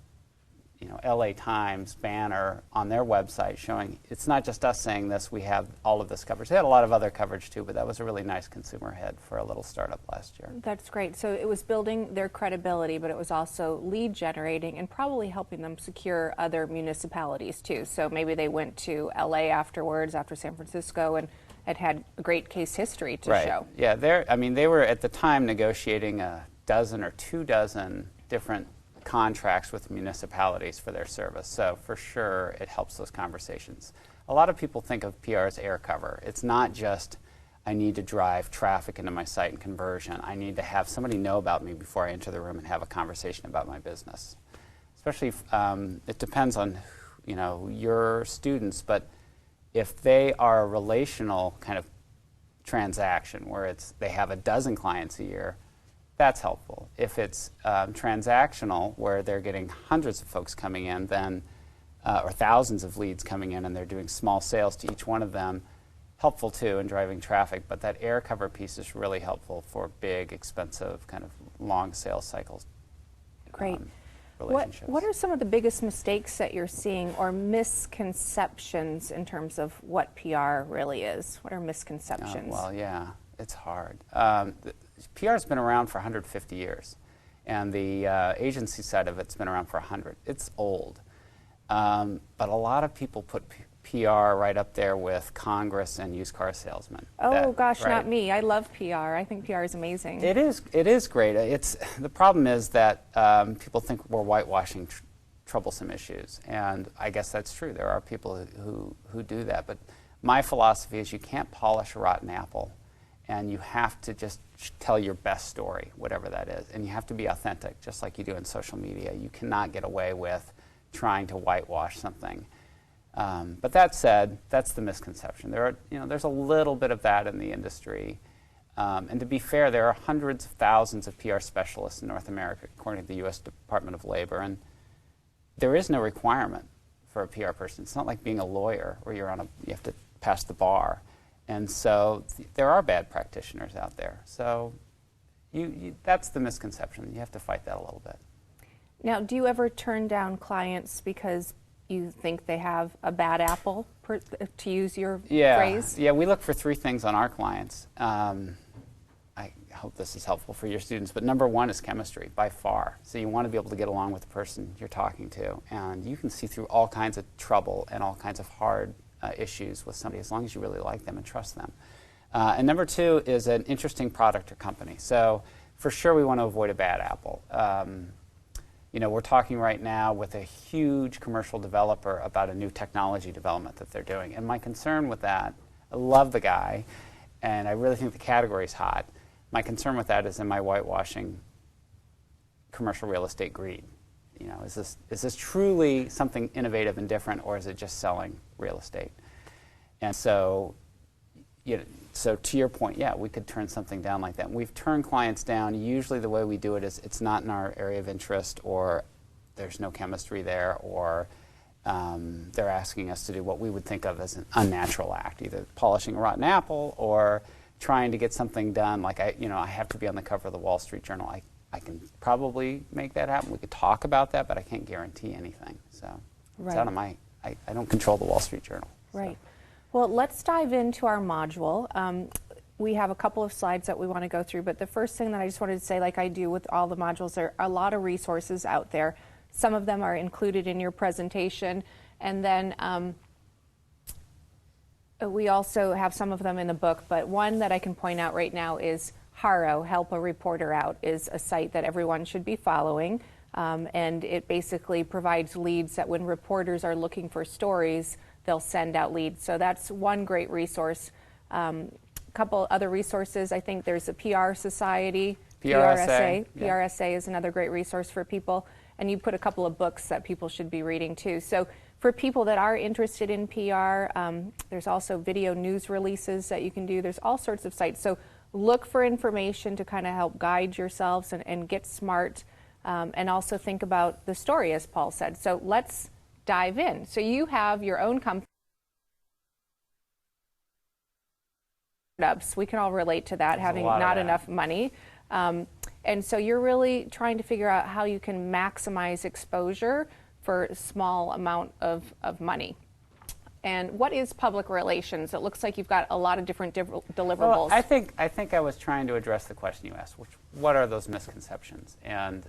LA Times banner on their website showing it's not just us saying this, we have all of this coverage. They had a lot of other coverage too, but that was a really nice consumer hit for a little startup last year. That's great. So it was building their credibility, but it was also lead generating and probably helping them secure other municipalities too. So maybe they went to LA afterwards, after San Francisco, and had a great case history to show. Yeah, they were at the time negotiating a dozen or 24 different contracts with municipalities for their service. So for sure, it helps those conversations. A lot of people think of PR as air cover. It's not just, I need to drive traffic into my site and conversion. I need to have somebody know about me before I enter the room and have a conversation about my business. Especially, it depends on your students, but if they are a relational kind of transaction where they have a dozen clients a year, that's helpful. If it's transactional, where they're getting hundreds of folks coming in, then or thousands of leads coming in, and they're doing small sales to each one of them. Helpful too in driving traffic, but that air cover piece is really helpful for big, expensive, kind of long sales cycles. Great. Relationships. What are some of the biggest mistakes that you're seeing or misconceptions in terms of what PR really is? What are misconceptions? Well, yeah, it's hard. PR has been around for 150 years, and the agency side of it's been around for 100. It's old. But a lot of people put PR right up there with Congress and used car salesmen. Oh gosh, right? Not me. I love PR. I think PR is amazing. It is great. The problem is that people think we're whitewashing troublesome issues, and I guess that's true. There are people who do that, but my philosophy is you can't polish a rotten apple, and you have to just tell your best story, whatever that is, and you have to be authentic, just like you do in social media. You cannot get away with trying to whitewash something. But that said, that's the misconception. There's a little bit of that in the industry. And to be fair, there are hundreds of thousands of PR specialists in North America, according to the U.S. Department of Labor. And there is no requirement for a PR person. It's not like being a lawyer where you have to pass the bar. And so there are bad practitioners out there. So that's the misconception. You have to fight that a little bit. Now, do you ever turn down clients because you think they have a bad apple, to use your phrase? Yeah, we look for three things on our clients. I hope this is helpful for your students, but number one is chemistry, by far. So you want to be able to get along with the person you're talking to, and you can see through all kinds of trouble and all kinds of hard issues with somebody as long as you really like them and trust them. And number two is an interesting product or company. So for sure we want to avoid a bad apple. We're talking right now with a huge commercial developer about a new technology development that they're doing. And my concern with that, I love the guy, and I really think the category is hot. My concern with that is, am I whitewashing commercial real estate greed? Is this truly something innovative and different, or is it just selling real estate? And so, so to your point, yeah, we could turn something down like that. And we've turned clients down. Usually the way we do it is it's not in our area of interest, or there's no chemistry there, or they're asking us to do what we would think of as an unnatural act, either polishing a rotten apple or trying to get something done. Like I have to be on the cover of the Wall Street Journal. I can probably make that happen. We could talk about that, but I can't guarantee anything. So it's out of I don't control the Wall Street Journal. Right. So. Well, let's dive into our module. We have a couple of slides that we want to go through, but the first thing that I just wanted to say, like I do with all the modules, there are a lot of resources out there. Some of them are included in your presentation, and then we also have some of them in the book, but one that I can point out right now is HARO, Help a Reporter Out, is a site that everyone should be following, and it basically provides leads that when reporters are looking for stories, they'll send out leads. So that's one great resource. Couple other resources, I think there's a PR Society, PRSA. Yeah. PRSA is another great resource for people. And you put a couple of books that people should be reading too. So for people that are interested in PR, there's also video news releases that you can do. There's all sorts of sites. So look for information to kind of help guide yourselves and get smart, and also think about the story, as Paul said. So let's dive in. So you have your own company. We can all relate to that, having not enough money. And so you're really trying to figure out how you can maximize exposure for a small amount of money. And what is public relations? It looks like you've got a lot of different deliverables. Well, I think I was trying to address the question you asked, which what are those misconceptions? And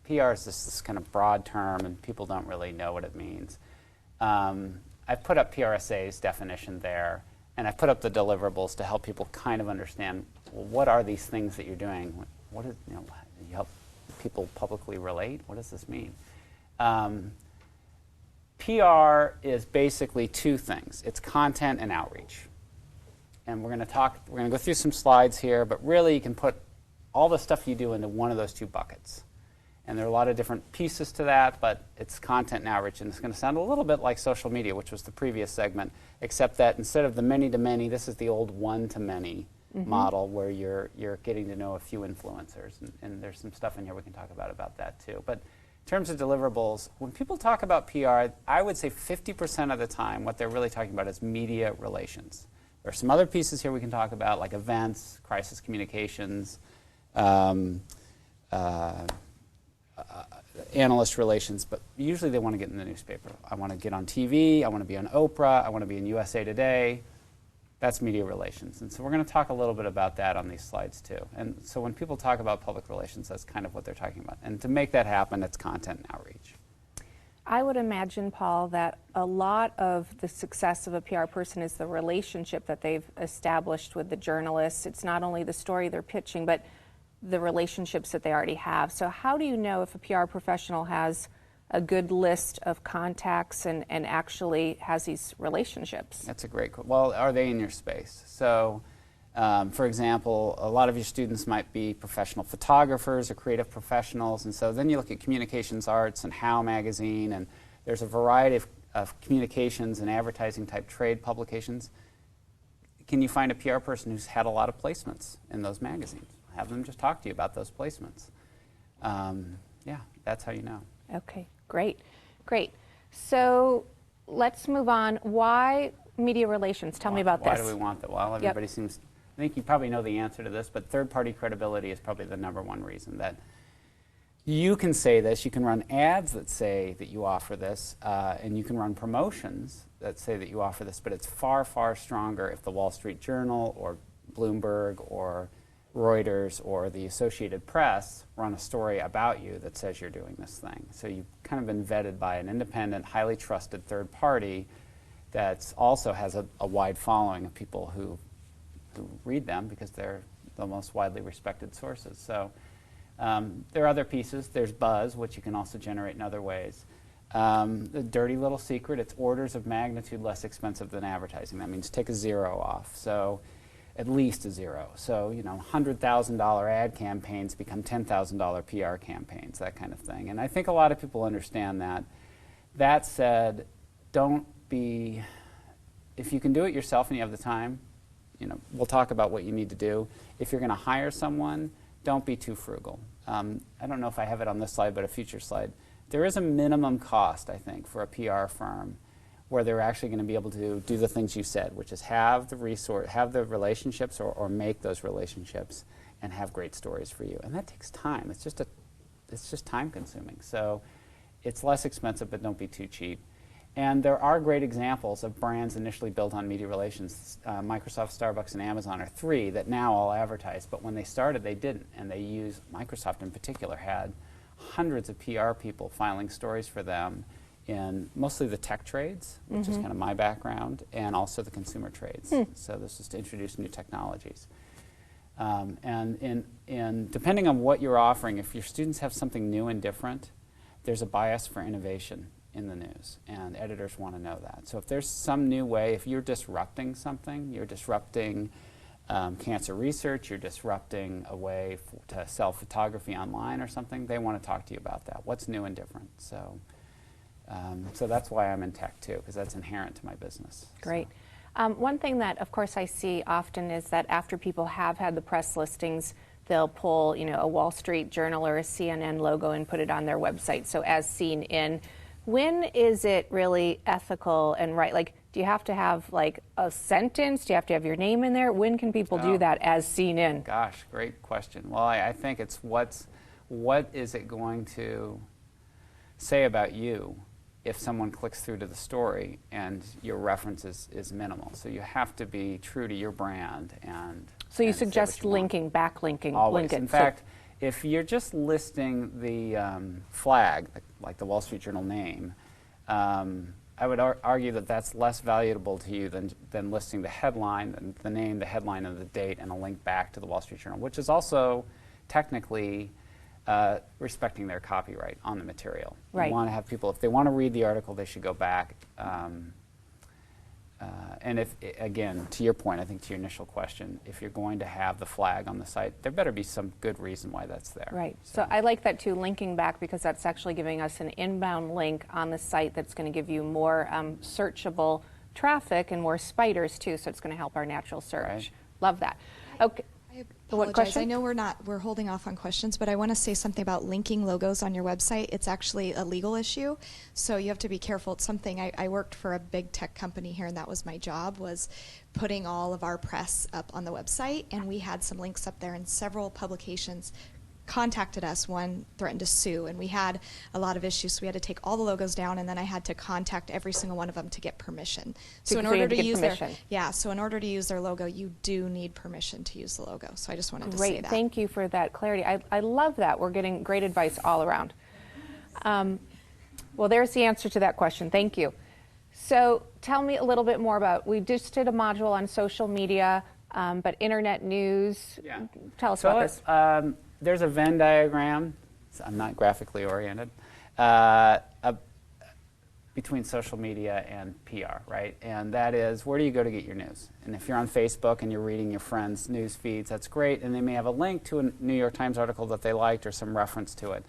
PR is this kind of broad term, and people don't really know what it means. I've put up PRSA's definition there, and I've put up the deliverables to help people kind of understand, well, what are these things that you're doing? What is, you help people publicly relate? What does this mean? PR is basically two things. It's content and outreach. And we're going to go through some slides here, but really you can put all the stuff you do into one of those two buckets. And there are a lot of different pieces to that, but it's content and outreach. And it's going to sound a little bit like social media, which was the previous segment, except that instead of the many-to-many, this is the old one-to-many model where you're getting to know a few influencers. And there's some stuff in here we can talk about that too. But In terms of deliverables, when people talk about PR, I would say 50% of the time what they're really talking about is media relations. There are some other pieces here we can talk about, like events, crisis communications, analyst relations, but usually they want to get in the newspaper. I want to get on TV, I want to be on Oprah, I want to be in USA Today. That's media relations. And so we're going to talk a little bit about that on these slides too. And so when people talk about public relations, that's kind of what they're talking about. And to make that happen, it's content and outreach. I would imagine, Paul, that a lot of the success of a PR person is the relationship that they've established with the journalists. It's not only the story they're pitching, but the relationships that they already have. So how do you know if a PR professional has a good list of contacts and actually has these relationships? That's a great question. Well, are they in your space? So, for example, a lot of your students might be professional photographers or creative professionals, and so then you look at Communications Arts and How magazine, and there's a variety of communications and advertising type trade publications. Can you find a PR person who's had a lot of placements in those magazines? Have them just talk to you about those placements. Yeah, that's how you know. Okay, great, great. So let's move on. Why media relations? Tell me about this. Why do we want that? Well, everybody seems, I think you probably know the answer to this, but third-party credibility is probably the #1 reason that you can say this. You can run ads that say that you offer this, and you can run promotions that say that you offer this, but it's far, far stronger if the Wall Street Journal or Bloomberg or Reuters or the Associated Press run a story about you that says you're doing this thing. So you've kind of been vetted by an independent, highly trusted third party that also has a wide following of people who read them because they're the most widely respected sources. So there are other pieces. There's buzz, which you can also generate in other ways. The dirty little secret, it's orders of magnitude less expensive than advertising. That means take a zero off. So at least a zero. So, you know, $100,000 ad campaigns become $10,000 PR campaigns, that kind of thing. And I think a lot of people understand that. That said, don't be, if you can do it yourself and you have the time, you know, we'll talk about what you need to do. If you're going to hire someone, don't be too frugal. I don't know if I have it on this slide, but a future slide. There is a minimum cost, I think, for a PR firm where they're actually going to be able to do the things you said, which is have the relationships or make those relationships and have great stories for you. And that takes time. It's just time consuming. So it's less expensive, but don't be too cheap. And there are great examples of brands initially built on media relations. Microsoft, Starbucks, and Amazon are 3 that now all advertise, but when they started, they didn't. And they used, Microsoft in particular, had hundreds of PR people filing stories for them in mostly the tech trades, which is kind of my background, and also the consumer trades. So this is to introduce new technologies. And depending on what you're offering, if your students have something new and different, there's a bias for innovation in the news, and editors want to know that. So if there's some new way, if you're disrupting something, you're disrupting cancer research, you're disrupting a way to sell photography online or something, they want to talk to you about that. What's new and different? So that's why I'm in tech too, because that's inherent to my business. Great. One thing that, of course, I see often is that after people have had the press listings, they'll pull, you know, a Wall Street Journal or a CNN logo and put it on their website. So as seen in, when is it really ethical and right? Like, do you have to have like a sentence? Do you have to have your name in there? When can people do that as seen in? Gosh, great question. Well, I think it's what is it going to say about you if someone clicks through to the story and your reference is minimal. So you have to be true to your brand. So you suggest linking, backlinking. Always. In fact, if you're just listing the flag, like the Wall Street Journal name, I would argue that that's less valuable to you than listing the headline, the name, the headline, and the date, and a link back to the Wall Street Journal, which is also technically respecting their copyright on the material. Right. You want to have people, if they want to read the article, they should go back. And if, again, to your point, I think to your initial question, if you're going to have the flag on the site, there better be some good reason why that's there. Right. So I like that too, linking back, because that's actually giving us an inbound link on the site that's going to give you more searchable traffic and more spiders too, so it's going to help our natural search. Right. Love that. Okay. What Apologize. question? I know we're holding off on questions, but I want to say something about linking logos on your website. It's actually a legal issue, so you have to be careful. It's something I worked for a big tech company here, and that was my job, was putting all of our press up on the website, and we had some links up there, and several publications contacted us. One threatened to sue, and we had a lot of issues, so we had to take all the logos down, and then I had to contact every single one of them to get permission. So in order to use so in order to use their logo, you do need permission to use the logo. So I just wanted to say that. Great, thank you for that clarity. I love that. We're getting great advice all around. Well, there's the answer to that question. Thank you. So tell me a little bit more about, we just did a module on social media, but internet news. Yeah. Tell us about this. There's a Venn diagram. I'm not graphically oriented. Between social media and PR, right? And that is, where do you go to get your news? And if you're on Facebook and you're reading your friends' news feeds, that's great. And they may have a link to a New York Times article that they liked or some reference to it.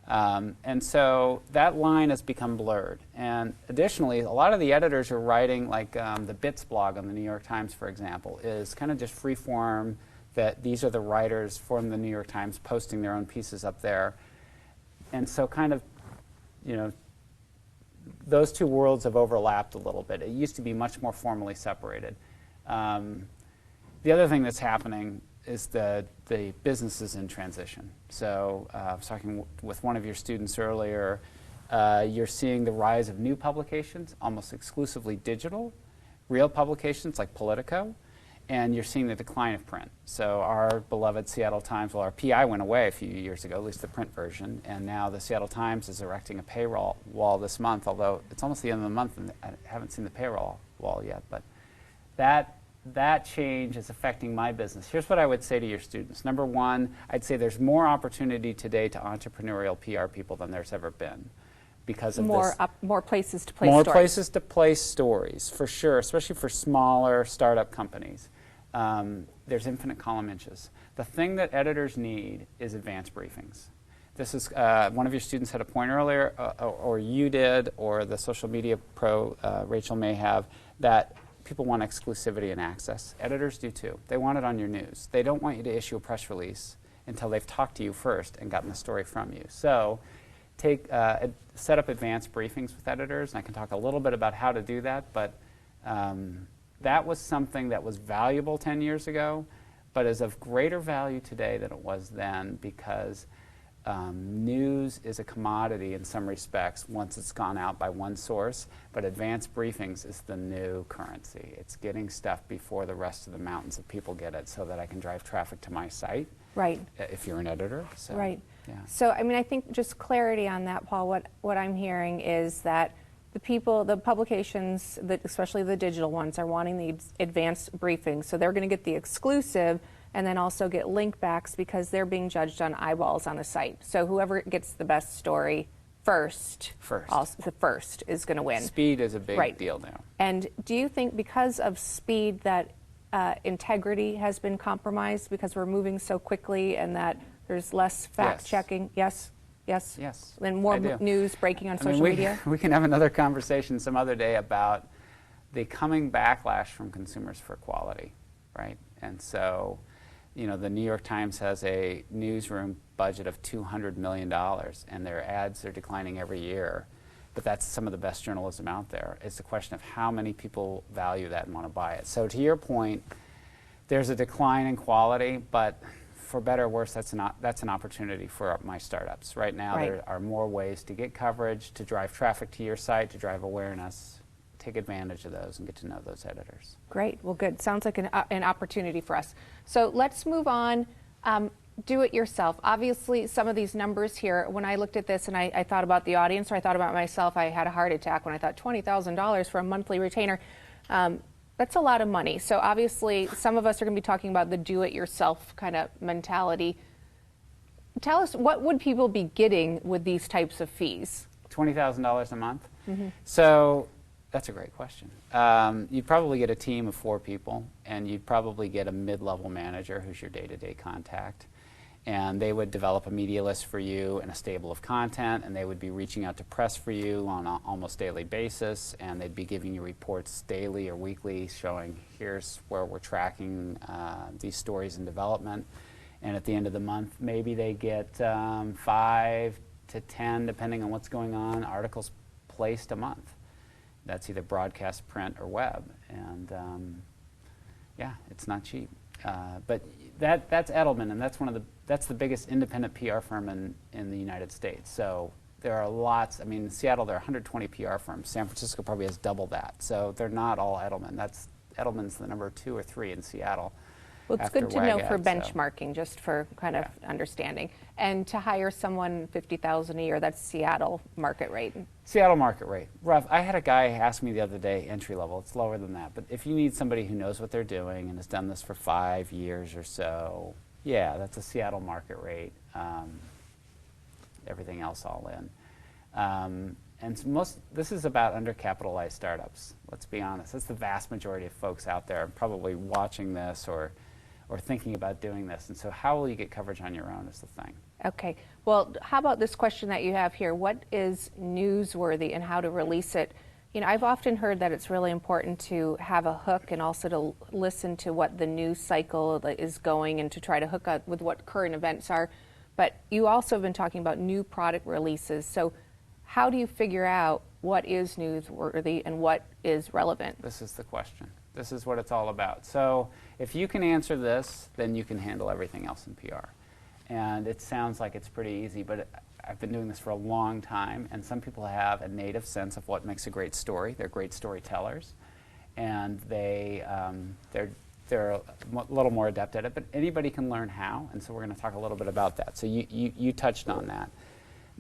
And so that line has become blurred. And additionally, a lot of the editors who are writing, like the Bits blog on the New York Times, for example, is kind of just free form, that these are the writers from the New York Times posting their own pieces up there. And so kind of, you know, those two worlds have overlapped a little bit. It used to be much more formally separated. The other thing that's happening is the business is in transition. So I was talking with one of your students earlier. You're seeing the rise of new publications, almost exclusively digital, real publications like Politico, and you're seeing the decline of print. So our beloved Seattle Times, well, our PI went away a few years ago, at least the print version, and now the Seattle Times is erecting a payroll wall this month, although it's almost the end of the month and I haven't seen the payroll wall yet. But that change is affecting my business. Here's what I would say to your students. Number one, I'd say there's more opportunity today to entrepreneurial PR people than there's ever been, because of more places to place more stories. places to place stories, for sure, especially for smaller startup companies. There's infinite column inches. The thing that editors need is advanced briefings. This is, one of your students had a point earlier, or you did, or the social media pro, Rachel may have, that people want exclusivity and access. Editors do too. They want it on your news. They don't want you to issue a press release until they've talked to you first and gotten the story from you. So set up advanced briefings with editors, and I can talk a little bit about how to do that, but that was something that was valuable 10 years ago, but is of greater value today than it was then, because news is a commodity in some respects once it's gone out by one source, but advanced briefings is the new currency. It's getting stuff before the rest of the mountains of people get it, so that I can drive traffic to my site. Right. If you're an editor. So, right. Yeah. So, I mean, I think just clarity on that, Paul, what I'm hearing is that the publications, especially the digital ones, are wanting the advanced briefings. So they're going to get the exclusive and then also get link backs, because they're being judged on eyeballs on the site. So whoever gets the best story first is going to win. Speed is a big deal now. And do you think because of speed that integrity has been compromised, because we're moving so quickly and that there's less fact checking? Yes. Yes? Yes. And more news breaking on social media? We can have another conversation some other day about the coming backlash from consumers for quality, right? And so, you know, the New York Times has a newsroom budget of $200 million, and their ads are declining every year. But that's some of the best journalism out there. It's a question of how many people value that and want to buy it. So to your point, there's a decline in quality, but for better or worse, that's an opportunity for my startups. Right now, there are more ways to get coverage, to drive traffic to your site, to drive awareness. Take advantage of those and get to know those editors. Great. Well, good. Sounds like an opportunity for us. So let's move on. Do it yourself. Obviously, some of these numbers here, when I looked at this and I thought about the audience, or I thought about myself, I had a heart attack when I thought $20,000 for a monthly retainer. That's a lot of money. So obviously, some of us are going to be talking about the do-it-yourself kind of mentality. Tell us, what would people be getting with these types of fees? $20,000 a month? Mm-hmm. So that's a great question. You'd probably get a team of 4 people, and you'd probably get a mid-level manager who's your day-to-day contact. And they would develop a media list for you and a stable of content, and they would be reaching out to press for you on an almost daily basis, and they'd be giving you reports daily or weekly showing here's where we're tracking these stories in development. And at the end of the month, maybe they get 5 to 10, depending on what's going on, articles placed a month. That's either broadcast, print, or web. And yeah, it's not cheap. But that's Edelman, and that's the biggest independent PR firm in the United States. So there are lots. I mean, in Seattle there are 120 PR firms. San Francisco probably has double that. So they're not all Edelman. Edelman's the number 2 or 3 in Seattle. Well, it's good to know for WAGAD, benchmarking, just for kind of understanding. And to hire someone $50,000 a year, that's Seattle market rate. Seattle market rate. Rough. I had a guy ask me the other day, entry level. It's lower than that. But if you need somebody who knows what they're doing and has done this for 5 years or so, yeah, that's a Seattle market rate. Everything else all in. And this is about undercapitalized startups. Let's be honest. That's the vast majority of folks out there probably watching this or thinking about doing this. And so how will you get coverage on your own is the thing. Okay. Well, how about this question that you have here? What is newsworthy and how to release it? You know, I've often heard that it's really important to have a hook and also to listen to what the news cycle is going and to try to hook up with what current events are. But you also have been talking about new product releases. So how do you figure out what is newsworthy and what is relevant? This is the question. This is what it's all about. So if you can answer this, then you can handle everything else in PR. And it sounds like it's pretty easy, but I've been doing this for a long time, and some people have a native sense of what makes a great story. They're great storytellers, and they're a little more adept at it, but anybody can learn how, and so we're going to talk a little bit about that. So you touched on that.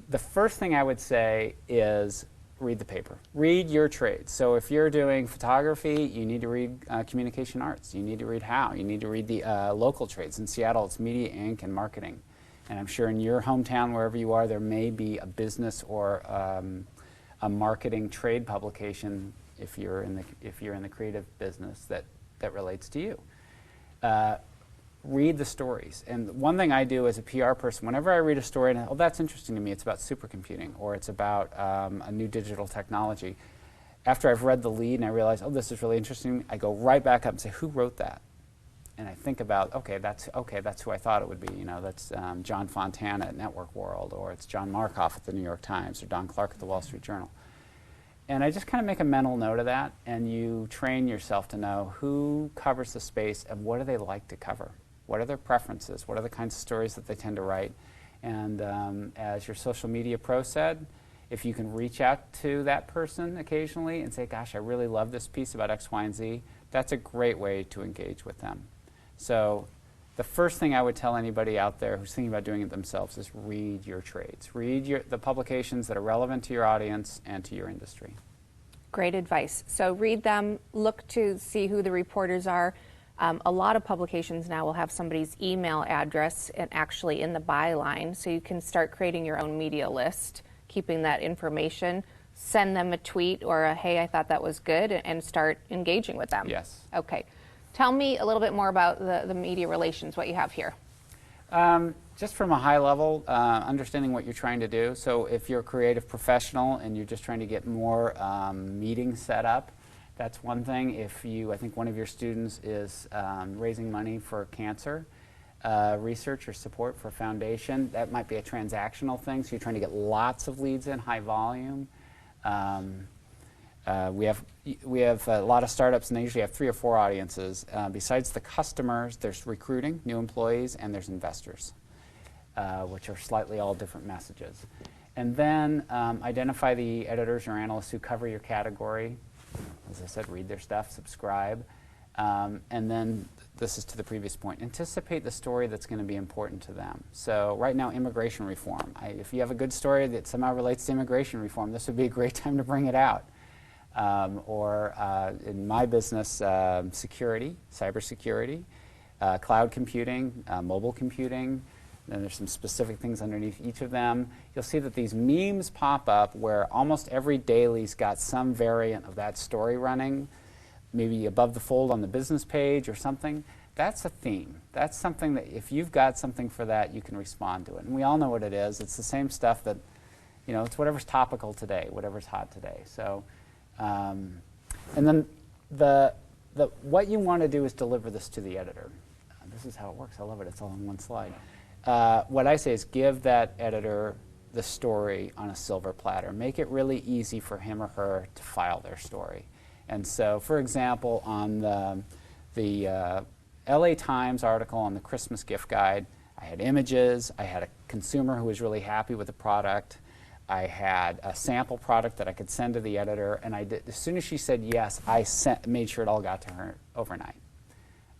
The first thing I would say is read the paper. Read your trades. So if you're doing photography, you need to read communication arts. You need to read how. You need to read the local trades. In Seattle, it's media, ink, and marketing. And I'm sure in your hometown, wherever you are, there may be a business or a marketing trade publication if you're in the creative business that relates to you. Read the stories. And one thing I do as a PR person, whenever I read a story, and oh, that's interesting to me, it's about supercomputing, or it's about a new digital technology. After I've read the lead and I realize, oh, this is really interesting, I go right back up and say, who wrote that? And I think about, okay, that's who I thought it would be. You know, that's John Fontana at Network World, or it's John Markoff at the New York Times, or Don Clark at the Wall Street Journal. And I just kind of make a mental note of that, and you train yourself to know who covers the space and what do they like to cover. What are their preferences? What are the kinds of stories that they tend to write? And as your social media pro said, if you can reach out to that person occasionally and say, gosh, I really love this piece about X, Y, and Z, that's a great way to engage with them. So the first thing I would tell anybody out there who's thinking about doing it themselves is read your trades. Read the publications that are relevant to your audience and to your industry. Great advice. So read them, look to see who the reporters are. A lot of publications now will have somebody's email address and actually in the byline, so you can start creating your own media list, keeping that information, send them a tweet or a, hey, I thought that was good, and start engaging with them. Yes. Okay. Tell me a little bit more about the media relations, what you have here. Just from a high level, understanding what you're trying to do. So if you're a creative professional and you're just trying to get more meetings set up, that's one thing. I think one of your students is raising money for cancer research or support for a foundation, that might be a transactional thing. So you're trying to get lots of leads in, high volume. We have a lot of startups, and they usually have 3 or 4 audiences. Besides the customers, there's recruiting, new employees, and there's investors, which are slightly all different messages. And then identify the editors or analysts who cover your category. As I said, read their stuff, subscribe. And then, this is to the previous point, anticipate the story that's going to be important to them. So right now, immigration reform. If you have a good story that somehow relates to immigration reform, this would be a great time to bring it out. Or in my business, security, cybersecurity, cloud computing, mobile computing. Then there's some specific things underneath each of them. You'll see that these memes pop up where almost every daily's got some variant of that story running. maybe above the fold on the business page or something. That's a theme. That's something that if you've got something for that, you can respond to it. And we all know what it is. It's the same stuff that, it's whatever's topical today, whatever's hot today. So, and then what you want to do is deliver this to the editor. This is how it works. I love it. It's all in one slide. What I say is give that editor the story on a silver platter. Make it really easy for him or her to file their story. And so, for example, on the LA Times article on the Christmas gift guide, I had images, I had a consumer who was really happy with the product, I had a sample product that I could send to the editor, and as soon as she said yes, I made sure it all got to her overnight.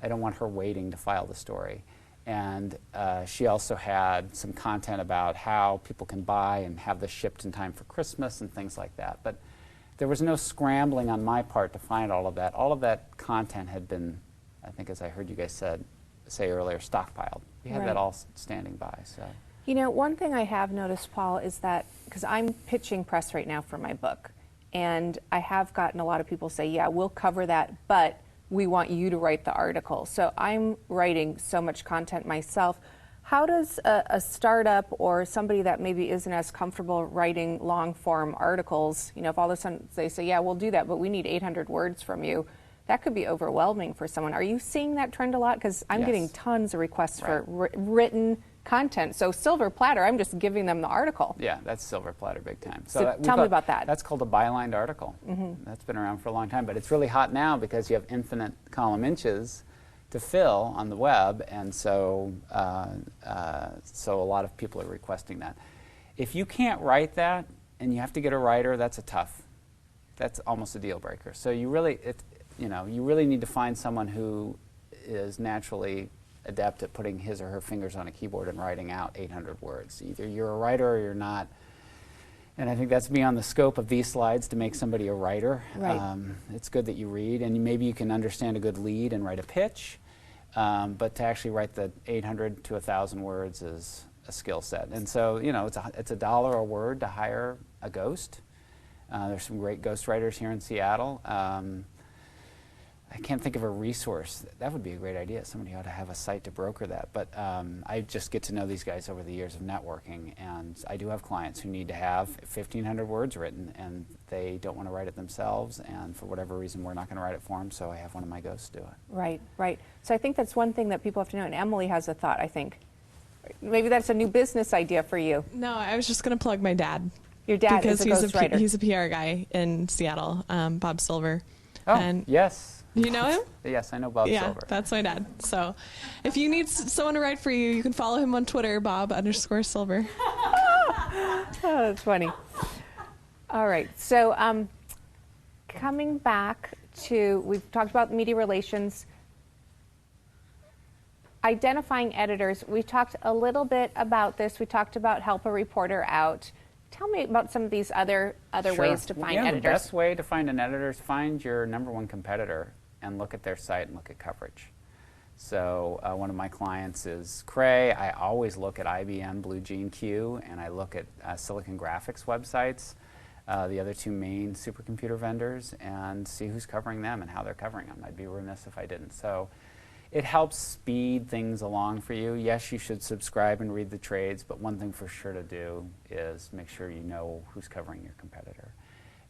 I don't want her waiting to file the story. And she also had some content about how people can buy and have this shipped in time for Christmas and things like that. But there was no scrambling on my part to find all of that. All of that content had been, I think as I heard you guys say earlier, stockpiled. We had that all standing by. So. One thing I have noticed, Paul, is that, because I'm pitching press right now for my book, and I have gotten a lot of people say, yeah, we'll cover that, but we want you to write the article. So I'm writing so much content myself. How does a startup or somebody that maybe isn't as comfortable writing long-form articles, if all of a sudden they say, yeah, we'll do that, but we need 800 words from you, that could be overwhelming for someone. Are you seeing that trend a lot? Because I'm getting tons of requests for written content. So silver platter, I'm just giving them the article. Yeah, that's silver platter big time. So tell me about that. That's called a bylined article. That's been around for a long time, but it's really hot now because you have infinite column inches to fill on the web, and so so a lot of people are requesting that. If you can't write that and you have to get a writer, that's almost a deal breaker. So you really need to find someone who is naturally adept at putting his or her fingers on a keyboard and writing out 800 words. Either you're a writer or you're not. And I think that's beyond the scope of these slides to make somebody a writer. Right. It's good that you read, and maybe you can understand a good lead and write a pitch. But to actually write the 800 to 1,000 words is a skill set. And so, it's $1 a word to hire a ghost. There's some great ghostwriters here in Seattle. I can't think of a resource. That would be a great idea. Somebody ought to have a site to broker that. But I just get to know these guys over the years of networking, and I do have clients who need to have 1,500 words written, and they don't want to write it themselves, and for whatever reason, we're not going to write it for them, so I have one of my ghosts do it. Right, right. So I think that's one thing that people have to know, and Emily has a thought, I think. Maybe that's a new business idea for you. No, I was just going to plug my dad. Your dad is a ghostwriter. He's a PR guy in Seattle, Bob Silver. Oh, and yes. Do you know him? Yes, I know Bob yeah, Silver. That's my dad. So if you need someone to write for you, you can follow him on Twitter, Bob_Silver. Oh, that's funny. All right. So coming back to, we've talked about media relations, identifying editors. We talked a little bit about this. We talked about help a reporter out. Tell me about some of these other ways to find editors. The best way to find an editor is find your #1 competitor and look at their site and look at coverage. So one of my clients is Cray. I always look at IBM, Blue Gene Q, and I look at Silicon Graphics websites, the other two main supercomputer vendors, and see who's covering them and how they're covering them. I'd be remiss if I didn't. So it helps speed things along for you. Yes, you should subscribe and read the trades, but one thing for sure to do is make sure you know who's covering your competitor.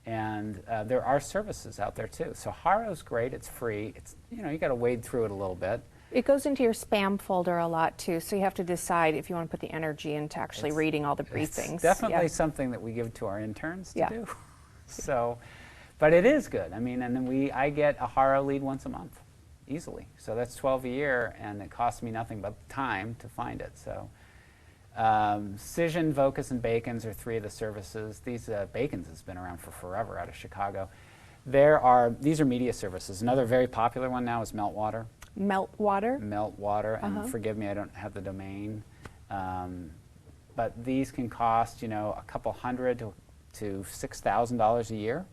And there are services out there too. So Haro's great. It's free. It's, you got to wade through it a little bit. It goes into your spam folder a lot too, so you have to decide if you want to put the energy into actually reading all the briefings. It's definitely something that we give to our interns to do. So, but it is good. I mean, and then I get a Haro lead once a month, easily. So that's 12 a year, and it costs me nothing but time to find it. So. Cision, Vocus, and Bacons are three of the services. These Bacons has been around for forever out of Chicago. These are media services. Another very popular one now is Meltwater. Meltwater? Meltwater, and forgive me, I don't have the domain. But these can cost, a couple $100 to $6,000 a year,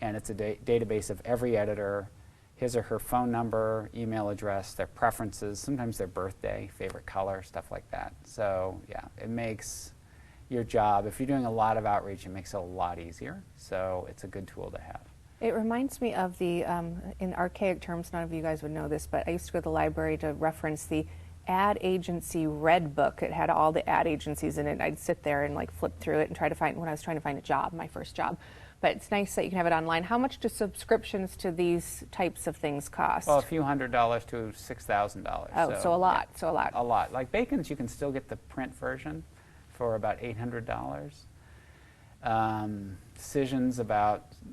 and it's a database of every editor, his or her phone number, email address, their preferences, sometimes their birthday, favorite color, stuff like that. So yeah, it makes your job, if you're doing a lot of outreach, it makes it a lot easier. So it's a good tool to have. It reminds me of the, in archaic terms, none of you guys would know this, but I used to go to the library to reference the ad agency red book. It had all the ad agencies in it. I'd sit there and like flip through it and try to find, when I was trying to find a job, my first job. But it's nice that you can have it online. How much do subscriptions to these types of things cost? Well, a few $100s to $6,000. Oh, so a lot, yeah, so a lot. A lot. Like Bacon's, you can still get the print version for about $800.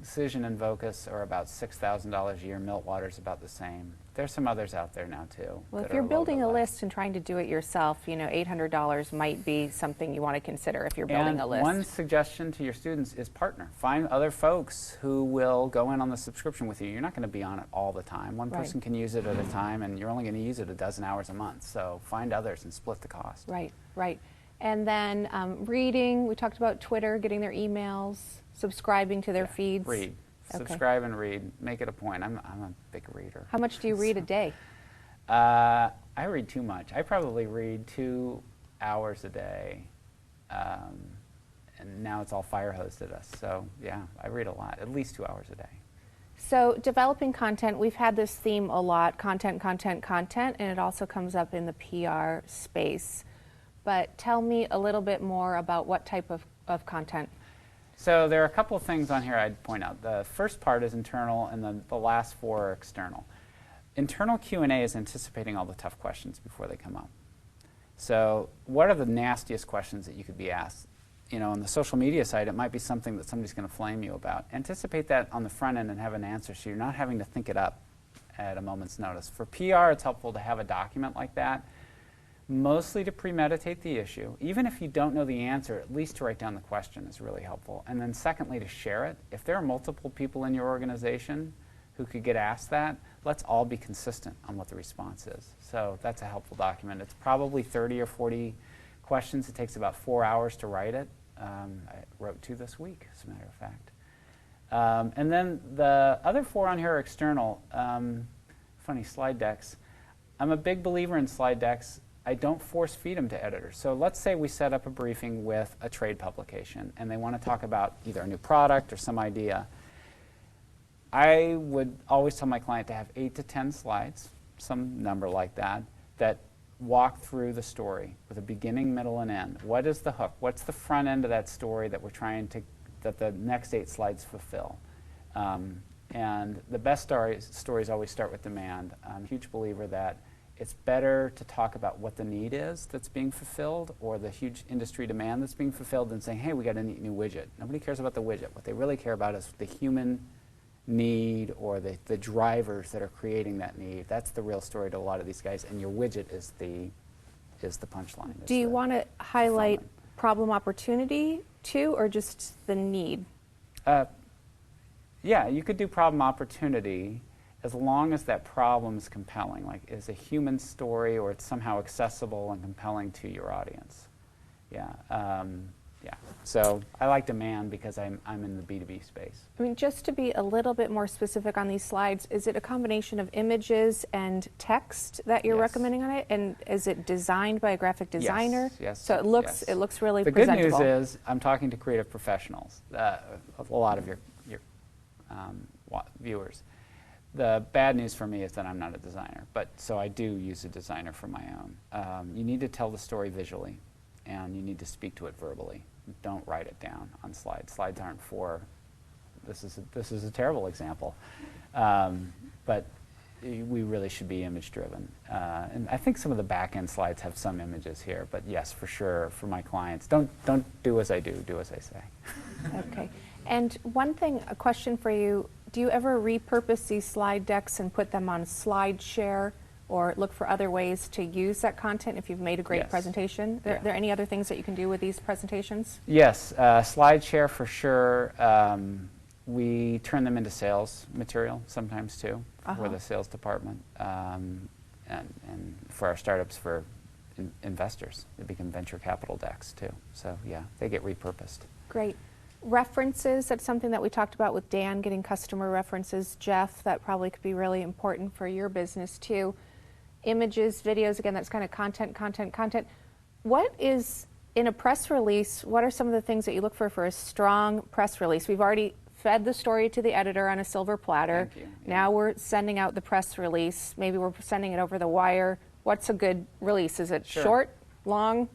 Cision and Vocus are about $6,000 a year. Miltwater's about the same. There's some others out there now too. Well, if you're building a list and trying to do it yourself, you know, $800 might be something you want to consider if you're building a list. One suggestion to your students is partner. Find other folks who will go in on the subscription with you. You're not going to be on it all the time. One person can use it at a time, and you're only going to use it a dozen hours a month. So find others and split the cost. Right, right. And then reading, we talked about Twitter, getting their emails, subscribing to their feeds. Read. Okay. Subscribe and read. Make it a point. I'm a big reader. How much do you read a day? I read too much. I probably read 2 hours a day. And now it's all fire hosed at us. So yeah, I read a lot, at least 2 hours a day. So developing content, we've had this theme a lot, content, content, content, and it also comes up in the PR space. But tell me a little bit more about what type of content. So there are a couple of things on here I'd point out. The first part is internal, and then the last 4 are external. Internal Q&A is anticipating all the tough questions before they come up. So what are the nastiest questions that you could be asked? You know, on the social media side, it might be something that somebody's going to flame you about. Anticipate that on the front end and have an answer so you're not having to think it up at a moment's notice. For PR, it's helpful to have a document like that, mostly to premeditate the issue. Even if you don't know the answer, at least to write down the question is really helpful. And then secondly, to share it. If there are multiple people in your organization who could get asked that, let's all be consistent on what the response is. So that's a helpful document. It's probably 30 or 40 questions. It takes about 4 hours to write it. I wrote 2 this week, as a matter of fact. And then the other 4 on here are external. Funny, slide decks. I'm a big believer in slide decks. I don't force feed them to editors. So let's say we set up a briefing with a trade publication and they want to talk about either a new product or some idea. I would always tell my client to have 8 to 10 slides, some number like that, that walk through the story with a beginning, middle, and end. What is the hook? What's the front end of that story that we're trying to, that the next 8 slides fulfill? And the best stories always start with demand. I'm a huge believer that it's better to talk about what the need is that's being fulfilled or the huge industry demand that's being fulfilled than saying, hey, we got a neat new widget. Nobody cares about the widget. What they really care about is the human need or the drivers that are creating that need. That's the real story to a lot of these guys, and your widget is the punchline. Do you want to highlight problem opportunity too, or just the need? Yeah, you could do problem opportunity as long as that problem is compelling, like is a human story or it's somehow accessible and compelling to your audience. Yeah, yeah. So I like demand because I'm in the B2B space. I mean, just to be a little bit more specific on these slides, is it a combination of images and text that you're recommending on it? And is it designed by a graphic designer? Yes. So it looks really the presentable. The good news is I'm talking to creative professionals, a lot of your viewers. The bad news for me is that I'm not a designer, so I do use a designer for my own. You need to tell the story visually, and you need to speak to it verbally. Don't write it down on slides. Slides aren't for. This is a terrible example, but we really should be image driven. And I think some of the back end slides have some images here, but yes, for sure, for my clients, don't do as I do. Do as I say. Okay. And one thing, a question for you. Do you ever repurpose these slide decks and put them on SlideShare or look for other ways to use that content if you've made a great presentation? Are there any other things that you can do with these presentations? Yes, SlideShare for sure. We turn them into sales material sometimes too for the sales department and for our startups, for investors. They become venture capital decks too. So yeah, they get repurposed. Great. References, that's something that we talked about with Dan, getting customer references. Jeff, that probably could be really important for your business too. Images, videos, again, that's kind of content. What is, in a press release, what are some of the things that you look for a strong press release? We've already fed the story to the editor on a silver platter. Thank you. Now we're sending out the press release. Maybe we're sending it over the wire. What's a good release? Is it Sure. short, long?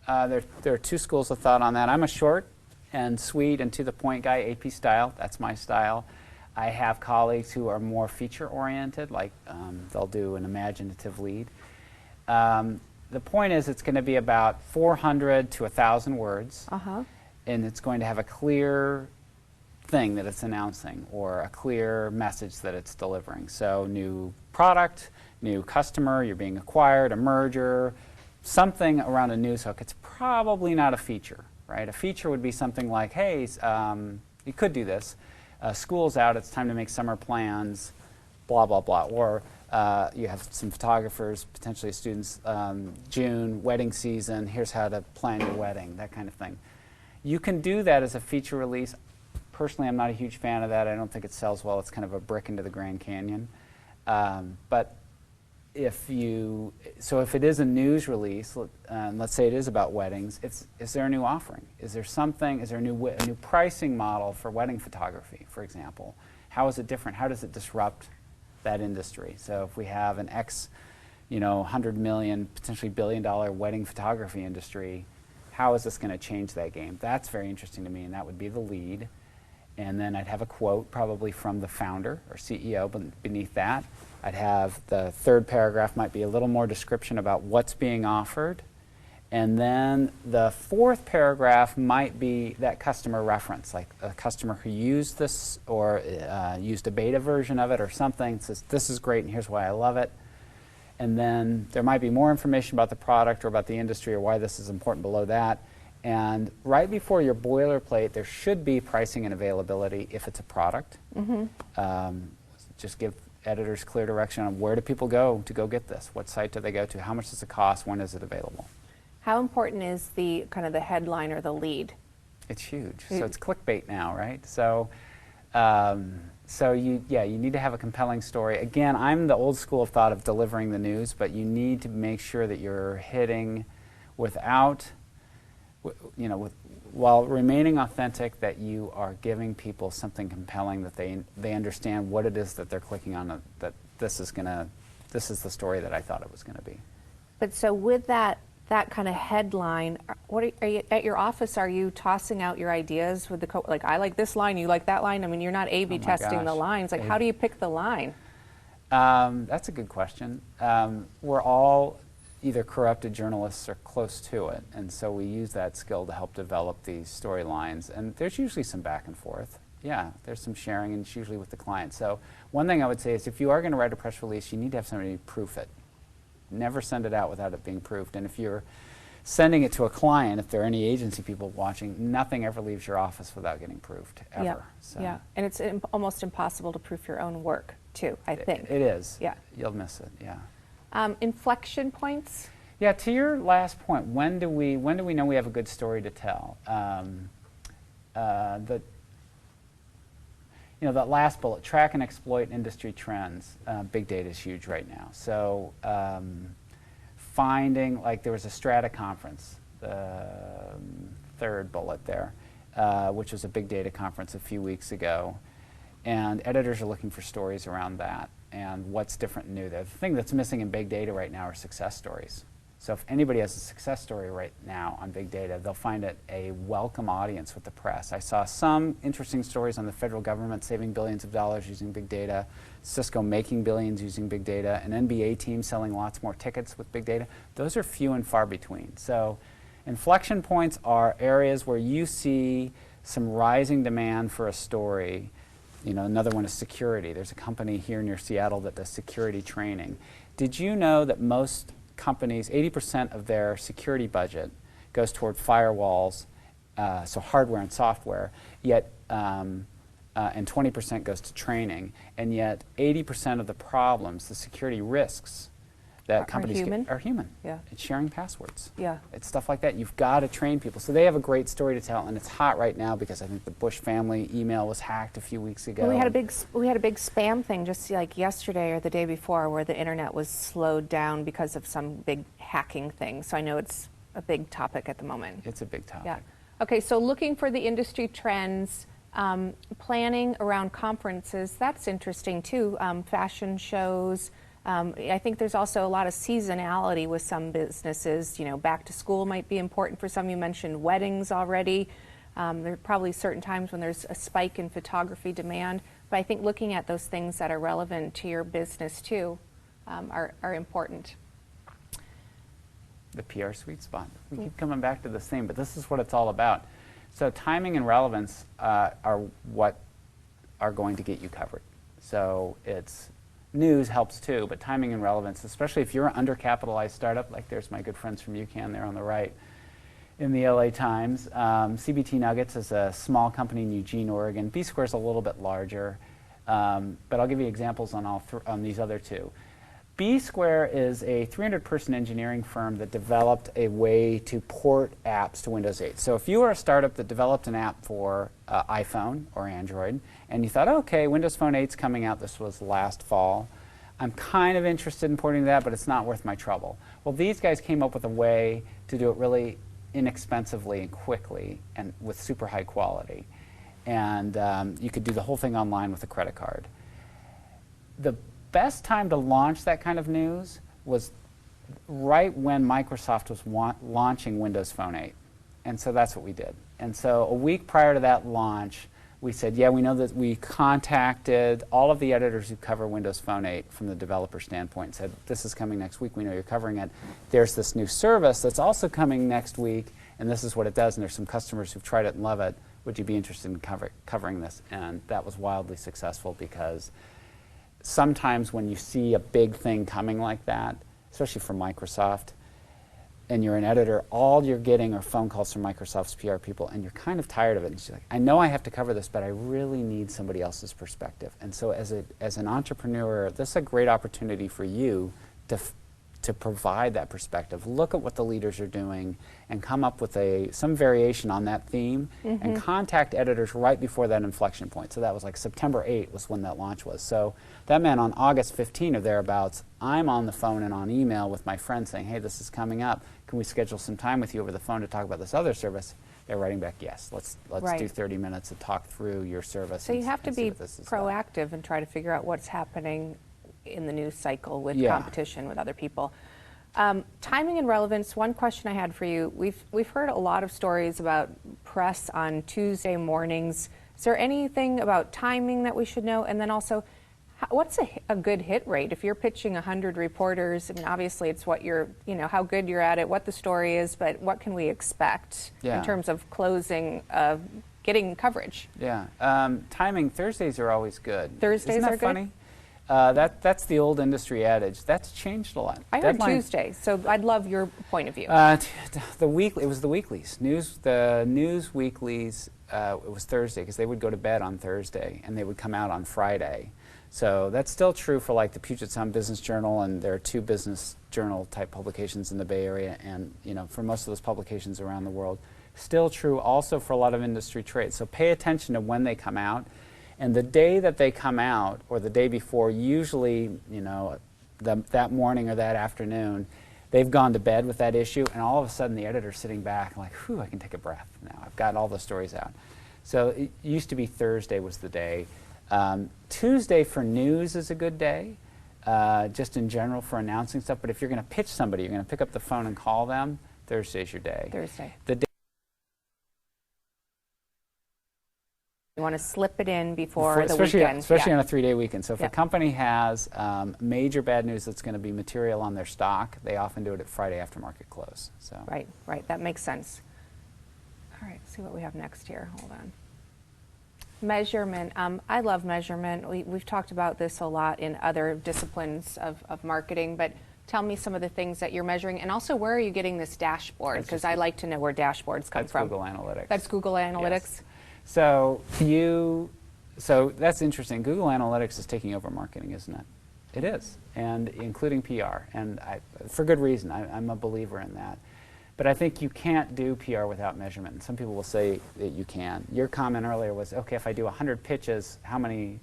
There are two schools of thought on that. I'm a short and sweet and to the point guy, AP style. That's my style. I have colleagues who are more feature oriented, like they'll do an imaginative lead. The point is, it's going to be about 400 to 1,000 words, and it's going to have a clear thing that it's announcing or a clear message that it's delivering. So new product, new customer, you're being acquired, a merger, something around a news hook. It's probably not a feature, right? A feature would be something like, hey, you could do this. School's out, it's time to make summer plans, blah, blah, blah. Or you have some photographers, potentially students, June, wedding season, here's how to plan your wedding, that kind of thing. You can do that as a feature release. Personally, I'm not a huge fan of that. I don't think it sells well. It's kind of a brick into the Grand Canyon. But if it is a news release, let's say it is about weddings, is there a new offering? Is there a new pricing model for wedding photography, for example? How is it different? How does it disrupt that industry? So if we have an $100 million, potentially $1 billion wedding photography industry, how is this going to change that game? That's very interesting to me, and that would be the lead. And then I'd have a quote probably from the founder or CEO beneath that. I'd have the third paragraph might be a little more description about what's being offered. And then the fourth paragraph might be that customer reference, like a customer who used this or used a beta version of it or something, says, this is great and here's why I love it. And then there might be more information about the product or about the industry or why this is important below that. And right before your boilerplate, there should be pricing and availability if it's a product. Just give editors clear direction on where do people go to go get this? What site do they go to? How much does it cost? When is it available? How important is the kind of the headline or the lead? It's huge. So it's clickbait now, right? So, you need to have a compelling story. Again, I'm the old school of thought of delivering the news, but you need to make sure that you're hitting while remaining authentic, that you are giving people something compelling, that they understand what it is that they're clicking on, that this is the story that I thought it was going to be. But so with that kind of headline, are you, at your office, are you tossing out your ideas with like, I like this line, you like that line? I mean, you're not A/B testing the lines. Like, how do you pick the line? That's a good question. We're all either corrupted journalists or close to it, and so we use that skill to help develop these storylines. And there's usually some back and forth. Yeah, there's some sharing, and it's usually with the client. So one thing I would say is, if you are going to write a press release, you need to have somebody proof it. Never send it out without it being proofed. And if you're sending it to a client, if there are any agency people watching, nothing ever leaves your office without getting proofed, ever. Yeah, So yeah. And it's almost impossible to proof your own work, too, I think. It is. Yeah. You'll miss it, yeah. Inflection points? Yeah, to your last point, when do we know we have a good story to tell? That last bullet, track and exploit industry trends. Big data is huge right now. So finding, like there was a Strata conference, the third bullet there, which was a big data conference a few weeks ago. And editors are looking for stories around that and what's different and new there. The thing that's missing in big data right now are success stories. So if anybody has a success story right now on big data, they'll find it a welcome audience with the press. I saw some interesting stories on the federal government saving billions of dollars using big data, Cisco making billions using big data, an NBA team selling lots more tickets with big data. Those are few and far between. So inflection points are areas where you see some rising demand for a story. Another one is security. There's a company here near Seattle that does security training. Did you know that most companies, 80% of their security budget goes toward firewalls, so hardware and software, yet and 20% goes to training, and yet 80% of the problems, the security risks that companies are human. Yeah. It's sharing passwords. Yeah. It's stuff like that. You've got to train people. So they have a great story to tell, and it's hot right now because I think the Bush family email was hacked a few weeks ago. Well, we had a big spam thing just like yesterday or the day before, where the internet was slowed down because of some big hacking thing. So I know it's a big topic at the moment. It's a big topic. Yeah. Okay, so looking for the industry trends, Planning around conferences, that's interesting too. Fashion shows. I think there's also a lot of seasonality with some businesses. You know, back to school might be important for some. You mentioned weddings already. There are probably certain times when there's a spike in photography demand. But I think looking at those things that are relevant to your business too are important. The PR sweet spot. We keep coming back to this theme, but this is what it's all about. So timing and relevance are what are going to get you covered. So it's news helps too, but timing and relevance, especially if you're an undercapitalized startup, like there's my good friends from UCAN there on the right in the LA Times. CBT Nuggets is a small company in Eugene, Oregon. B Square's a little bit larger, but I'll give you examples on on these other two. B Square is a 300-person engineering firm that developed a way to port apps to Windows 8. So if you are a startup that developed an app for iPhone or Android, and you thought, okay, Windows Phone 8's coming out, this was last fall, I'm kind of interested in porting that, but it's not worth my trouble. Well, these guys came up with a way to do it really inexpensively and quickly and with super high quality. And you could do the whole thing online with a credit card. The best time to launch that kind of news was right when Microsoft was launching Windows Phone 8. And so that's what we did. And so a week prior to that launch, we said, yeah, we know that we contacted all of the editors who cover Windows Phone 8 from the developer standpoint and said, this is coming next week. We know you're covering it. There's this new service that's also coming next week, and this is what it does. And there's some customers who've tried it and love it. Would you be interested in covering this? And that was wildly successful because sometimes when you see a big thing coming like that, especially from Microsoft, and you're an editor, all you're getting are phone calls from Microsoft's PR people, and you're kind of tired of it. And you're like, I know I have to cover this, but I really need somebody else's perspective. And so as an entrepreneur, this is a great opportunity for you to provide that perspective. Look at what the leaders are doing and come up with some variation on that theme and contact editors right before that inflection point. So that was like September 8 was when that launch was. So that meant on August 15 or thereabouts, I'm on the phone and on email with my friends saying, hey, this is coming up. Can we schedule some time with you over the phone to talk about this other service? They're writing back, yes, let's do 30 minutes to talk through your service. So you have to be proactive and try to figure out what's happening in the news cycle with competition with other people. Timing and relevance, one question I had for you, we've heard a lot of stories about press on Tuesday mornings. Is there anything about timing that we should know? And then also, what's a good hit rate? If you're pitching 100 reporters, I mean, obviously it's what you're, how good you're at it, what the story is, but what can we expect in terms of closing, getting coverage? Yeah, timing, Thursdays are always good. Thursdays are good? Funny? That's the old industry adage. That's changed a lot. I heard Tuesday, so I'd love your point of view. It was the weeklies. The news weeklies, it was Thursday because they would go to bed on Thursday and they would come out on Friday. So that's still true for like the Puget Sound Business Journal, and there are 2 business journal type publications in the Bay Area, and for most of those publications around the world. Still true also for a lot of industry trades. So pay attention to when they come out. And the day that they come out, or the day before, usually, that morning or that afternoon, they've gone to bed with that issue, and all of a sudden the editor's sitting back and like, whew, I can take a breath now. I've got all the stories out. So it used to be Thursday was the day. Tuesday for news is a good day, just in general for announcing stuff. But if you're going to pitch somebody, you're going to pick up the phone and call them, Thursday's your day. Thursday. The day you want to slip it in before the weekend. Especially on a 3-day weekend. So if a company has major bad news that's going to be material on their stock, they often do it at Friday after market close. So Right. That makes sense. All right, see what we have next here. Hold on. Measurement. I love measurement. We've talked about this a lot in other disciplines of marketing, but tell me some of the things that you're measuring, and also where are you getting this dashboard? Because I like to know where dashboards come from. That's Google Analytics. That's Google Analytics? Yes. So that's interesting. Google Analytics is taking over marketing, isn't it? It is, and including PR, and for good reason. I'm a believer in that. But I think you can't do PR without measurement. And some people will say that you can. Your comment earlier was, okay, if I do 100 pitches, how many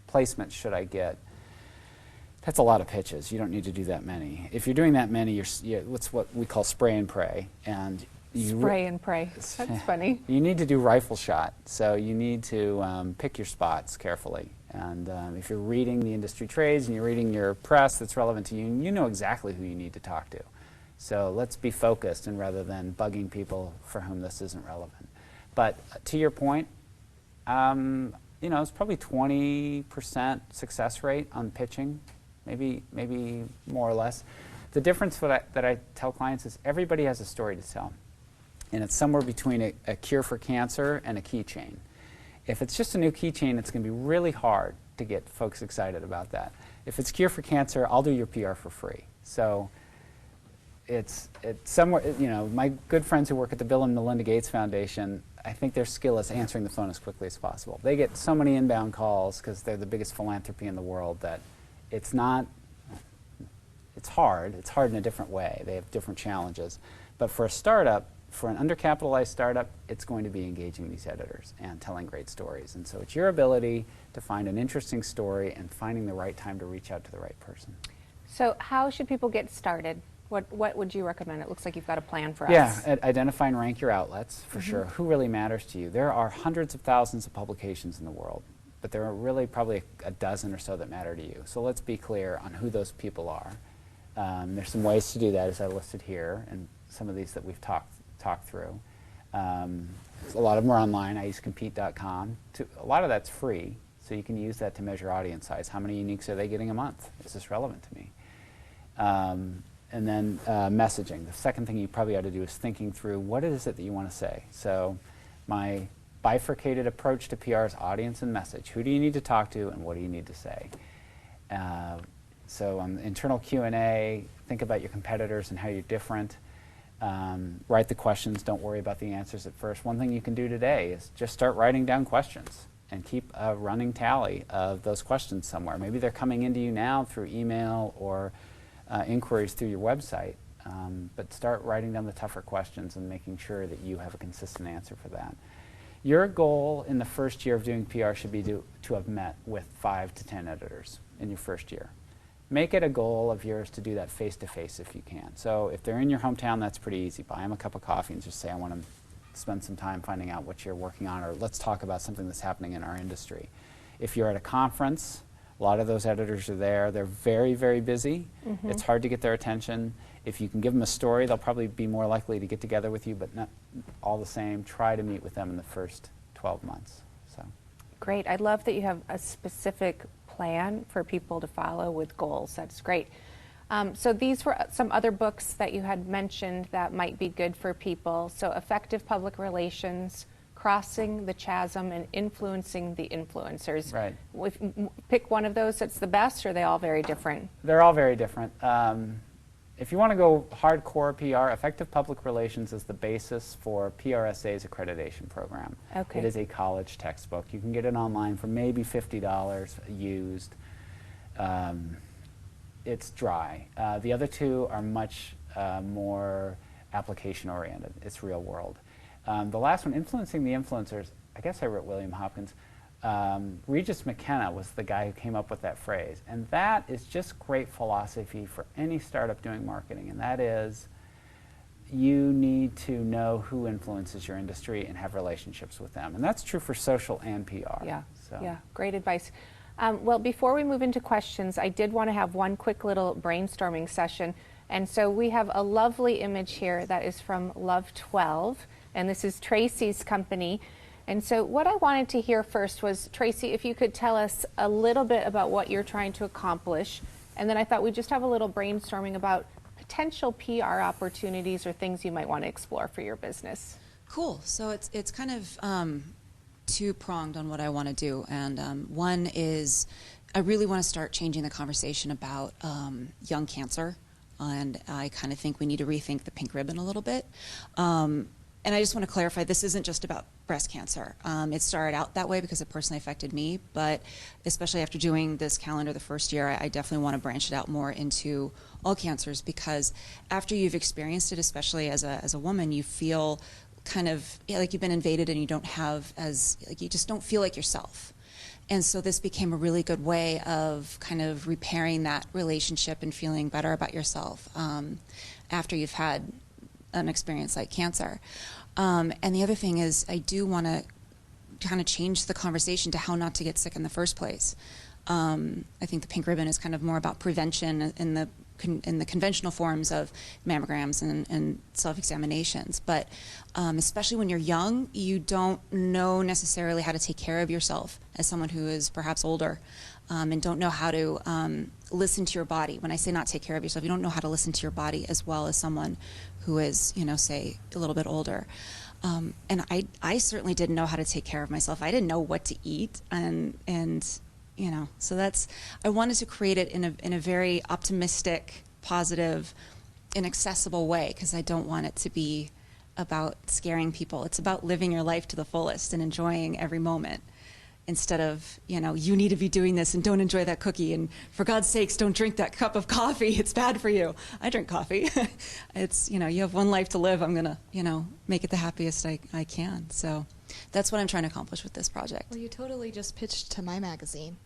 placements should I get? That's a lot of pitches. You don't need to do that many. If you're doing that many, it's what we call spray and pray. And Spray and pray. That's funny. You need to do rifle shot, so you need to pick your spots carefully. And if you're reading the industry trades and you're reading your press that's relevant to you, you know exactly who you need to talk to. So let's be focused, and rather than bugging people for whom this isn't relevant. But to your point, you know, it's probably 20% success rate on pitching, maybe more or less. The difference that I tell clients is everybody has a story to tell. And it's somewhere between a cure for cancer and a keychain. If it's just a new keychain, it's going to be really hard to get folks excited about that. If it's cure for cancer, I'll do your PR for free. So it's somewhere, you know, my good friends who work at the Bill and Melinda Gates Foundation, I think their skill is answering the phone as quickly as possible. They get so many inbound calls because they're the biggest philanthropy in the world that it's hard. It's hard in a different way. They have different challenges. But for a startup, for an undercapitalized startup, it's going to be engaging these editors and telling great stories. And so it's your ability to find an interesting story and finding the right time to reach out to the right person. So how should people get started? What would you recommend? It looks like you've got a plan for us. Yeah, identify and rank your outlets, for sure. Who really matters to you? There are hundreds of thousands of publications in the world, but there are really probably a dozen or so that matter to you. So let's be clear on who those people are. There's some ways to do that, as I listed here, and some of these that we've talked through. A lot of them are online. I use compete.com. A lot of that's free, so you can use that to measure audience size. How many uniques are they getting a month? Is this relevant to me? And then messaging. The second thing you probably ought to do is thinking through what is it that you want to say. So my bifurcated approach to PR is audience and message. Who do you need to talk to, and what do you need to say? So internal Q&A, think about your competitors and how you're different. Write the questions, don't worry about the answers at first. One thing you can do today is just start writing down questions and keep a running tally of those questions somewhere. Maybe they're coming into you now through email or inquiries through your website, but start writing down the tougher questions and making sure that you have a consistent answer for that. Your goal in the first year of doing PR should be to have met with 5 to 10 editors in your first year. Make it a goal of yours to do that face-to-face if you can. So if they're in your hometown, that's pretty easy. Buy them a cup of coffee and just say, I want to spend some time finding out what you're working on, or let's talk about something that's happening in our industry. If you're at a conference, a lot of those editors are there. They're very, very busy. It's hard to get their attention. If you can give them a story, they'll probably be more likely to get together with you, but not all the same. Try to meet with them in the first 12 months. So. Great. I love that you have a specific plan for people to follow with goals. That's great. So these were some other books that you had mentioned that might be good for people. So Effective Public Relations, Crossing the Chasm, and Influencing the Influencers. Right. Pick one of those that's the best, or are they all very different? They're all very different. If you want to go hardcore PR, Effective Public Relations is the basis for PRSA's accreditation program. Okay. It is a college textbook. You can get it online for maybe $50 used. It's dry. The other two are much more application-oriented. It's real world. The last one, Influencing the Influencers, I guess I wrote William Hopkins. Regis McKenna was the guy who came up with that phrase. And that is just great philosophy for any startup doing marketing. And that is, you need to know who influences your industry and have relationships with them. And that's true for social and PR. Yeah, so. yeah, great advice. Well, before we move into questions, I did want to have one quick little brainstorming session. And so we have a lovely image here that is from Love 12. And this is Tracy's company. And so what I wanted to hear first was, Tracy, if you could tell us a little bit about what you're trying to accomplish. And then I thought we'd just have a little brainstorming about potential PR opportunities or things you might want to explore for your business. Cool. So it's kind of two-pronged on what I want to do. And one is I really want to start changing the conversation about young cancer. And I kind of think we need to rethink the pink ribbon a little bit. And I just want to clarify, this isn't just about breast cancer. It started out that way because it personally affected me, but especially after doing this calendar the first year, I definitely want to branch it out more into all cancers, because after you've experienced it, especially as a woman, you feel kind of like you've been invaded and you don't have you just don't feel like yourself. And so this became a really good way of kind of repairing that relationship and feeling better about yourself after you've had an experience like cancer. And the other thing is I do want to kind of change the conversation to how not to get sick in the first place. I think the pink ribbon is kind of more about prevention in the conventional forms of mammograms and self-examinations. But especially when you're young, you don't know necessarily how to take care of yourself as someone who is perhaps older, and don't know how to listen to your body. When I say not take care of yourself, you don't know how to listen to your body as well as someone who is, say, a little bit older. And I certainly didn't know how to take care of myself. I didn't know what to eat, and so I wanted to create it in a very optimistic, positive, and accessible way, because I don't want it to be about scaring people. It's about living your life to the fullest and enjoying every moment, instead of, you need to be doing this and don't enjoy that cookie, and for God's sakes, don't drink that cup of coffee. It's bad for you. I drink coffee. It's, you have one life to live. I'm going to, make it the happiest I can. So that's what I'm trying to accomplish with this project. Well, you totally just pitched to my magazine.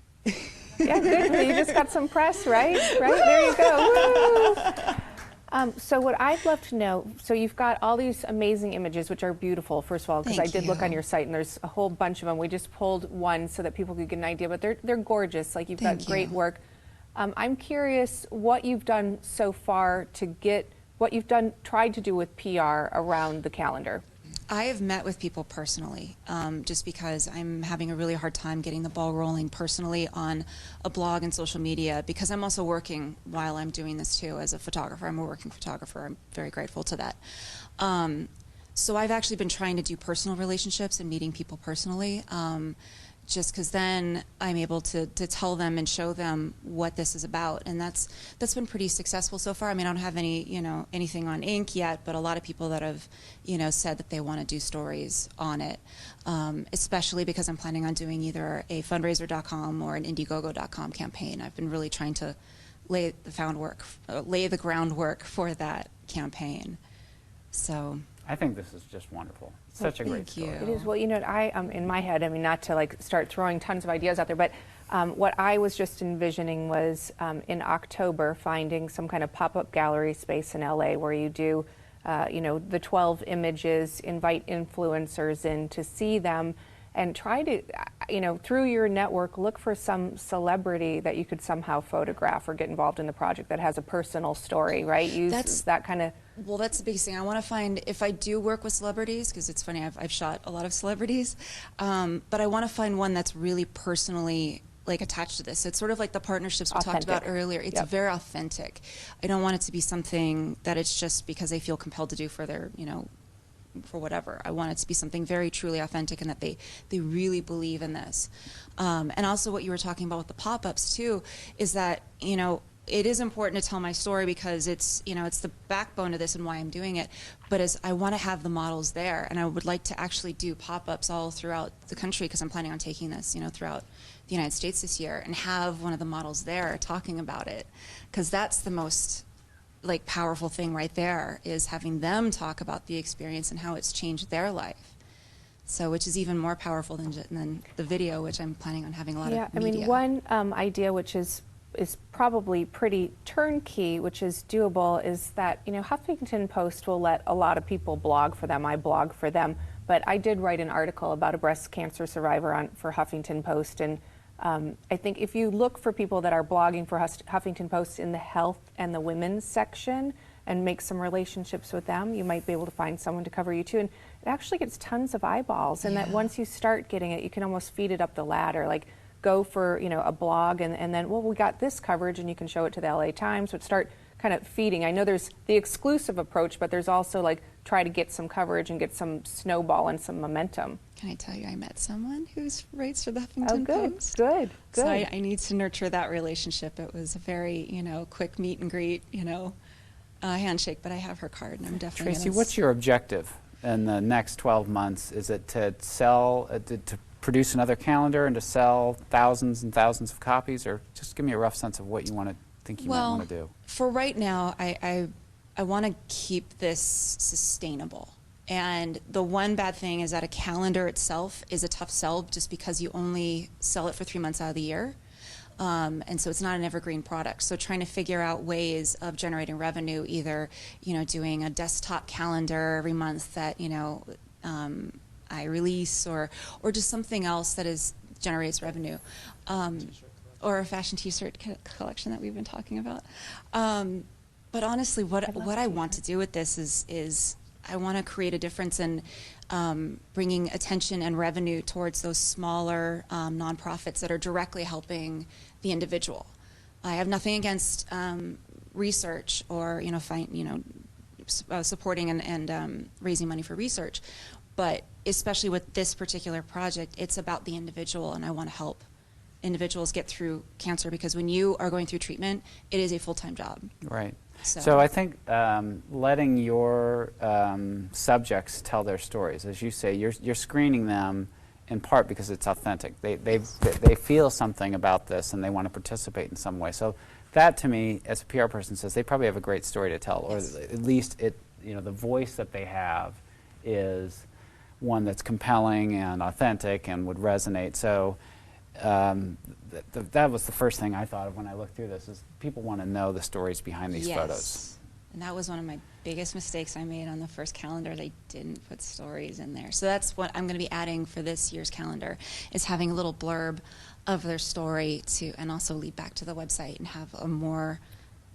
Yeah, good. You just got some press, right? Right, there you go. Woo! So what I'd love to know, so you've got all these amazing images, which are beautiful, first of all, because I did look on your site, and there's a whole bunch of them. We just pulled one so that people could get an idea, but they're gorgeous. Like, you've got great work. I'm curious what you've done so far to get, what you've tried to do with PR around the calendar. I have met with people personally, just because I'm having a really hard time getting the ball rolling personally on a blog and social media, because I'm also working while I'm doing this too as a photographer. I'm a working photographer. I'm very grateful to that. So I've actually been trying to do personal relationships and meeting people personally, just because then I'm able to tell them and show them what this is about, and that's been pretty successful so far. I mean, I don't have any anything on ink yet, but a lot of people that have said that they want to do stories on it, especially because I'm planning on doing either a fundraiser.com or an Indiegogo.com campaign. I've been really trying to lay the groundwork for that campaign. So I think this is just wonderful. Such a great story. It is. Well, I in my head, I mean, not to start throwing tons of ideas out there, but what I was just envisioning was in October finding some kind of pop-up gallery space in LA where you do, the 12 images, invite influencers in to see them, and try to, through your network, look for some celebrity that you could somehow photograph or get involved in the project that has a personal story, right? Use that kind of. Well, that's the biggest thing. I want to find, if I do work with celebrities, because it's funny, I've shot a lot of celebrities, but I want to find one that's really personally attached to this. It's sort of like the partnerships we talked about earlier. It's very authentic. I don't want it to be something that it's just because they feel compelled to do for their, for whatever. I want it to be something very truly authentic, and that they really believe in this. And also what you were talking about with the pop-ups too, is that, it is important to tell my story, because it's, it's the backbone of this and why I'm doing it. But as I want to have the models there, and I would like to actually do pop-ups all throughout the country, because I'm planning on taking this, throughout the United States this year, and have one of the models there talking about it, because that's the most powerful thing right there, is having them talk about the experience and how it's changed their life. So, which is even more powerful than the video, which I'm planning on having a lot of media. I mean, one idea which is probably pretty turnkey, which is doable, is that, Huffington Post will let a lot of people blog for them. I blog for them, but I did write an article about a breast cancer survivor for Huffington Post, and I think if you look for people that are blogging for Huffington Post in the health and the women's section and make some relationships with them, you might be able to find someone to cover you too. And it actually gets tons of eyeballs, and that once you start getting it, you can almost feed it up the ladder. Go for a blog, and then, well, we got this coverage, and you can show it to the LA Times. So start kind of feeding. I know there's the exclusive approach, but there's also try to get some coverage and get some snowball and some momentum. Can I tell you, I met someone who writes for the Huffington Post. Good. So I need to nurture that relationship. It was a very quick meet and greet, handshake. But I have her card, and I'm definitely. Tracy, what's your objective in the next 12 months? Is it to sell to produce another calendar and to sell thousands and thousands of copies, or just give me a rough sense of what you want to think you might want to do? For right now, I want to keep this sustainable. And the one bad thing is that a calendar itself is a tough sell, just because you only sell it for 3 months out of the year. And so it's not an evergreen product. So trying to figure out ways of generating revenue, either, doing a desktop calendar every month that, I release, or just something else that generates revenue. Or a fashion t-shirt collection that we've been talking about. But honestly, what I want to do with this is I want to create a difference in bringing attention and revenue towards those smaller nonprofits that are directly helping the individual. I have nothing against research or supporting and raising money for research, but especially with this particular project, it's about the individual, and I want to help individuals get through cancer, because when you are going through treatment, it is a full-time job. Right. So I think letting your subjects tell their stories, as you say, you're screening them in part because it's authentic. They feel something about this and they want to participate in some way. So that, to me, as a PR person says, they probably have a great story to tell, or at least the voice that they have is one that's compelling and authentic and would resonate. So that was the first thing I thought of when I looked through this, is people want to know the stories behind these photos. And that was one of my biggest mistakes I made on the first calendar. They didn't put stories in there. So that's what I'm going to be adding for this year's calendar, is having a little blurb of their story and also lead back to the website and have a more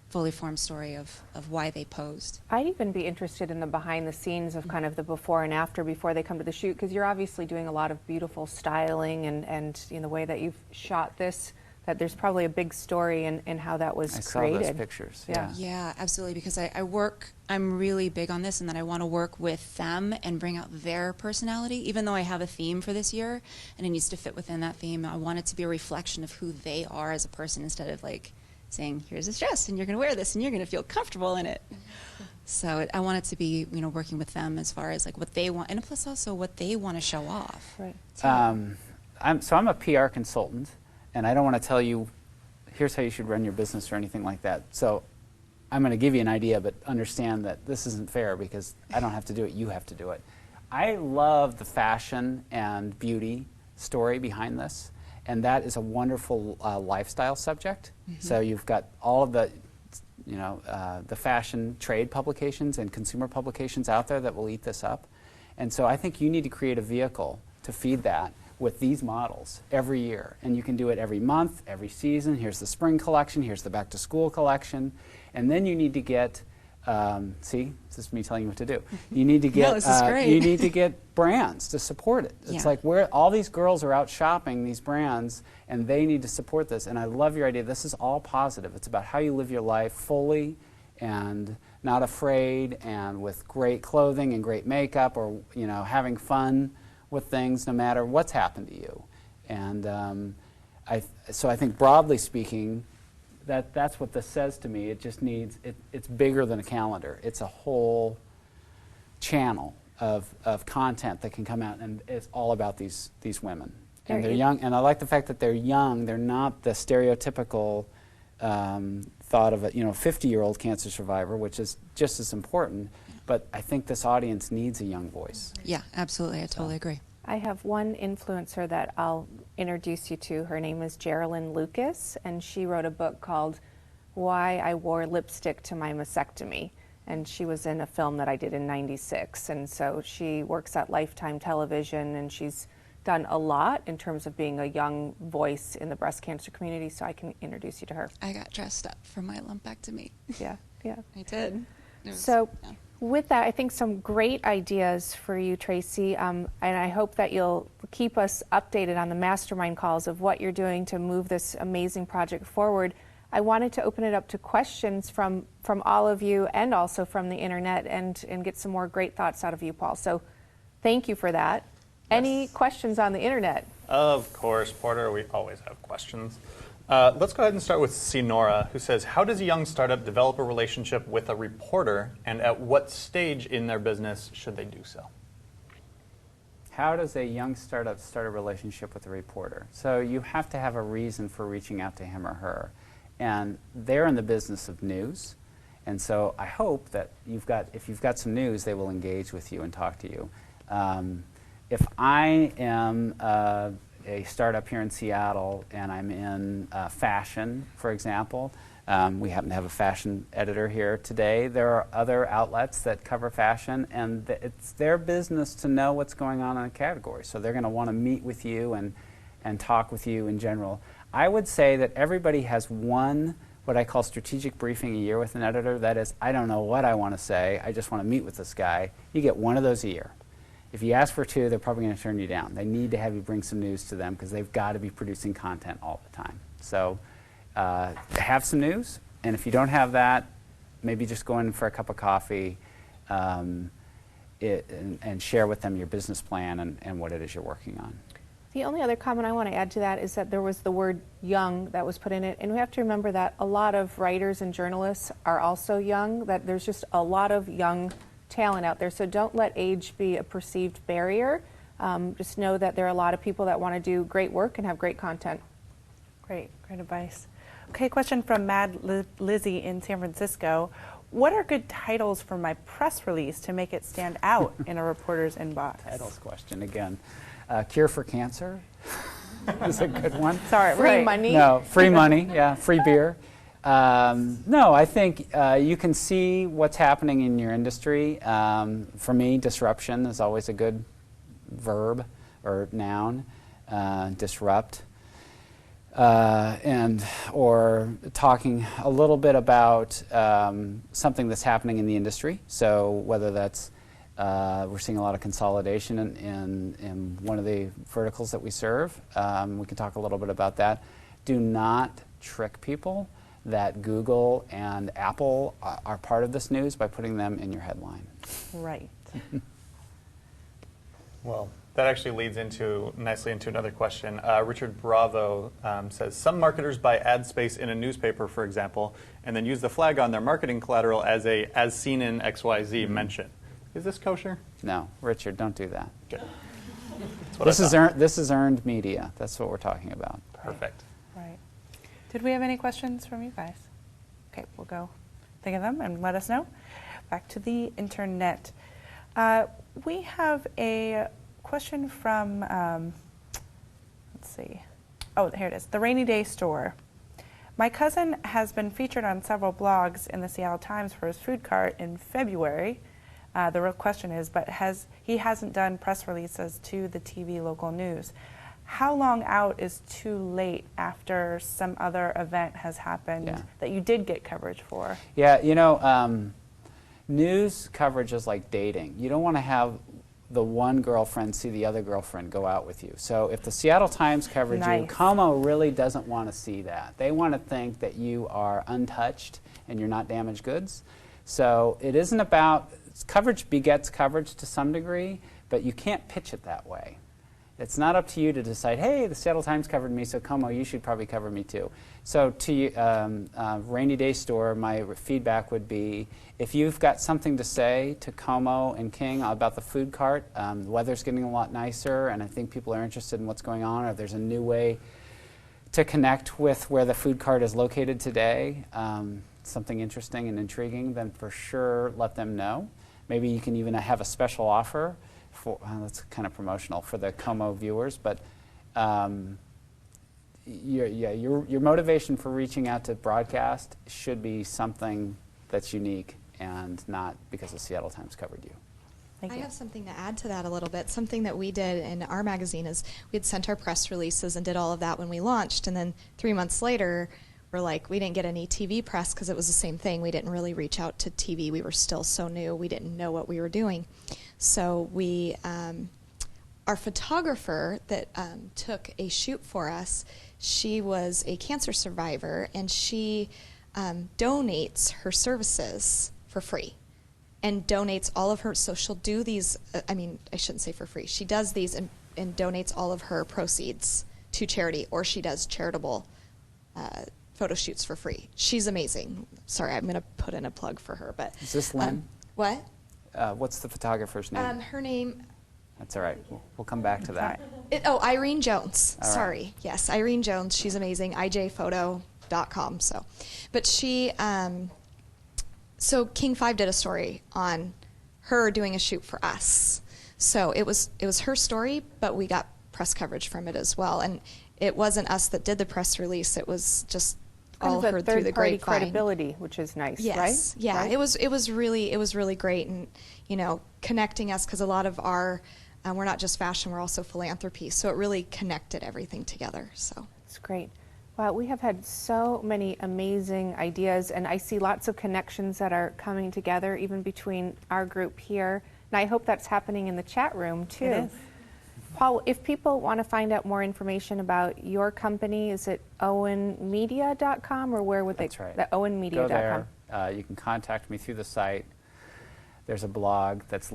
fully formed story of why they posed. I'd even be interested in the behind the scenes of kind of the before and after, before they come to the shoot, because you're obviously doing a lot of beautiful styling and in the way that you've shot this, that there's probably a big story in how that was created. I saw those pictures. Yeah, absolutely, because I'm really big on this, and that I want to work with them and bring out their personality. Even though I have a theme for this year and it needs to fit within that theme, I want it to be a reflection of who they are as a person, instead of like saying, here's this dress and you're going to wear this and you're going to feel comfortable in it. So I want it to be, working with them as far as like what they want, and plus also what they want to show off. Right. I'm a PR consultant, and I don't want to tell you, here's how you should run your business or anything like that. So I'm going to give you an idea, but understand that this isn't fair, because I don't have to do it, you have to do it. I love the fashion and beauty story behind this, and that is a wonderful lifestyle subject. So you've got all of the fashion trade publications and consumer publications out there that will eat this up. And so I think you need to create a vehicle to feed that with these models every year. And you can do it every month, every season. Here's the spring collection, here's the back to school collection. And then you need to get, see, this is me telling you what to do. You need to get, this is great. You need to get brands to support it. It's like all these girls are out shopping these brands, and they need to support this. And I love your idea. This is all positive. It's about how you live your life fully and not afraid, and with great clothing and great makeup, or having fun with things no matter what's happened to you. And so I think, broadly speaking, that's what this says to me. It just needs, it's bigger than a calendar. It's a whole channel of content that can come out, and it's all about these women. And they're young, and I like the fact that they're young. They're not the stereotypical thought of a 50-year-old cancer survivor, which is just as important. But I think this audience needs a young voice. Yeah, absolutely. I totally agree. I have one influencer that I'll introduce you to. Her name is Geraldine Lucas, and she wrote a book called Why I Wore Lipstick to My Mastectomy. And she was in a film that I did in '96. And so she works at Lifetime Television, and she's done a lot in terms of being a young voice in the breast cancer community, so I can introduce you to her. I got dressed up for my lumpectomy. Yeah. I did. With that, I think some great ideas for you, Tracy, and I hope that you'll keep us updated on the mastermind calls of what you're doing to move this amazing project forward. I wanted to open it up to questions from all of you, and also from the internet, and get some more great thoughts out of you, Paul. So thank you for that. Yes. Any questions on the internet? Of course, Porter, we always have questions. Let's go ahead and start with Sinora, who says, how does a young startup develop a relationship with a reporter, and at what stage in their business should they do so? How does a young startup start a relationship with a reporter? So you have to have a reason for reaching out to him or her. And they're in the business of news. And so I hope that if you've got some news, they will engage with you and talk to you. If I am a startup here in Seattle and I'm in fashion, for example, we happen to have a fashion editor here today. There are other outlets that cover fashion, and it's their business to know what's going on in a category. So they're going to want to meet with you and talk with you in general. I would say that everybody has one, what I call strategic briefing a year with an editor. That is, I don't know what I want to say. I just want to meet with this guy. You get one of those a year. If you ask for two, they're probably going to turn you down. They need to have you bring some news to them because they've got to be producing content all the time. So have some news, and if you don't have that, maybe just go in for a cup of coffee and share with them your business plan and what it is you're working on. The only other comment I want to add to that is that there was the word young that was put in it, and we have to remember that a lot of writers and journalists are also young, that there's just a lot of young talent out there, so don't let age be a perceived barrier. Just know that there are a lot of people that want to do great work and have great content. Great advice. Okay, question from Mad Lizzie in San Francisco. What are good titles for my press release to make it stand out in a reporter's inbox? Titles question again. Cure for cancer is a good one. Sorry, free money. No, free money. Yeah, free beer. No, I think you can see what's happening in your industry. For me, disruption is always a good verb or noun. Disrupt. Or talking a little bit about something that's happening in the industry. So whether that's we're seeing a lot of consolidation in one of the verticals that we serve. We can talk a little bit about that. Do not trick people that Google and Apple are part of this news by putting them in your headline. Right. Well, that actually leads nicely into another question. Richard Bravo says, some marketers buy ad space in a newspaper, for example, and then use the flag on their marketing collateral as seen in XYZ mention. Is this kosher? No, Richard, don't do that. Good. This is earned media. That's what we're talking about. Perfect. Right. Did we have any questions from you guys? Okay, we'll go think of them and let us know. Back to the internet. We have a question from, let's see. Oh, here it is. The Rainy Day Store. My cousin has been featured on several blogs in the Seattle Times for his food cart in February. The real question is, but he hasn't done press releases to the TV local news. How long out is too late after some other event has happened that you did get coverage for? Yeah, you know, news coverage is like dating. You don't want to have the one girlfriend see the other girlfriend go out with you. So if the Seattle Times covered you, Como really doesn't want to see that. They want to think that you are untouched and you're not damaged goods. So it isn't about, coverage begets coverage to some degree, but you can't pitch it that way. It's not up to you to decide, hey, the Seattle Times covered me, so Como, you should probably cover me too. So to Rainy Day Store, my feedback would be, if you've got something to say to Como and King about the food cart, the weather's getting a lot nicer, and I think people are interested in what's going on, or if there's a new way to connect with where the food cart is located today, something interesting and intriguing, then for sure let them know. Maybe you can even have a special offer for, that's kind of promotional for the Como viewers, but your motivation for reaching out to broadcast should be something that's unique and not because the Seattle Times covered you. I have something to add to that a little bit. Something that we did in our magazine is we had sent our press releases and did all of that when we launched, and then 3 months later, we're like, we didn't get any TV press because it was the same thing. We didn't really reach out to TV. We were still so new. We didn't know what we were doing. So we, our photographer that took a shoot for us, she was a cancer survivor, and she donates her services for free and donates all of her, so she'll do these, I mean, I shouldn't say for free. She does these and donates all of her proceeds to charity, or she does charitable photo shoots for free. She's amazing. Sorry, I'm going to put in a plug for her. But is this Lynn? What? What's the photographer's name? Her name. That's all right. We'll come back to that. Irene Jones. All Sorry. Right. Yes, Irene Jones. She's amazing. IJphoto.com. So, but she. So King 5 did a story on her doing a shoot for us. So it was her story, but we got press coverage from it as well. And it wasn't us that did the press release. It was just all Kind of heard through the third-party grapevine. credibility, which is nice, Yes, right? yeah, Right? it was really great, and connecting us, because a lot of our we're not just fashion, we're also philanthropy, so it really connected everything together. So It's great. Wow, we have had so many amazing ideas, and I see lots of connections that are coming together, even between our group here. And I hope that's happening in the chat room too. It is. Paul, if people want to find out more information about your company, is it owenmedia.com, or where would they? That's right. The owenmedia.com. Go there. You can contact me through the site. There's a blog that's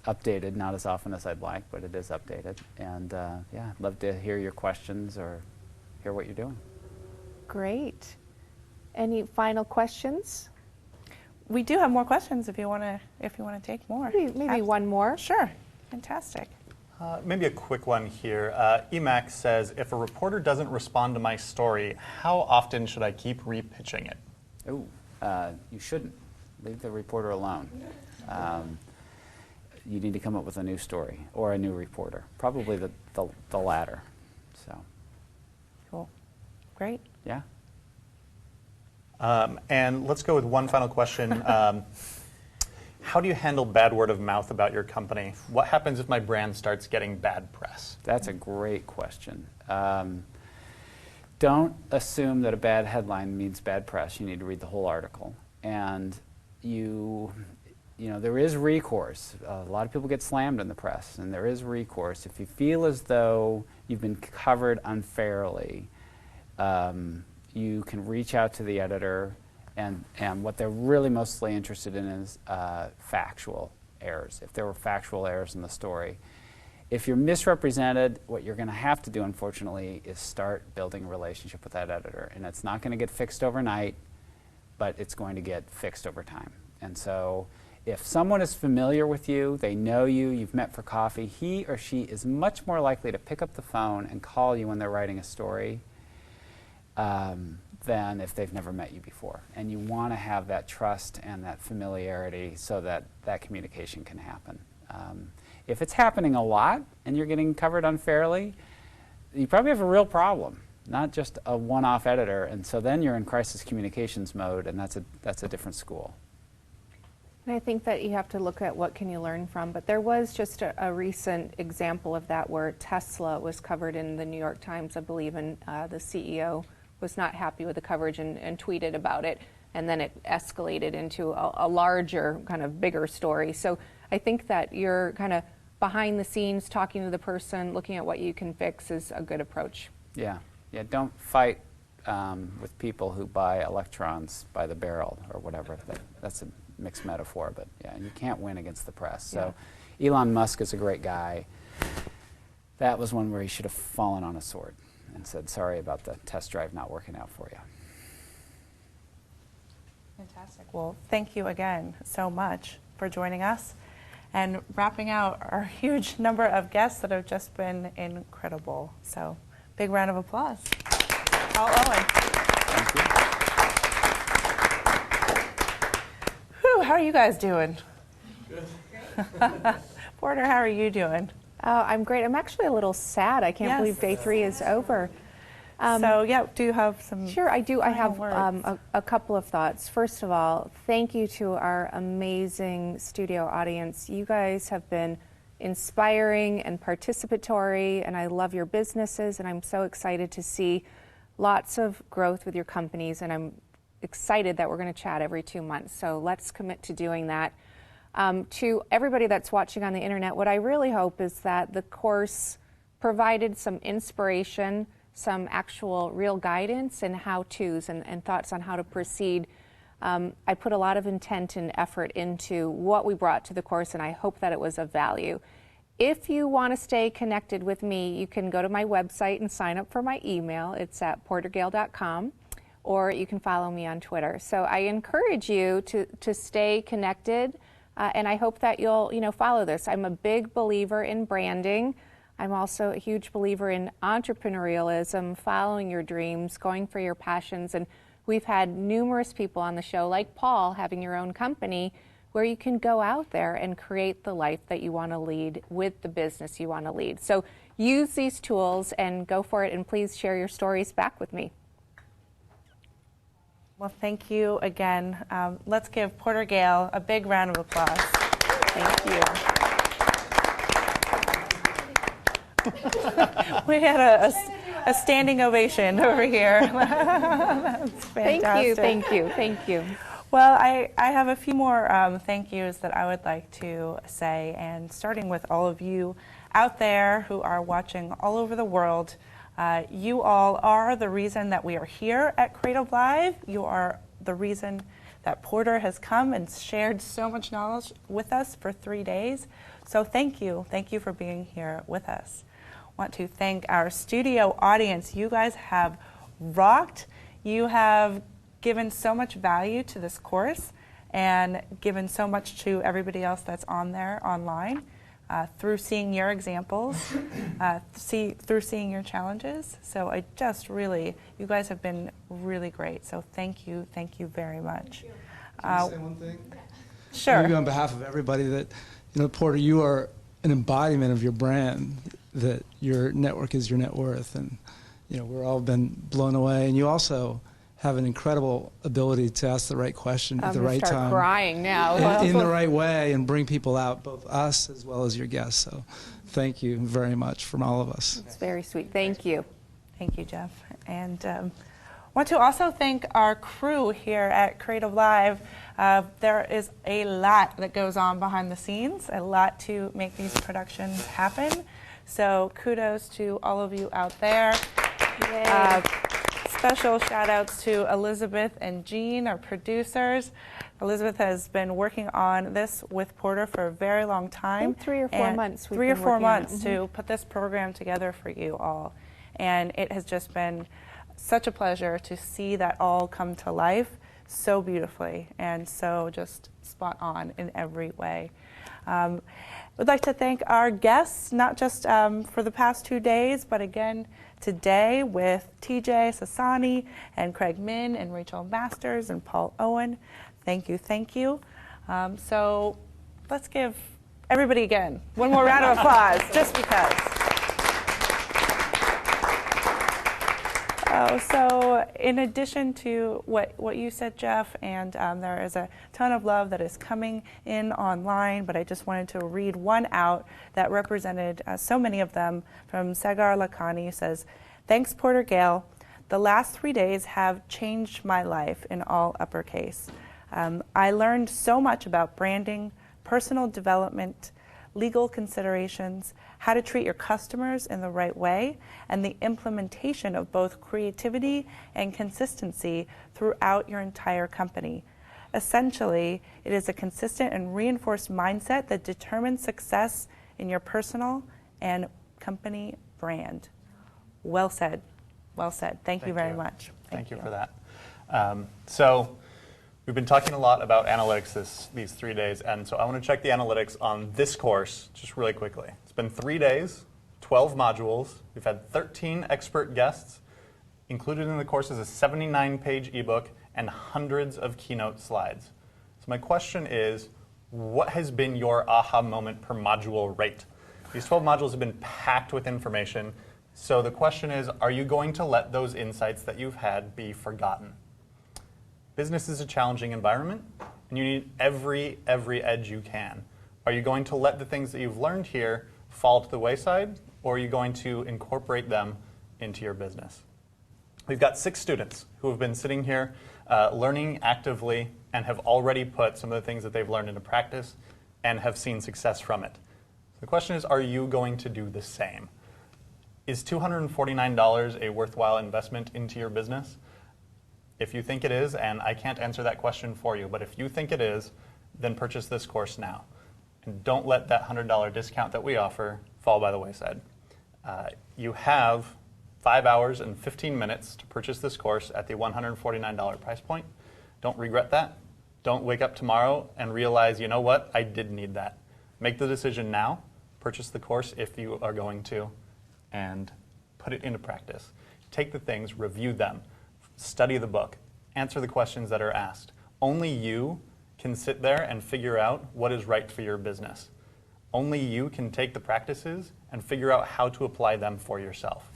updated, not as often as I'd like, but it is updated. And yeah, I'd love to hear your questions or hear what you're doing. Great. Any final questions? We do have more questions if you want to take more. Maybe one more. Sure. Fantastic. Maybe a quick one here. Emac says, if a reporter doesn't respond to my story, how often should I keep repitching it? Oh, you shouldn't. Leave the reporter alone. You need to come up with a new story or a new reporter. Probably the latter. So. Cool. Great. Yeah. And let's go with one final question. How do you handle bad word of mouth about your company? What happens if my brand starts getting bad press? That's a great question. Don't assume that a bad headline means bad press. You need to read the whole article. And there is recourse. A lot of people get slammed in the press, and there is recourse. If you feel as though you've been covered unfairly, you can reach out to the editor, and what they're really mostly interested in is factual errors, if there were factual errors in the story. If you're misrepresented, what you're going to have to do, unfortunately, is start building a relationship with that editor. And it's not going to get fixed overnight, but it's going to get fixed over time. And so if someone is familiar with you, they know you, you've met for coffee, he or she is much more likely to pick up the phone and call you when they're writing a story than if they've never met you before. And you want to have that trust and that familiarity so that that communication can happen. If it's happening a lot and you're getting covered unfairly, you probably have a real problem, not just a one-off editor. And so then you're in crisis communications mode, and that's a different school. And I think that you have to look at what can you learn from. But there was just a recent example of that where Tesla was covered in the New York Times, I believe, and the CEO was not happy with the coverage and tweeted about it. And then it escalated into a larger, kind of bigger story. So I think that you're kind of behind the scenes, talking to the person, looking at what you can fix is a good approach. Yeah, don't fight with people who buy electrons by the barrel or whatever. That's a mixed metaphor, but yeah, you can't win against the press. So Elon Musk is a great guy. That was one where he should have fallen on a sword and said, sorry about the test drive not working out for you. Fantastic. Well, thank you again so much for joining us and wrapping out our huge number of guests that have just been incredible. So big round of applause. Paul Owen. Thank you. Whew, how are you guys doing? Good. Porter, how are you doing? Oh, I'm great. I'm actually a little sad. I can't believe day 3 is over. So, do you have some? Sure, I do. I have words? a couple of thoughts. First of all, thank you to our amazing studio audience. You guys have been inspiring and participatory, and I love your businesses, and I'm so excited to see lots of growth with your companies, and I'm excited that we're going to chat every 2 months. So let's commit to doing that. To everybody that's watching on the internet, what I really hope is that the course provided some inspiration, some actual real guidance and how-tos and thoughts on how to proceed. I put a lot of intent and effort into what we brought to the course, and I hope that it was of value. If you want to stay connected with me, you can go to my website and sign up for my email. It's at portergale.com, or you can follow me on Twitter. So I encourage you to stay connected, and I hope that you'll follow this. I'm a big believer in branding. I'm also a huge believer in entrepreneurialism, following your dreams, going for your passions. And we've had numerous people on the show, like Paul, having your own company, where you can go out there and create the life that you want to lead with the business you want to lead. So use these tools and go for it, and please share your stories back with me. Well, thank you again. Let's give Porter Gale a big round of applause. Thank you. We had a standing ovation over here. That's fantastic. Thank you, thank you. Well, I have a few more thank yous that I would like to say, and starting with all of you out there who are watching all over the world. You all are the reason that we are here at Creative Live. You are the reason that Porter has come and shared so much knowledge with us for 3 days. So thank you. Thank you for being here with us. I want to thank our studio audience. You guys have rocked. You have given so much value to this course and given so much to everybody else that's on there online. Through seeing your examples, through seeing your challenges. So I just really, you guys have been really great. So thank you very much. Can I say one thing? Sure. Maybe on behalf of everybody that, Porter, you are an embodiment of your brand, that your network is your net worth. And, we're all been blown away. And you also have an incredible ability to ask the right question at the right time. I'm crying now. In the right way, and bring people out, both us as well as your guests. So thank you very much from all of us. It's very sweet. Thank you. Thank you, Jeff. And want to also thank our crew here at Creative Live. There is a lot that goes on behind the scenes, a lot to make these productions happen. So kudos to all of you out there. Special shout outs to Elizabeth and Jean, our producers. Elizabeth has been working on this with Porter for a very long time. 3 or 4 months. 3 or 4 months to put this program together for you all. And it has just been such a pleasure to see that all come to life so beautifully and so just spot on in every way. We'd like to thank our guests, not just for the past 2 days, but again today with TJ Sassani and Craig Min and Rachel Masters and Paul Owen. Thank you. So let's give everybody again one more round of applause, just because. So in addition to what you said, Jeff, and there is a ton of love that is coming in online, but I just wanted to read one out that represented so many of them from Sagar Lakhani, who says, "Thanks, Porter Gale. The last 3 days have changed my life in all uppercase. I learned so much about branding, personal development, legal considerations, how to treat your customers in the right way, and the implementation of both creativity and consistency throughout your entire company. Essentially, it is a consistent and reinforced mindset that determines success in your personal and company brand." Well said. Well said. Thank you very much. Thank you for that. So we've been talking a lot about analytics these 3 days, and so I want to check the analytics on this course just really quickly. It's been 3 days, 12 modules. We've had 13 expert guests. Included in the course is a 79-page ebook and hundreds of keynote slides. So my question is, what has been your aha moment per module rate? These 12 modules have been packed with information. So the question is, are you going to let those insights that you've had be forgotten? Business is a challenging environment, and you need every edge you can. Are you going to let the things that you've learned here fall to the wayside, or are you going to incorporate them into your business? We've got 6 students who have been sitting here learning actively and have already put some of the things that they've learned into practice and have seen success from it. The question is, are you going to do the same? Is $249 a worthwhile investment into your business? If you think it is, and I can't answer that question for you, but if you think it is, then purchase this course now. And don't let that $100 discount that we offer fall by the wayside. You have 5 hours and 15 minutes to purchase this course at the $149 price point. Don't regret that. Don't wake up tomorrow and realize, you know what, I did need that. Make the decision now. Purchase the course if you are going to, and put it into practice. Take the things, review them, study the book, answer the questions that are asked. Only you can sit there and figure out what is right for your business. Only you can take the practices and figure out how to apply them for yourself.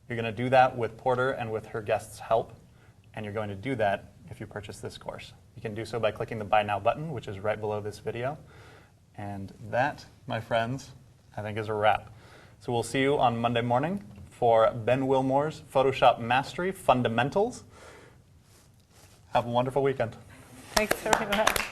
You're going to do that with Porter and with her guests' help, and you're going to do that if you purchase this course. You can do so by clicking the Buy Now button, which is right below this video. And that, my friends, I think is a wrap. So we'll see you on Monday morning for Ben Wilmore's Photoshop Mastery Fundamentals. Have a wonderful weekend. Thanks very much.